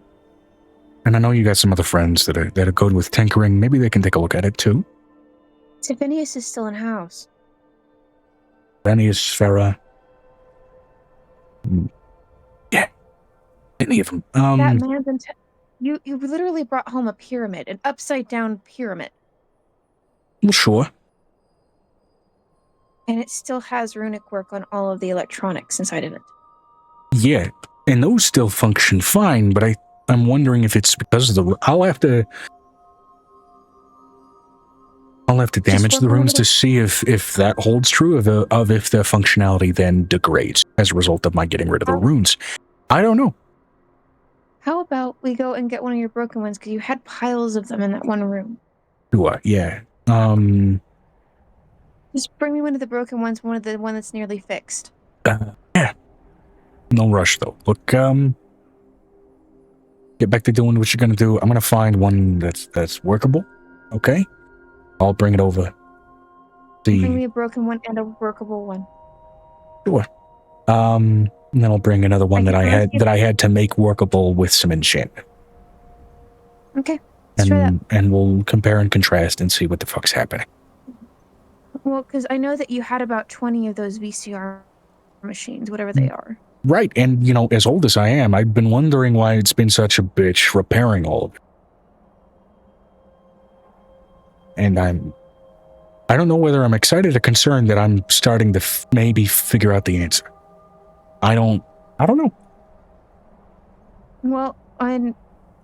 I know you got some other friends that are good with tinkering. Maybe they can take a look at it too. Phineas is still in house. Phineas, Farah. Yeah. Any of them. That man's you literally brought home a pyramid, an upside down pyramid. Well, sure. And it still has runic work on all of the electronics inside of it. Yeah, and those still function fine, but I'm wondering if it's because of the... I'll have to damage the runes to see if that holds true of if the functionality then degrades as a result of my getting rid of the runes. I don't know. How about we go and get one of your broken ones, because you had piles of them in that one room. Yeah. Just bring me one of the broken ones, one that's nearly fixed. Yeah. No rush though. Look, get back to doing what you're gonna do. I'm gonna find one that's workable. Okay? I'll bring it over. Bring me a broken one and a workable one. Sure. And then I'll bring another one that I had to make workable with some enchantment. Okay. Let's try that. And we'll compare and contrast and see what the fuck's happening. Well, because I know that you had about 20 of those VCR machines, whatever they are. Right, and as old as I am, I've been wondering why it's been such a bitch repairing all of it. And I don't know whether I'm excited or concerned that I'm starting to maybe figure out the answer. I don't know. Well, and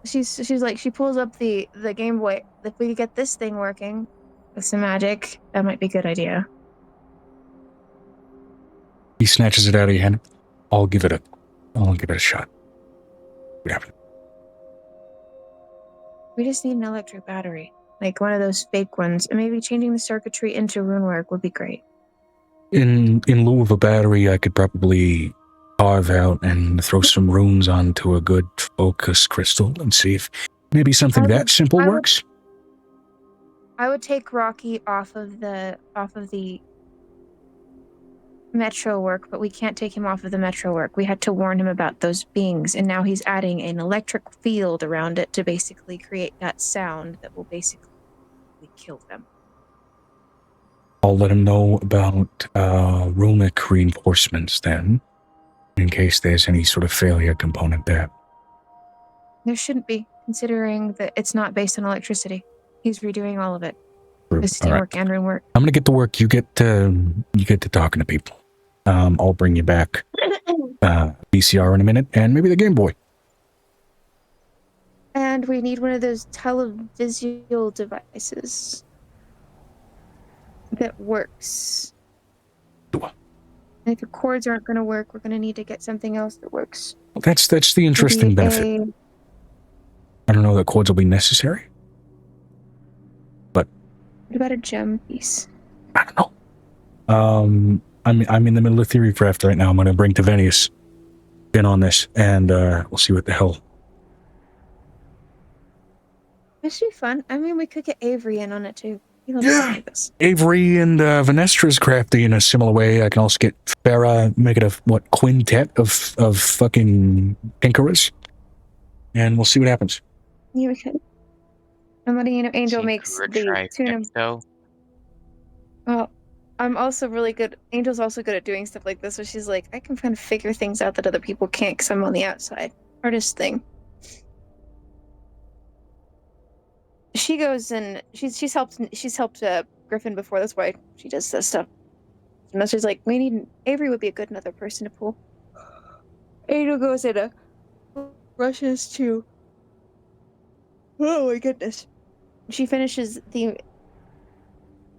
she's like, she pulls up the Game Boy. If we could get this thing working with some magic, that might be a good idea. He snatches it out of your hand. I'll give it a shot. What happened? We just need an electric battery, like one of those fake ones, and maybe changing the circuitry into runework would be great. In lieu of a battery, I could probably carve out and throw some runes onto a good focus crystal and see if maybe something that simple works. I would take Rocky off of the metro work, but we can't take him off of the metro work. We had to warn him about those beings, and now he's adding an electric field around it to basically create that sound that will basically kill them. I'll let him know about runic reinforcements then, in case there's any sort of failure component there. There shouldn't be, considering that it's not based on electricity. He's redoing all of it. Visiting work and room work. I'm gonna get to work. You get to talking to people. I'll bring you back VCR in a minute, and maybe the Game Boy. And we need one of those televisual devices that works. Sure. And if the cords aren't going to work, we're going to need to get something else that works. Well, that's the interesting benefit. I don't know that cords will be necessary, but what about a gem piece? I don't know. I'm in the middle of theory craft right now. I'm going to bring Tavenius in on this, and we'll see what the hell. It should be fun. I mean, we could get Avery in on it too. Yeah, Avery and Venestra's crafty in a similar way. I can also get Farah, make it a quintet of fucking tinkerers, and we'll see what happens. Yeah, we could. Somebody, Angel makes the tuna. Well, I'm also really good. Angel's also good at doing stuff like this, where she's like, I can kind of figure things out that other people can't because I'm on the outside. Artist thing. She goes and she's helped Griffin before. That's why she does this stuff. And she's like, Avery would be a good another person to pull. Angel goes in rushes to. Oh my goodness. She finishes the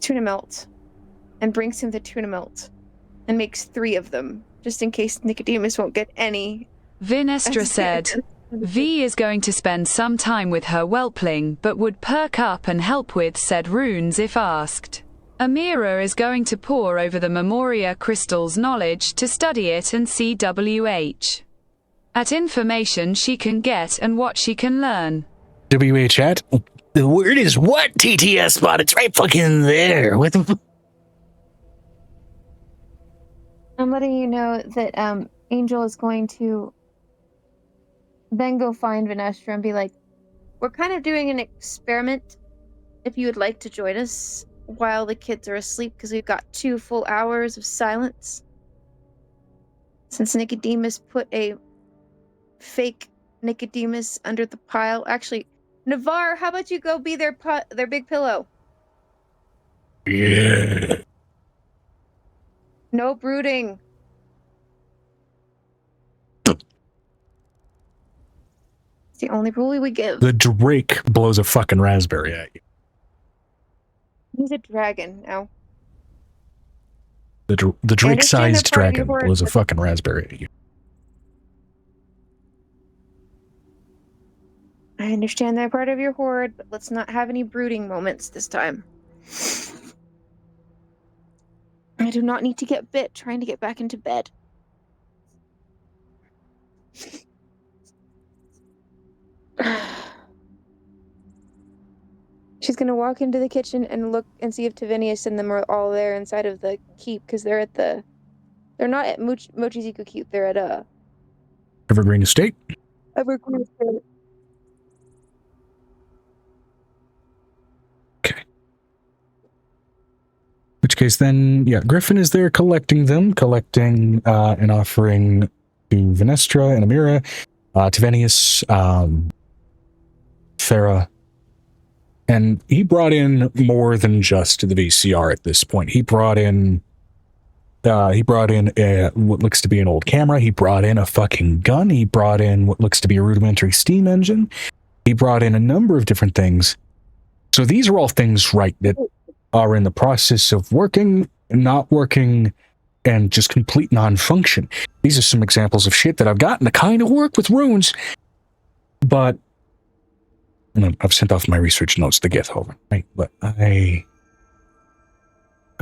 tuna melt and brings him the tuna melt and makes 3 of them just in case Nicodemus won't get any. Vinestra said, V is going to spend some time with her whelpling, but would perk up and help with said runes if asked. Amira is going to pore over the Memoria crystal's knowledge to study it and CWH at information she can get and what she can learn. WH chat. The word is what, TTS spot? It's right fucking there. What the I'm letting you know that Angel is going to then go find Vinestra and be like, we're kind of doing an experiment. If you would like to join us while the kids are asleep, because we've got 2 full hours of silence. Since Nicodemus put a fake Nicodemus under the pile. Actually, Navarre, how about you go be their big pillow? Yeah. No brooding. It's the only rule we give. The Drake blows a fucking raspberry at you. He's a dragon now. The Drake-sized dragon blows a fucking raspberry at you. I understand they're part of your horde, but let's not have any brooding moments this time. I do not need to get bit trying to get back into bed. She's gonna walk into the kitchen and look and see if Tavinius and them are all there inside of the keep, because they're not at Mochiziku Keep, they're at Evergreen Estate? Evergreen Estate. Okay. In which case then, yeah, Griffin is there collecting and offering to Vinestra and Amira, Tavenius, Farah, and he brought in more than just the VCR at this point. He brought in what looks to be an old camera. He brought in a fucking gun. He brought in what looks to be a rudimentary steam engine. He brought in a number of different things. So these are all things, right, that are in the process of working, not working, and just complete non-function. These are some examples of shit that I've gotten to kind of work with runes, but I've sent off my research notes to get over, right? But I've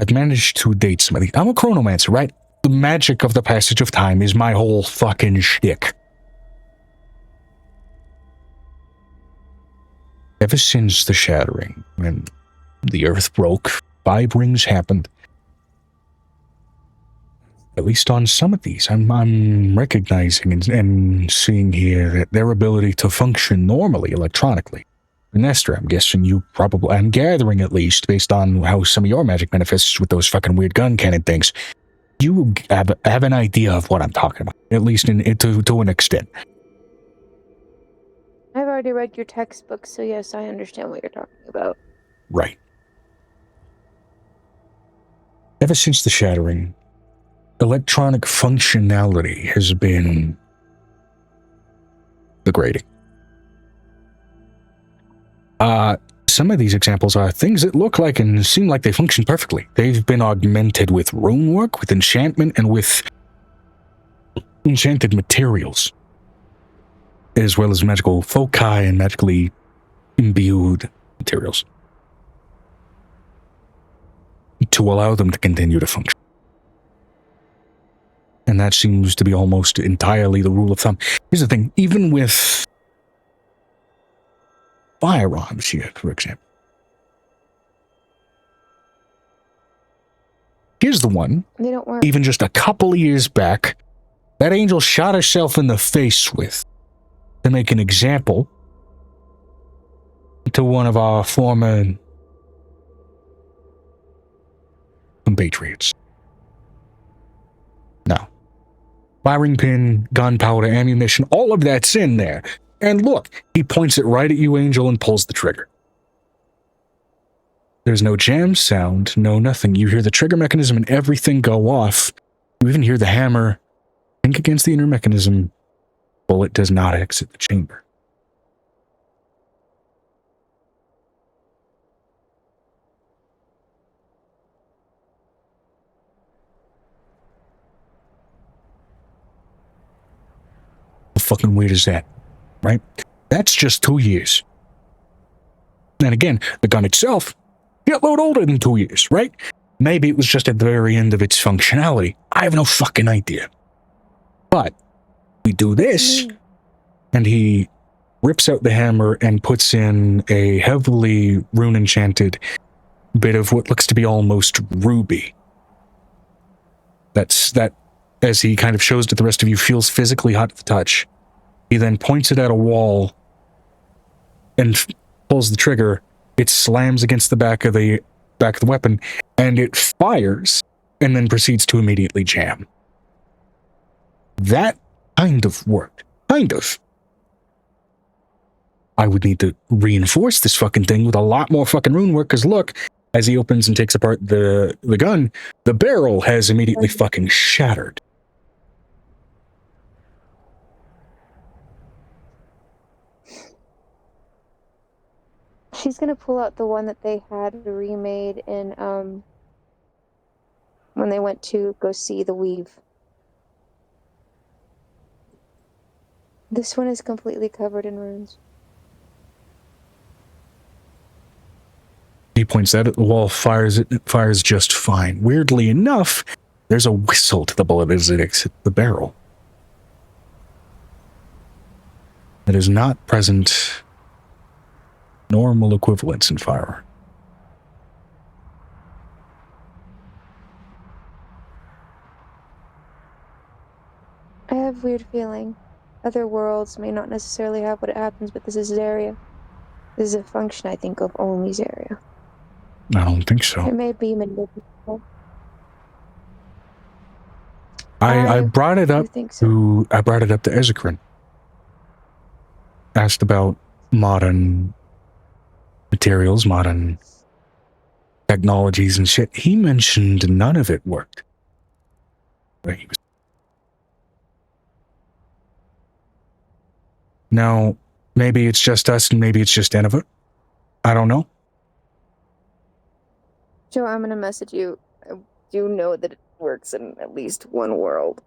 managed to date some of these. I'm a chronomancer, right? The magic of the passage of time is my whole fucking shtick. Ever since the shattering, when the earth broke, 5 rings happened. At least on some of these, I'm recognizing and seeing here that their ability to function normally electronically. Nestor, I'm guessing I'm gathering at least, based on how some of your magic manifests with those fucking weird gun cannon things, you have an idea of what I'm talking about, at least to an extent. I've already read your textbook, so yes, I understand what you're talking about. Right. Ever since the shattering, electronic functionality has been degrading. Some of these examples are things that look like and seem like they function perfectly. They've been augmented with rune work, with enchantment, and with enchanted materials, as well as magical foci and magically imbued materials, to allow them to continue to function. And that seems to be almost entirely the rule of thumb. Here's the thing, even with firearms here, for example. Here's the one, They don't work. even just a couple of years back, that angel shot herself in the face with to make an example to one of our former compatriots. Now, firing pin, gunpowder, ammunition, all of that's in there. And look, he points it right at you, Angel, and pulls the trigger. There's no jam sound, no nothing. You hear the trigger mechanism and everything go off. You even hear the hammer think against the inner mechanism. Bullet does not exit the chamber. How fucking weird is that? right? That's just 2 years. And again, the gun itself, shitload older than 2 years, right? Maybe it was just at the very end of its functionality. I have no fucking idea. But we do this, and he rips out the hammer and puts in a heavily rune-enchanted bit of what looks to be almost ruby. That, as he kind of shows to the rest of you, feels physically hot to the touch. He then points it at a wall and pulls the trigger. It slams against the back of the weapon, and it fires, and then proceeds to immediately jam. That kind of worked. Kind of. I would need to reinforce this fucking thing with a lot more fucking rune work, because look, as he opens and takes apart the gun, the barrel has immediately fucking shattered. She's gonna pull out the one that they had remade in when they went to go see the weave. This one is completely covered in runes. He points that at the wall, fires it fires just fine. Weirdly enough, there's a whistle to the bullet as it exits the barrel. It is not present normal equivalents in fire. I have a weird feeling. Other worlds may not necessarily have what happens, but this is Zaria. This is a function, I think, of only Zaria. I don't think so. It may be manipulable. I brought it up so. I brought it up to Ezekrin. Asked about modern materials, modern technologies and shit. He mentioned none of it worked. Now, maybe it's just us and maybe it's just Enova. I don't know. Joe, I'm gonna message you. I do know that it works in at least one world.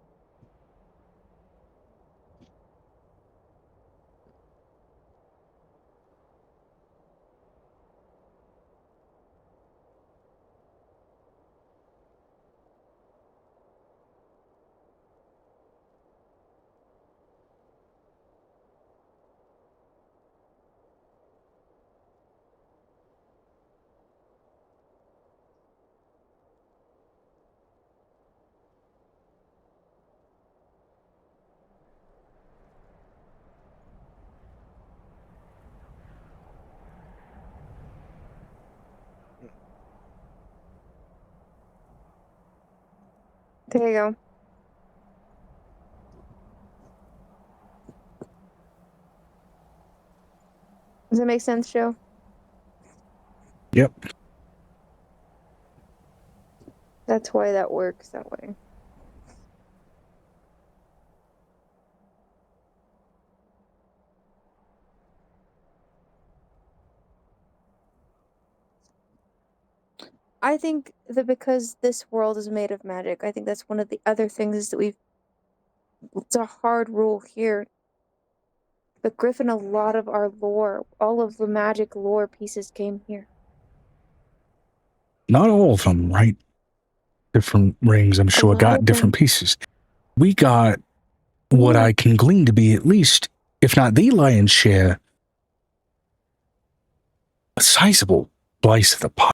There you go. Does that make sense, Joe? Yep. That's why that works that way. I think that because this world is made of magic, I think that's one of the other things is that it's a hard rule here. But Griffin, a lot of our lore, all of the magic lore pieces came here. Not all of them, right? Different rings, I'm sure, got different pieces. We got what I can glean to be at least, if not the lion's share, a sizable slice of the pie.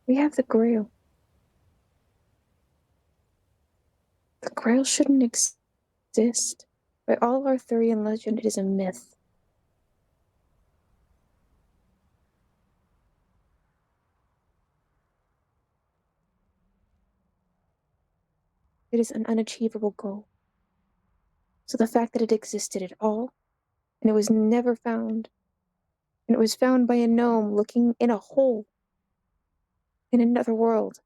We have the Grail. The Grail shouldn't exist. By all Arthurian legend, it is a myth. It is an unachievable goal. So the fact that it existed at all, and it was never found, and it was found by a gnome looking in a hole in another world,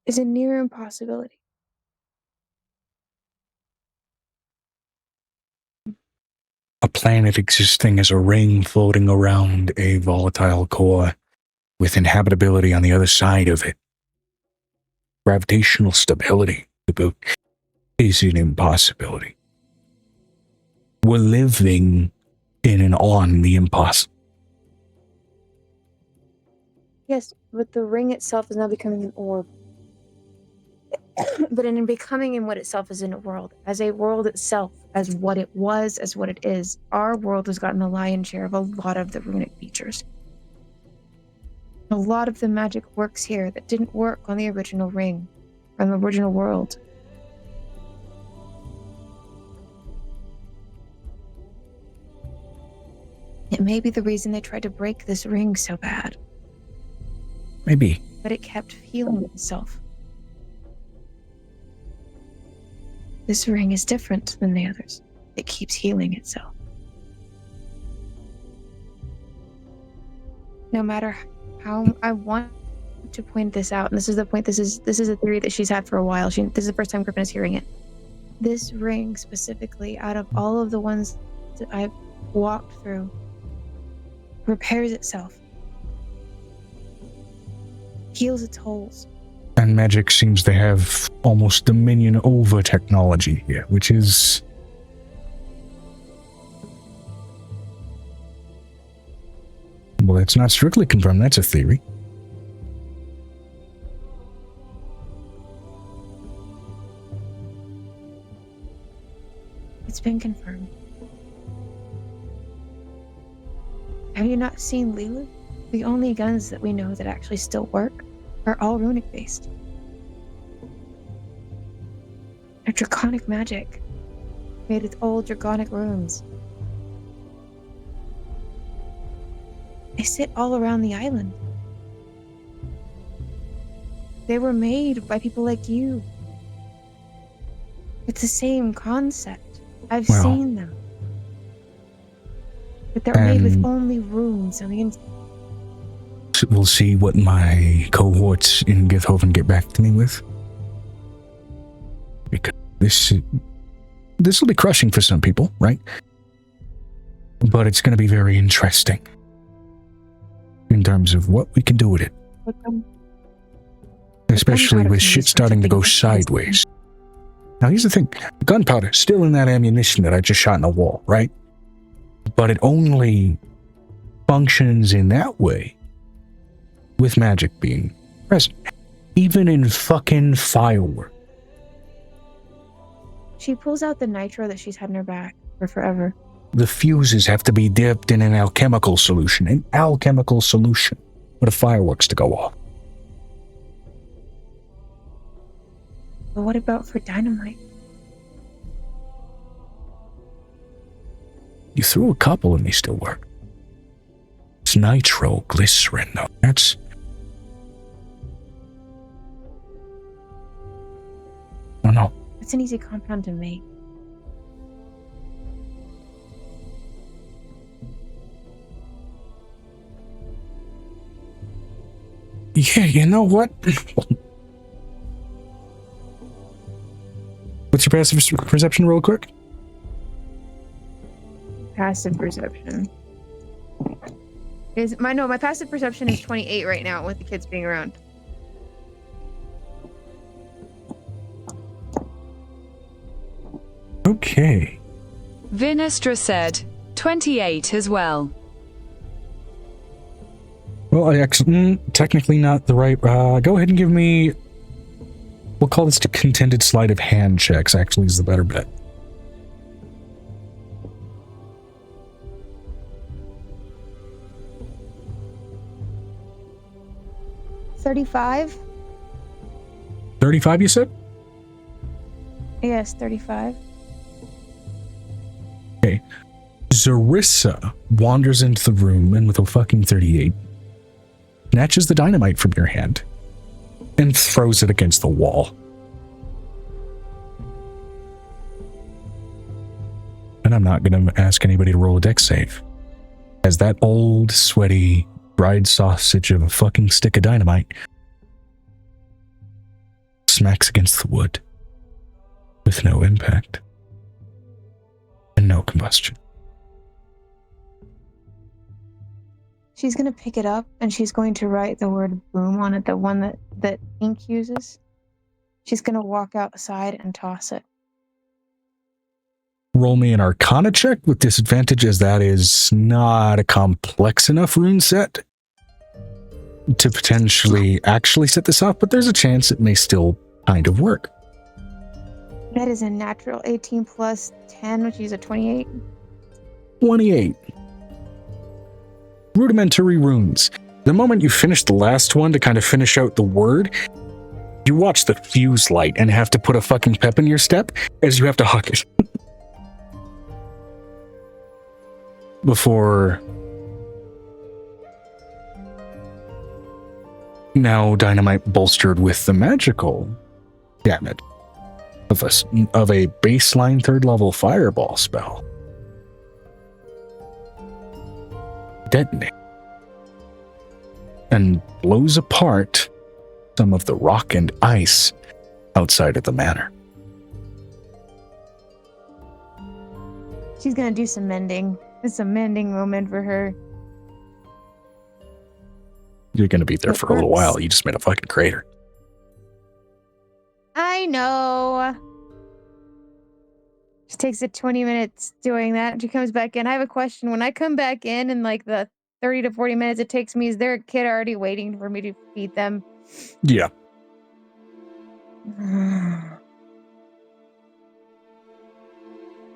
is a near impossibility. A planet existing as a ring floating around a volatile core with inhabitability on the other side of it. Gravitational stability to boot. is an impossibility. We're living in and on the impossible. Yes, but the ring itself is now becoming an orb. But in becoming in what itself is in a world, as a world itself, as what it was, as what it is, our world has gotten the lion's share of a lot of the runic features. A lot of the magic works here that didn't work on the original ring, on the original world. It may be the reason they tried to break this ring so bad. Maybe. But it kept healing itself. This ring is different than the others. It keeps healing itself. No matter how I want to point this out, and this is the point, this is a theory that she's had for a while. This is the first time Griffin is hearing it. This ring specifically, out of all of the ones that I've walked through, repairs itself. Heals its holes. And magic seems to have almost dominion over technology here, which is... Well, that's not strictly confirmed, that's a theory. It's been confirmed. Have you not seen Lila? The only guns that we know that actually still work are all runic based. They're draconic magic, made with old draconic runes. They sit all around the island. They were made by people like you. It's the same concept. I've seen them. But they're made with only runes on the inside. We'll see what my cohorts in Githoven get back to me with. Because this will be crushing for some people, right? But it's going to be very interesting in terms of what we can do with it. Especially with shit starting to go sideways. Now here's the thing. Gunpowder still in that ammunition that I just shot in the wall, right? But it only functions in that way with magic being present. Even in fucking firework. She pulls out the nitro that she's had in her back for forever. The fuses have to be dipped in an alchemical solution. An alchemical solution for the fireworks to go off. But what about for dynamite? You threw a couple and they still work. It's nitroglycerin, though. That's... I don't know. It's an easy compound to make. Yeah, you know what? What's your passive perception real quick? Passive perception. My passive perception is 28 right now with the kids being around. Okay. Vinestra said 28 as well. Well, technically not the right... go ahead and give me... We'll call this the contended sleight of hand checks, actually, is the better bet. $35? 35, you said? Yes, 35. Okay. Zarissa wanders into the room and with a fucking 38, snatches the dynamite from your hand and throws it against the wall. And I'm not going to ask anybody to roll a dex save, as that old, sweaty, dried sausage of a fucking stick of dynamite smacks against the wood with no impact and no combustion. She's going to pick it up and she's going to write the word boom on it, the one that ink uses. She's going to walk outside and toss it Roll me an Arcana check with disadvantage, as that is not a complex enough rune set to potentially actually set this up, but there's a chance it may still kind of work. That is a natural 18 plus 10, which is a 28. 28. Rudimentary runes. The moment you finish the last one to kind of finish out the word, you watch the fuse light and have to put a fucking pep in your step as you have to huck it. Before... Now Dynamite bolstered with the magical damage of a baseline 3rd level fireball spell. Detonate. And blows apart some of the rock and ice outside of the manor. She's gonna do some mending. It's a mending moment for her. You're going to be there for a little while. You just made a fucking crater. I know. She takes it 20 minutes doing that, and she comes back in. I have a question. When I come back in like the 30 to 40 minutes it takes me, is there a kid already waiting for me to feed them? Yeah.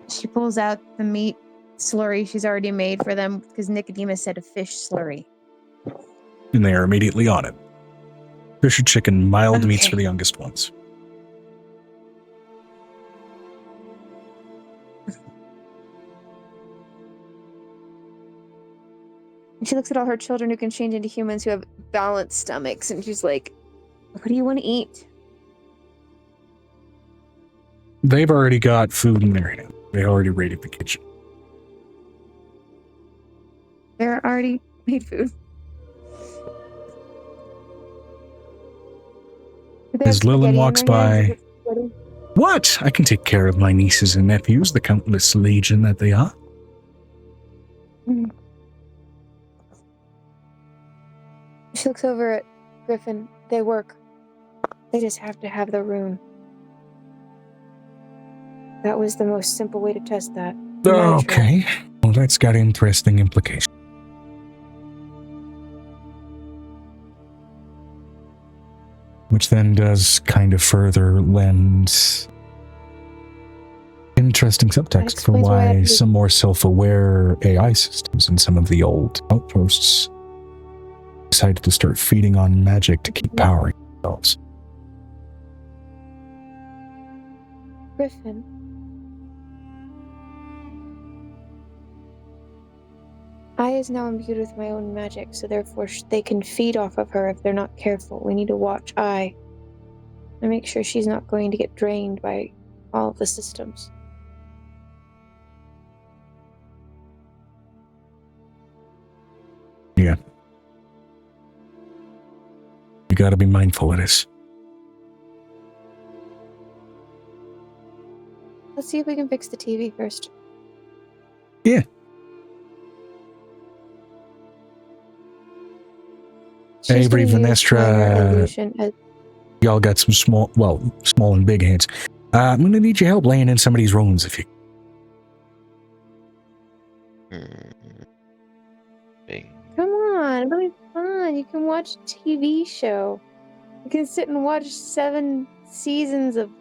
She pulls out the meat slurry she's already made for them, because Nicodemus said a fish slurry. And they are immediately on it. Fish or chicken, mild meats for the youngest ones. She looks at all her children who can change into humans who have balanced stomachs, and she's like, what do you want to eat? They've already got food in their hand. They already raided the kitchen. They're already made food. As Lillian walks by, what? I can take care of my nieces and nephews, the countless legion that they are. She looks over at Griffin. They work. They just have to have the rune. That was the most simple way to test that. Okay. Well, that's got interesting implications. Which then does kind of further lend interesting subtext for why some more self-aware AI systems in some of the old outposts decided to start feeding on magic to keep powering themselves. Griffin. I is now imbued with my own magic, so therefore they can feed off of her if they're not careful. We need to watch I and make sure she's not going to get drained by all of the systems. Yeah. You gotta be mindful of this. Let's see if we can fix the TV first. Yeah. Avery, Venestra, y'all got some small and big hands. I'm gonna need your help laying in some of these runes if you... Come on, it'll be fun. You can watch a TV show. You can sit and watch 7 seasons of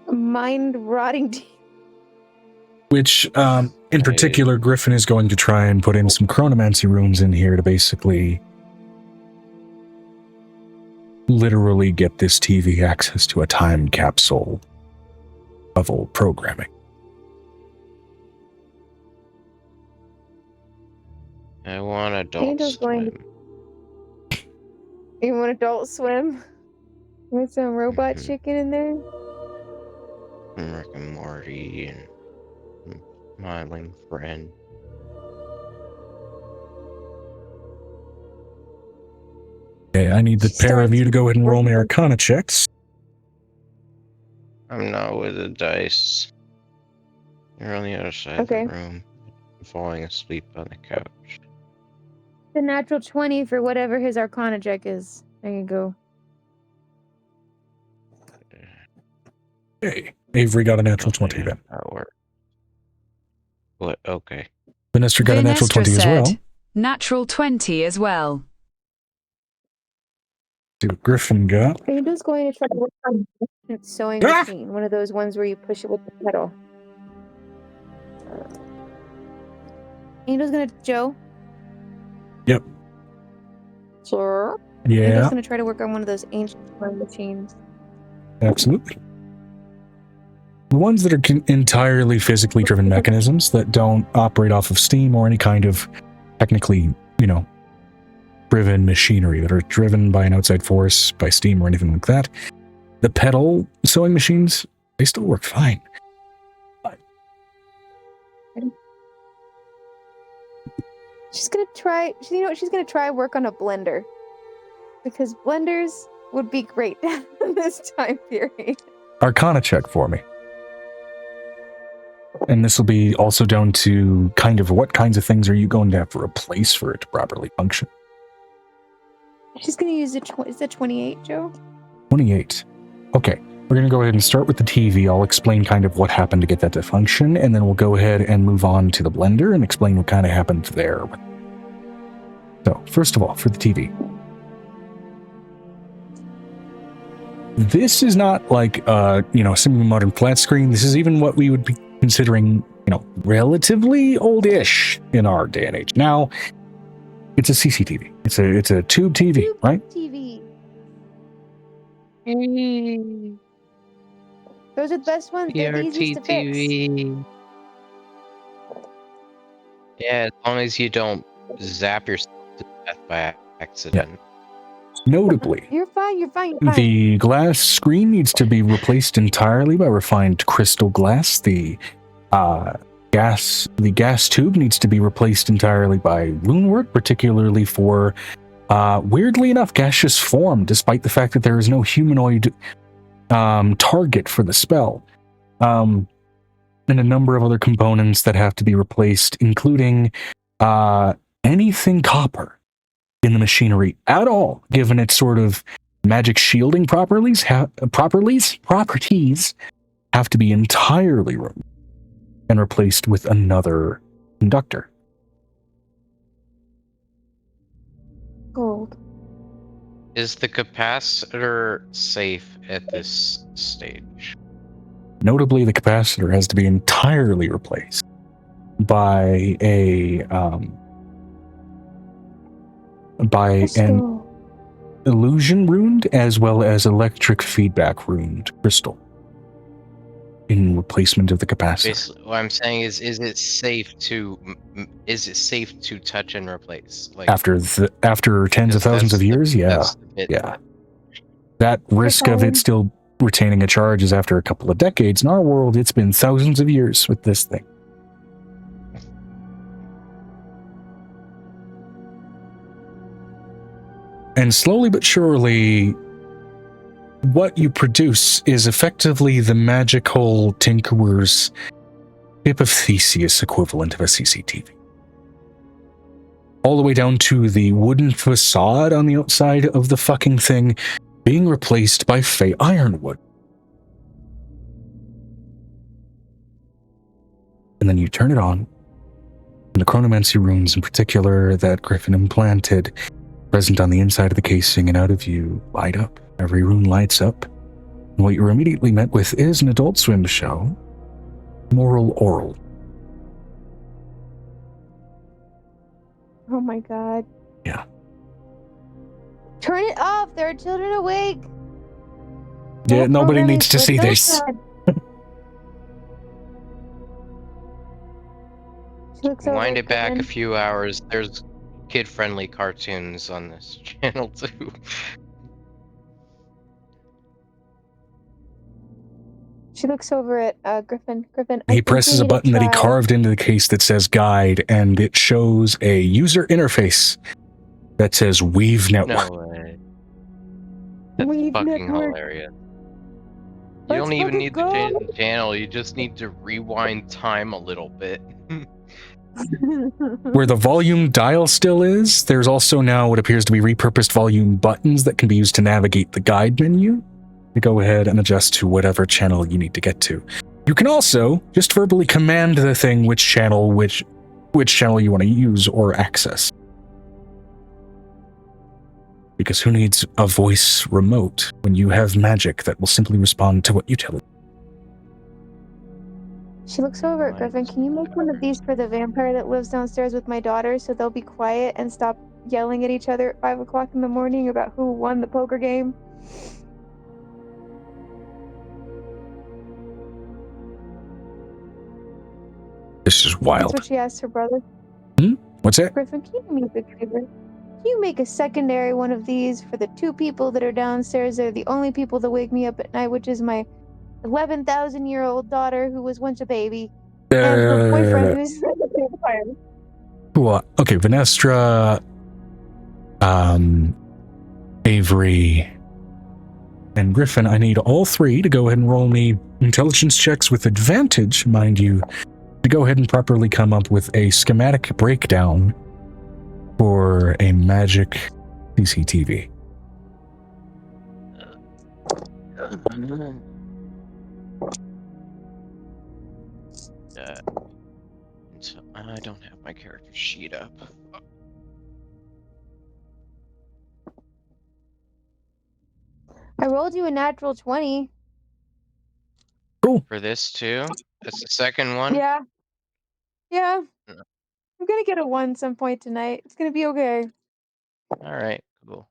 mind-rotting TV. Which, in particular, Griffin is going to try and put in some chronomancy runes in here to basically literally get this TV access to a time capsule level programming. I want Adult Swim. You want Adult Swim? With some robot chicken in there? Rick and Morty and Smiling Friend. Okay, I need the pair of you to go ahead and roll me Arcana checks. I'm not with the dice. You're on the other side of the room. I'm falling asleep on the couch. The natural 20 for whatever his Arcana check is. There you go. Okay, Avery got a natural 20 then. That works. Okay. Vinestra got a natural Vinestra 20 as said, well. natural 20 as well. See what Griffin got. Angel's going to try to work on a sewing machine, one of those ones where you push it with the pedal. Angel's gonna Joe. Yep. Sir. Yeah. Angel's gonna try to work on one of those ancient sewing machines. Absolutely. The ones that are entirely physically driven mechanisms that don't operate off of steam or any kind of technically, driven machinery, that are driven by an outside force, by steam or anything like that. The pedal sewing machines, they still work fine. She's gonna try. She's gonna try work on a blender, because blenders would be great in this time period. Arcana check for me. And this will be also down to kind of what kinds of things are you going to have to replace for it to properly function. She's gonna use is that 28, Joe? 28. Okay, we're going to go ahead and start with the TV. I'll explain kind of what happened to get that to function, and then we'll go ahead and move on to the blender and explain what kind of happened there. So, first of all, for the TV. This is not like, semi-modern flat screen. This is even what we would be considering, relatively old-ish in our day and age. Now, it's a CCTV. It's a tube TV, right? TV. Those are the best ones. They're the easiest to fix. TV. Yeah, as long as you don't zap yourself to death by accident. Yeah. Notably, You're fine. the glass screen needs to be replaced entirely by refined crystal glass. The gas tube needs to be replaced entirely by runework, particularly for, weirdly enough, gaseous form, despite the fact that there is no humanoid target for the spell. And a number of other components that have to be replaced, including anything copper in the machinery at all, given its sort of magic shielding properties have to be entirely removed and replaced with another conductor. Gold. Is the capacitor safe at this stage? Notably, the capacitor has to be entirely replaced by an illusion runed as well as electric feedback runed crystal in replacement of the capacitor. Basically, what I'm saying is it safe to touch and replace? Like After tens of thousands of years, yeah. That risk of it still retaining a charge is after a couple of decades. In our world, it's been thousands of years with this thing. And slowly but surely, what you produce is effectively the magical tinkerer's Ship of Theseus equivalent of a CCTV. All the way down to the wooden facade on the outside of the fucking thing being replaced by Fey Ironwood. And then you turn it on, and the chronomancy runes in particular that Griffin implanted, present on the inside of the casing and out of view, light up. Every rune lights up. And what you're immediately met with is an Adult Swim show, Moral Oral. Oh my god. Yeah. Turn it off! There are children awake! Yeah, nobody needs to see this. Wind it back a few hours. There's kid-friendly cartoons on this channel too. She looks over at Griffin. Griffin, He presses a button that he carved into the case that says guide, and it shows a user interface that says Weave Network. No way. That's fucking hilarious. You don't even need to change the channel, you just need to rewind time a little bit. Where the volume dial still is, there's also now what appears to be repurposed volume buttons that can be used to navigate the guide menu to go ahead and adjust to whatever channel you need to get to. You can also just verbally command the thing which channel you want to use or access. Because who needs a voice remote when you have magic that will simply respond to what you tell it? She looks over at Griffin. Can you make one of these for the vampire that lives downstairs with my daughter so they'll be quiet and stop yelling at each other at 5 o'clock in the morning about who won the poker game? This is wild. That's what she asked her brother. What's that? Griffin, can you do me a big favor? Can you make a secondary one of these for the 2 people that are downstairs? They're the only people that wake me up at night, which is my 11,000-year-old daughter who was once a baby, and her boyfriend who's a vampire. Cool. Okay, Venestra, Avery, and Griffin, I need all 3 to go ahead and roll me intelligence checks with advantage, mind you, to go ahead and properly come up with a schematic breakdown for a magic CCTV. So I don't have my character sheet up. I rolled you a natural 20. Cool. For this too? That's the second one? Yeah. Yeah. No. I'm gonna get a 1 some point tonight. It's gonna be okay. Alright, cool.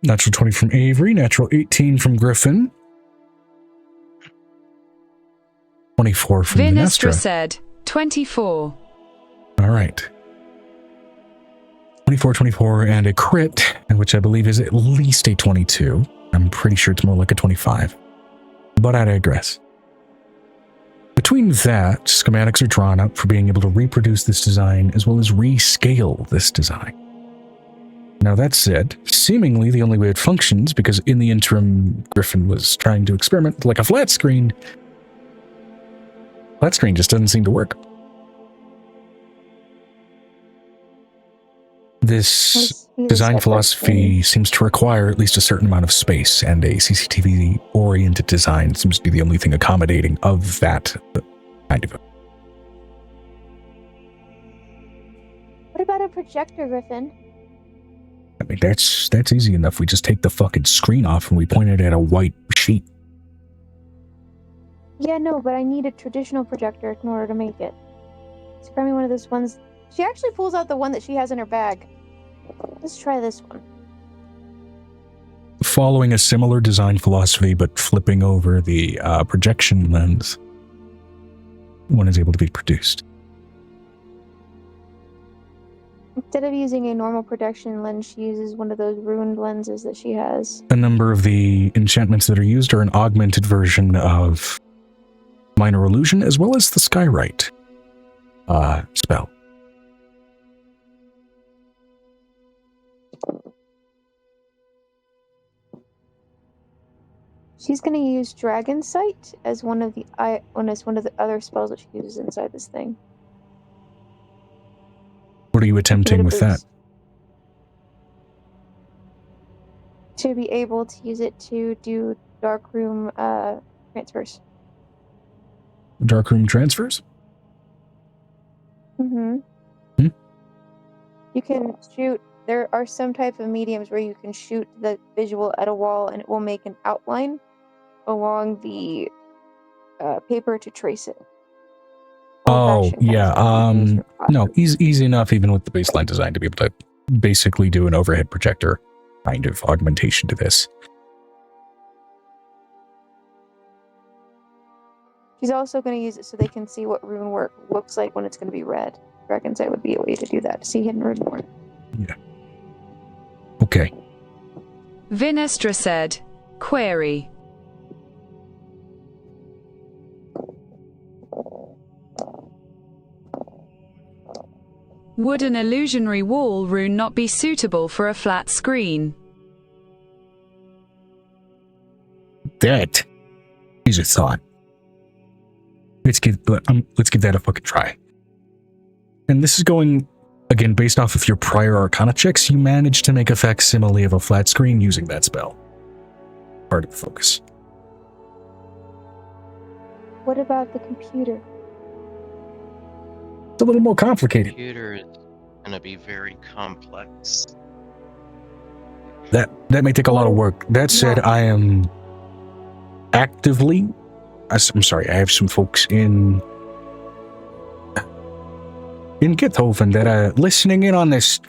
Natural 20 from Avery, natural 18 from Griffin, 24 from Vinestra Venestra. said, 24. All right. 24, 24, and a crit, which I believe is at least a 22. I'm pretty sure it's more like a 25. But I digress. Between that, schematics are drawn up for being able to reproduce this design as well as rescale this design. Now that said, seemingly the only way it functions, because in the interim Griffin was trying to experiment like a flat screen just doesn't seem to work. This design philosophy seems to require at least a certain amount of space, and a CCTV-oriented design seems to be the only thing accommodating of that kind of. What about a projector, Griffin? I mean, that's easy enough. We just take the fucking screen off and we point it at a white sheet. Yeah, no, but I need a traditional projector in order to make it. So grab me one of those ones. She actually pulls out the one that she has in her bag. Let's try this one. Following a similar design philosophy, but flipping over the projection lens, one is able to be produced. Instead of using a normal projection lens, she uses one of those ruined lenses that she has. A number of the enchantments that are used are an augmented version of Minor Illusion, as well as the Skywrite spell. She's going to use Dragon Sight as one of the other spells that she uses inside this thing. What are you attempting with that? To be able to use it to do darkroom transfers. Darkroom transfers? Mm-hmm. You can shoot. There are some type of mediums where you can shoot the visual at a wall and it will make an outline along the paper to trace it. Oh, yeah. No, easy enough even with the baseline design to be able to basically do an overhead projector kind of augmentation to this. She's also going to use it so they can see what rune work looks like when it's going to be red. Dragon Sight would be a way to do that, to see hidden rune work. Yeah. Okay. Vinestra said, query. Would an illusionary wall rune not be suitable for a flat screen? That is a thought. Let's give that a fucking try. And this is going, again, based off of your prior Arcana checks, you managed to make a facsimile of a flat screen using that spell. part of the focus. What about the computer? It's a little more complicated. Computer is gonna be very complex. That may take a lot of work. That said, I am actively... I'm sorry, I have some folks in Githoven that are listening in on this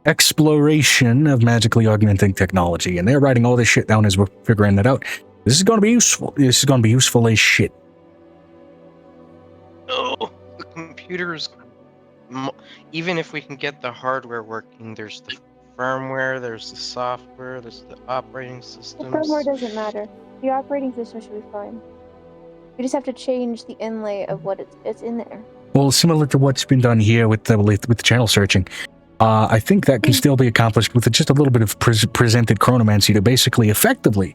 exploration of magically augmenting technology, and they're writing all this shit down as we're figuring that out. This is going to be useful. This is going to be useful as shit. Oh, the computers. Even if we can get the hardware working, there's the firmware, there's the software, there's the operating The systems. firmware doesn't matter. The operating system should be fine. We just have to change the inlay of what it's in there. Well, similar to what's been done here with the channel searching, I think that can still be accomplished with just a little bit of presented chronomancy to basically effectively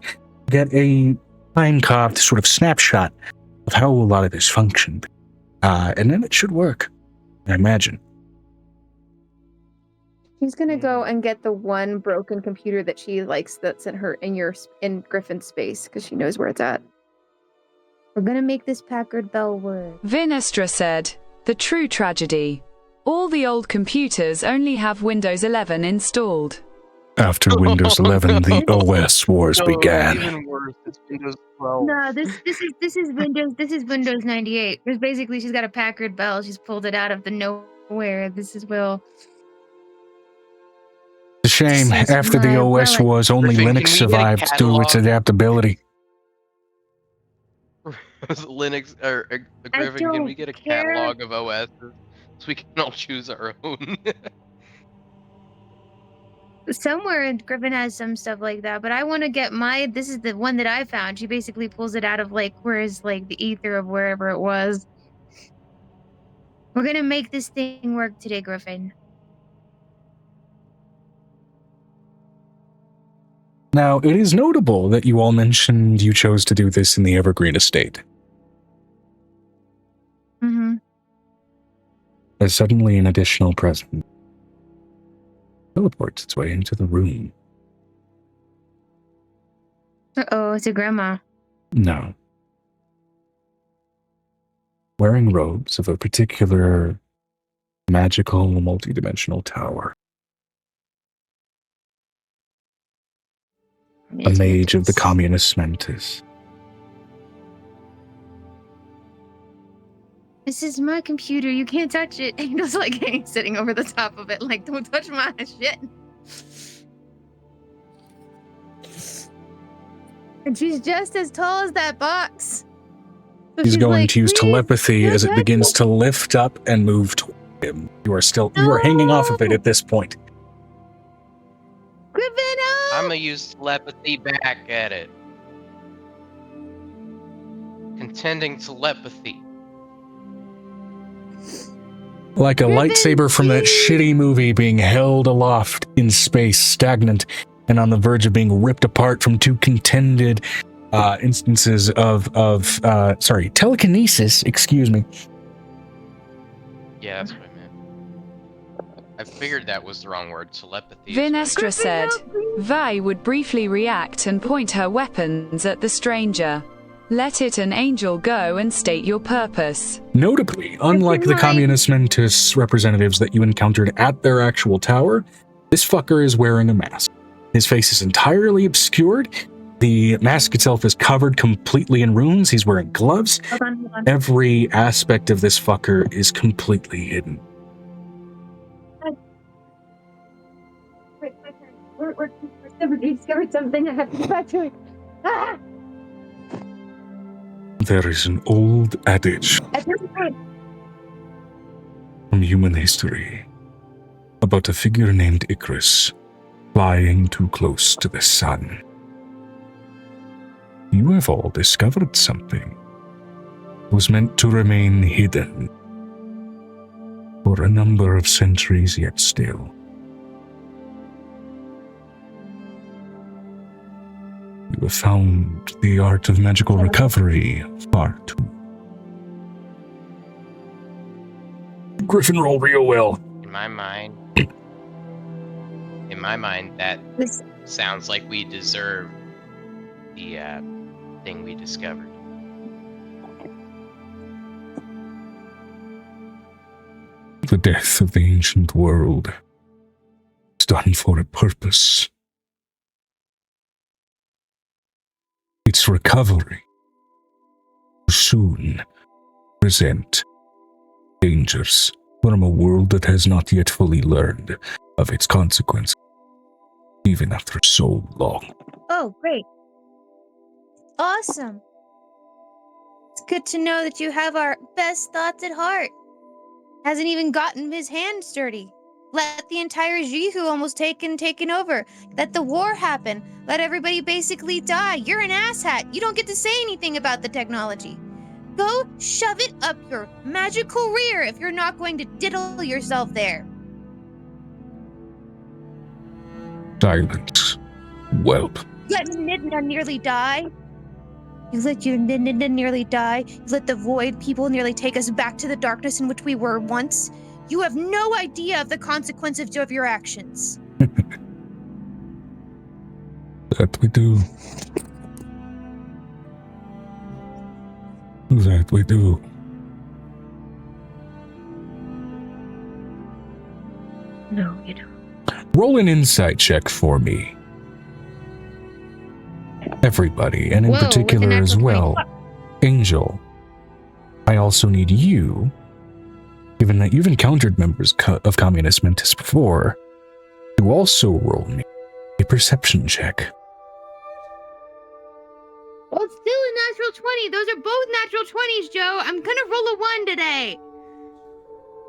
get a time-carved sort of snapshot of how a lot of this functioned. And then it should work, I imagine. She's gonna go and get the one broken computer that she likes that's in Griffin's space because she knows where it's at. We're gonna make this Packard Bell work. Vinestra said, "The true tragedy. All the old computers only have Windows 11 installed." After Windows 11, the OS wars began. Even worse, it's Windows 12. No, this is Windows. This is Windows 98. Because basically, she's got a Packard Bell. She's pulled it out of the nowhere. This is Will. It's a shame. This is After the my OS relic. wars, only Griffin, Linux can we get a survived due to its catalog? adaptability. Linux or Griffin, can we get a catalog of OSs so we can all choose our own? Somewhere Griffin has some stuff like that, but I want to get this is the one that I found. She basically pulls it out of where's the ether of wherever it was. We're gonna make this thing work today, Griffin. Now, it is notable that you all mentioned you chose to do this in the Evergreen Estate. Mm-hmm. As suddenly an additional present teleports its way into the room. Uh-oh, it's a grandma. No. Wearing robes of a particular magical multidimensional tower. A mage of the communist Mentis. This is my computer. You can't touch it. Angel's sitting over the top of it, don't touch my shit. And she's just as tall as that box. So He's going to use "Please, telepathy don't as it touch begins it." to lift up and move toward him. You are hanging off of it at this point. Griffin, no! I'm gonna use telepathy back at it. Contending telepathy. Like a lightsaber from that shitty movie being held aloft in space, stagnant, and on the verge of being ripped apart from two contended instances of telekinesis, excuse me. Yeah, that's what I meant. I figured that was the wrong word. Telepathy. Vinestra said, "Vi would briefly react and point her weapons at the stranger. Let it an angel go and state your purpose." Notably, unlike the communist Mentis representatives that you encountered at their actual tower, this fucker is wearing a mask. His face is entirely obscured. The mask itself is covered completely in runes. He's wearing gloves. Hold on. Every aspect of this fucker is completely hidden. We discovered something. I have to get back to it. Ah! There is an old adage from human history about a figure named Icarus flying too close to the sun. You have all discovered something that was meant to remain hidden for a number of centuries yet still. You have found the art of magical recovery, Part 2. Griffin, roll real well. In my mind, that sounds like we deserve the the thing we discovered. The death of the ancient world is done for a purpose. Its recovery will soon present dangers from a world that has not yet fully learned of its consequences, even after so long. Oh, great. Awesome. It's good to know that you have our best thoughts at heart. Hasn't even gotten his hands dirty. Let the entire Jihu almost taken over. Let the war happen. Let everybody basically die. You're an asshat. You don't get to say anything about the technology. Go shove it up your magical rear if you're not going to diddle yourself there. Silence, whelp. Let Nidna nearly die. You let your Nidna nearly die. You let the Void people nearly take us back to the darkness in which we were once. You have no idea of the consequences of your actions. That we do. That we do. No, you don't. Roll an insight check for me. Everybody, and in Whoa, with particular an as natural well, 20. Angel. I also need you, given that you've encountered members of Communist Mentis before, to also roll me a perception check. Well, it's still a natural 20. Those are both natural 20s, Joe. I'm gonna roll a 1 today.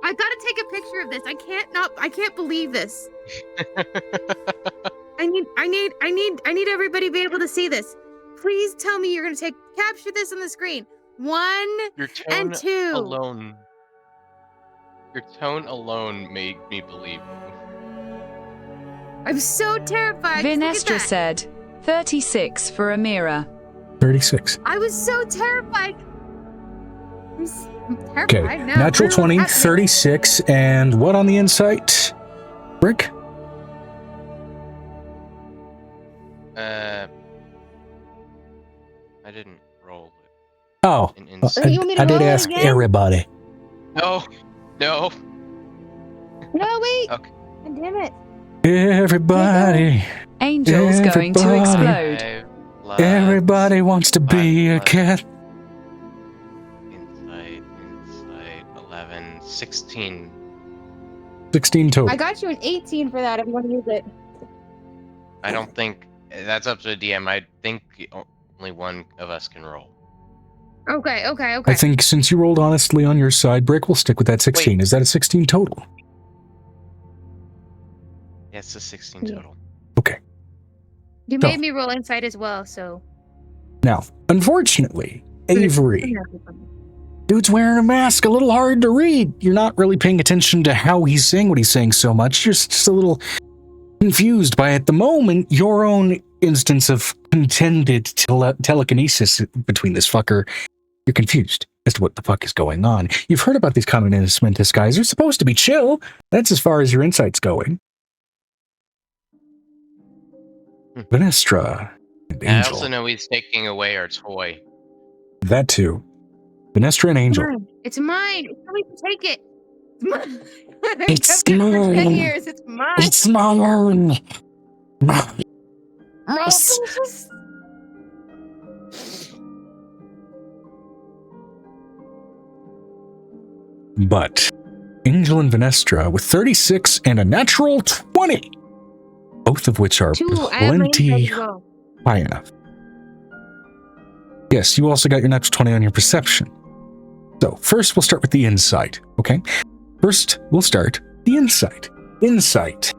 I gotta take a picture of this. I can't believe this. I need everybody to be able to see this. Please tell me you're gonna capture this on the screen. 1 Your tone and 2. alone. Your tone alone made me believe you. I'm so terrified. Just look at Vinestra that. said, 36 for Amira. 36. I was so terrified. I'm Okay, terrified now. natural What 20, happened? 36, and what on the insight? Rick? I didn't roll it. Oh, An You insight. want me to I did roll it ask again? everybody. No. No, wait. Okay. God damn it. Everybody. Angel's going to Everybody. explode. 5 plus Everybody wants to be a 5 cat. Insight, 11, 16. 16 total. I got you an 18 for that if you want to use it. I don't think that's up to the DM. I think only one of us can roll. Okay. I think since you rolled honestly on your side, Brick, we'll stick with that 16. Wait. Is that a 16 total? Yeah, it's a 16 total. Okay. You So- made me roll insight as well, so. Now, unfortunately, Avery, dude's wearing a mask, a little hard to read. You're not really paying attention to how he's saying what he's saying so much. You're just a little confused by, at the moment, your own instance of contended telekinesis between this fucker. You're confused as to what the fuck is going on. You've heard about these Communist Mentis guys. They're supposed to be chill. That's as far as your insight's going. Vinestra and I Angel. also know he's taking away our toy. That too. Vinestra and Angel. It's mine. It's mine to take it. It's I've kept it for 10 mine. years. It's mine. It's mine. But Angel and Vinestra with 36 and a natural 20, both of which are plenty high enough. Yes, you also got your natural 20 on your perception. So first we'll start with the insight, okay? First we'll start the insight. Insight.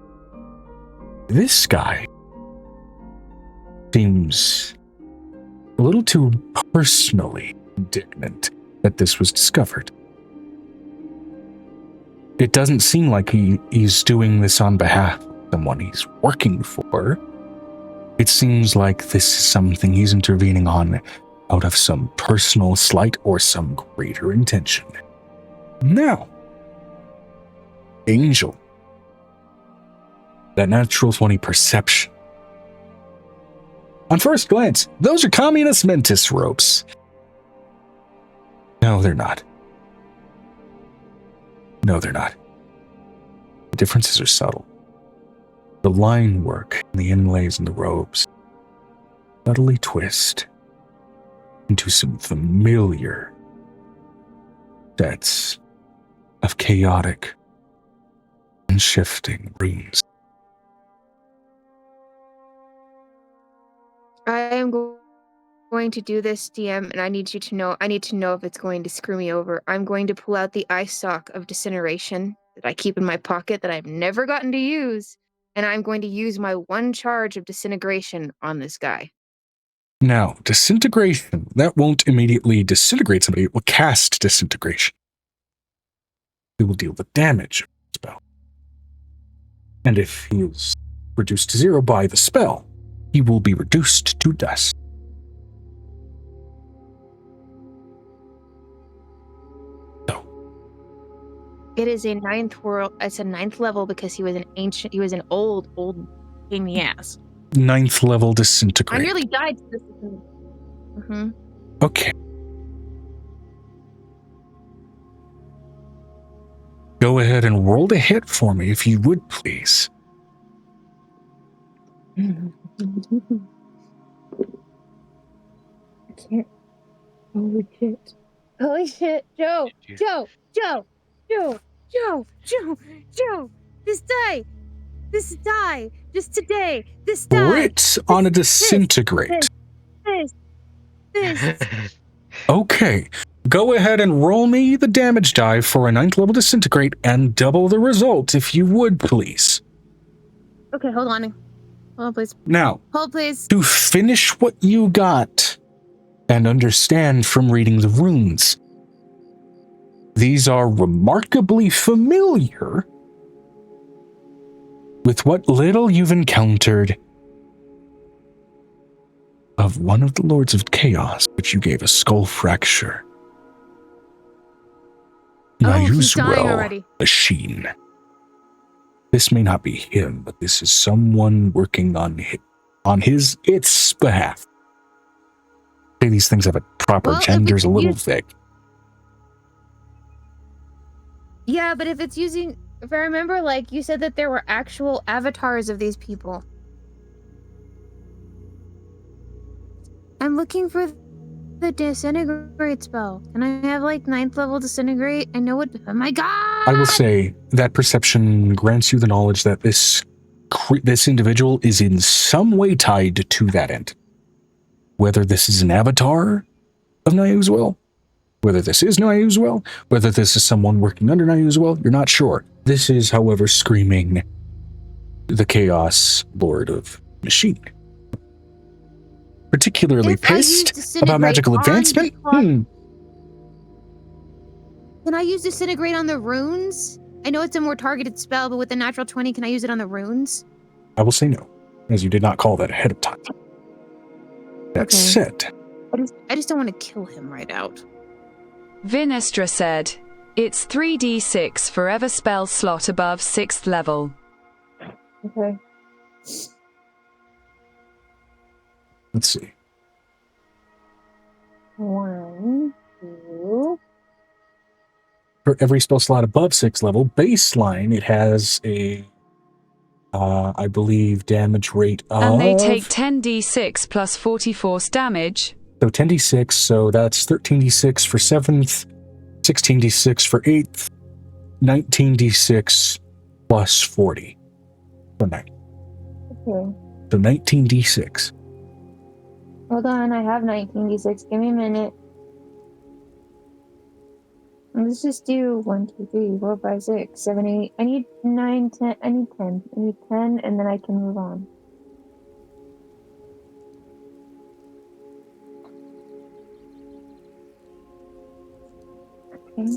This guy seems a little too personally indignant that this was discovered. It doesn't seem like he's doing this on behalf of someone he's working for. It seems like this is something he's intervening on out of some personal slight or some greater intention. Now, Angel, that natural 20 perception. On first glance, those are communist mentis ropes. No, they're not. No, they're not. The differences are subtle. The line work and the inlays in the ropes subtly twist into some familiar sets of chaotic and shifting runes. I am going to do this, DM, and I need to know if it's going to screw me over. I'm going to pull out the eye sock of disintegration that I keep in my pocket that I've never gotten to use, and I'm going to use my 1 charge of disintegration on this guy. Now, disintegration, that won't immediately disintegrate somebody, it will cast disintegration. It will deal the damage of the spell. And if he is reduced to 0 by the spell, he will be reduced to dust. So. It is a 9th world. It's a 9th level because he was an old pain in the ass. 9th level disintegrate. I nearly died to this. Mm-hmm. Okay. Go ahead and roll the hit for me, if you would, please. I can't. Holy shit. Holy shit. Joe. This die. Just today. This die. Rit on a disintegrate. This. Okay. Go ahead and roll me the damage die for a 9th level disintegrate and double the result, if you would, please. Okay, hold on, please. Now, Hold, please. to finish what you got and understand from reading the runes, these are remarkably familiar with what little you've encountered of one of the Lords of Chaos, which you gave a skull fracture. He's dying already. Machine. This may not be him, but this is someone working on its behalf. Say these things have a proper gender is a little vague. Yeah, but if I remember, like, you said that there were actual avatars of these people. I'm looking for the disintegrate spell. Can I have, like, 9th level disintegrate? I know what. Oh my god! I will say that perception grants you the knowledge that this individual is in some way tied to that end. Whether this is an avatar of Nayu's will, whether this is Nayu's will, whether this is someone working under Nayu's will, you're not sure. This is, however, screaming the Chaos Lord of Machine. Particularly pissed about magical advancement? Can I use disintegrate on the runes? I know it's a more targeted spell, but with a natural 20, can I use it on the runes? I will say no, as you did not call that ahead of time. That said, I just don't want to kill him right out. Vinestra said, it's 3d6 for every spell slot above 6th level. Okay. let's see. 1, 2. For every spell slot above 6th level, baseline, it has a, I believe, damage rate of... And they take 10d6 plus 44 damage. So 10d6, so that's 13d6 for 7th, 16d6 for 8th, 19d6 plus 40. So 9. Okay. So 19d6. Hold on, I have 19d6. Give me a minute. Let's just do 1, 2, 3, 4, 5, 6, 7, 8. I need 9, 10. I need 10. I need 10, and then I can move on. Okay.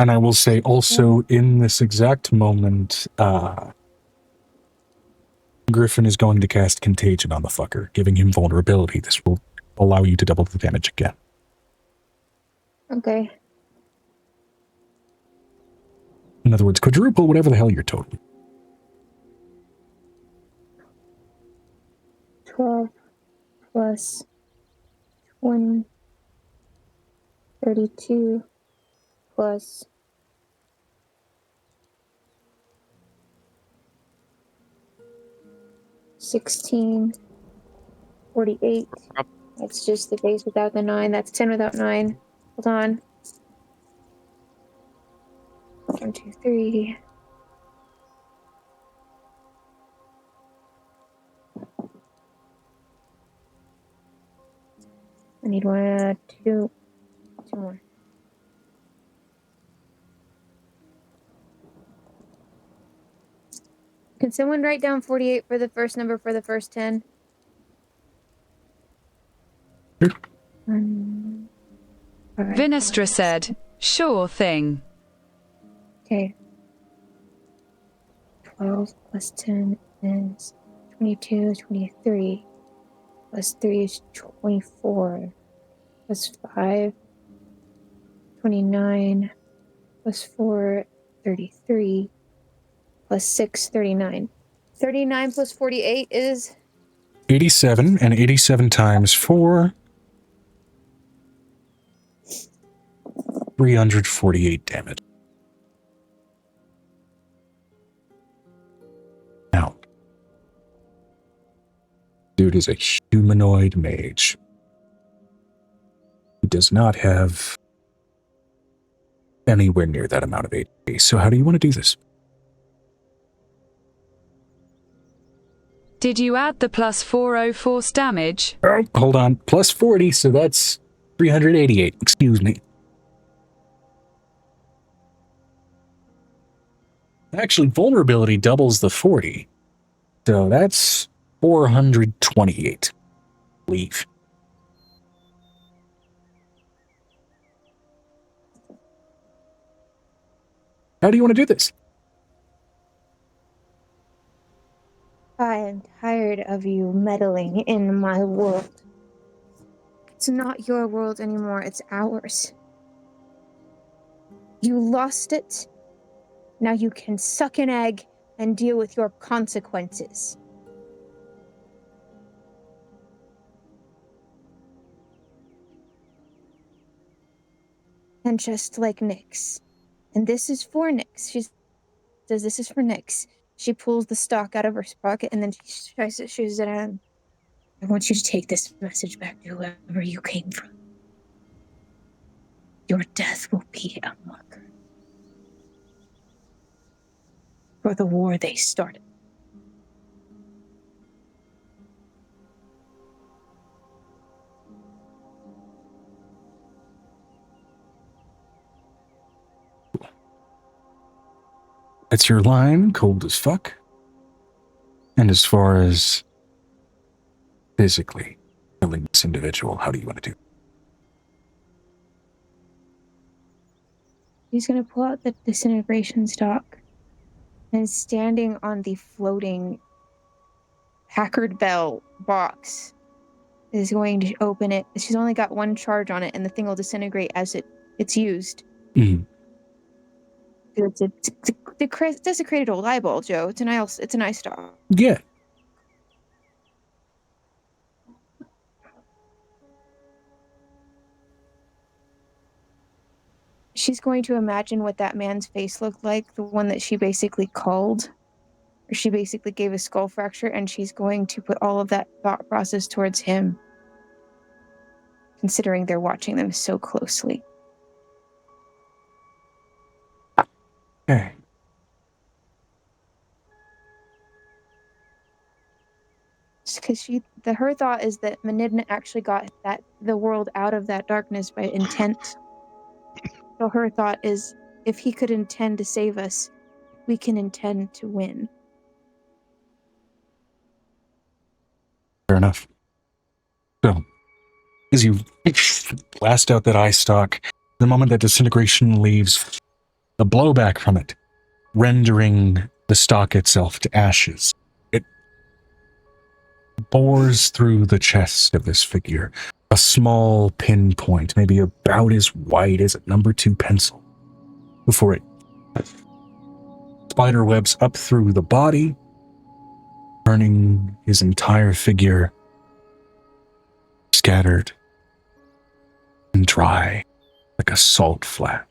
And I will say also in this exact moment, Griffin is going to cast Contagion on the fucker, giving him vulnerability. This will allow you to double the damage again. Okay. In other words, quadruple whatever the hell you're total. 12 plus 20, 32 plus 16, 48. That's just the base without the 9. That's 10 without 9. Hold on. 1, 2, 3. I need 1, 2 more. Can someone write down 48 for the first number for the first 10? Sure. Vinestra said, "Sure thing." Okay. 12 plus 10 is 22, 23. Plus 3 is 24. Plus 5, 29. Plus 4, 33. Plus 6, 39. 39 plus 48 is 87, and 87 times 4, 348 damage. Now, dude is a humanoid mage. He does not have anywhere near that amount of HP. So how do you want to do this? Did you add the plus 4 force damage? Oh, hold on. Plus 40, so that's 388. Excuse me. Actually, vulnerability doubles the 40. So that's 428. Leave. How do you want to do this? I am tired of you meddling in my world. It's not your world anymore, it's ours. You lost it. Now you can suck an egg and deal with your consequences. And just like Nyx. And this is for Nyx. She says, "This is for Nyx." She pulls the stock out of her pocket and then she tries to shoot it at him. "I want you to take this message back to whoever you came from. Your death will be a marker for the war they started." That's your line, cold as fuck. And as far as physically killing this individual, how do you want to do? He's going to pull out the disintegration stock and standing on the floating Packard Bell box is going to open it. She's only got 1 charge on it and the thing will disintegrate as it's used. Mm. It's a desecrated old eyeball, Joe. It's an eye stock. Yeah. She's going to imagine what that man's face looked like, the one that she basically culled, or she basically gave a skull fracture, and she's going to put all of that thought process towards him, considering they're watching them so closely. Okay. Because her thought is that Menidna actually got the world out of that darkness by intent. So her thought is, if he could intend to save us, we can intend to win. Fair enough. So, as you blast out that eye stalk, the moment that disintegration leaves, the blowback from it, rendering the stock itself to ashes. It bores through the chest of this figure, a small pinpoint, maybe about as wide as a number 2 pencil, before it spiderwebs up through the body, turning his entire figure scattered and dry like a salt flat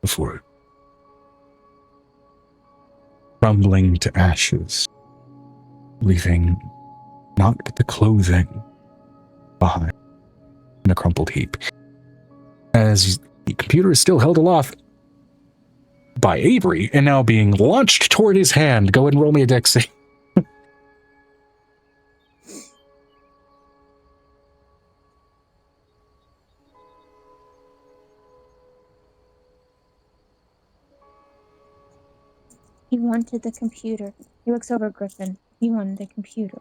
before crumbling to ashes, leaving not but the clothing behind in a crumpled heap. As the computer is still held aloft by Avery and now being launched toward his hand. Go ahead and roll me a dex save. He wanted the computer. He looks over at Griffin. He wanted the computer.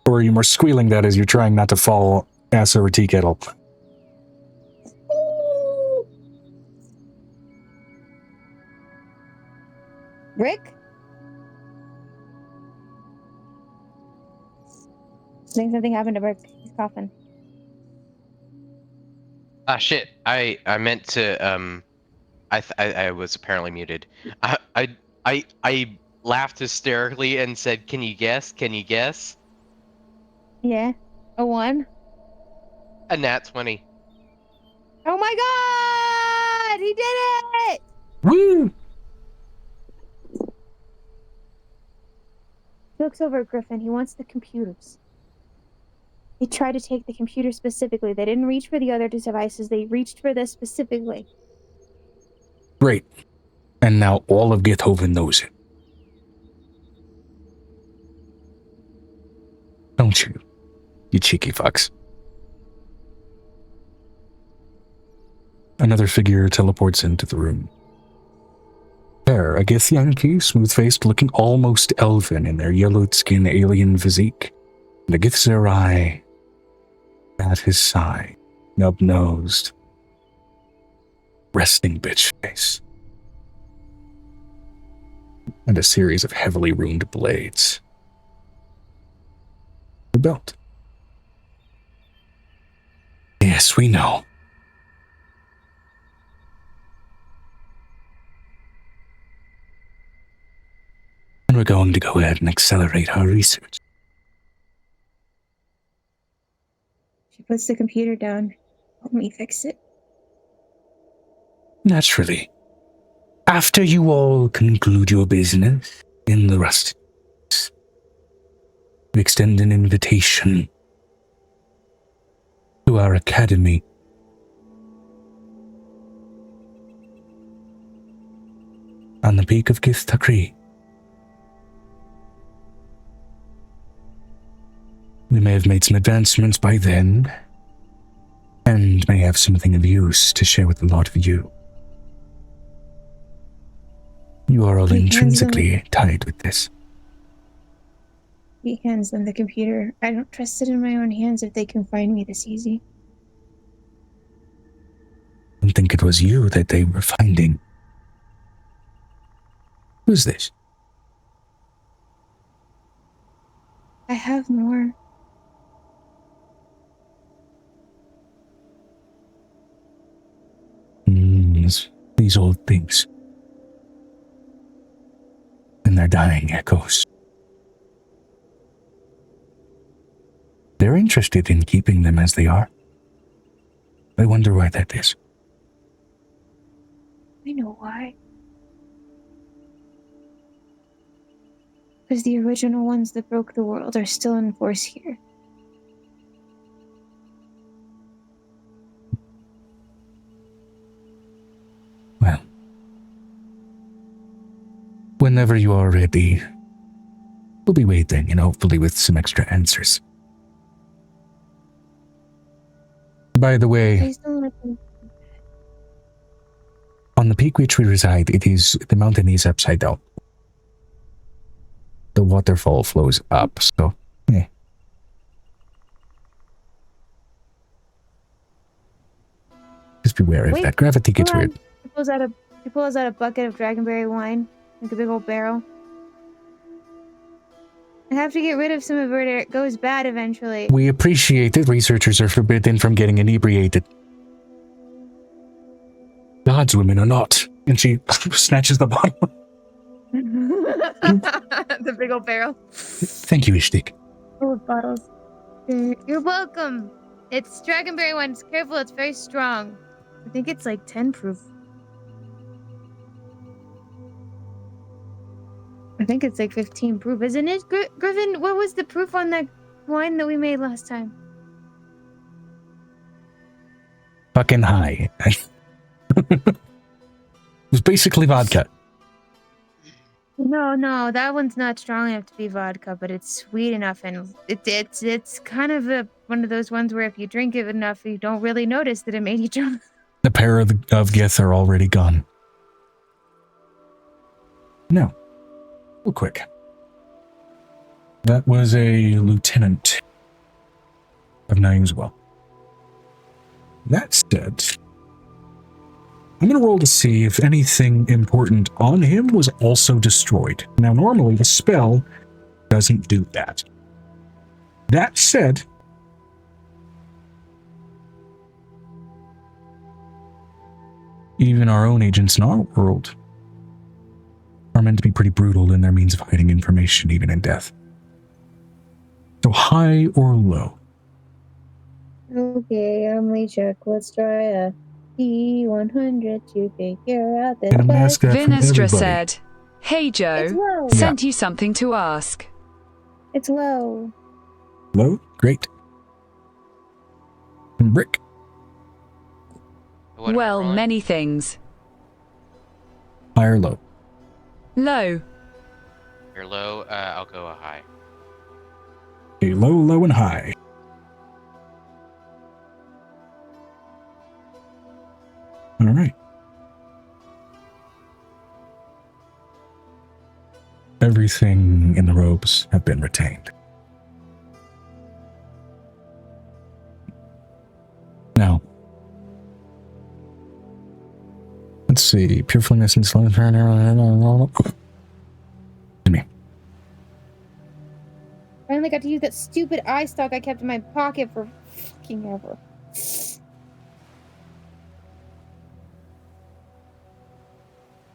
Or are you more squealing that as you're trying not to fall ass over tea kettle? Rick? I think something happened to Rick. He's coughing. Ah, shit. I meant to, I was apparently muted. I laughed hysterically and said, "Can you guess? Can you guess?" Yeah. A 1? A nat 20. Oh my god! He did it! Woo! He looks over at Griffin. He wants the computers. They tried to take the computer specifically. They didn't reach for the other devices. They reached for this specifically. Great. And now all of Githoven knows it. Don't you? You cheeky fucks. Another figure teleports into the room. There, a Githyanki, smooth-faced, looking almost elven in their yellowed skin alien physique, and a Githzerai at his side, nub-nosed, resting bitch face, and a series of heavily ruined blades. The belt. Yes, we know. And we're going to go ahead and accelerate our research. She puts the computer down. Help me fix it. Naturally. After you all conclude your business in the rust, we extend an invitation to our academy. On the peak of Githtakri. We may have made some advancements by then, and may have something of use to share with a lot of you. You are all intrinsically tied with this. He hands them the computer. I don't trust it in my own hands if they can find me this easy. I don't think it was you that they were finding. Who's this? I have more. These old things. And their dying echoes. They're interested in keeping them as they are. I wonder why that is. I know why. Because the original ones that broke the world are still in force here. Well, whenever you are ready, we'll be waiting, and hopefully with some extra answers. By the way, Please don't let them. on the peak which we reside, the mountain is upside down. The waterfall flows up, so, yeah. Just beware of that. Gravity gets weird. He pulls out a bucket of dragonberry wine, like a big old barrel. I have to get rid of some of it or it goes bad eventually. We appreciate that researchers are forbidden from getting inebriated. God's women are not. And she snatches the bottle. The big old barrel. Thank you, Ishtik. Full of bottles. You're welcome. It's dragonberry wine. It's careful. It's very strong. I think it's like 10 proof. I think it's like 15 proof, isn't it? Griffin, what was the proof on that wine that we made last time? Fucking high. It was basically vodka. No, that one's not strong enough to be vodka, but it's sweet enough, and it's kind of one of those ones where if you drink it enough, you don't really notice that it made you drunk. The pair of Gith are already gone. Now, real quick. That was a lieutenant of Naingswell. That said, I'm going to roll to see if anything important on him was also destroyed. Now, normally the spell doesn't do that. That said, even our own agents in our world are meant to be pretty brutal in their means of hiding information, even in death. So high or low? Okay, Emily, check. Let's try a D100 to figure out this. And I'm going to ask that from Vinestra everybody. said, "Hey Joe, It's low. sent you something to ask." It's low. Low? Great. And Rick? What am I Well, rolling? many things. High or low? Low. You're low. I'll go a high. Okay, low, low, and high. All right. Everything in the robes have been retained. Now, let's see. Pure flingness and slow. Finally got to use that stupid eye stalk I kept in my pocket for fucking ever.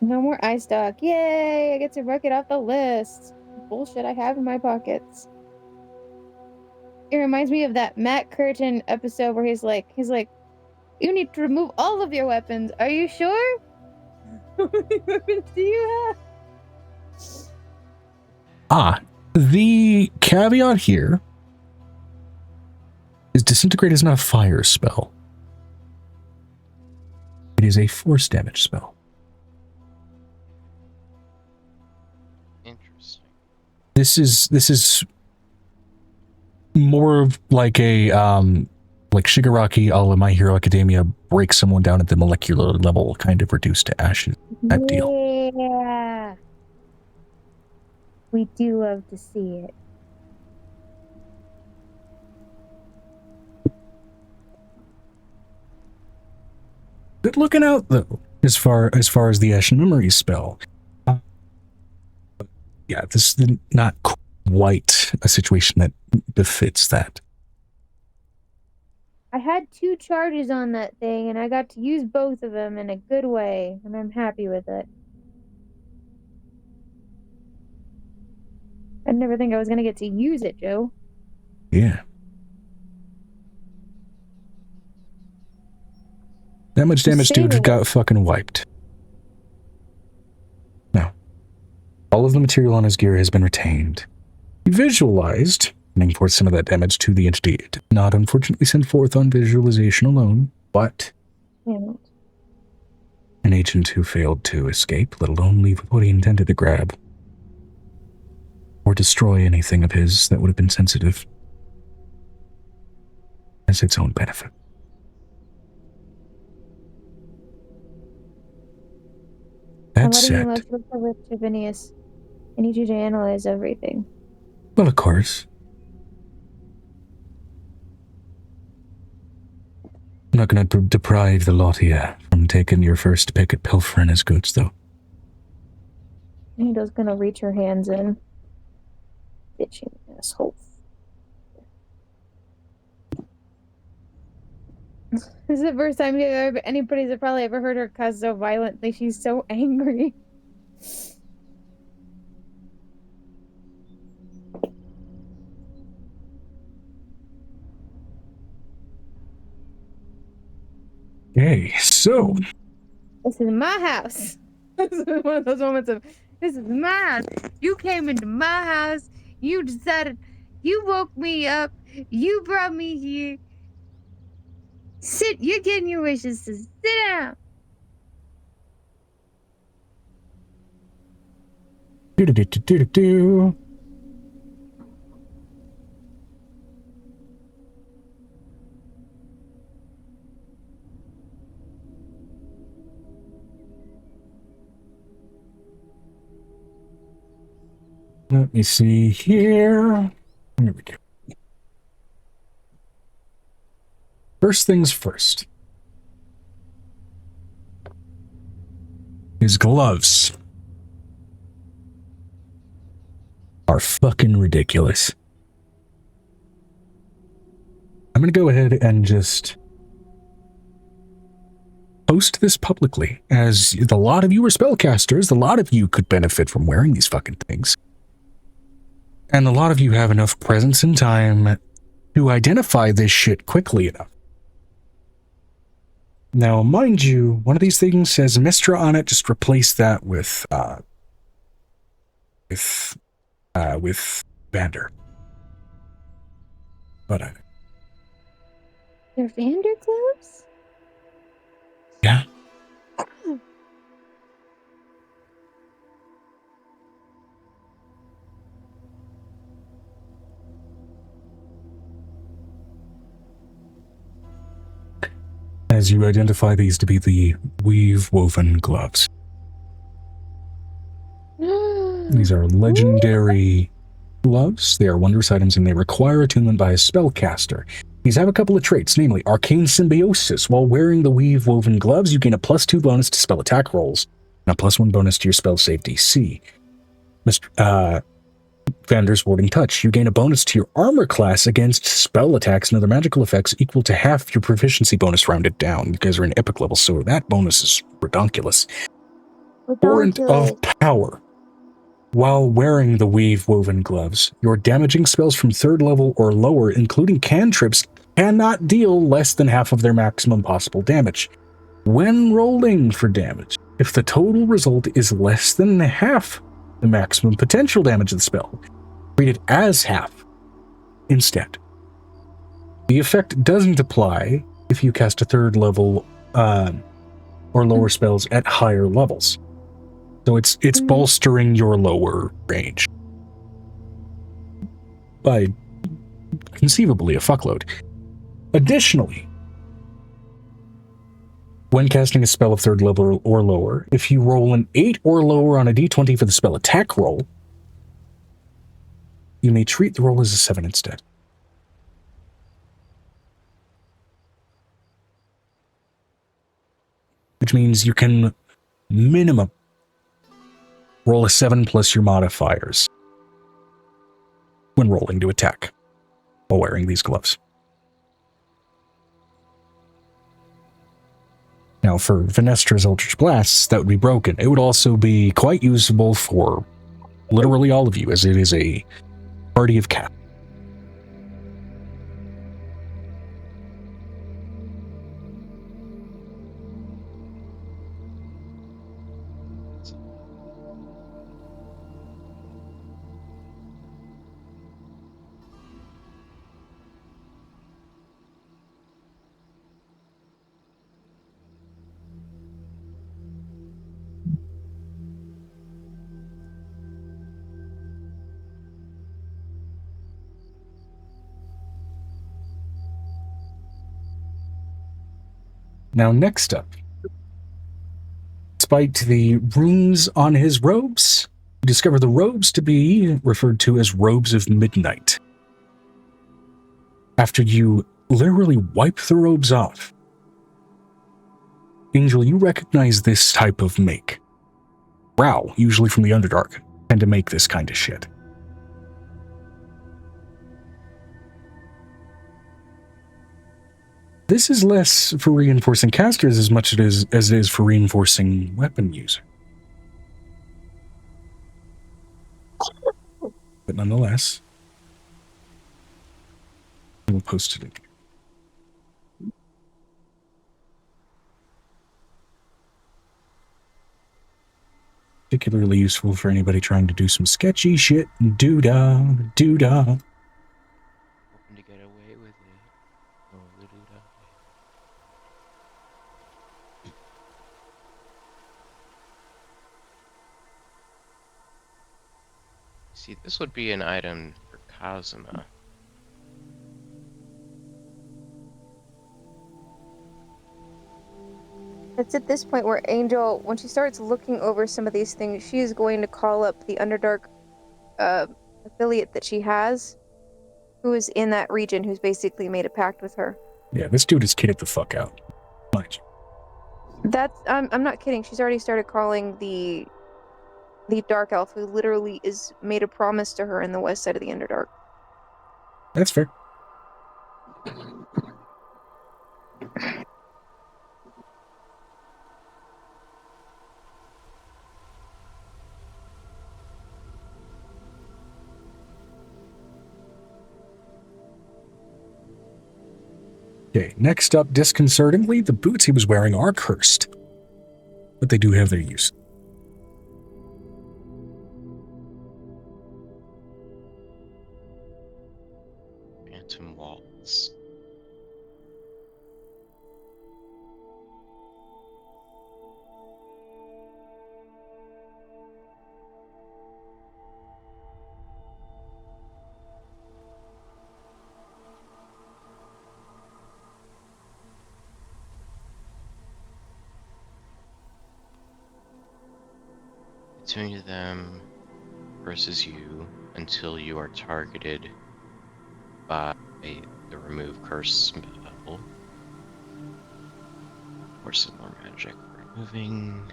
No more eye stock. Yay! I get to wreck it off the list. Bullshit I have in my pockets. It reminds me of that Matt Curtin episode where he's like, you need to remove all of your weapons. Are you sure? How many weapons do you have? The caveat here is disintegrate is not a fire spell. It is a force damage spell. Interesting. This is more of like a like Shigaraki a la My Hero Academia, break someone down at the molecular level, kind of reduced to ashes type deal. Yeah. We do love to see it. Good looking out though, as far as the Ashen Memory spell. Yeah, this is not quite a situation that befits that. I had 2 charges on that thing, and I got to use both of them in a good way, and I'm happy with it. I never think I was gonna get to use it, Joe. Yeah. That much damage, dude, Saving got fucking wiped. Now, all of the material on his gear has been retained. He visualized, sending forth some of that damage to the entity. It did not, unfortunately, send forth on visualization alone, but Yeah. an agent who failed to escape, let alone leave with what he intended to grab, or destroy anything of his that would have been sensitive, has its own benefit. That said, Let's look over to Phineas. I need you to analyze everything. well, of course. I'm not going to deprive the lot of you from taking your first pick at pilfering his goods, though. Ada's gonna reach her hands in. Bitching asshole. This is the first time anybody's probably ever heard her cuss so violently. She's so angry. Okay, so This is my house. This is one of those moments of, this is my house. You came into my house. You decided, you woke me up. You brought me here. Sit, you're getting your wishes, so sit down. do. Let me see here. Here we go. First things first. His gloves are fucking ridiculous. I'm going to go ahead and just post this publicly, as a lot of you are spellcasters. A lot of you could benefit from wearing these fucking things. And a lot of you have enough presence and time to identify this shit quickly enough. Now, mind you, one of these things says Mistra on it. Just replace that with Vander. But They're Vander gloves? yeah. As you identify these to be the weave-woven gloves. These are legendary gloves. They are wondrous items and they require attunement by a spellcaster. These have a couple of traits, namely Arcane Symbiosis. While wearing the weave-woven gloves, you gain a +2 bonus to spell attack rolls and a +1 bonus to your spell save DC. Vander's Warding Touch. You gain a bonus to your armor class against spell attacks and other magical effects equal to half your proficiency bonus rounded down. You guys are in epic level, so that bonus is redonkulous. Torrent of Power. While wearing the weave-woven gloves, your damaging spells from 3rd level or lower, including cantrips, cannot deal less than half of their maximum possible damage. When rolling for damage, if the total result is less than half the maximum potential damage of the spell, treat it as half instead. The effect doesn't apply if you cast a 3rd level or lower spells at higher levels. So it's bolstering your lower range by conceivably a fuckload. Additionally, when casting a spell of 3rd level or lower, if you roll an 8 or lower on a d20 for the spell attack roll, you may treat the roll as a 7 instead. Which means you can minimum roll a 7 plus your modifiers when rolling to attack while wearing these gloves. Now, for Venestra's Eldritch Blasts, that would be broken. It would also be quite usable for literally all of you, as it is a party of cats. Now, next up, despite the runes on his robes, you discover the robes to be referred to as Robes of Midnight. After you literally wipe the robes off, Angel, you recognize this type of make. Drow, usually from the Underdark, tend to make this kind of shit. This is less for reinforcing casters as much as it is for reinforcing weapon user. But nonetheless, I will post it in here. Particularly useful for anybody trying to do some sketchy shit. Doo-dah, doo-dah. Hoping to get away with it. Oh, the doo-dah. See, this would be an item for Kazuma. It's at this point where Angel, when she starts looking over some of these things, she is going to call up the Underdark affiliate that she has, who is in that region, who's basically made a pact with her. Yeah, this dude is kitted the fuck out. Mind you. I'm not kidding. She's already started calling the Dark Elf, who literally is made a promise to her in the west side of the Underdark. That's fair. Okay, next up, disconcertingly, the boots he was wearing are cursed. But they do have their use. Phantom walls. Between them versus you until you are targeted by the remove curse spell or similar magic. Removing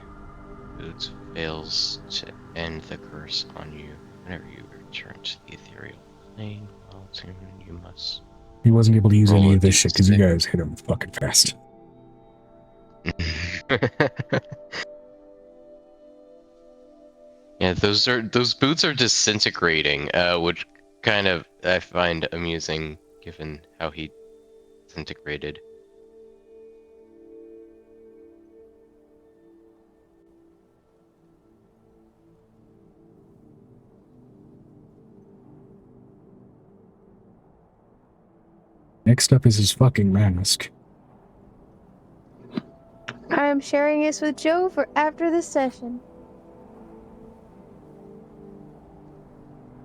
boots fails to end the curse on you. Whenever you return to the ethereal plane, while tuned, you must. He wasn't able to use roll any a of this shit because you d6. guys hit him fucking fast. Yeah, those boots are disintegrating, which kind of I find amusing given how he disintegrated. Next up is his fucking mask. I am sharing this with Joe for after this session.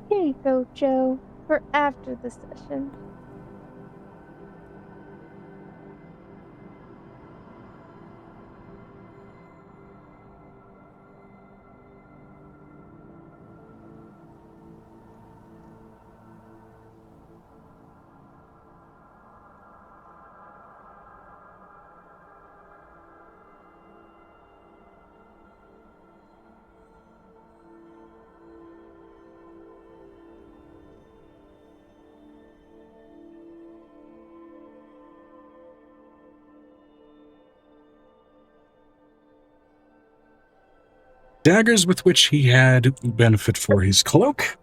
Here you go, Joe, for after the session. Daggers with which he had benefit for his cloak.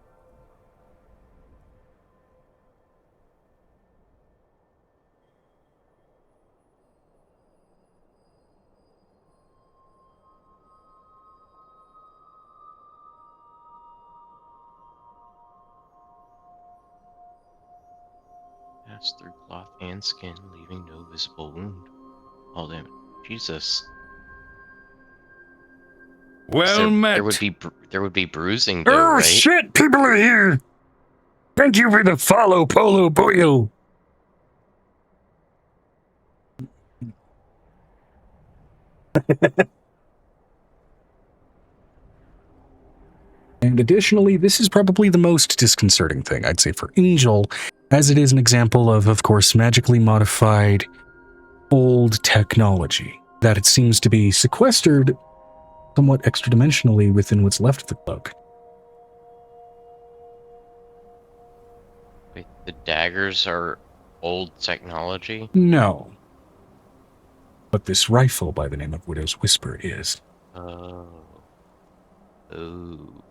Pass through cloth and skin, leaving no visible wound. All damage. Jesus. Well met. There would be bruising though, Oh right? shit, people are here. Thank you for the follow, Polo Boyo. And additionally, this is probably the most disconcerting thing, I'd say, for Angel, as it is an example of course, magically modified old technology. that it seems to be sequestered somewhat extra-dimensionally within what's left of the cloak. Wait, the daggers are old technology? No. But this rifle by the name of Widow's Whisper is. Oh. Ooh.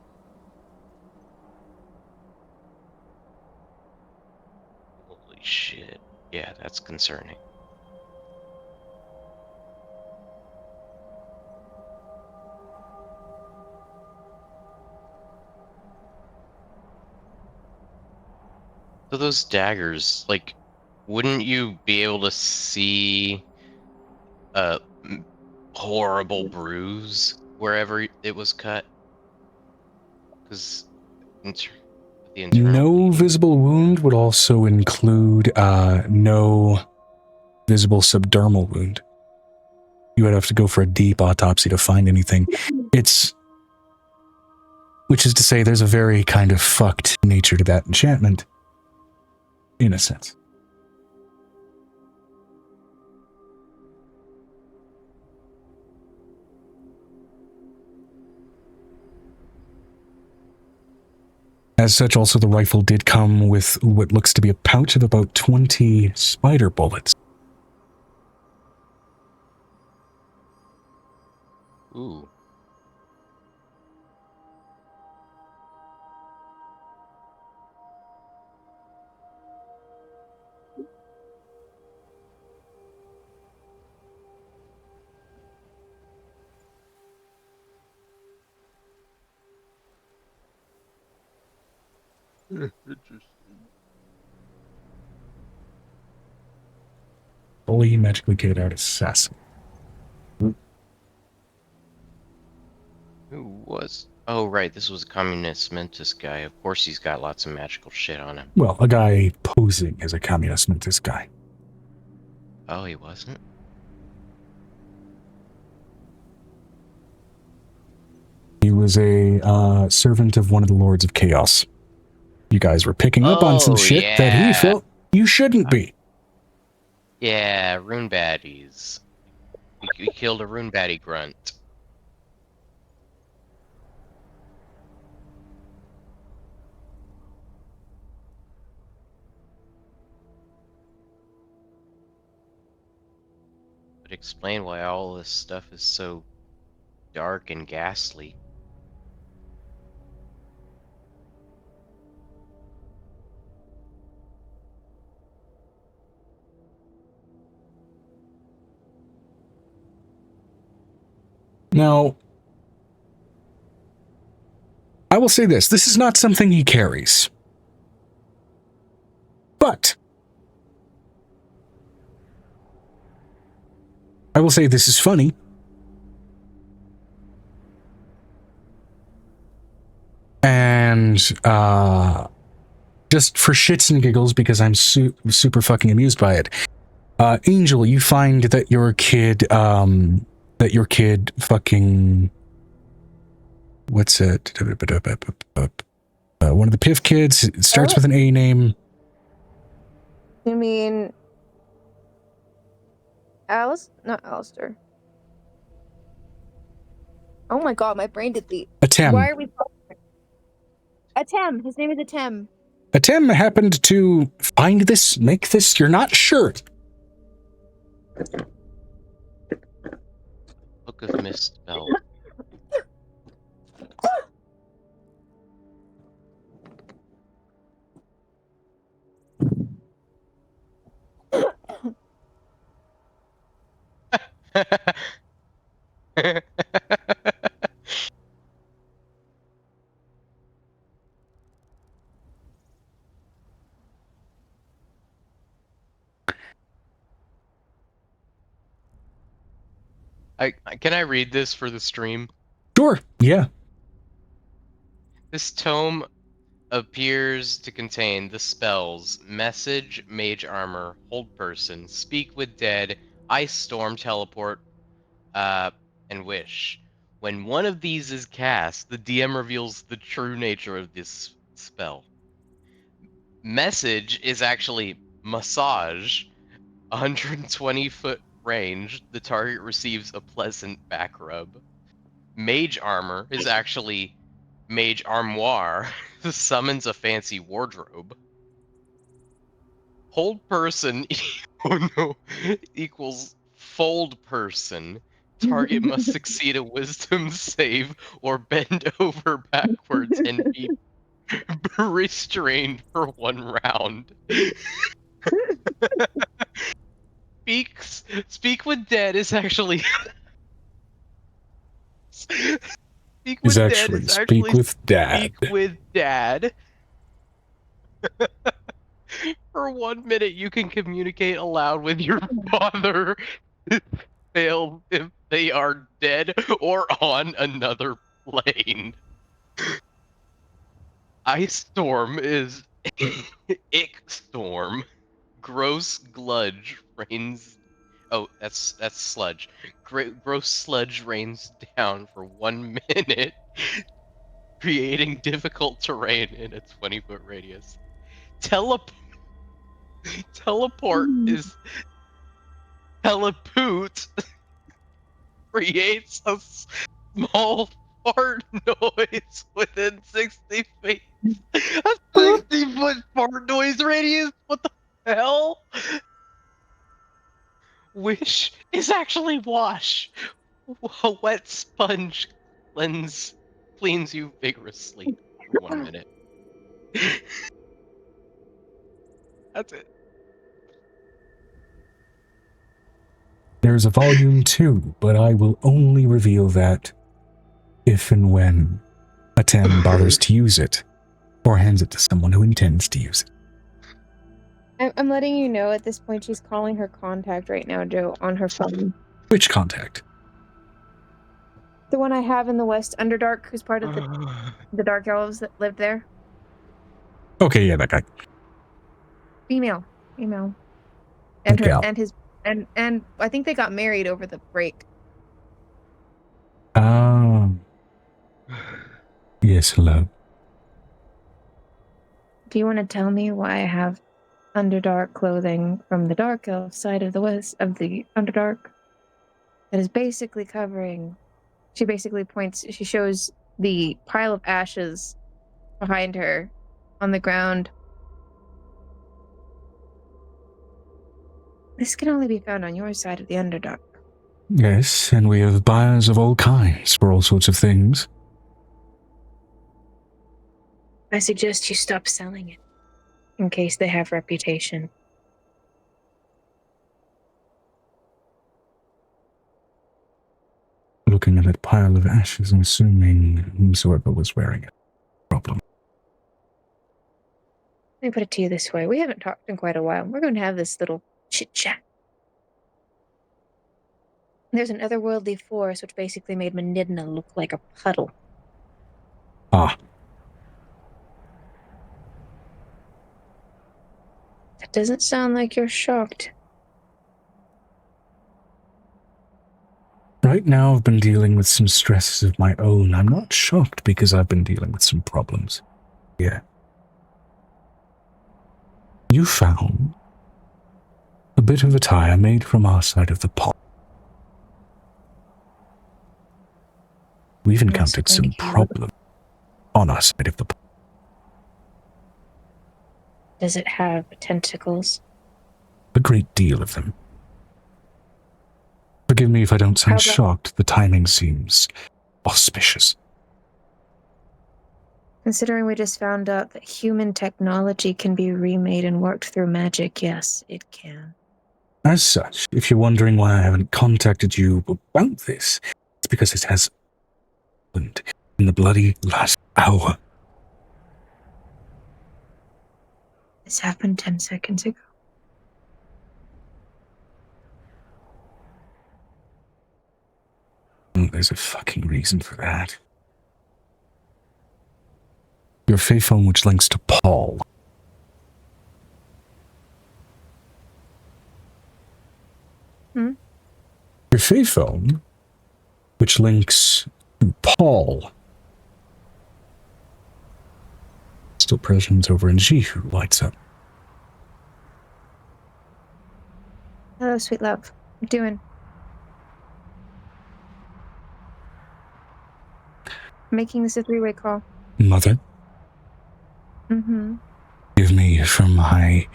Holy shit. Yeah, that's concerning. So those daggers, like, wouldn't you be able to see a horrible bruise wherever it was cut? Because the internal No bleeding. visible wound would also include no visible subdermal wound. You would have to go for a deep autopsy to find anything. Which is to say, there's a very kind of fucked nature to that enchantment, in a sense. As such, also the rifle did come with what looks to be a pouch of about 20 spider bullets. Ooh. Interesting. Fully magically kitted out assassin. Who was? Oh, right. This was a communist mentis guy. Of course, he's got lots of magical shit on him. Well, a guy posing as a communist mentis guy. Oh, he wasn't? He was a servant of one of the Lords of Chaos. You guys were picking up on some shit that he felt you shouldn't be. Yeah, rune baddies. We killed a rune baddie grunt. Would explain why all this stuff is so dark and ghastly. Now, I will say this. This is not something he carries. But I will say this is funny. And just for shits and giggles, because I'm super fucking amused by it. Angel, you find that your kid fucking, what's it? One of the PIF kids, it starts with an A name. You mean Alice? Not Alistair. Oh my god, my brain did the. Atem. Why are we? Atem. His name is Atem. Atem happened to find this, make this. You're not sure. Book of Misspell. Can I read this for the stream? Sure, yeah. This tome appears to contain the spells Message, Mage Armor, Hold Person, Speak with Dead, Ice Storm, Teleport, and Wish. When one of these is cast, the DM reveals the true nature of this spell. Message is actually Massage, 120-foot range, the target receives a pleasant back rub. Mage armor is actually mage armoire. Summons a fancy wardrobe. Hold person oh no, equals fold person. Target must succeed a wisdom save or bend over backwards and be restrained for 1 round. Speak with dead is actually speak Is with dead actually is speak actually with dad. speak with dad. For 1 minute, you can communicate aloud with your father. Fail if they are dead or on another plane. Ice storm is ick storm. Gross gludge rains. Oh, that's sludge. Gross sludge rains down for 1 minute, creating difficult terrain in a 20-foot radius. Teleport is telepoot creates a small fart noise within 60 feet. A 60-foot fart noise radius? What the hell? Wish is actually wash. A wet sponge cleans you vigorously for 1 minute. That's it. There's a volume 2, but I will only reveal that if and when a Tem bothers to use it, or hands it to someone who intends to use it. I'm letting you know at this point she's calling her contact right now, Joe, on her phone. Which contact? The one I have in the West Underdark, who's part of the Dark Elves that lived there. Okay, yeah, that guy. Female. And That her gal. and his and I think they got married over the break. Yes, hello. Do you want to tell me why I have Underdark clothing from the Dark Elf side of the West of the Underdark? That is basically covering. She basically points. She shows the pile of ashes behind her on the ground. This can only be found on your side of the Underdark. Yes, and we have buyers of all kinds for all sorts of things. I suggest you stop selling it, in case they have reputation. Looking at that pile of ashes, I'm assuming whomsoever was wearing it. Problem. Let me put it to you this way. We haven't talked in quite a while. We're going to have this little chit-chat. There's an otherworldly force which basically made Menidna look like a puddle. Ah. That doesn't sound like you're shocked. Right now, I've been dealing with some stresses of my own. I'm not shocked because I've been dealing with some problems. Yeah. You found a bit of attire made from our side of the pot. We've encountered some problems on our side of the pot. Does it have tentacles? A great deal of them. Forgive me if I don't sound shocked. The timing seems auspicious. Considering we just found out that human technology can be remade and worked through magic, yes, it can. As such, if you're wondering why I haven't contacted you about this, it's because it has happened in the bloody last hour. This happened 10 seconds ago. There's a fucking reason for that. Your Fae phone which links to Paul. Hmm? Your Fae phone which links to Paul. Still present over in Jihu lights up. Hello, sweet love. Doing. Making this a three-way call. Mother, Mm-hmm. forgive me for my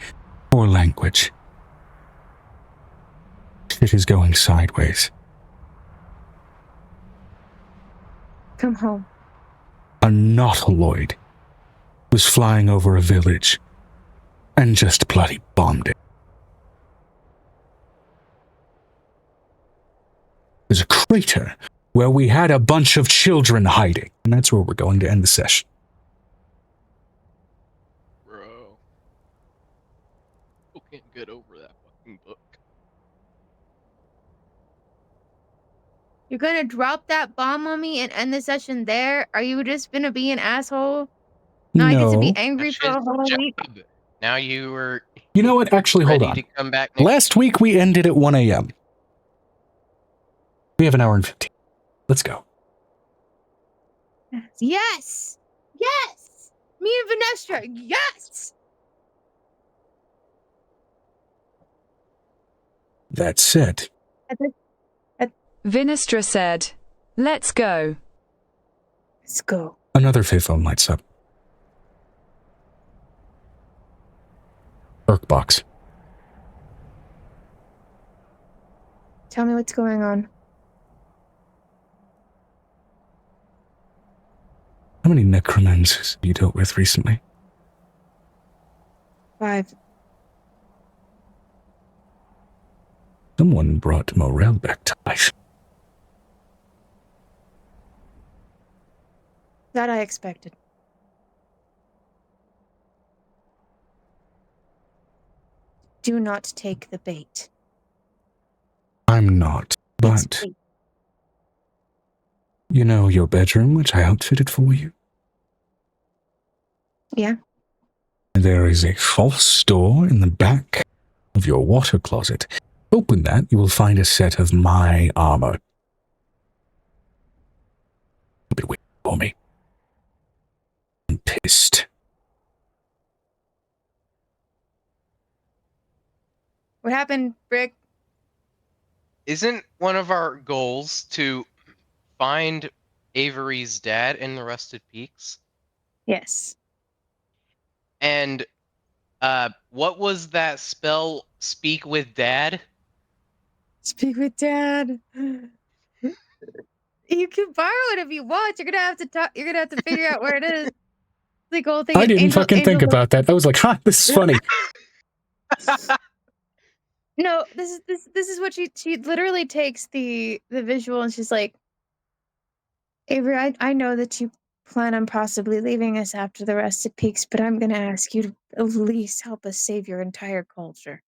poor language. Shit is going sideways. Come home. A nautiloid was flying over a village and just bloody bombed it. There's a crater where we had a bunch of children hiding, and that's where we're going to end the session. Bro. Who can't get over that fucking book? You're gonna drop that bomb on me and end the session there? Are you just gonna be an asshole? Now I get to be No. angry That's for a his whole job. week? Now you were You know what? Actually, hold ready on. to come back next Last week we ended at 1 a.m. We have an hour and 15. Let's go. Yes! Yes! Me and Vinestra, yes! That said, Vinestra said, let's go. Let's go. another fifth phone lights up. Box. Tell me what's going on. How many necromancers have you dealt with recently? 5. Someone brought Morel back to life. That I expected. Do not take the bait. I'm not, It's but bait. you know your bedroom, which I outfitted for you? Yeah. There is a false door in the back of your water closet. Open that, you will find a set of my armor. You'll be waiting for me. I'm pissed. What happened, Brick? Isn't one of our goals to find Avery's dad in the Rusted Peaks? Yes. And what was that spell? Speak with Dad? Speak with Dad. You can borrow it if you want. You're gonna have to talk. You're gonna have to figure out where it is. The whole thing. I is didn't fucking think Angel- about that. I was like, huh, this is funny. No, this is what she literally takes the visual and she's like, Avery, I know that you plan on possibly leaving us after the Rusted Peaks, but I'm gonna ask you to at least help us save your entire culture.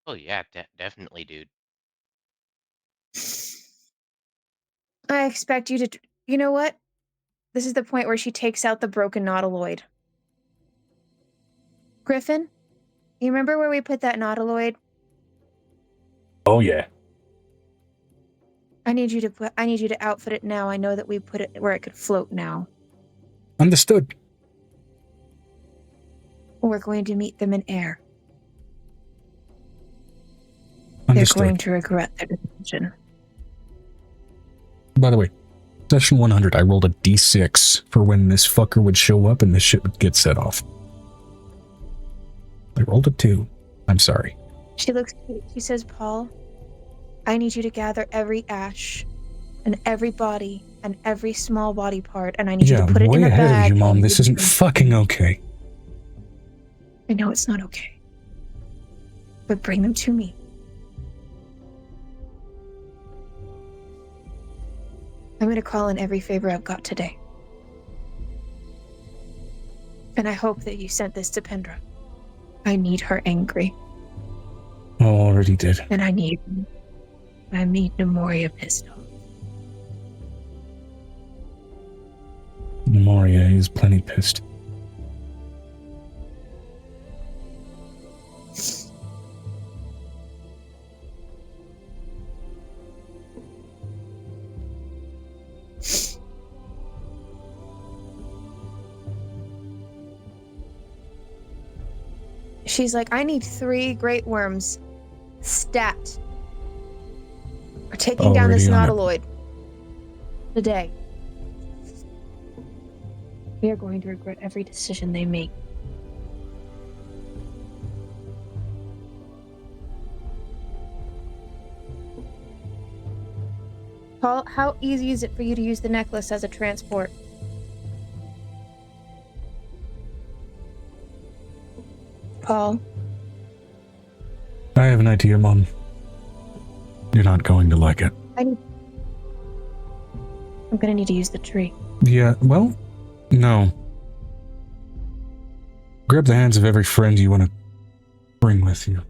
Oh yeah, definitely, dude. I expect you to. You know what? This is the point where she takes out the broken nautiloid. Griffin, you remember where we put that nautiloid? Oh, yeah. I need you to outfit it now. I know that we put it where it could float now. Understood. We're going to meet them in air. Understood. They're going to regret their decision. By the way, session 100, I rolled a d6 for when this fucker would show up and this shit would get set off. I rolled a 2. I'm sorry. She says, Paul, I need you to gather every ash and every body and every small body part, and I need you to put it in a ahead bag. of you, Mom. and This isn't fucking okay. I know it's not okay. But bring them to me. I'm going to call in every favor I've got today. And I hope that you sent this to Pendra. I need her angry. Oh, already did. And I need Nemoria pissed off. Memoria is plenty pissed. She's like, I need 3 great worms. Stat. We're taking down Already this on it. nautiloid. Today. We are going to regret every decision they make. Paul, how easy is it for you to use the necklace as a transport? Paul? I have an idea, Mom. You're not going to like it. I'm gonna need to use the tree. Yeah, well, no. Grab the hands of every friend you want to bring with you.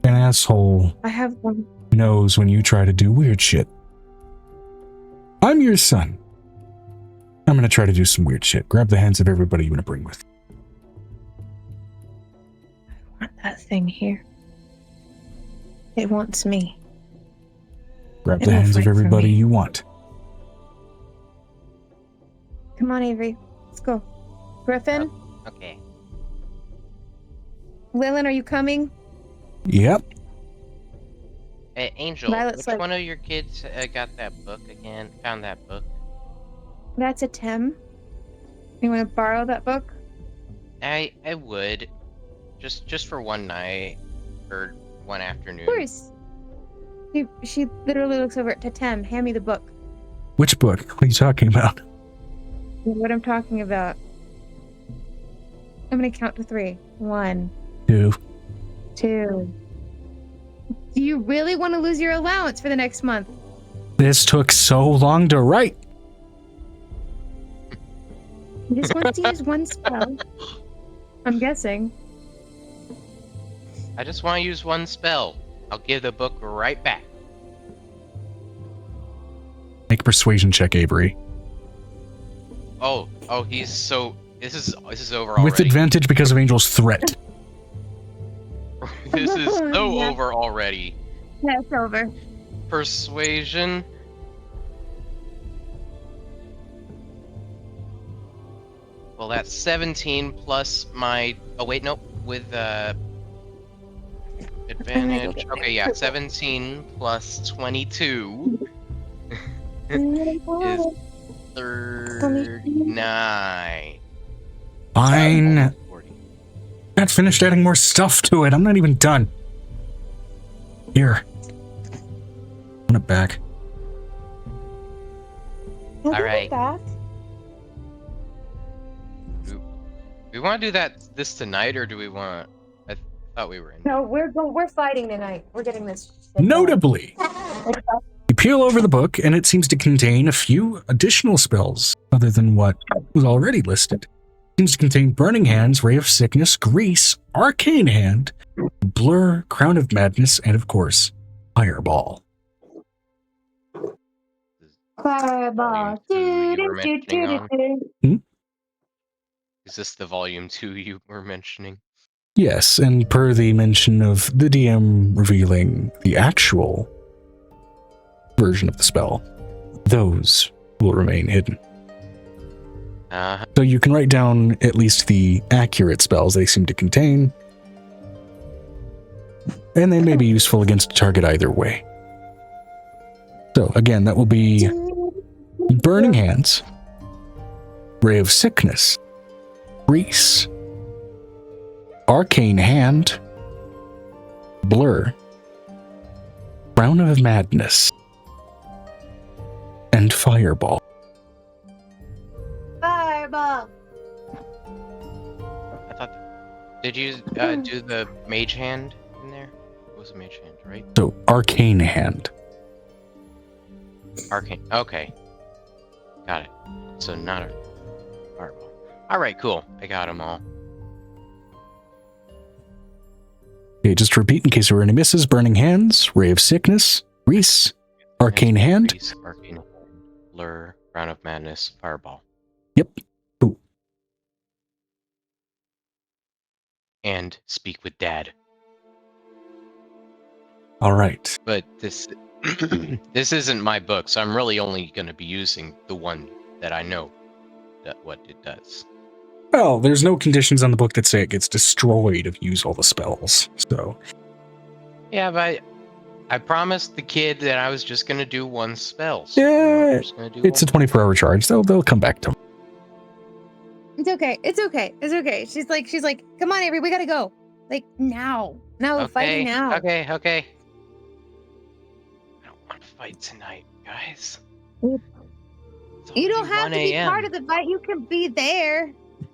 An asshole I have one. knows when you try to do weird shit. I'm your son. I'm gonna try to do some weird shit. Grab the hands of everybody you want to bring with you. I want that thing here. It wants me. Grab It the will hands of fight for everybody me. you want. Come on, Avery. Let's go. Griffin? Okay. Lillian, are you coming? Yep. Hey, Angel, Violet's which like- one of your kids got that book again? Found that book? That's a Tim. You want to borrow that book? I would. Just for one night. Or one afternoon. Of course. She literally looks over at Tem. Hand me the book. Which book? What are you talking about? What I'm talking about. I'm gonna count to 3. 1, 2. 2. Do you really want to lose your allowance for the next month? This took so long to write. He just wants to use one spell. I'm guessing. I just want to use one spell. I'll give the book right back. Make a persuasion check, Avery. Oh, he's so. This is over already. With advantage because of Angel's threat. This is so Yeah. over already. Yeah, it's over. Persuasion. Well, that's 17 plus my. Oh wait, nope. With advantage. Okay, yeah, 17 plus 22 is 39. Fine. 40. Not finished adding more stuff to it. I'm not even done. Here. Run it back. All right. We want to do this tonight, or do we want? I thought we were in. No, we're fighting tonight. We're getting this. Notably, you peel over the book, and it seems to contain a few additional spells other than what was already listed. It seems to contain Burning Hands, Ray of Sickness, Grease, Arcane Hand, Blur, Crown of Madness, and of course, Fireball. Fireball. Volume 2 you were mentioning on? Is this the volume 2 you were mentioning? Yes, and per the mention of the DM revealing the actual version of the spell, those will remain hidden. So you can write down at least the accurate spells they seem to contain, and they may be useful against a target either way. So again, that will be Burning Hands, Ray of Sickness, Grease, Arcane Hand, Blur, Crown of Madness, and Fireball. Fireball. I thought. Did you do the Mage Hand in there? It was a Mage Hand, right? So, Arcane Hand. Arcane. Okay. Got it. So not a Fireball. All right, cool. I got them all. Okay, just to repeat in case there were any misses: Burning Hands, Ray of Sickness, Grease, Arcane Hand. Grease, Arcane Hand, Lure, Crown of Madness, Fireball. Yep. Ooh. And Speak with Dad. All right. But this this isn't my book, so I'm really only going to be using the one that I know that what it does. Well, there's no conditions on the book that say it gets destroyed if you use all the spells. So Yeah, but I promised the kid that I was just gonna do one spell. So yeah, I'm just gonna do it's a one. 24-hour charge. They'll come back to him. It's okay. It's okay. It's okay. She's like, come on, Avery, we gotta go. Like now. No, fighting now. Okay. I don't want to fight tonight, guys. You It's don't already have 1 to be a.m. part of the fight. You can be there.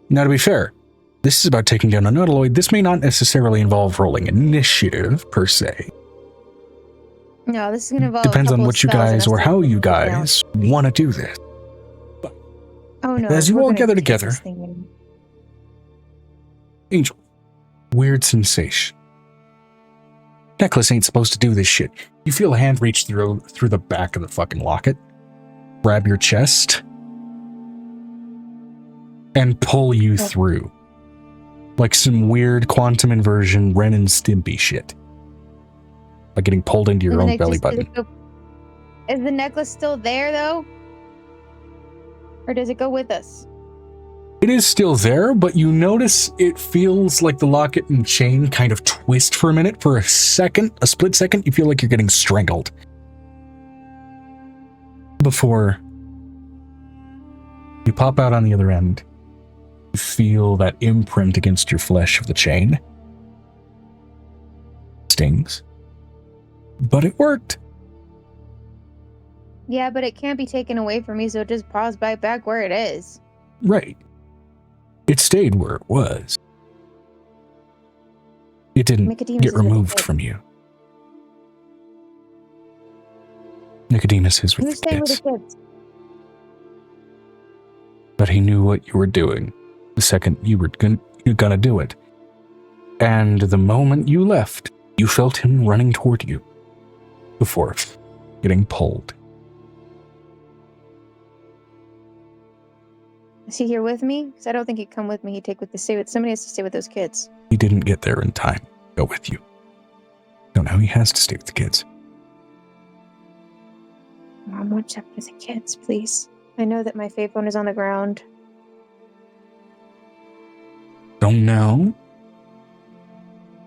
Now, to be fair, this is about taking down a nautiloid. This may not necessarily involve rolling initiative, per se. No, this is gonna involve. Depends a on couple what of you spells and guys us or taking how you it down. guys want to do this. Oh no! As you we're all gonna gather take together, this thing in. Angel, weird sensation. Necklace ain't supposed to do this shit. You feel a hand reach through the back of the fucking locket, grab your chest, and pull you through. Like some weird quantum inversion Ren and Stimpy shit. Like getting pulled into your And then own belly button. Is the necklace still there though? Or does it go with us? It is still there, but you notice it feels like the locket and chain kind of twist for a minute. For a split second, you feel like you're getting strangled. Before you pop out on the other end, you feel that imprint against your flesh of the chain. Stings. But it worked. Yeah, but it can't be taken away from me, so it just paws back where it is. Right. It stayed where it was. It didn't Nicodemus get is with the removed kid. from you. Nicodemus is with Who's the staying with kids. the kids? But he knew what you were doing the second you were gonna do it. And the moment you left, you felt him running toward you before getting pulled. Is he here with me? Because I don't think he'd come with me. He'd somebody has to stay with those kids. He didn't get there in time to go with you. So now he has to stay with the kids. Mom, watch out for the kids, please. I know that my fave phone is on the ground. Don't know.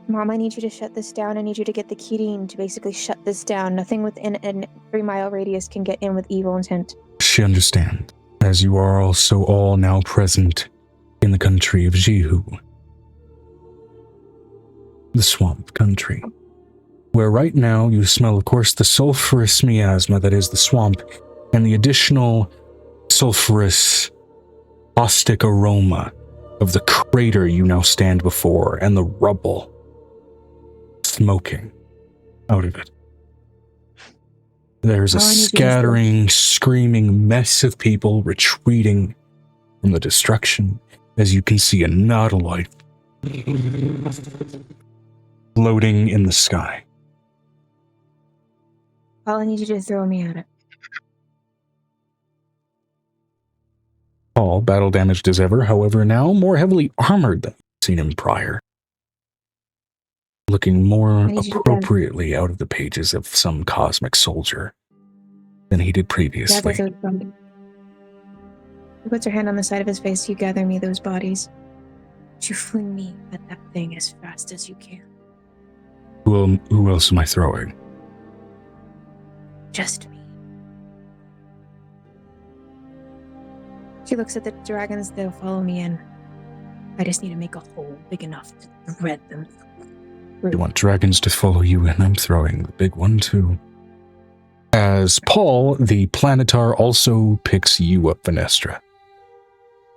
Mom, I need you to shut this down. I need you to get the Keating to basically shut this down. Nothing within a 3-mile radius can get in with evil intent. She understands, as you are also all now present in the country of Jihu. The swamp country. Where right now you smell, of course, the sulfurous miasma that is the swamp, and the additional sulfurous, caustic aroma of the crater you now stand before, and the rubble smoking out of it. There's a scattering, screaming mess of people retreating from the destruction, as you can see a nautiloid floating in the sky. Paul, I need you to throw me at it. Paul, battle damaged as ever, however, now more heavily armored than you've seen him prior. Looking more appropriately out of the pages of some cosmic soldier than he did previously. He puts her hand on the side of his face. You gather me those bodies. You fling me at that thing as fast as you can. Who else am I throwing? Just me. She looks at the dragons. They'll follow me in. I just need to make a hole big enough to thread them. You want dragons to follow you in? I'm throwing the big one too. As Paul, the planetar, also picks you up, Venestra.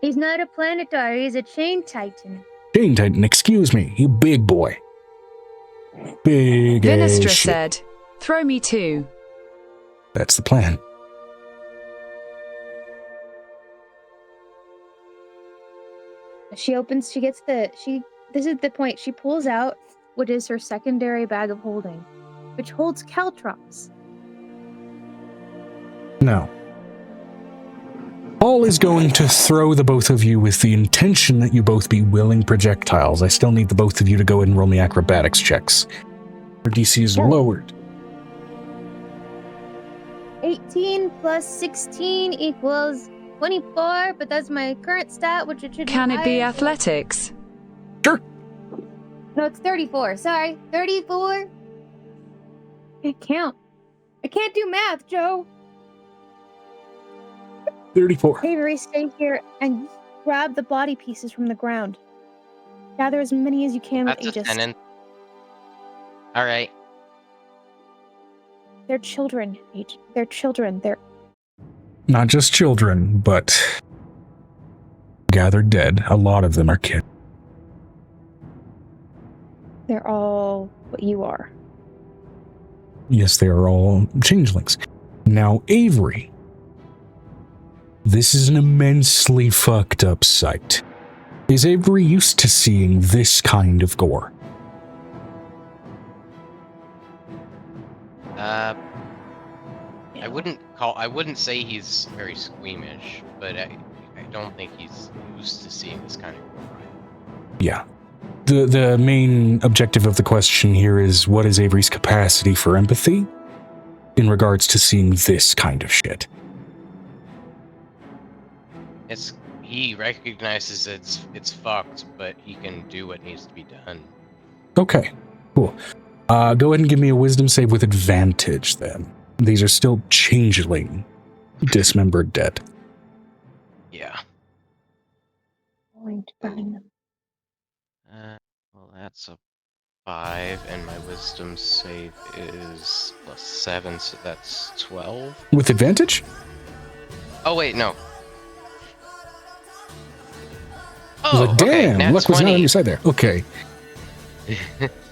He's not a planetar. He's a chain titan. Chain Titan, excuse me, you big boy. Big as Venestra shit. said, "Throw me too." That's the plan. This is the point. She pulls out what is her secondary bag of holding, which holds caltrops. Now, Paul is going to throw the both of you with the intention that you both be willing projectiles. I still need the both of you to go ahead and roll me acrobatics checks. Your DC is lowered. 18 plus 16 equals 24, but that's my current stat, which it should be Can it be higher. athletics? No, it's 34. Sorry, 34. Can't count. I can't do math, Joe. 34. Avery, stay here and grab the body pieces from the ground. Gather as many as you can That's with a Aegis. tenant. All right. They're children, Paige. They're children. They're Not just children, but gathered dead. A lot of them are kids. they're all what you are. Yes, they are all changelings. Now, Avery, this is an immensely fucked up sight. Is Avery used to seeing this kind of gore? I wouldn't say he's very squeamish, but I don't think he's used to seeing this kind of crime. Yeah. The main objective of the question here is, what is Avery's capacity for empathy in regards to seeing this kind of shit? He recognizes it's fucked, but he can do what needs to be done. Okay, cool. Go ahead and give me a wisdom save with advantage then. These are still changeling, dismembered dead. Yeah. Going to burn them. Well, that's a 5, and my wisdom save is +7, so that's 12. With advantage? Oh wait, no. Oh, Oh, damn, okay, nat luck was not 20. on your side there. Okay.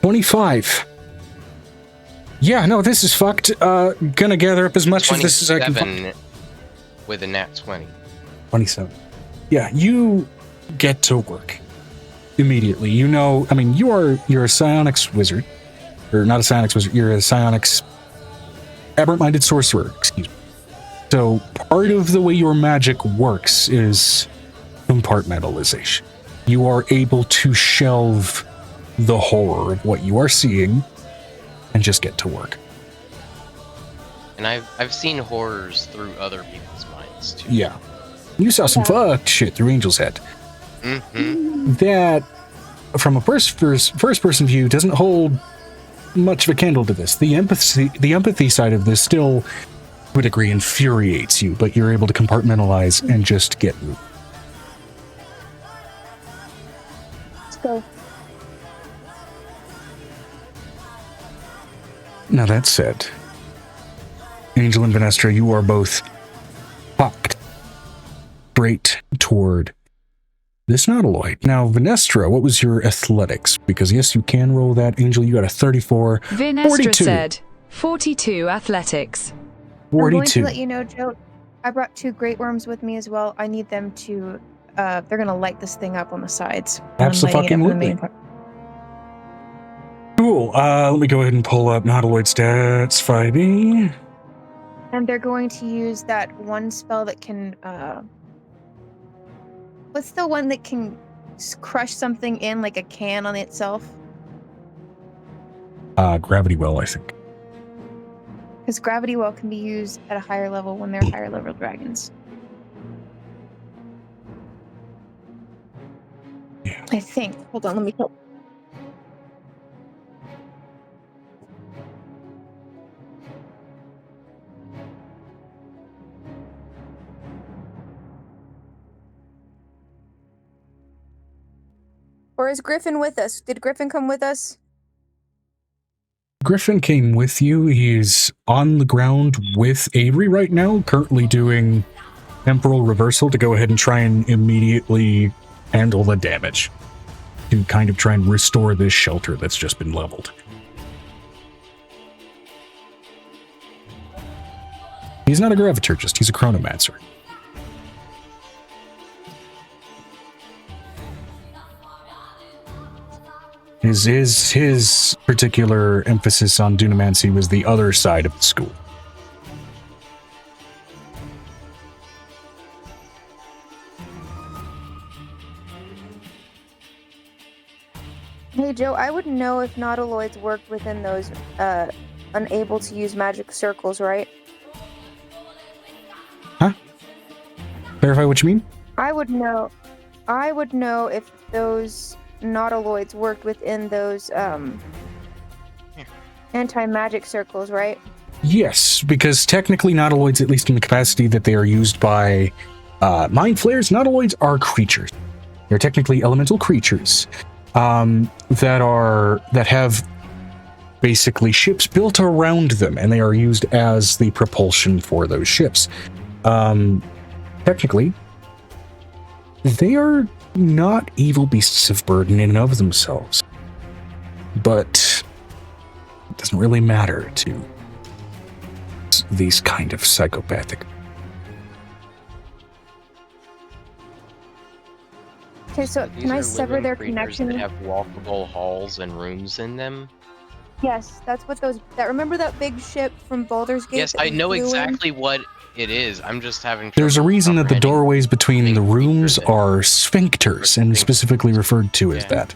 25. Yeah, no, this is fucked. Gonna gather up as much of this as I can find. 27 with a nat 20. 27. Yeah, you get to work immediately. You know, I mean, you're a psionics wizard. Or not a psionics wizard, you're a psionics aberrant-minded sorcerer, excuse me. So part of the way your magic works is compartmentalization. You are able to shelve the horror of what you are seeing and just get to work. And I've seen horrors through other people's minds too. Yeah. You saw some fucked shit through Angel's Head. Mm-hmm. That, from a first-person view, doesn't hold much of a candle to this. The empathy side of this still, to a degree, infuriates you, but you're able to compartmentalize and just get moving. Let's go. Now that said, Angel and Venestra, you are both fucked straight toward this nautiloid. Now, Venestra, what was your athletics? Because yes, you can roll that. Angel, you got a 34. Vinestra 42. said 42 athletics. 42. I'm going to let you know, Joe, I brought 2 great worms with me as well. I need them to, they're going to light this thing up on the sides. Absolutely. Cool. Let me go ahead and pull up nautiloid stats 5e. And they're going to use that one spell that can, what's the one that can crush something in like a can on itself? Gravity well, I think. Because Gravity Well can be used at a higher level when they're higher level dragons. Yeah. I think. Hold on, let me help. Or is Griffin with us? Did Griffin come with us? Griffin came with you. He's on the ground with Avery right now, currently doing temporal reversal to go ahead and try and immediately handle the damage. To kind of try and restore this shelter that's just been leveled. He's not a graviturgist, he's a chronomancer. His particular emphasis on dunamancy was the other side of the school. Hey Joe, I would know if nautiloids worked within those unable to use magic circles, right? Huh? Clarify what you mean? I would know if those nautiloids worked within those anti-magic circles, right? Yes, because technically nautiloids, at least in the capacity that they are used by mind flayers, nautiloids are creatures. They're technically elemental creatures that have basically ships built around them, and they are used as the propulsion for those ships. Technically, they are not evil beasts of burden in and of themselves, but it doesn't really matter to these kind of psychopathic. Okay, so These can I are sever living their creatures connection? that have walkable halls and rooms in them. Yes, that's what those. Remember that big ship from Baldur's Gate? Yes, that I we know flew in? exactly what it is. I'm just having trouble. There's a reason that the comprehending doorways between the living rooms creatures are sphincters, and specifically referred to as Yeah. that.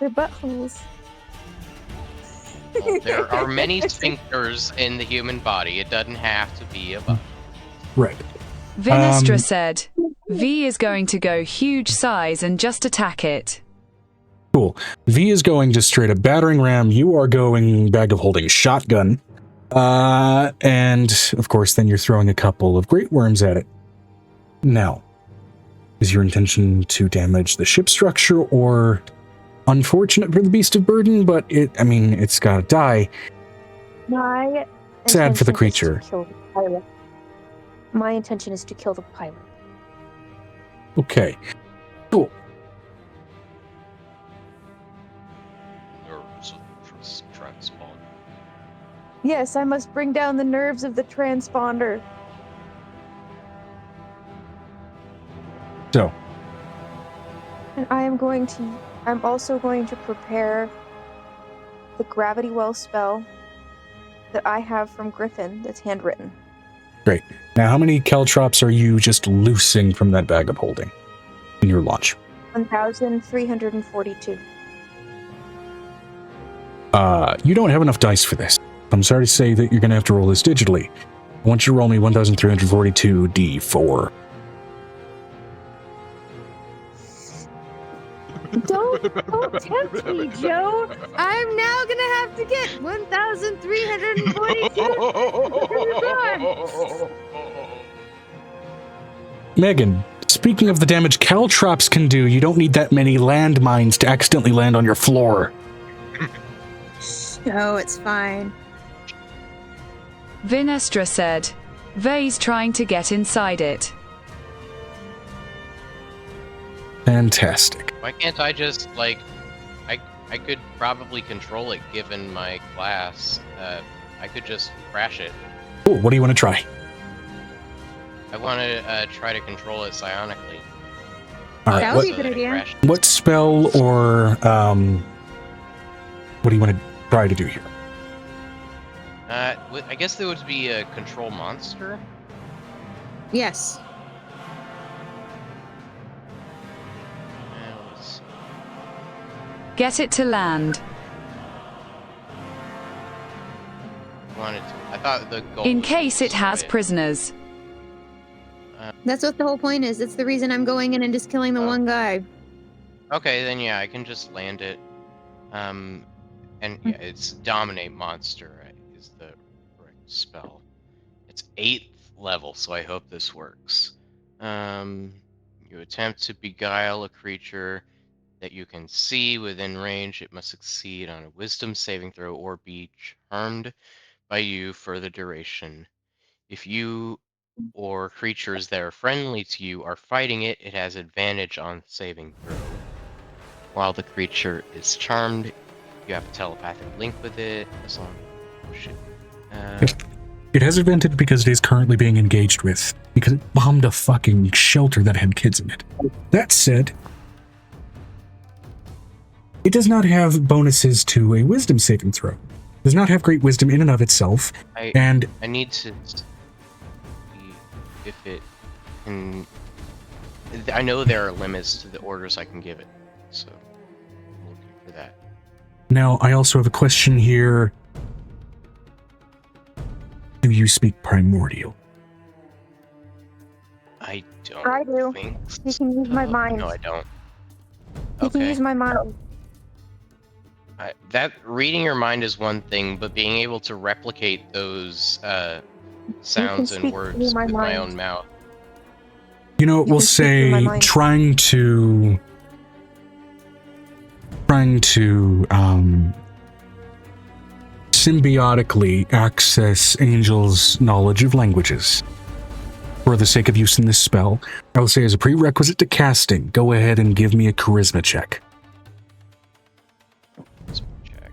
They're buttholes. Well, there are many sphincters in the human body. It doesn't have to be a butt. Right. Vinestra said, V is going to go huge size and just attack it. Cool. V is going just straight up battering ram. You are going bag of holding shotgun. And of course, then you're throwing a couple of great worms at it. Now, is your intention to damage the ship structure, or unfortunate for the beast of burden, but it's gotta die. My Sad for the intention is creature. to kill the pilot. My intention is to kill the pilot. Okay. Cool. Nerves of transponder. Yes, I must bring down the nerves of the transponder. So, And I'm also going to prepare the gravity well spell that I have from Griffin that's handwritten. great. Now, how many caltrops are you just loosing from that bag of holding in your launch? 1,342. You don't have enough dice for this. I'm sorry to say that you're going to have to roll this digitally. I want you to roll me 1,342 D4. Don't tempt me, Joe. I'm now gonna have to get 1,342. Megan, speaking of the damage caltrops can do, you don't need that many landmines to accidentally land on your floor. No, it's fine. Vinestra said, Vay's trying to get inside it. Fantastic. Why can't I just, like, I could probably control it given my class. I could just crash it. Cool, what do you want to try? I want to try to control it psionically. All right, That would be a good idea. crash it. what spell or what do you want to try to do here? I guess there would be a control monster. Yes. Let's see. Get it to land. I thought the goal In was case to it has destroy prisoners. That's what the whole point is. It's the reason I'm going in and just killing the Oh. one guy. Okay, then yeah, I can just land it. And yeah, it's dominate monster, right, is the correct spell. It's 8th level, so I hope this works. You attempt to beguile a creature that you can see within range. It must succeed on a wisdom saving throw or be charmed by you for the duration. If you or creatures that are friendly to you are fighting it, it has advantage on saving throw. While the creature is charmed, you have a telepathic link with it. As long oh shit. It has advantage because it is currently being engaged with, because it bombed a fucking shelter that had kids in it. That said, it does not have bonuses to a wisdom saving throw. It does not have great wisdom in and of itself, and I need to see if it can. I know there are limits to the orders I can give it, so I'm looking for that. now I also have a question here. Do you speak primordial? I don't. I do. Think He can use my so. mind. No, I don't. He can use my mind. That reading your mind is one thing, but being able to replicate those sounds and speak words through with my my mind. own mouth. You know, we'll can speak through my say mind. trying to symbiotically access Angel's knowledge of languages. For the sake of use in this spell, I will say as a prerequisite to casting, go ahead and give me a charisma check. Check.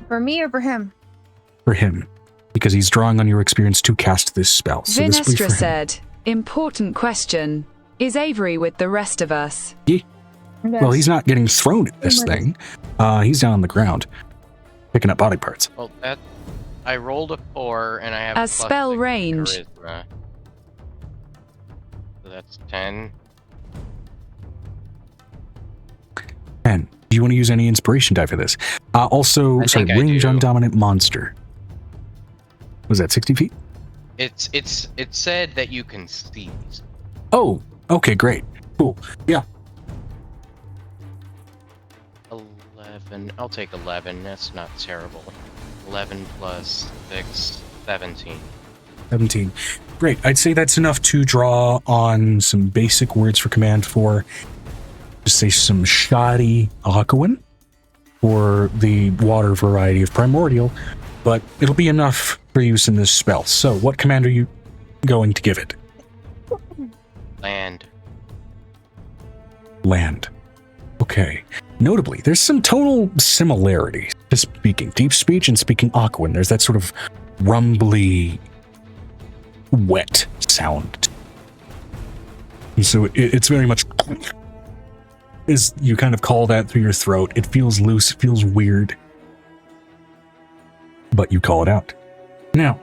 For me or for him? For him, because he's drawing on your experience to cast this spell. So this will be Vinestra for him. said, important question. Is Avery with the rest of us? Well, he's not getting thrown at this thing. He's down on the ground, picking up body parts. Well, I rolled a 4 and I have As plus spell 6 range. charisma. So that's 10. 10. Do you want to use any inspiration die for this? Also, I sorry, think I range do. undominant monster. Was that 60 feet? It said that you can seize. Oh, okay, great. Cool. Yeah. 11. I'll take 11. That's not terrible. 11 plus 6, 17. 17. Great. I'd say that's enough to draw on some basic words for command for, just say, some shoddy Aquan for the water variety of primordial, but it'll be enough for use in this spell. So, what command are you going to give it? Land. Land. Okay. Notably, there's some tonal similarities to speaking deep speech and speaking Aquan. There's that sort of rumbly, wet sound. And so it's very much as you kind of call that through your throat. It feels loose, it feels weird, but you call it out. Now,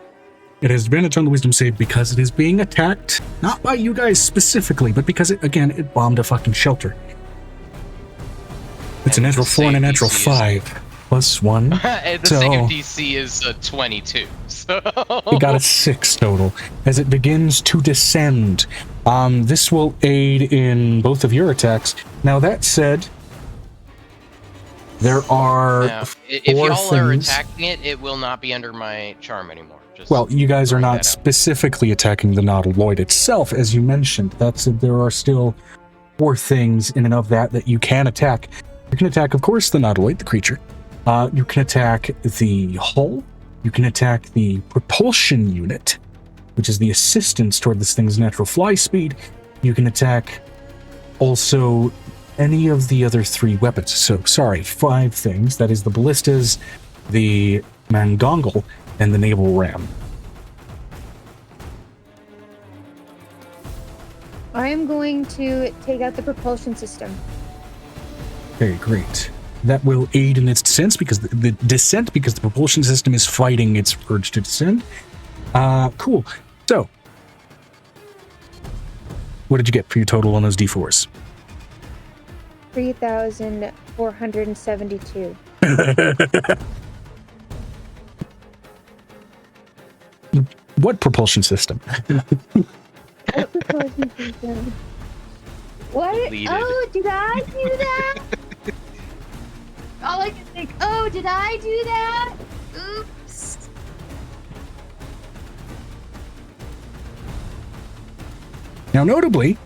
it has advantage on the wisdom save because it is being attacked, not by you guys specifically, but because it bombed a fucking shelter. It's a And natural the 4 and a save natural DC is 5 plus 1. The So- second DC is 22. So It got a 6 total. As it begins to descend, this will aid in both of your attacks. Now that said, there are Now, if 4 y'all are things. attacking it, it will not be under my charm anymore. Just Well, you guys are throwing not that out. specifically attacking the nautiloid itself, as you mentioned. That said, there are still 4 things in and of that you can attack. You can attack, of course, the nautiloid, the creature. You can attack the hull. You can attack the propulsion unit, which is the assistance toward this thing's natural fly speed. You can attack also any of the other 3 weapons. So, sorry, 5 things. That is the ballistas, the mangongal, and the naval ram. I am going to take out the propulsion system. Okay, great. That will aid in its descent because the descent because the propulsion system is fighting its urge to descend. Cool. So, what did you get for your total on those D4s? 3,472. What propulsion system? What propulsion system? What? Deleted. Oh, did I do that? All I can think, oh, did I do that? Oops. Now, notably,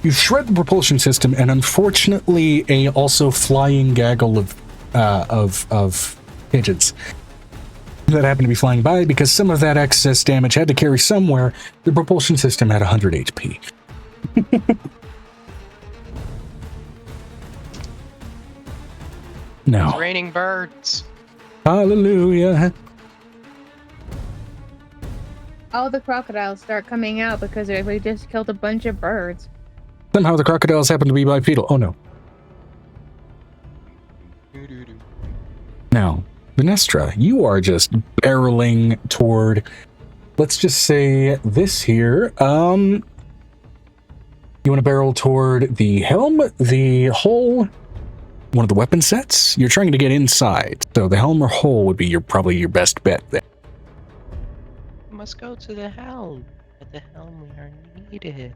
you shred the propulsion system, and unfortunately, a also flying gaggle of pigeons that happened to be flying by, because some of that excess damage had to carry somewhere. The propulsion system had 100 HP. No. It's raining birds. Hallelujah. All the crocodiles start coming out because we just killed a bunch of birds. Somehow the crocodiles happen to be bipedal. Oh no. Now, Vinestra, you are just barreling toward, let's just say this here. You want to barrel toward the helm, the hull, one of the weapon sets? You're trying to get inside, so the helm or hull would be probably your best bet there. Must go to the helm. At the helm, we are needed.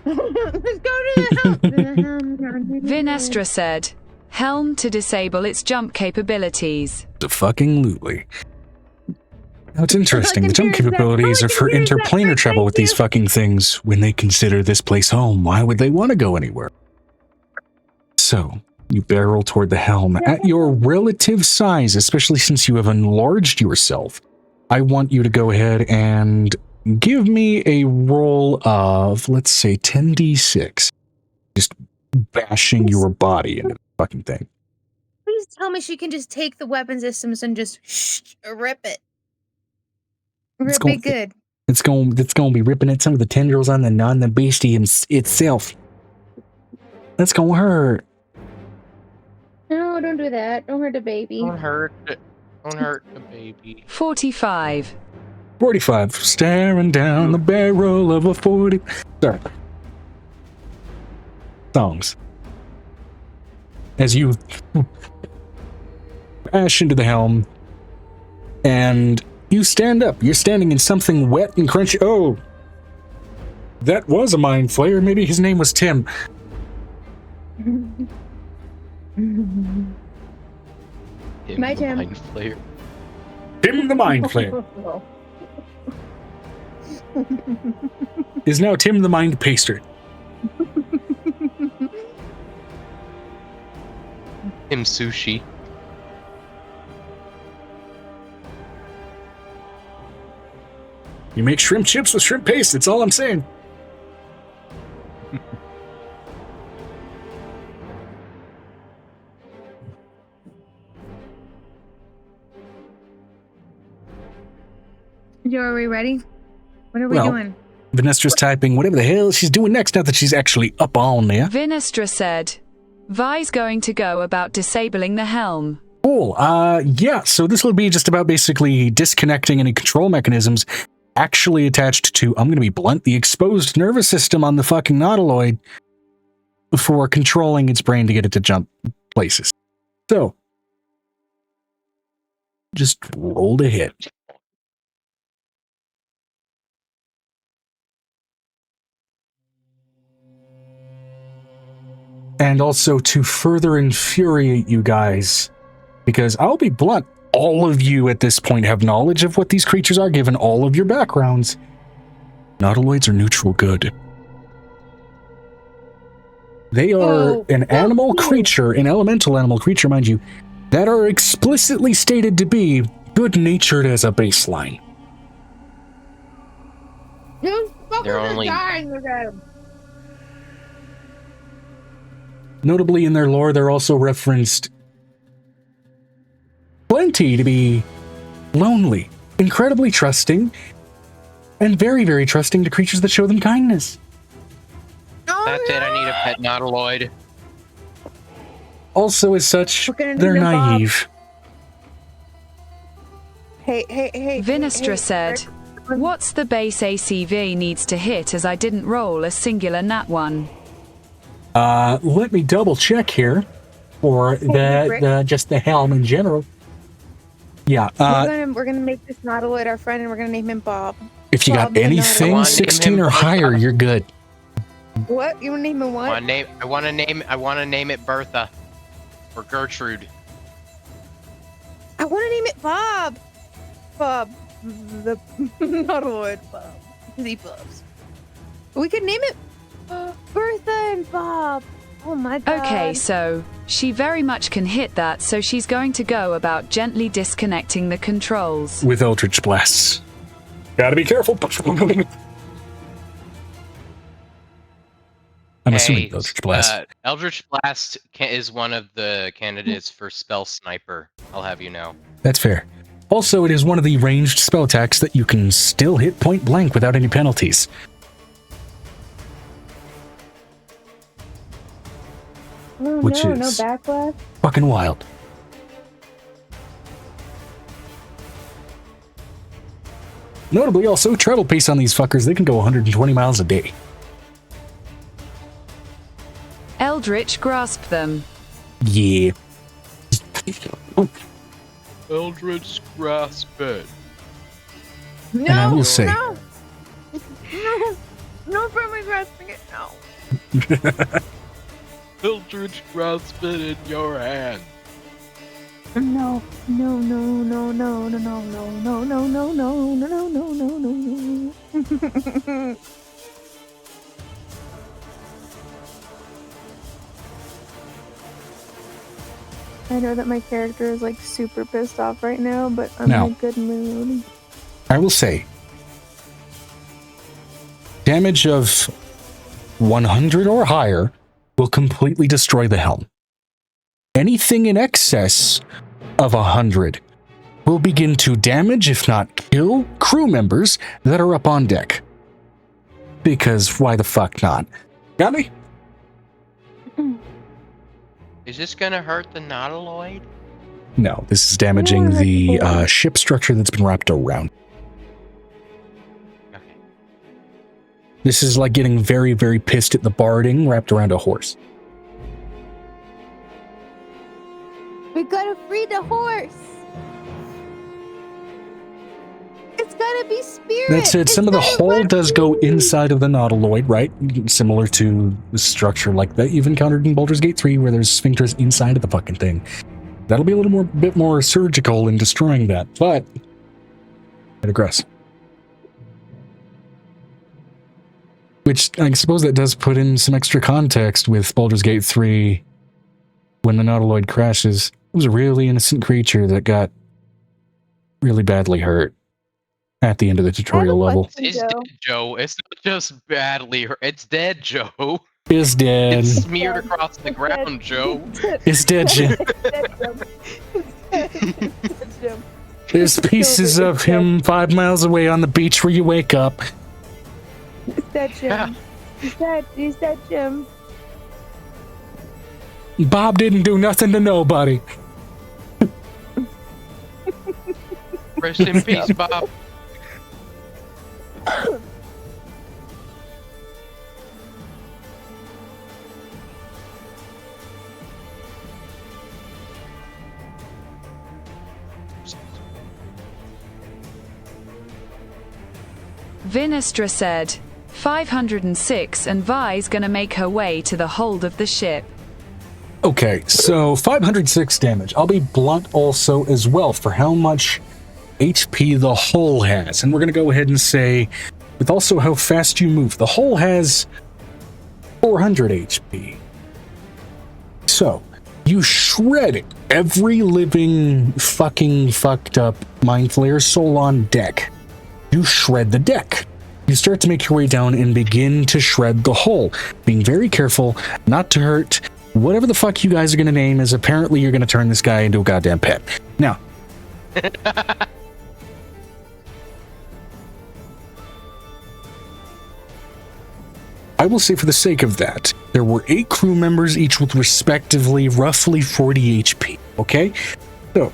Let's go to the helm. Vinestra said, helm to disable its jump capabilities. The fucking lutely. Now it's interesting. All I The can jump hear is that. capabilities All I are can for hear is that. interplanar Right, travel with thank these you. fucking things. When they consider this place home, why would they want to go anywhere? So, you barrel toward the helm. At your relative size, especially since you have enlarged yourself, I want you to go ahead and give me a roll of, let's say, 10d6. Just bashing your body into the fucking thing. Please tell me she can just take the weapon systems and just rip it. It's Rip it good. It's going to be ripping at some of the tendrils on the beastie itself. That's going to hurt. No, don't do that. Don't hurt the baby. Don't hurt the baby. 45. 45. Staring down the barrel of a 40. Sorry. Songs. As you bash into the helm, and you stand up. You're standing in something wet and crunchy. Oh, that was a mind flayer. Maybe his name was Tim. My turn. Mind flayer. Tim the Mind Flayer is now Tim the Mind Paster. Him sushi. You make shrimp chips with shrimp paste. That's all I'm saying. Are we ready? What are we Well, doing? Vanestra's typing whatever the hell she's doing next now that she's actually up on there. Vinestra said, Vi's going to go about disabling the helm. Cool. Yeah, so this will be just about basically disconnecting any control mechanisms actually attached to, I'm going to be blunt, the exposed nervous system on the fucking nautiloid for controlling its brain to get it to jump places. So, just roll to hit. And also to further infuriate you guys, because I'll be blunt, all of you at this point have knowledge of what these creatures are, given all of your backgrounds. Nautiloids are neutral good. They are an animal creature, an elemental animal creature, mind you, that are explicitly stated to be good-natured as a baseline. Those fuckers They're are only- dying again. Notably in their lore, they're also referenced plenty to be lonely, incredibly trusting, and very, very trusting to creatures that show them kindness. That's it, I need a pet nautiloid. Also, as such, We're gonna need they're them, Bob. naive. Hey. Vinestra said, what's the base ACV needs to hit as I didn't roll a singular nat one? Let me double check here for Rick. just the helm in general. Yeah, we're gonna make this nautiloid our friend, and we're gonna name him Bob. if you Bob got the anything Nautiloid. 16 or higher, you're good. What? You wanna name him what? I want to name it Bertha or Gertrude. I want to name it Bob. Bob, the nautiloid Bob, because he bobs. We could name it Bertha and Bob. Oh my god. Okay, so she very much can hit that, so she's going to go about gently disconnecting the controls. With Eldritch Blasts. Gotta be careful. I'm assuming Eldritch Blast. Eldritch Blast is one of the candidates for Spell Sniper. I'll have you know. That's fair. Also, it is one of the ranged spell attacks that you can still hit point blank without any penalties. Oh, Which no is- backlash. Fucking wild. Notably, also, travel pace on these fuckers, they can go 120 miles a day. Eldritch grasped them. Yeah. Eldritch Grasp it. No, And I will say, no. No. No, friendly grasping it. No. Eldritch grasp it in your hand. No. No. No. No. No. No. No. No. No. No. No. No. No. No. No. No. No. I know that my character is like super pissed off right now, but I'm Now, in a good mood. I will say, damage of 100 or higher will completely destroy the helm. Anything in excess of 100 will begin to damage, if not kill, crew members that are up on deck. Because why the fuck not? Got me? Is this gonna hurt the nautiloid? No, this is damaging the ship structure that's been wrapped around. Okay. This is like getting very, very pissed at the barding wrapped around a horse. We gotta free the horse. It's gotta be spirit. That's it. Some of the hull does go inside of the nautiloid, right? Similar to the structure like that you've encountered in Baldur's Gate 3, where there's sphincters inside of the fucking thing. That'll be a little bit more surgical in destroying that, but I digress. Which I suppose that does put in some extra context with Baldur's Gate 3. When the nautiloid crashes, it was a really innocent creature that got really badly hurt at the end of the tutorial level. It's dead, Joe. It's not just badly hurt. It's dead, Joe. It's dead. It's smeared across the ground, Joe. It's dead, Jim. There's pieces of him 5 miles away on the beach where you wake up. He's dead, Jim. He's dead, Jim. Bob didn't do nothing to nobody. Rest in peace, Bob. Vinestra said, 506 and Vi's gonna make her way to the hold of the ship. Okay, so 506 damage. I'll be blunt also as well for how much HP the hull has. And we're going to go ahead and say, with also how fast you move, the hull has 400 HP. So, you shred every living fucking fucked up Mind Flayer soul on deck. You shred the deck. You start to make your way down and begin to shred the hull, being very careful not to hurt whatever the fuck you guys are going to name, as apparently you're going to turn this guy into a goddamn pet. Now, I will say for the sake of that, there were 8 crew members, each with respectively roughly 40 HP, okay? So,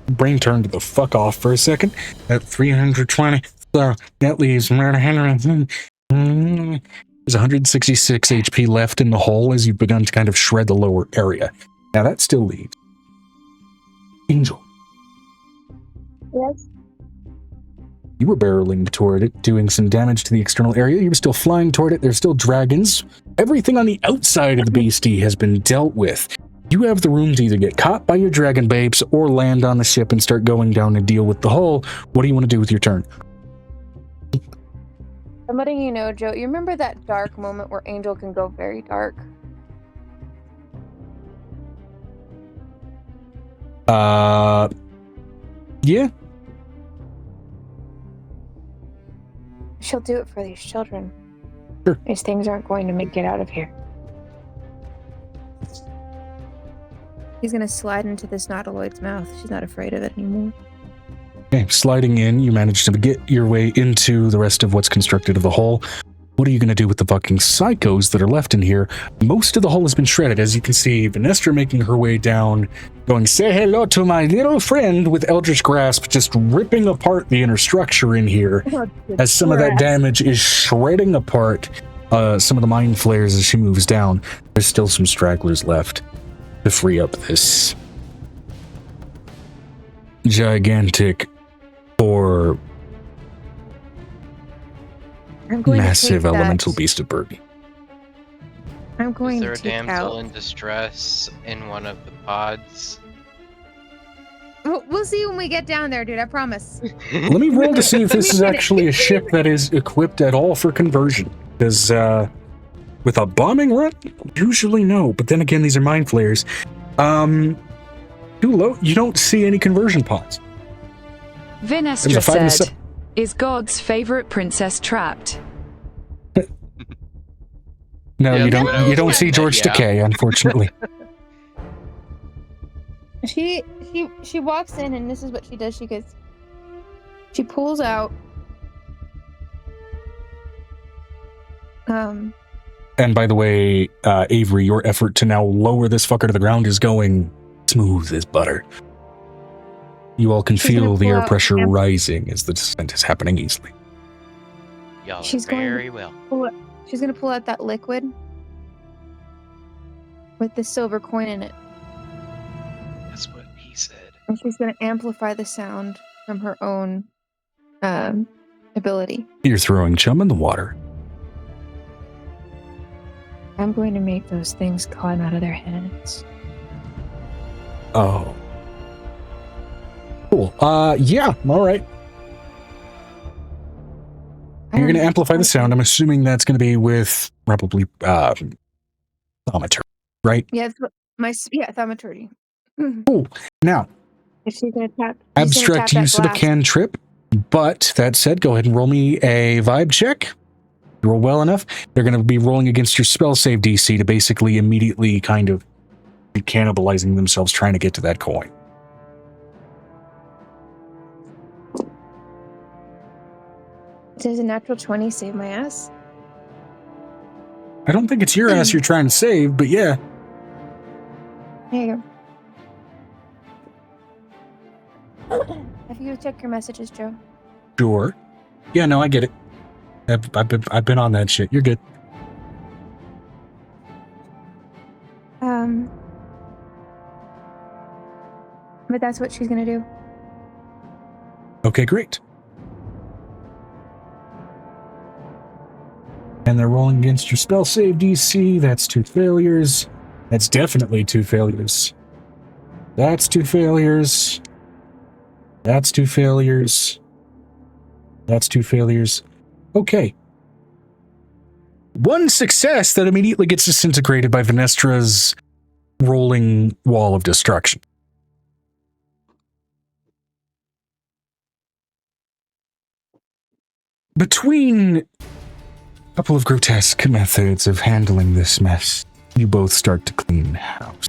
brain turned the fuck off for a second. At 320, so that leaves there's 166 HP left in the hull as you've begun to kind of shred the lower area. Now that still leaves Angel. Yes. You were barreling toward it, doing some damage to the external area. You were still flying toward it. There's still dragons. Everything on the outside of the beastie has been dealt with. You have the room to either get caught by your dragon babes or land on the ship and start going down and deal with the hull. What do you want to do with your turn? I'm letting you know, Joe. You remember that dark moment where Angel can go very dark? Yeah. She'll do it for these children. Sure. These things aren't going to make it out of here. He's gonna slide into this nautiloid's mouth. She's not afraid of it anymore. Okay, sliding in, you manage to get your way into the rest of what's constructed of the hull. What are you going to do with the fucking psychos that are left in here? Most of the hull has been shredded. As you can see, Vinestra making her way down, going, say hello to my little friend, with Eldritch Grasp, just ripping apart the inner structure in here, as some of that damage is shredding apart some of the Mind Flayers as she moves down. There's still some stragglers left to free up this gigantic, or I'm going massive to take elemental that. beast of burden. I'm going Is there to a take damsel out. in distress in one of the pods? We'll see when we get down there, dude. I promise. Let me roll to see if Give this me is a minute. actually a ship that is equipped at all for conversion. Because with a bombing run, usually no. But then again, these are mind flayers. Too low. You don't see any conversion pods. There's a Vinestra 5 and a said, 7. "Is God's favorite princess trapped?" No, Yeah, you that's what I don't. You was don't getting see at, George yeah. Takei, unfortunately. She walks in and this is what she does. She pulls out And by the way, Avery, your effort to now lower this fucker to the ground is going smooth as butter. You all can She's gonna feel the pull air out pressure amp- rising as the descent is happening easily. Y'all She's are going to very well. she's gonna pull out that liquid with the silver coin in it. That's what he said. And she's gonna amplify the sound from her own ability. You're throwing chum in the water. I'm going to make those things climb out of their heads. Oh. Cool. Yeah, all right. You're going to amplify the sound. I'm assuming that's going to be with probably thaumaturgy, right? Yeah, thaumaturgy. Cool. Now, If she's gonna tap, abstract use of a cantrip, but that said, go ahead and roll me a vibe check. You roll well enough. They're going to be rolling against your spell save DC to basically immediately kind of be cannibalizing themselves trying to get to that coin. Does a natural 20 save my ass? I don't think it's your ass you're trying to save, but yeah. There you go. Have you checked your messages, Joe? Sure. Yeah, no, I get it. I've been on that shit. You're good. But that's what she's gonna do. Okay, great. And they're rolling against your spell save DC. That's 2 failures. That's definitely 2 failures. That's 2 failures. That's 2 failures. That's 2 failures. Okay. 1 success that immediately gets disintegrated by Venestra's rolling wall of destruction. Between a couple of grotesque methods of handling this mess, you both start to clean house.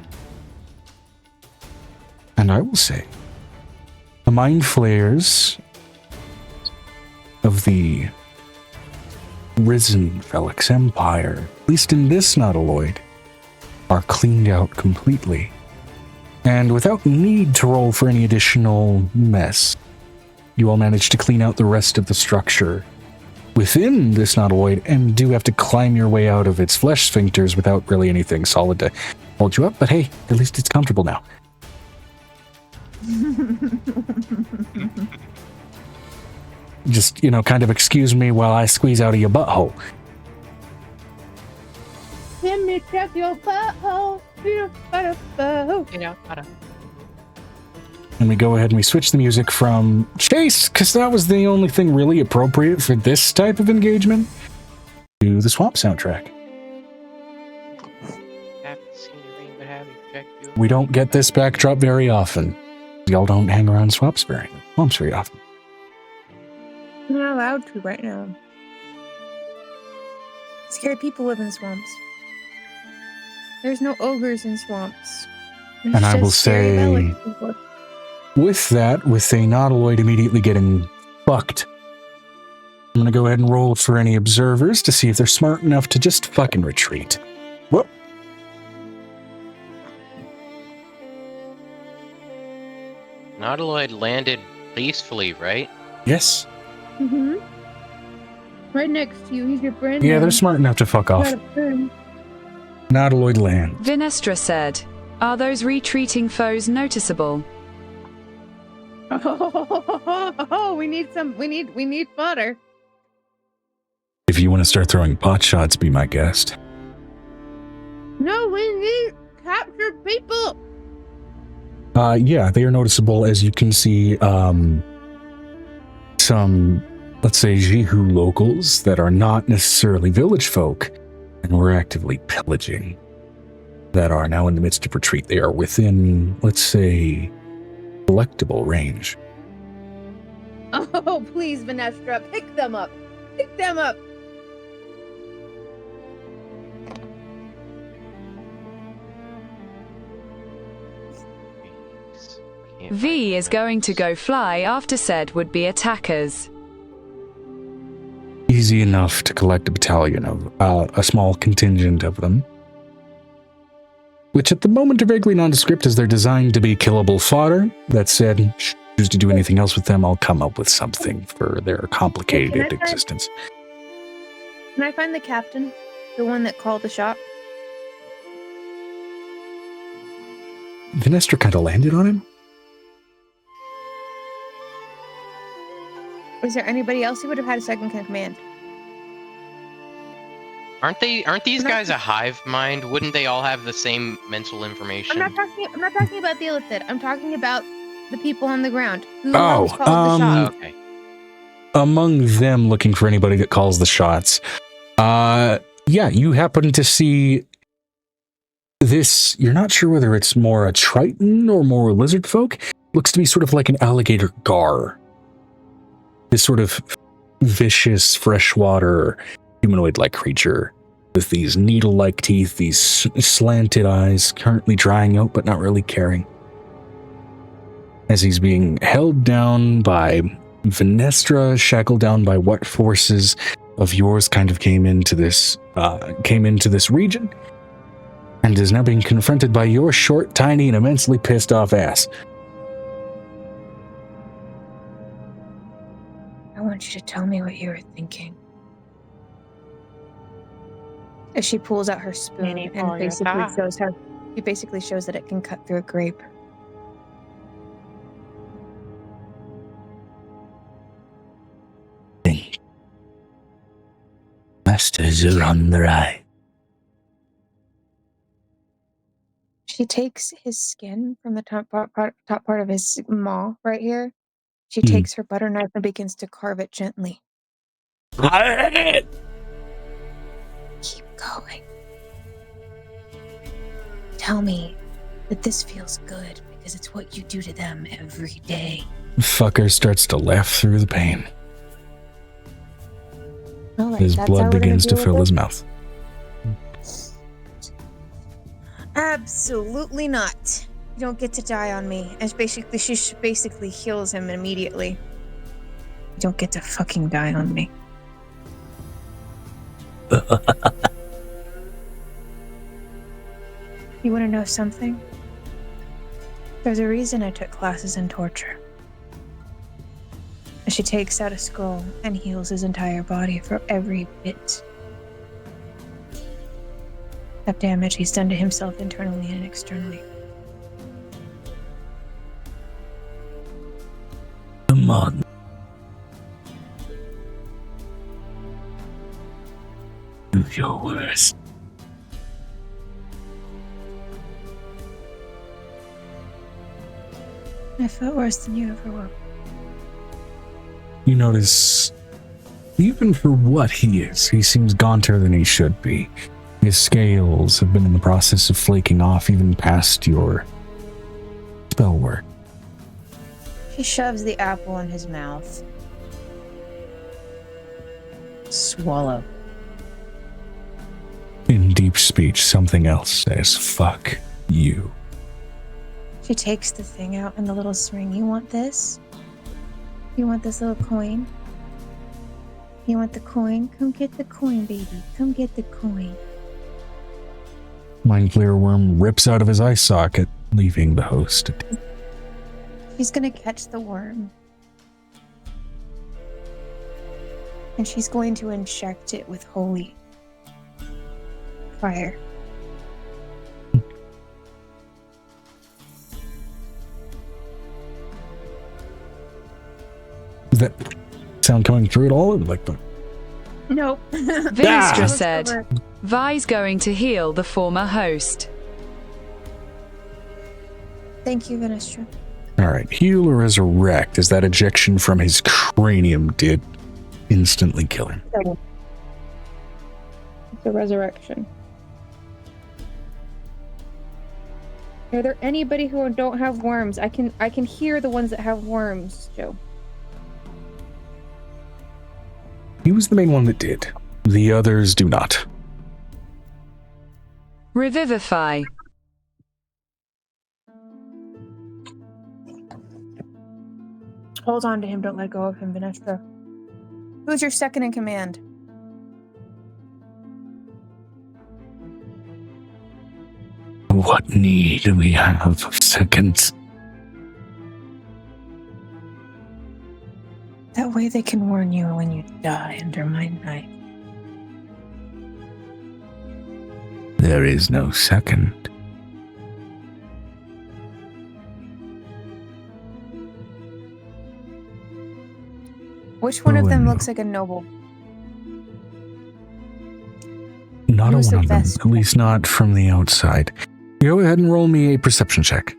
And I will say, the mind flayers of the risen Felix Empire, at least in this nautiloid, are cleaned out completely. And without need to roll for any additional mess, you all manage to clean out the rest of the structure within this nautiloid and do have to climb your way out of its flesh sphincters without really anything solid to hold you up. But hey, at least it's comfortable now. Just, kind of excuse me while I squeeze out of your butthole. Let me trap your butthole. And we go ahead and we switch the music from Chase, because that was the only thing really appropriate for this type of engagement, to the Swamp soundtrack. We don't get this backdrop very often. Y'all don't hang around swamps very often. I'm not allowed to right now. Scary people live in swamps. There's no ogres in swamps. There's And I will just scary say, relic people. with that, with a nautiloid immediately getting fucked, I'm going to go ahead and roll for any observers to see if they're smart enough to just fucking retreat. Whoop. Nautiloid landed peacefully, right? Yes. Mm-hmm. Right next to you. He's your friend. Yeah, they're smart enough to fuck off. Nautiloid land. Vinestra said, "Are those retreating foes noticeable?" Oh, we need fodder. If If you want to start throwing pot shots, be my guest. No, we need captured people. Yeah, they are noticeable, as you can see, some, let's say, Jihu locals that are not necessarily village folk, and we're actively pillaging, that are now in the midst of retreat. They are within, let's say, collectible range. Oh, please, Venestra, pick them up. Pick them up. V is going to go fly after said would-be attackers. Easy enough to collect a battalion of, a small contingent of them, which at the moment are vaguely nondescript as they're designed to be killable fodder. That said, choose to do anything else with them, I'll come up with something for their complicated existence. Can I find the captain? The one that called the shot? Venestra kind of landed on him. Was there anybody else who would have had a second command? Aren't these guys a hive mind? Wouldn't they all have the same mental information? I'm not talking about the illithid. I'm talking about the people on the ground. Who Oh, else called the shot? Okay. Among them looking for anybody that calls the shots. Yeah, you happen to see this. You're not sure whether it's more a triton or more lizard folk. Looks to be sort of like an alligator gar. This sort of vicious freshwater humanoid-like creature with these needle-like teeth, these slanted eyes, currently drying out but not really caring. As he's being held down by Venestra, shackled down by what forces of yours kind of came into this region, and is now being confronted by your short, tiny, and immensely pissed off ass. I want you to tell me what you were thinking. As she pulls out her spoon and basically shows that it can cut through a grape. Masters are on the right. She takes his skin from the top part of his maw right here. She takes her butter knife and begins to carve it gently. Keep going. Tell me that this feels good because it's what you do to them every day. Fucker starts to laugh through the pain. All right, His that's blood how we're gonna begins to deal fill with his it? mouth. Absolutely not. You don't get to die on me. And she basically heals him immediately. You don't get to fucking die on me. You want to know something? There's a reason I took classes in torture. And she takes out a scroll and heals his entire body for every bit of damage he's done to himself internally and externally. Come on. Do your worst. I felt worse than you ever will. You notice, even for what he is, he seems gaunter than he should be. His scales have been in the process of flaking off even past your spell work. He shoves the apple in his mouth. Swallow. In deep speech, something else says, fuck you. She takes the thing out in the little string. You want this? You want this little coin? You want the coin? Come get the coin, baby. Come get the coin. Mind Flayer Worm rips out of his eye socket, leaving the host. She's gonna catch the worm. And she's going to inject it with holy fire. Is that sound coming through at all? Like the Nope. Vinestra Looks said, over. Vi's going to heal the former host. Thank you, Vinestra. All right, heal or resurrect, as that ejection from his cranium did instantly kill him. It's a resurrection. Are there anybody who don't have worms? I can hear the ones that have worms, Joe. He was the main one that did. The others do not. Revivify. Hold on to him. Don't let go of him, Vinestra. Who's your second in command? What need do we have of seconds? That way they can warn you when you die under my knife. There is no second. Which one of them no. looks like a noble? Not Who's a the one of them, best at least not from the outside. Go ahead and roll me a perception check.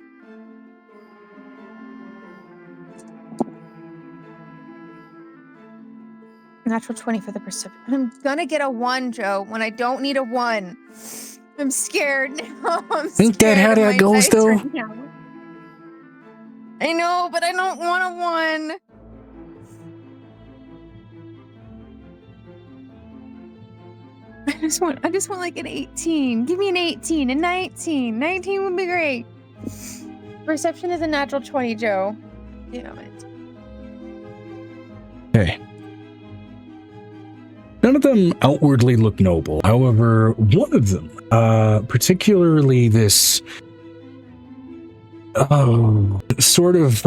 Natural 20 for the perception. I'm gonna get a 1, Joe, when I don't need a 1. I'm scared now. I'm scared. Ain't that how of that my goes, dice though? right now. I know, but I don't want a 1. I just want like an 18. Give me an 18, a 19. 19 would be great. Perception is a natural 20, Joe. Damn it. Okay. None of them outwardly look noble. However, one of them, particularly this, sort of,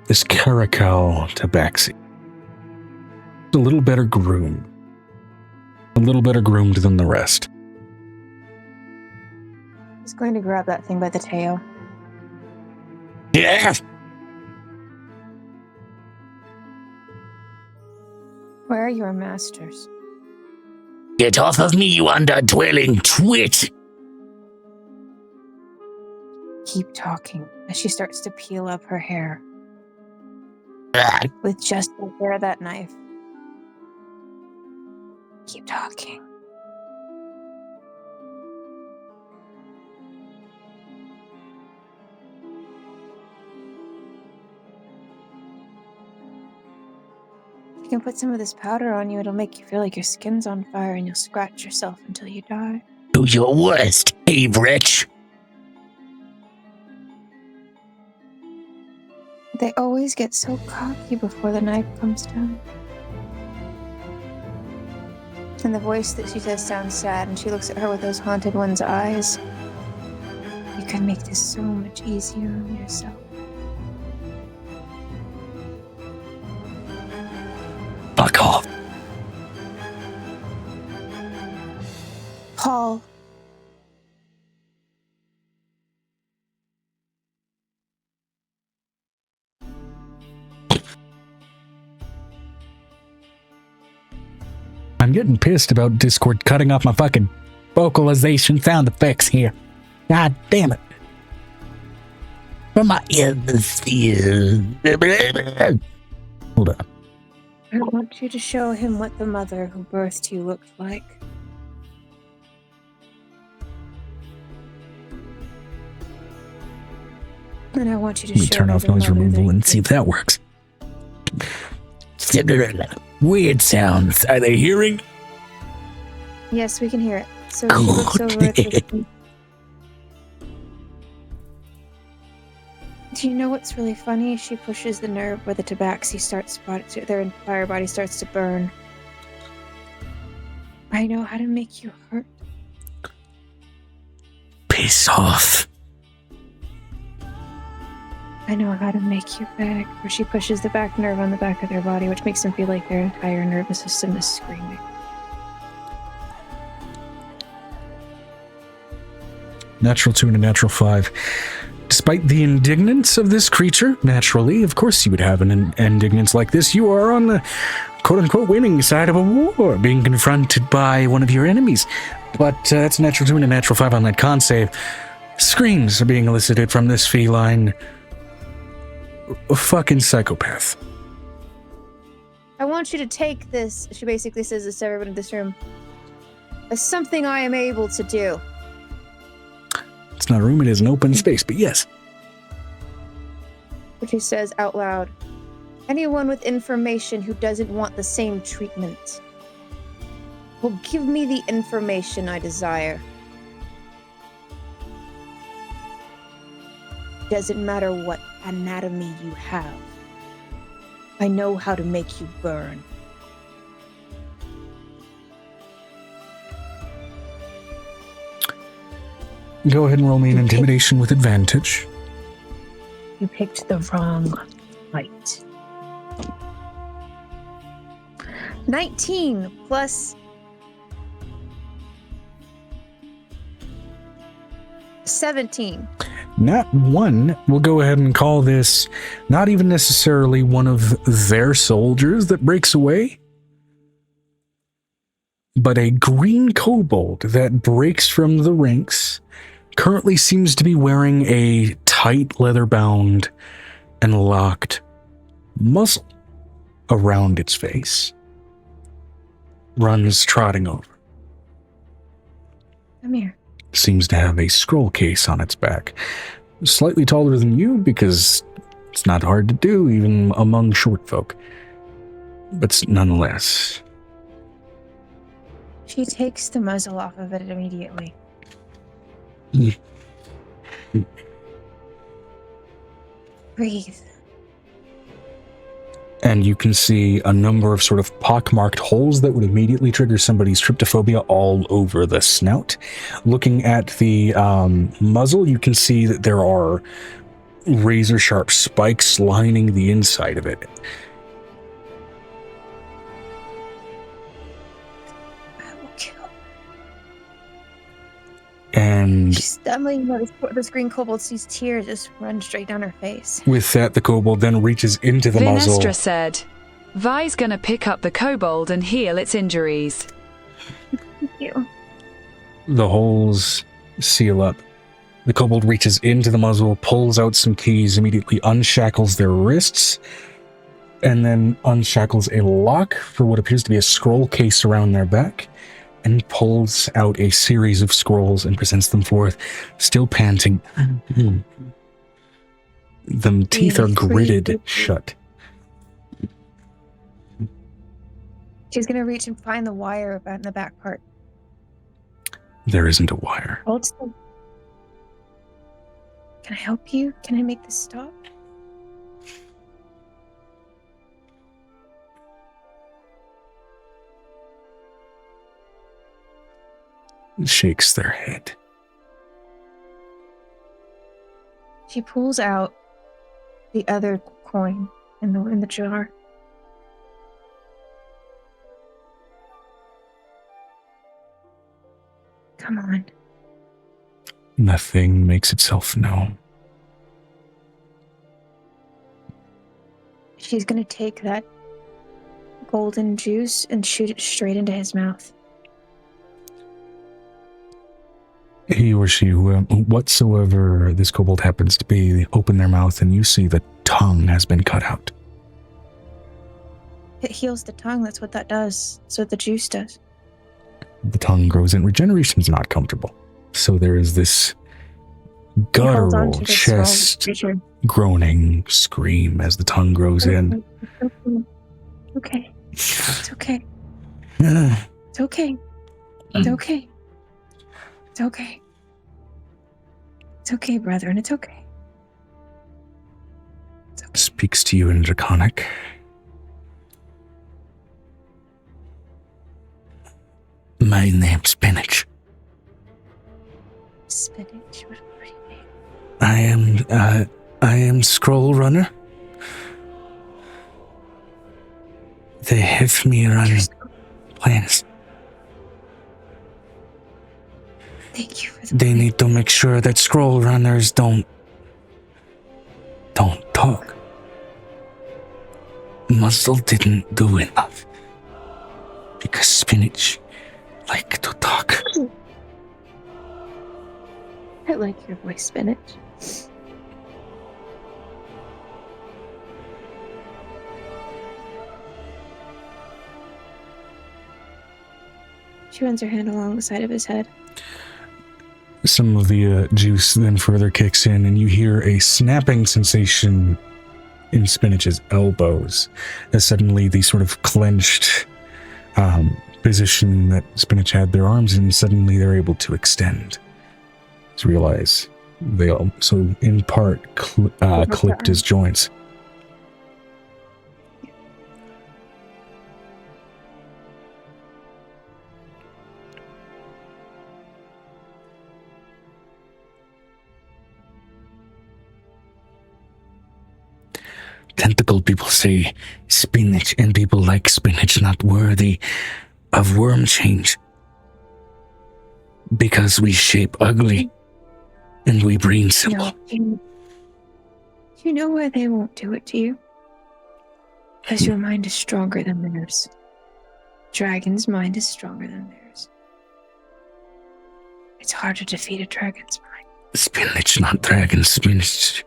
this Caracal Tabaxi. A little better groomed. A little better groomed than the rest. He's going to grab that thing by the tail. Yeah. Where are your masters? Get off of me, you underdwelling twit! Keep talking as she starts to peel up her hair Ah, with just the hair of that knife. Keep talking. If you can put some of this powder on you, it'll make you feel like your skin's on fire and you'll scratch yourself until you die. do your worst, hey, wretch. They always get so cocky before the knife comes down. And the voice that she says sounds sad, and she looks at her with those haunted one's eyes. You can make this so much easier on yourself. Fuck off. Paul. I'm getting pissed about Discord cutting off my fucking vocalization sound effects here. God damn it. From my ears. Hold on. I want you to show him what the mother who birthed you looked like. And I want you to Let me show turn me off the noise mother removal that and see if that works. Weird sounds. Are they hearing? Yes, we can hear it. So she looks over at the... Do you know what's really funny? She pushes the nerve where the tabaxi starts, their entire body starts to burn. I know how to make you hurt. Piss off. I know how to make you beg. Where she pushes the back nerve on the back of their body, which makes them feel like their entire nervous system is screaming. Natural 2 and a natural 5. Despite Despite the indignance of this creature, naturally, of course you would have an indignance like this. You are on the quote-unquote winning side of a war, being confronted by one of your enemies. But that's a natural 2 and a natural 5 on that con save. Screams are being elicited from this feline fucking psychopath. I want you to take this, she basically says this to everyone in this room, as something I am able to do. It's not a room, it is an open space, but yes. Which he says out loud. Anyone with information who doesn't want the same treatment will give me the information I desire. Doesn't matter what anatomy you have. I know how to make you burn. Go ahead and roll me an intimidation with advantage. You picked the wrong fight. 19 plus 17. Nat 1, we'll go ahead and call this not even necessarily one of their soldiers that breaks away, but a green kobold that breaks from the ranks, currently seems to be wearing a tight leather-bound and locked muzzle around its face. Runs trotting over. Come here. Seems to have a scroll case on its back. Slightly taller than you, because it's not hard to do, even among short folk. But nonetheless. She takes the muzzle off of it immediately. Breathe. And you can see a number of sort of pockmarked holes that would immediately trigger somebody's tryptophobia all over the snout. Looking at the muzzle, you can see that there are razor-sharp spikes lining the inside of it. I will kill. And She's stumbling, the green kobold sees tears just run straight down her face. with that, the kobold then reaches into the muzzle. Vinestra said, Vi's gonna pick up the kobold and heal its injuries. Thank you. The holes seal up. The kobold reaches into the muzzle, pulls out some keys, immediately unshackles their wrists, and then unshackles a lock for what appears to be a scroll case around their back, and pulls out a series of scrolls and presents them forth, still panting. The teeth are gritted shut. She's gonna reach and find the wire about in the back part. There isn't a wire. Hold still. Can I help you? Can I make this stop? Shakes their head. She pulls out the other coin in the jar. Come on. Nothing makes itself known. She's gonna take that golden juice and shoot it straight into his mouth. He or she, whatsoever this kobold happens to be, they open their mouth and you see the tongue has been cut out. It heals the tongue. That's what that does. That's what the juice does. The tongue grows in. Regeneration's not comfortable. So there is this guttural chest groaning scream as the tongue grows in. Okay. It's okay. It's okay. It's okay. It's okay. It's okay, brethren. It's okay. It's okay. Speaks to you in Draconic. My name's Spinach. Spinach? What do you mean? I am Scroll Runner. They have me run plans. Thank you for the They need to make sure that Scroll Runners don't Don't talk. Muzzle didn't do enough. Because spinach like to talk. I like your voice, Spinach. She runs her hand along the side of his head. Some of the juice then further kicks in, and you hear a snapping sensation in Spinach's elbows as suddenly the sort of clenched position that Spinach had their arms in, suddenly they're able to extend. To realize they also in part clipped his joints. Tentacle people say spinach and people like spinach not worthy of worm change. Because we shape ugly and we breed simple. No, do you know why they won't do it to you? Because your mind is stronger than theirs. Dragon's mind is stronger than theirs. It's hard to defeat a dragon's mind. Spinach, not dragon. Spinach,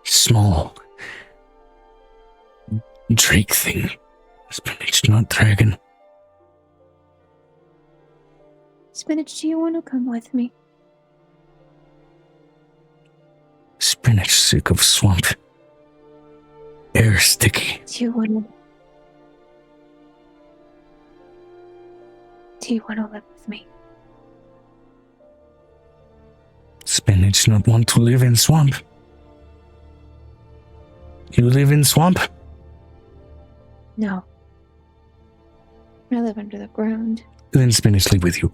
small. Drake thing. Spinach, not dragon. Spinach, do you want to come with me? Spinach, sick of swamp. Air sticky. Do you want to live with me? Spinach, not want to live in swamp. You live in swamp? No. I live under the ground. Then Spinach live with you.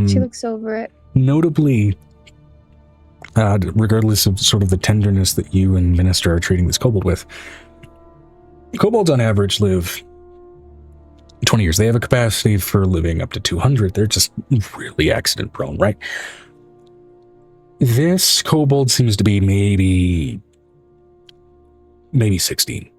She looks over it. Notably, regardless of sort of the tenderness that you and Vinestra are treating this kobold with, kobolds on average live 20 years. They have a capacity for living up to 200. They're just really accident prone, right? This kobold seems to be maybe 16.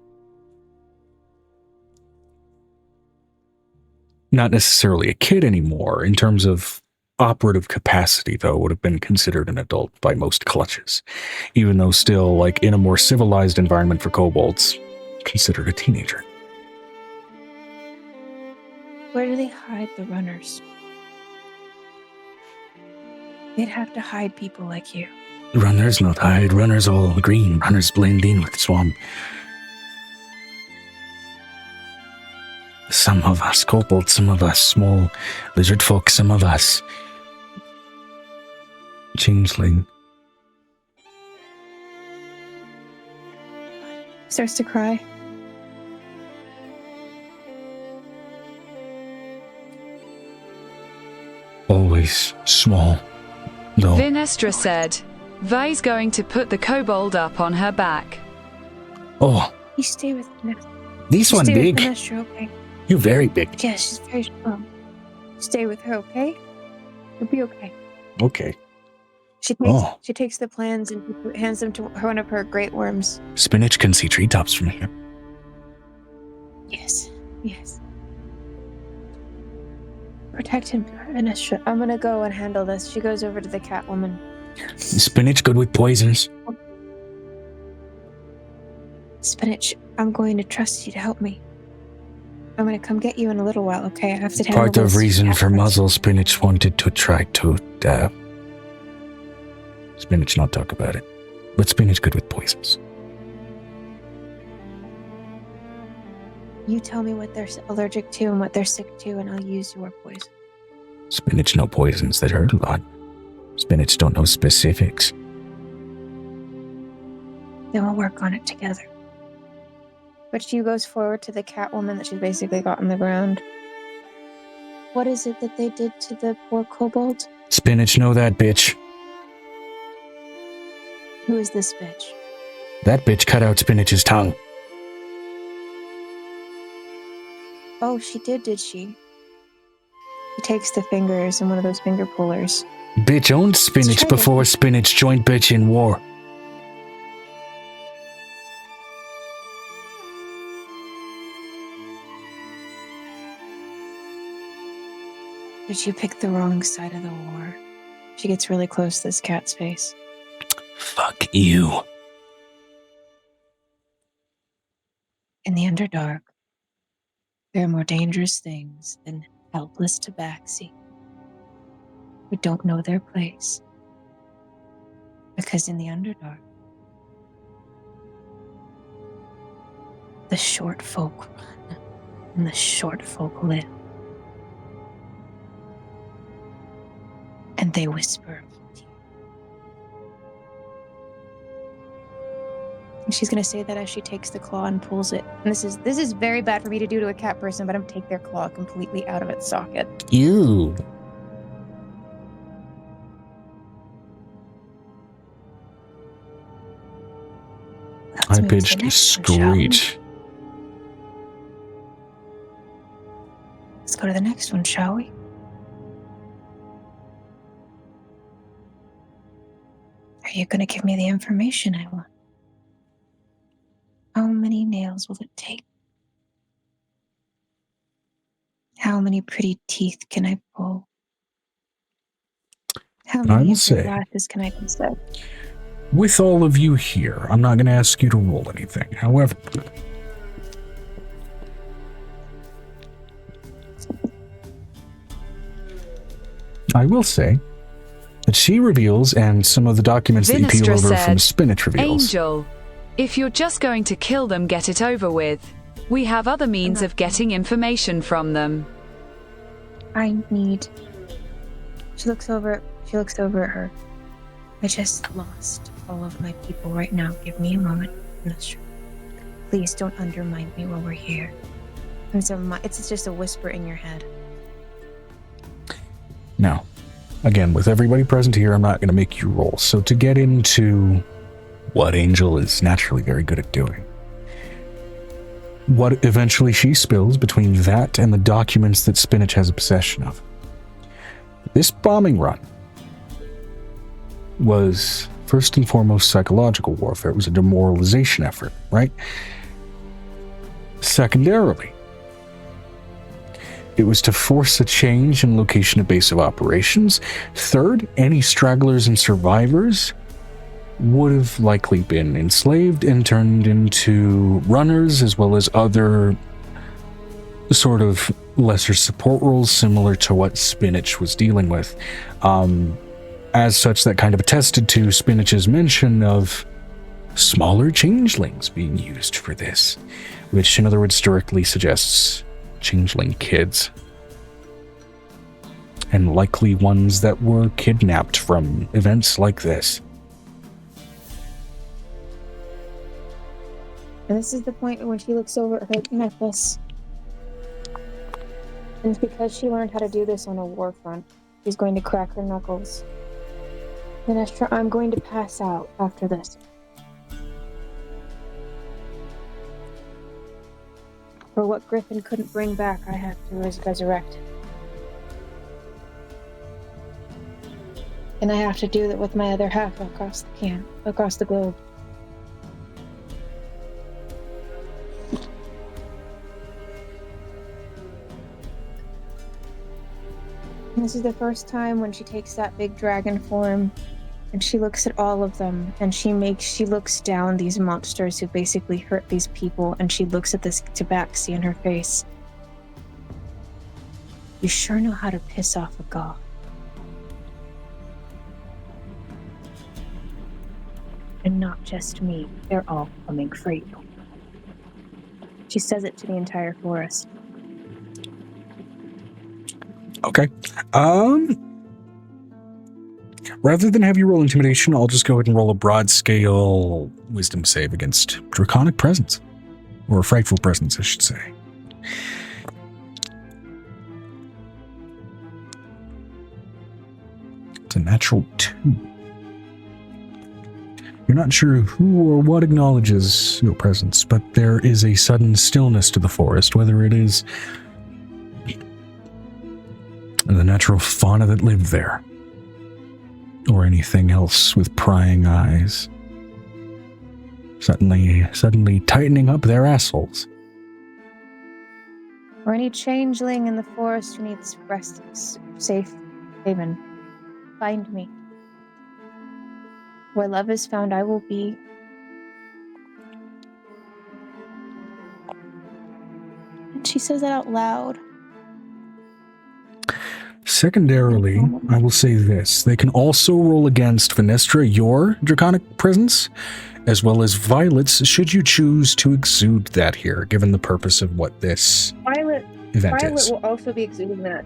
Not necessarily a kid anymore. In terms of operative capacity, though, would have been considered an adult by most clutches, even though still, like, in a more civilized environment for kobolds, considered a teenager. Where do they hide the runners? They'd have to hide people like you. Runners not hide. Runners all green. Runners blend in with swamp. Some of us kobolds, some of us small lizard folk, some of us changeling. Starts to cry. Always small, though. Vinestra said, Vay's going to put the kobold up on her back. Oh, You stay with Vinestra. this one Stay big. with Vinestra, okay? You very big. Yeah, she's very strong. Stay with her, okay? You'll be okay. Okay. She takes the plans and hands them to one of her great worms. Spinach can see treetops from here. Yes. Protect him, Vinestra. I'm gonna go and handle this. She goes over to the Catwoman. Spinach good with poisons. Spinach, I'm going to trust you to help me. I'm gonna come get you in a little while, okay? I have to handle Part of this reason cat for first. Muzzle Spinach wanted to try to Spinach not talk about it. But Spinach good with poisons. You tell me what they're allergic to and what they're sick to, and I'll use your poison. Spinach know poisons that hurt a lot. Spinach don't know specifics. Then we'll work on it together. But she goes forward to the Catwoman that she's basically got on the ground. What is it that they did to the poor kobold? Spinach know that bitch. Who is this bitch? That bitch cut out Spinach's tongue. Oh, she did she? He takes the fingers and one of those finger pullers Bitch owned spinach try before spinach joined bitch in war. Did you pick the wrong side of the war? She gets really close to this cat's face. Fuck you. In the Underdark, there are more dangerous things than helpless tabaxi who don't know their place. Because in the Underdark, the short folk run and the short folk live. And they whisper about you. And she's gonna say that as she takes the claw and pulls it. And this is very bad for me to do to a cat person, but I'm gonna take their claw completely out of its socket. Ew. Let's I move to the pitched a next one, shall we? screech. Let's go to the next one, shall we? Are you gonna give me the information I want? How many nails will it take? How many pretty teeth can I pull? How I many will of your say, glasses can I conceal? with all of you here, I'm not going to ask you to roll anything. However, I will say that she reveals, and some of the documents that you peel Vinestra over from said, Spinach reveals. Angel, if you're just going to kill them, get it over with. We have other means of getting information from them. I need. She looks over at her. I just lost all of my people right now. Give me a moment. Please don't undermine me while we're here. And so it's just a whisper in your head. Now, again, with everybody present here, I'm not going to make you roll. So to get into what Angel is naturally very good at doing, what eventually she spills between that and the documents that Spinach has a possession of. This bombing run was first and foremost psychological warfare. It was a demoralization effort, right? Secondarily, it was to force a change in location of base of operations. Third, any stragglers and survivors would have likely been enslaved and turned into runners, as well as other sort of lesser support roles similar to what Spinach was dealing with. As such, that kind of attested to Spinach's mention of smaller changelings being used for this, which in other words directly suggests changeling kids, and likely ones that were kidnapped from events like this. And this is the point when she looks over at her necklace. And because she learned how to do this on a war front, she's going to crack her knuckles. Vinestra, I'm going to pass out after this. For what Griffin couldn't bring back, I have to resurrect. And I have to do that with my other half across the globe. And this is the first time when she takes that big dragon form and she looks at all of them and she looks down these monsters who basically hurt these people, and she looks at this tabaxi in her face. You sure know how to piss off a god. And not just me, they're all coming for you. She says it to the entire forest. Okay. Rather than have you roll intimidation, I'll just go ahead and roll a broad scale wisdom save against draconic presence. Or a frightful presence, I should say. It's a natural 2. You're not sure who or what acknowledges your presence, but there is a sudden stillness to the forest, whether it is the natural fauna that lived there, or anything else with prying eyes suddenly tightening up their assholes. Or any changeling in the forest who needs rest, safe haven. Find me. Where love is found, I will be. And she says that out loud. Secondarily, I will say this. They can also roll against Venestra, your draconic presence, as well as Violet's, should you choose to exude that here, given the purpose of what this event Violet is. will also be exuding that.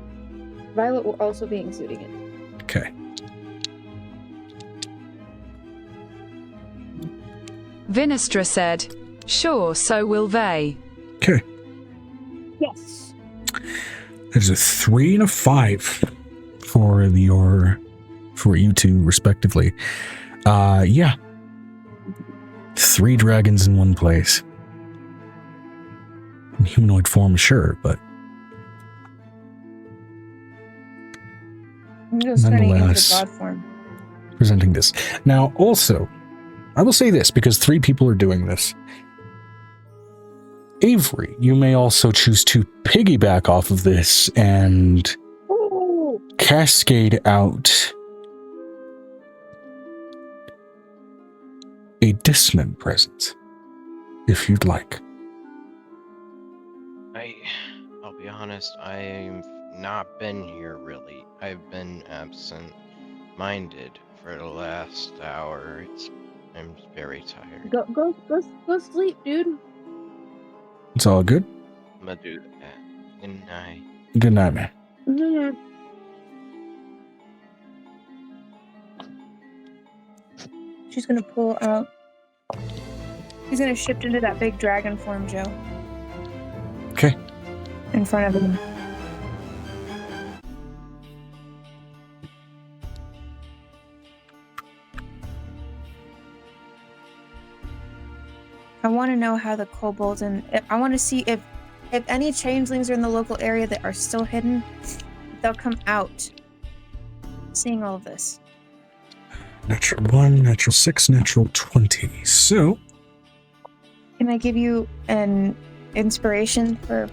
Violet will also be exuding it. Okay. Vinestra said, "Sure, so will they." Okay. Yes. There's a 3 and a 5 for you two, respectively. Yeah. 3 dragons in one place. In humanoid form, sure, but I'm just turning into the nonetheless, god form. presenting this. Now, also, I will say this because 3 people are doing this. Avery, you may also choose to piggyback off of this and cascade out a dissonant presence, if you'd like. I'll be honest, I've not been here really. I've been absent-minded for the last hour. I'm very tired. Go sleep, dude. It's all good. I'm gonna do that. Good night. Good night, man. Mm-hmm. She's gonna pull out. He's gonna shift into that big dragon form, Joe. Okay. In front of him. I want to know how the kobolds and I want to see if any changelings are in the local area that are still hidden, they'll come out. Seeing all of this. Natural 1, natural 6, natural 20. So, Can I give you an inspiration for?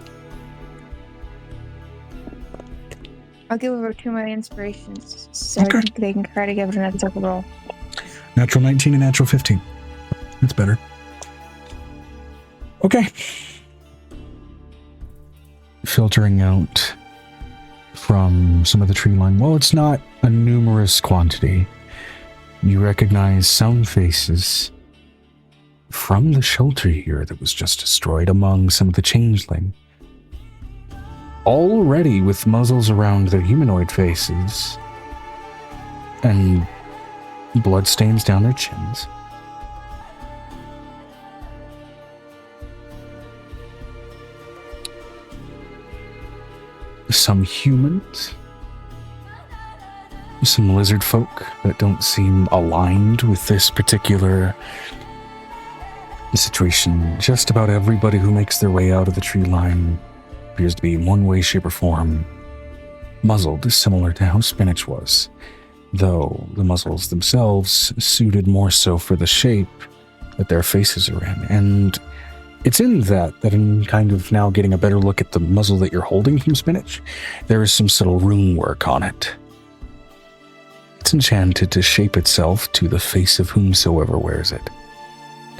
I'll give over 2 of my inspirations so Okay. they can try to give it another double roll. natural 19 and natural 15. That's better. Okay. Filtering out from some of the tree line. Well, it's not a numerous quantity. You recognize some faces from the shelter here that was just destroyed among some of the changeling. Already with muzzles around their humanoid faces and bloodstains down their chins. Some humans, some lizard folk that don't seem aligned with this particular situation. Just about everybody who makes their way out of the tree line appears to be in one way, shape, or form muzzled, similar to how Spinach was, though the muzzles themselves suited more so for the shape that their faces are in. And it's in that in kind of now getting a better look at the muzzle that you're holding from Spinach, there is some subtle rune work on it. It's enchanted to shape itself to the face of whomsoever wears it,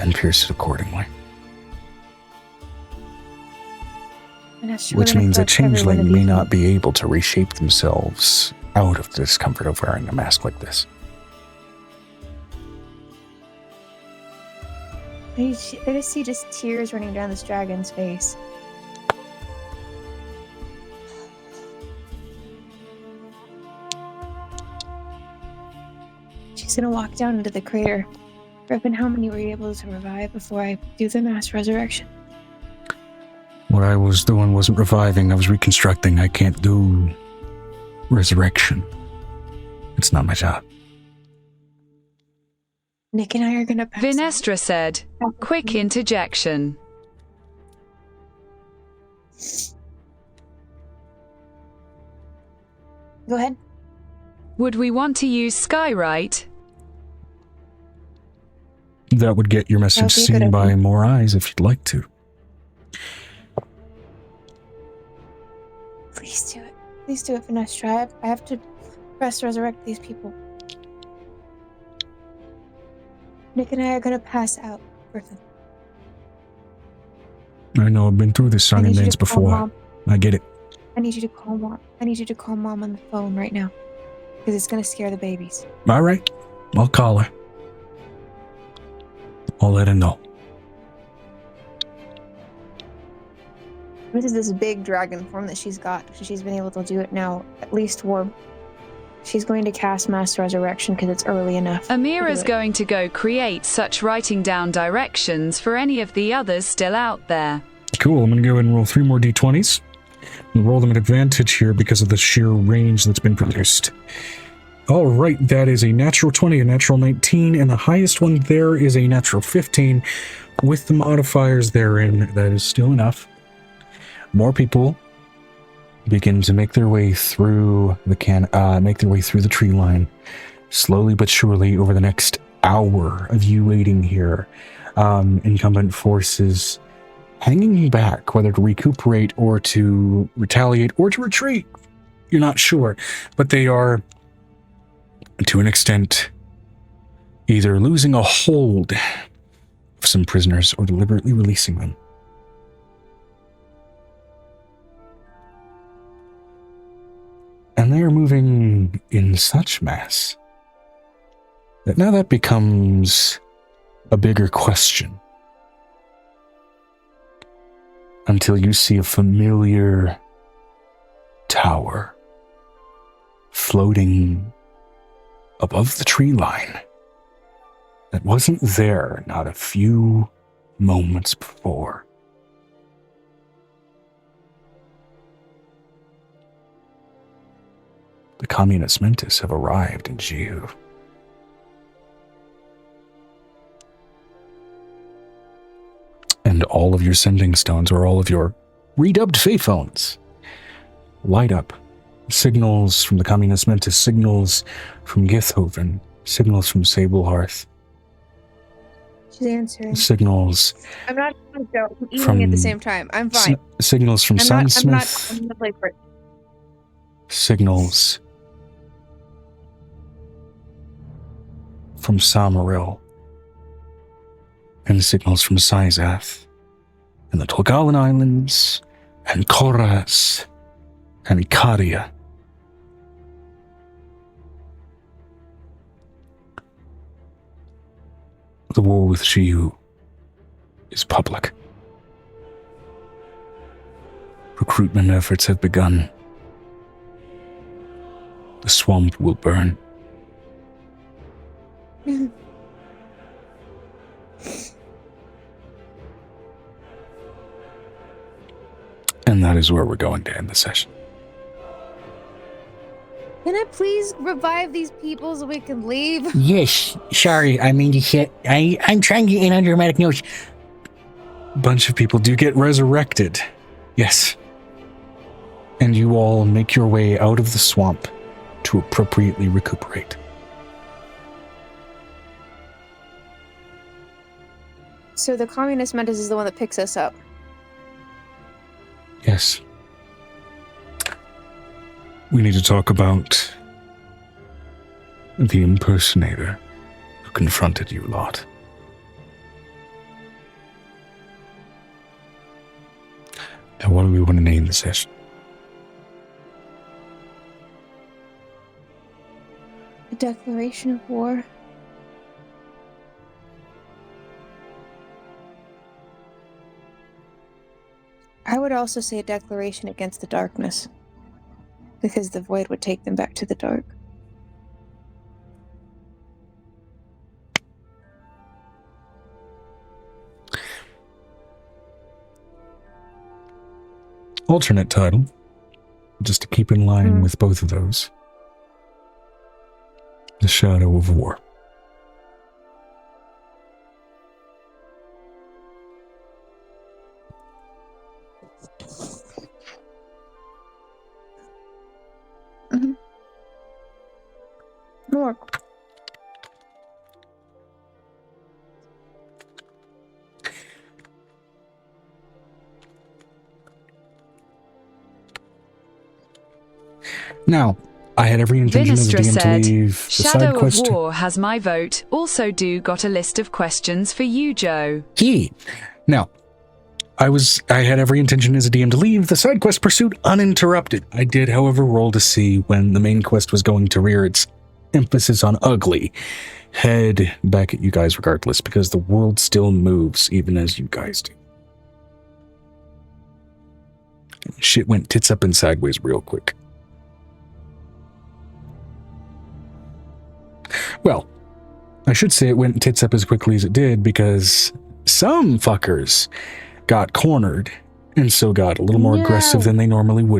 and pierce it accordingly. Which means a changeling may not be able to reshape themselves out of the discomfort of wearing a mask like this. I just see tears running down this dragon's face. She's gonna walk down into the crater. Griffin, how many were you able to revive before I do the mass resurrection? What I was doing wasn't reviving, I was reconstructing. I can't do resurrection. It's not my job. Nick and I are gonna pass Vinestra said, "Quick interjection." Go ahead. Would we want to use Skywrite? That would get your message That'd be a good seen by idea. more eyes if you'd like to. Please do it. Please do it, Finestra. I have to press resurrect these people. Nick and I are gonna pass out, Griffin. I know, I've been through this song I and need you dance to call before. Mom. I get it. I need you to call Mom. I need you to call Mom on the phone right now. Because it's gonna scare the babies. All right, I'll call her. I'll let her know. This is this big dragon form that she's got. So she's been able to do it now. At least for... She's going to cast Mass Resurrection because it's early enough. Amira's to do it. going to go create such writing down directions for any of the others still out there. Cool, I'm going to go ahead and roll 3 more d20s. And roll them at advantage here because of the sheer range that's been produced. All right, that is a natural 20, a natural 19, and the highest one there is a natural 15. With the modifiers therein, that is still enough. More people begin to make their way through the tree line, slowly but surely over the next hour of you waiting here. Incumbent forces hanging back, whether to recuperate or to retaliate or to retreat. You're not sure, but they are, to an extent, either losing a hold of some prisoners or deliberately releasing them. And they are moving in such mass that now that becomes a bigger question. Until you see a familiar tower floating above the tree line that wasn't there not a few moments before. The communist Mentis have arrived in Jiu. And all of your sending stones, or all of your redubbed Fey phones, light up. Signals from the communist Mentis, signals from Githhoven, signals from Sablehearth, She's answering. signals I'm not going to go. I'm eating from at the same time. I'm fine. signals from I'm not Sunsmith, going to play for it. signals from Samaril, and signals from Sizath, and the Tolgalan Islands, and Koras, and Ikaria. The war with Shiu is public. Recruitment efforts have begun. The swamp will burn. And that is where we're going to end the session. Can I please revive these people so we can leave? Yes, sorry. I mean to say, I'm trying to get in under dramatic notes. A bunch of people do get resurrected. Yes. And you all make your way out of the swamp to appropriately recuperate. So the communist Mentis is the one that picks us up. Yes. We need to talk about the impersonator who confronted you lot. And what do we want to name the session? A declaration of war. I would also say a declaration against the darkness. Because the void would take them back to the dark. Alternate title, just to keep in line with both of those. The Shadow of War. Now, I had every intention as a Vinestra DM to said, leave the side Shadow of quest. War has my vote. Also got a list of questions for you, Joe. Key. Now, I had every intention as a DM to leave the side quest pursuit uninterrupted. I did, however, roll to see when the main quest was going to rear its emphasis on ugly head back at you guys regardless, because the world still moves even as you guys do. Shit went tits up and sideways real quick. Well, I should say it went tits up as quickly as it did because some fuckers got cornered and so got a little more aggressive than they normally would.